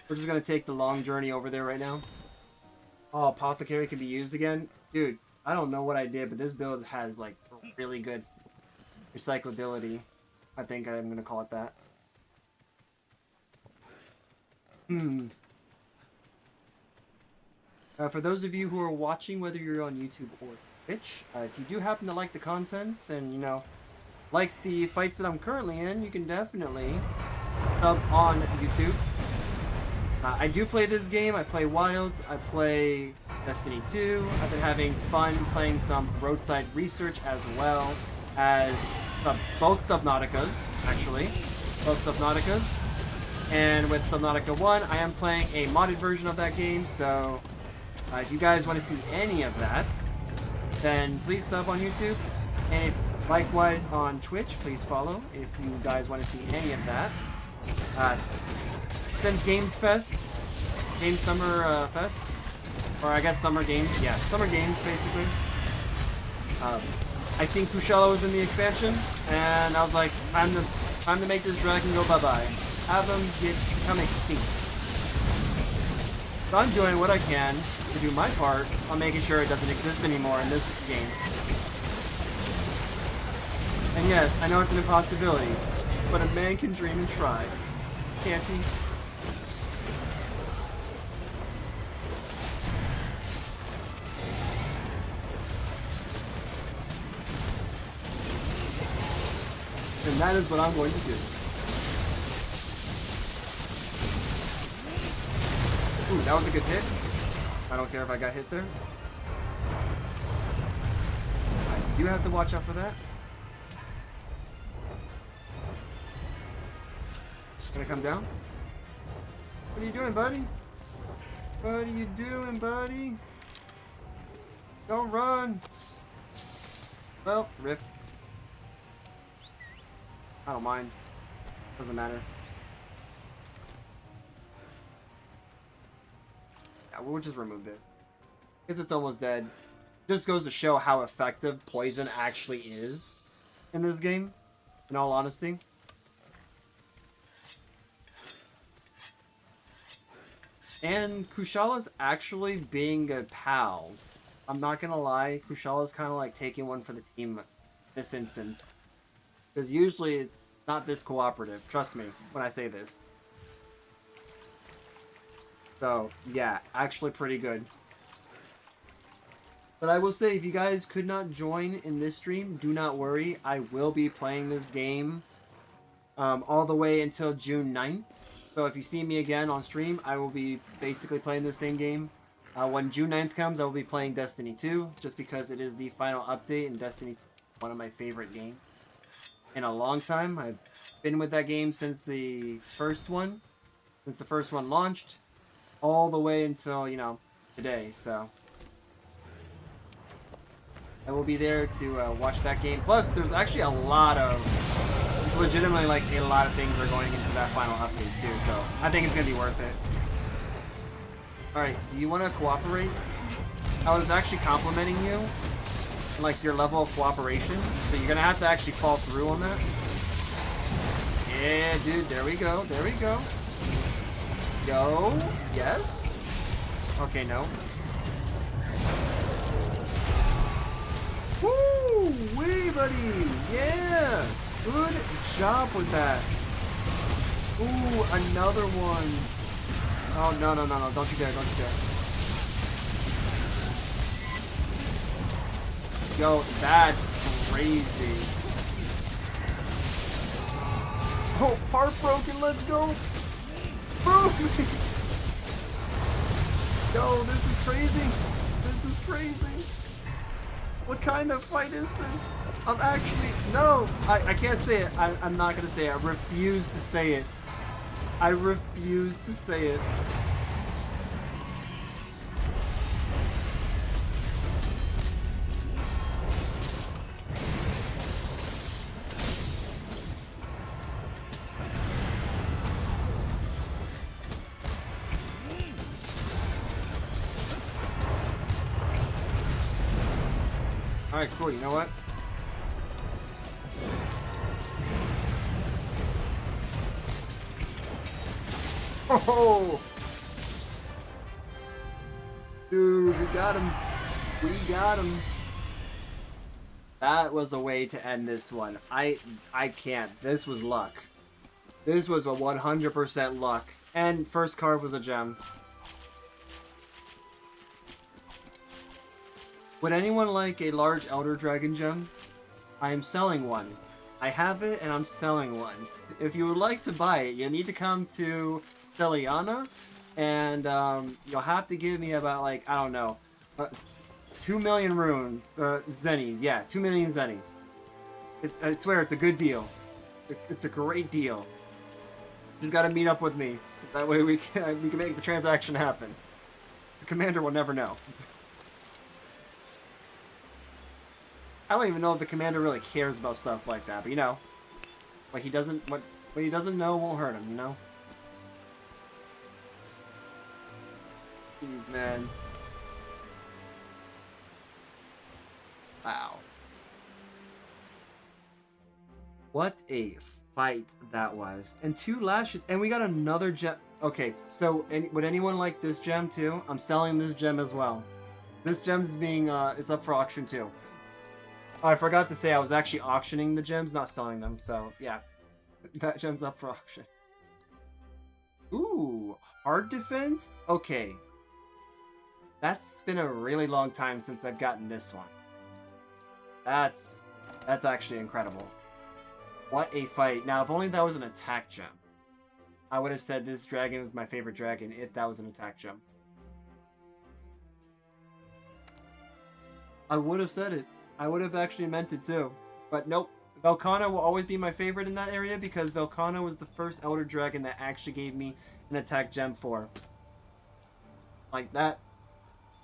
We're just gonna take the long journey over there right now. Oh, Apothecary can be used again? Dude, I don't know what I did, but this build has, like, really good recyclability. I think I'm gonna call it that. For those of you who are watching, whether you're on YouTube or Twitch, if you do happen to like the contents and, you know, like the fights that I'm currently in, you can definitely sub on YouTube. I do play this game. I play Wilds. I play Destiny 2. I've been having fun playing some roadside research as well as both Subnauticas, actually. Both Subnauticas. And with Subnautica 1, I am playing a modded version of that game, so if you guys want to see any of that, then please sub on YouTube. And if, likewise on Twitch, please follow if you guys want to see any of that. Since Games Fest, Game Summer Fest, or I guess Summer Games, yeah, Summer Games basically. I seen Kushala was in the expansion, and I was like, time to make this dragon go bye-bye. Have them become extinct. So I'm doing what I can to do my part on making sure it doesn't exist anymore in this game. And yes, I know it's an impossibility, but a man can dream and try, can't he? And that is what I'm going to do. Ooh, that was a good hit. I don't care if I got hit there. I do have to watch out for that. Gonna come down? What are you doing, buddy? What are you doing, buddy? Don't run! Well, rip. I don't mind. Doesn't matter. Yeah, we'll just remove it. Because it's almost dead. Just goes to show how effective poison actually is in this game, in all honesty. And Kushala's actually being a pal. I'm not gonna lie, Kushala's kind of like taking one for the team this instance. Because usually it's not this cooperative. Trust me when I say this. So, yeah, actually pretty good. But I will say, if you guys could not join in this stream, do not worry. I will be playing this game all the way until June 9th. So if you see me again on stream, I will be basically playing the same game. When June 9th comes, I will be playing Destiny 2, just because it is the final update, and Destiny 2 is one of my favorite games in a long time. I've been with that game since the first one launched, all the way until, you know, today, so I will be there to watch that game. Plus, there's actually a lot of, legitimately, like, a lot of things are going into that final update, too, so I think it's going to be worth it. Alright, do you want to cooperate? I was actually complimenting you, like, your level of cooperation, so you're going to have to actually fall through on that. Yeah, dude, there we go, there we go. Yo, yes? Okay, no. Woo! Wee, buddy! Yeah! Good job with that. Ooh, another one. Oh, no, no, no, no. Don't you dare, don't you dare. Yo, that's crazy. Oh, heartbroken, let's go. Bro! Yo, this is crazy. This is crazy. What kind of fight is this? I'm actually... No! I can't say it. I'm not gonna say it. I refuse to say it. I refuse to say it. Alright, cool. You know what? Oh! Dude, we got him. We got him. That was a way to end this one. I can't. This was luck. This was a 100% luck. And first card was a gem. Would anyone like a large Elder Dragon gem? I am selling one. I have it and I'm selling one. If you would like to buy it, you need to come to Stelliana, and you'll have to give me about, like, I don't know, 2 million rune zennies. Yeah, 2 million zenny. I swear, it's a good deal. It's a great deal. Just gotta meet up with me, so that way we can make the transaction happen. The commander will never know. I don't even know if the commander really cares about stuff like that, but you know, what he doesn't know won't hurt him, you know. Jeez, man. Wow. What a fight that was. And 2 lashes, and we got another gem. Okay, so would anyone like this gem too? I'm selling this gem as well. This gem is being is up for auction too. Oh, I forgot to say I was actually auctioning the gems, not selling them. So yeah, that gem's up for auction. Ooh, hard defense? Okay. That's been a really long time since I've gotten this one. That's actually incredible. What a fight. Now, if only that was an attack gem. I would have said this dragon was my favorite dragon if that was an attack gem. I would have said it. I would have actually meant it too. But nope. Velkhana will always be my favorite in that area because Velkhana was the first Elder Dragon that actually gave me an attack gem for. Like that.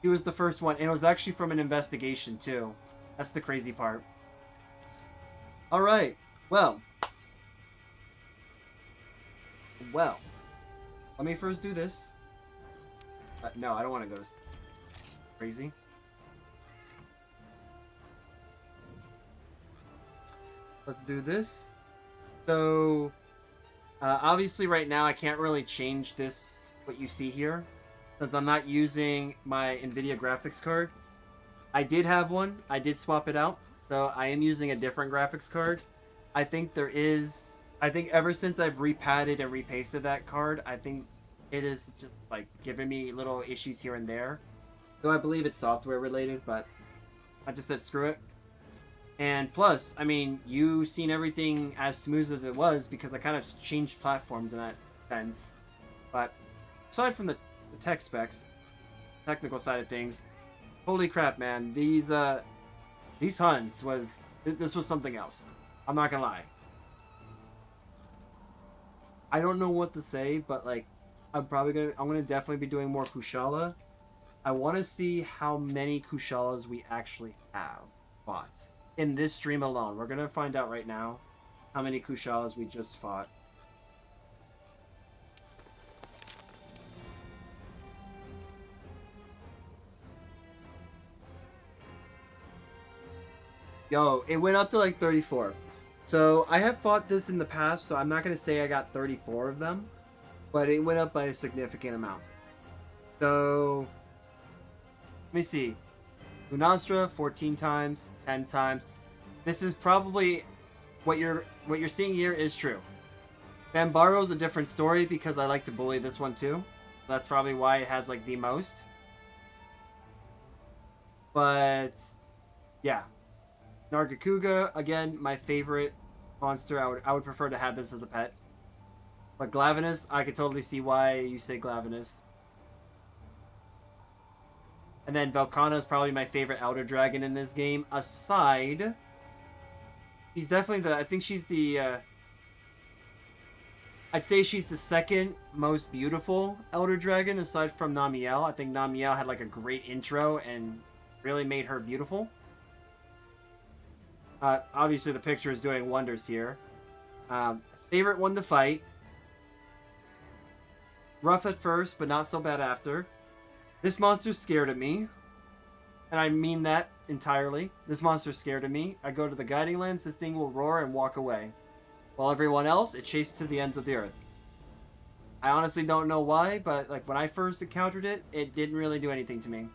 He was the first one. And it was actually from an investigation too. That's the crazy part. Alright. Well. Let me first do this. No, I don't want to go crazy. Let's do this. So, obviously right now I can't really change this, what you see here, since I'm not using my NVIDIA graphics card. I did have one. I did swap it out. So I am using a different graphics card. I think ever since I've repadded and repasted that card, I think it is just like giving me little issues here and there. Though I believe it's software related, but I just said screw it. And plus, I mean, you've seen everything as smooth as it was because I kind of changed platforms in that sense. But aside from the tech specs, technical side of things, holy crap, man! These hunts this was something else. I'm not gonna lie. I don't know what to say, but like, I'm gonna definitely be doing more Kushala. I want to see how many Kushalas we actually have fought in this stream alone. We're gonna find out right now how many Kushalas we just fought. Yo, it went up to like 34. So I have fought this in the past, so I'm not gonna say I got 34 of them, but it went up by a significant amount. So let me see. Lunastra 14 times, 10 times. This is probably what you're seeing here is true. Bambaro's a different story because I like to bully this one too. That's probably why it has like the most. But yeah. Nargacuga, again, my favorite monster. I would prefer to have this as a pet. But Glavenus, I could totally see why you say Glavenus. And then Velkhana is probably my favorite Elder Dragon in this game. Aside, she's definitely I think she's the, I'd say she's the second most beautiful Elder Dragon aside from Namielle. I think Namielle had like a great intro and really made her beautiful. Obviously the picture is doing wonders here. Favorite one to fight. Rough at first, but not so bad after. This monster's scared of me. And I mean that entirely. This monster's scared of me. I go to the guiding lens, this thing will roar and walk away. While everyone else, it chases to the ends of the earth. I honestly don't know why, but like when I first encountered it, it didn't really do anything to me.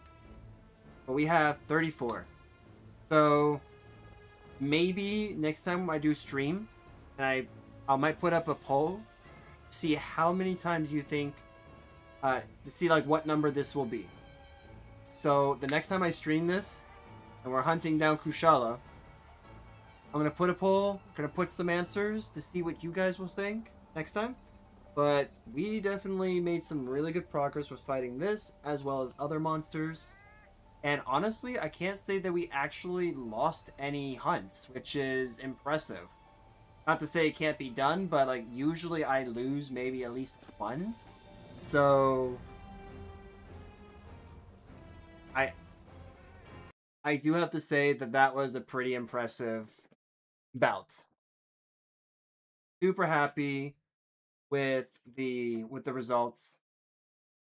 But we have 34. So maybe next time I do stream, and I might put up a poll, see how many times you think, to see like what number this will be. So the next time I stream this, and we're hunting down Kushala, I'm gonna put a poll, gonna put some answers to see what you guys will think next time. But we definitely made some really good progress with fighting this, as well as other monsters. And honestly, I can't say that we actually lost any hunts, which is impressive. Not to say it can't be done, but like usually I lose maybe at least one. So I do have to say that that was a pretty impressive bout. Super happy with the results.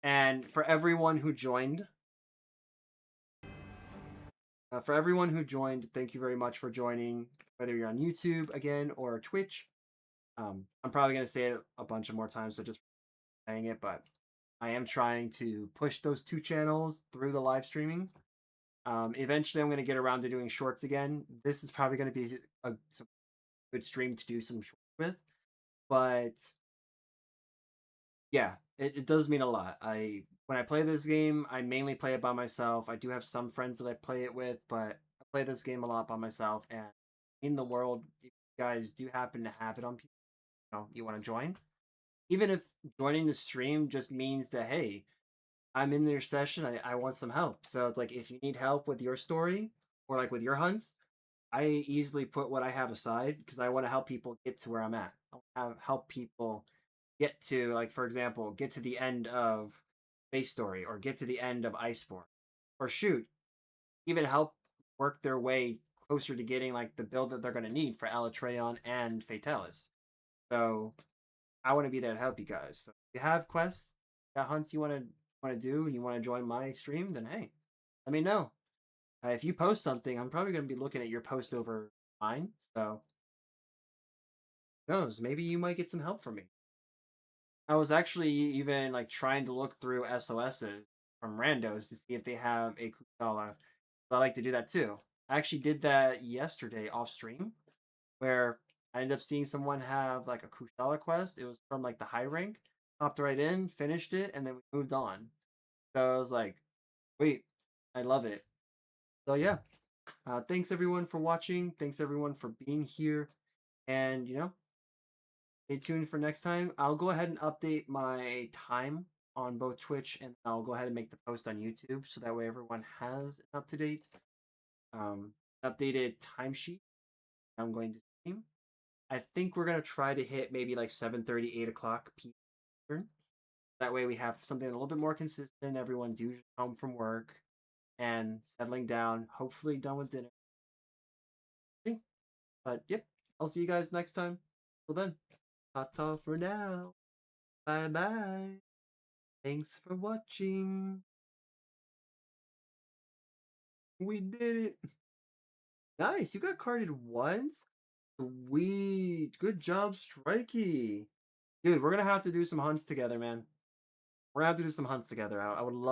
And for everyone who joined, thank you very much for joining, whether you're on YouTube again or Twitch. I'm probably going to say it a bunch of more times, so just saying it, but I am trying to push those two channels through the live streaming. Eventually, I'm going to get around to doing shorts again. This is probably going to be a good stream to do some shorts with, but yeah, it does mean a lot. When I play this game, I mainly play it by myself. I do have some friends that I play it with, but I play this game a lot by myself. And in the world, if you guys do happen to have it on, you want to join, even if joining the stream just means that hey, I'm in their session. I want some help. So it's like if you need help with your story or like with your hunts, I easily put what I have aside because I want to help people get to where I'm at. I want to help people get to, like, for example, get to the end of Base Story or get to the end of Iceborne. Or shoot, even help work their way closer to getting like the build that they're going to need for Alatreon and Fatalis. So I want to be there to help you guys. So if you have quests, got hunts you want to do, and you want to join my stream, then hey, let me know. If you post something, I'm probably going to be looking at your post over mine. So who knows? Maybe you might get some help from me. I was actually even like trying to look through SOSs from randos to see if they have a Kushala. I like to do that too. I actually did that yesterday off stream, where I ended up seeing someone have like a Kushala quest. It was from like the high rank. Hopped right in, finished it, and then we moved on. So I was like, wait, I love it. So yeah, thanks everyone for watching. Thanks everyone for being here. And stay tuned for next time. I'll go ahead and update my time on both Twitch, and I'll go ahead and make the post on YouTube so that way everyone has an up-to-date, updated timesheet. I'm going to stream. I think we're gonna try to hit maybe like 7:30, 8 o'clock p.m. That way we have something a little bit more consistent. Everyone's usually home from work and settling down, hopefully done with dinner. But yep, I'll see you guys next time. Till then, ta-ta for now. Bye-bye. Thanks for watching. We did it. Nice, you got carded once? Sweet. Good job, Strikey. Dude, we're gonna have to do some hunts together, man. We're gonna have to do some hunts together. I would love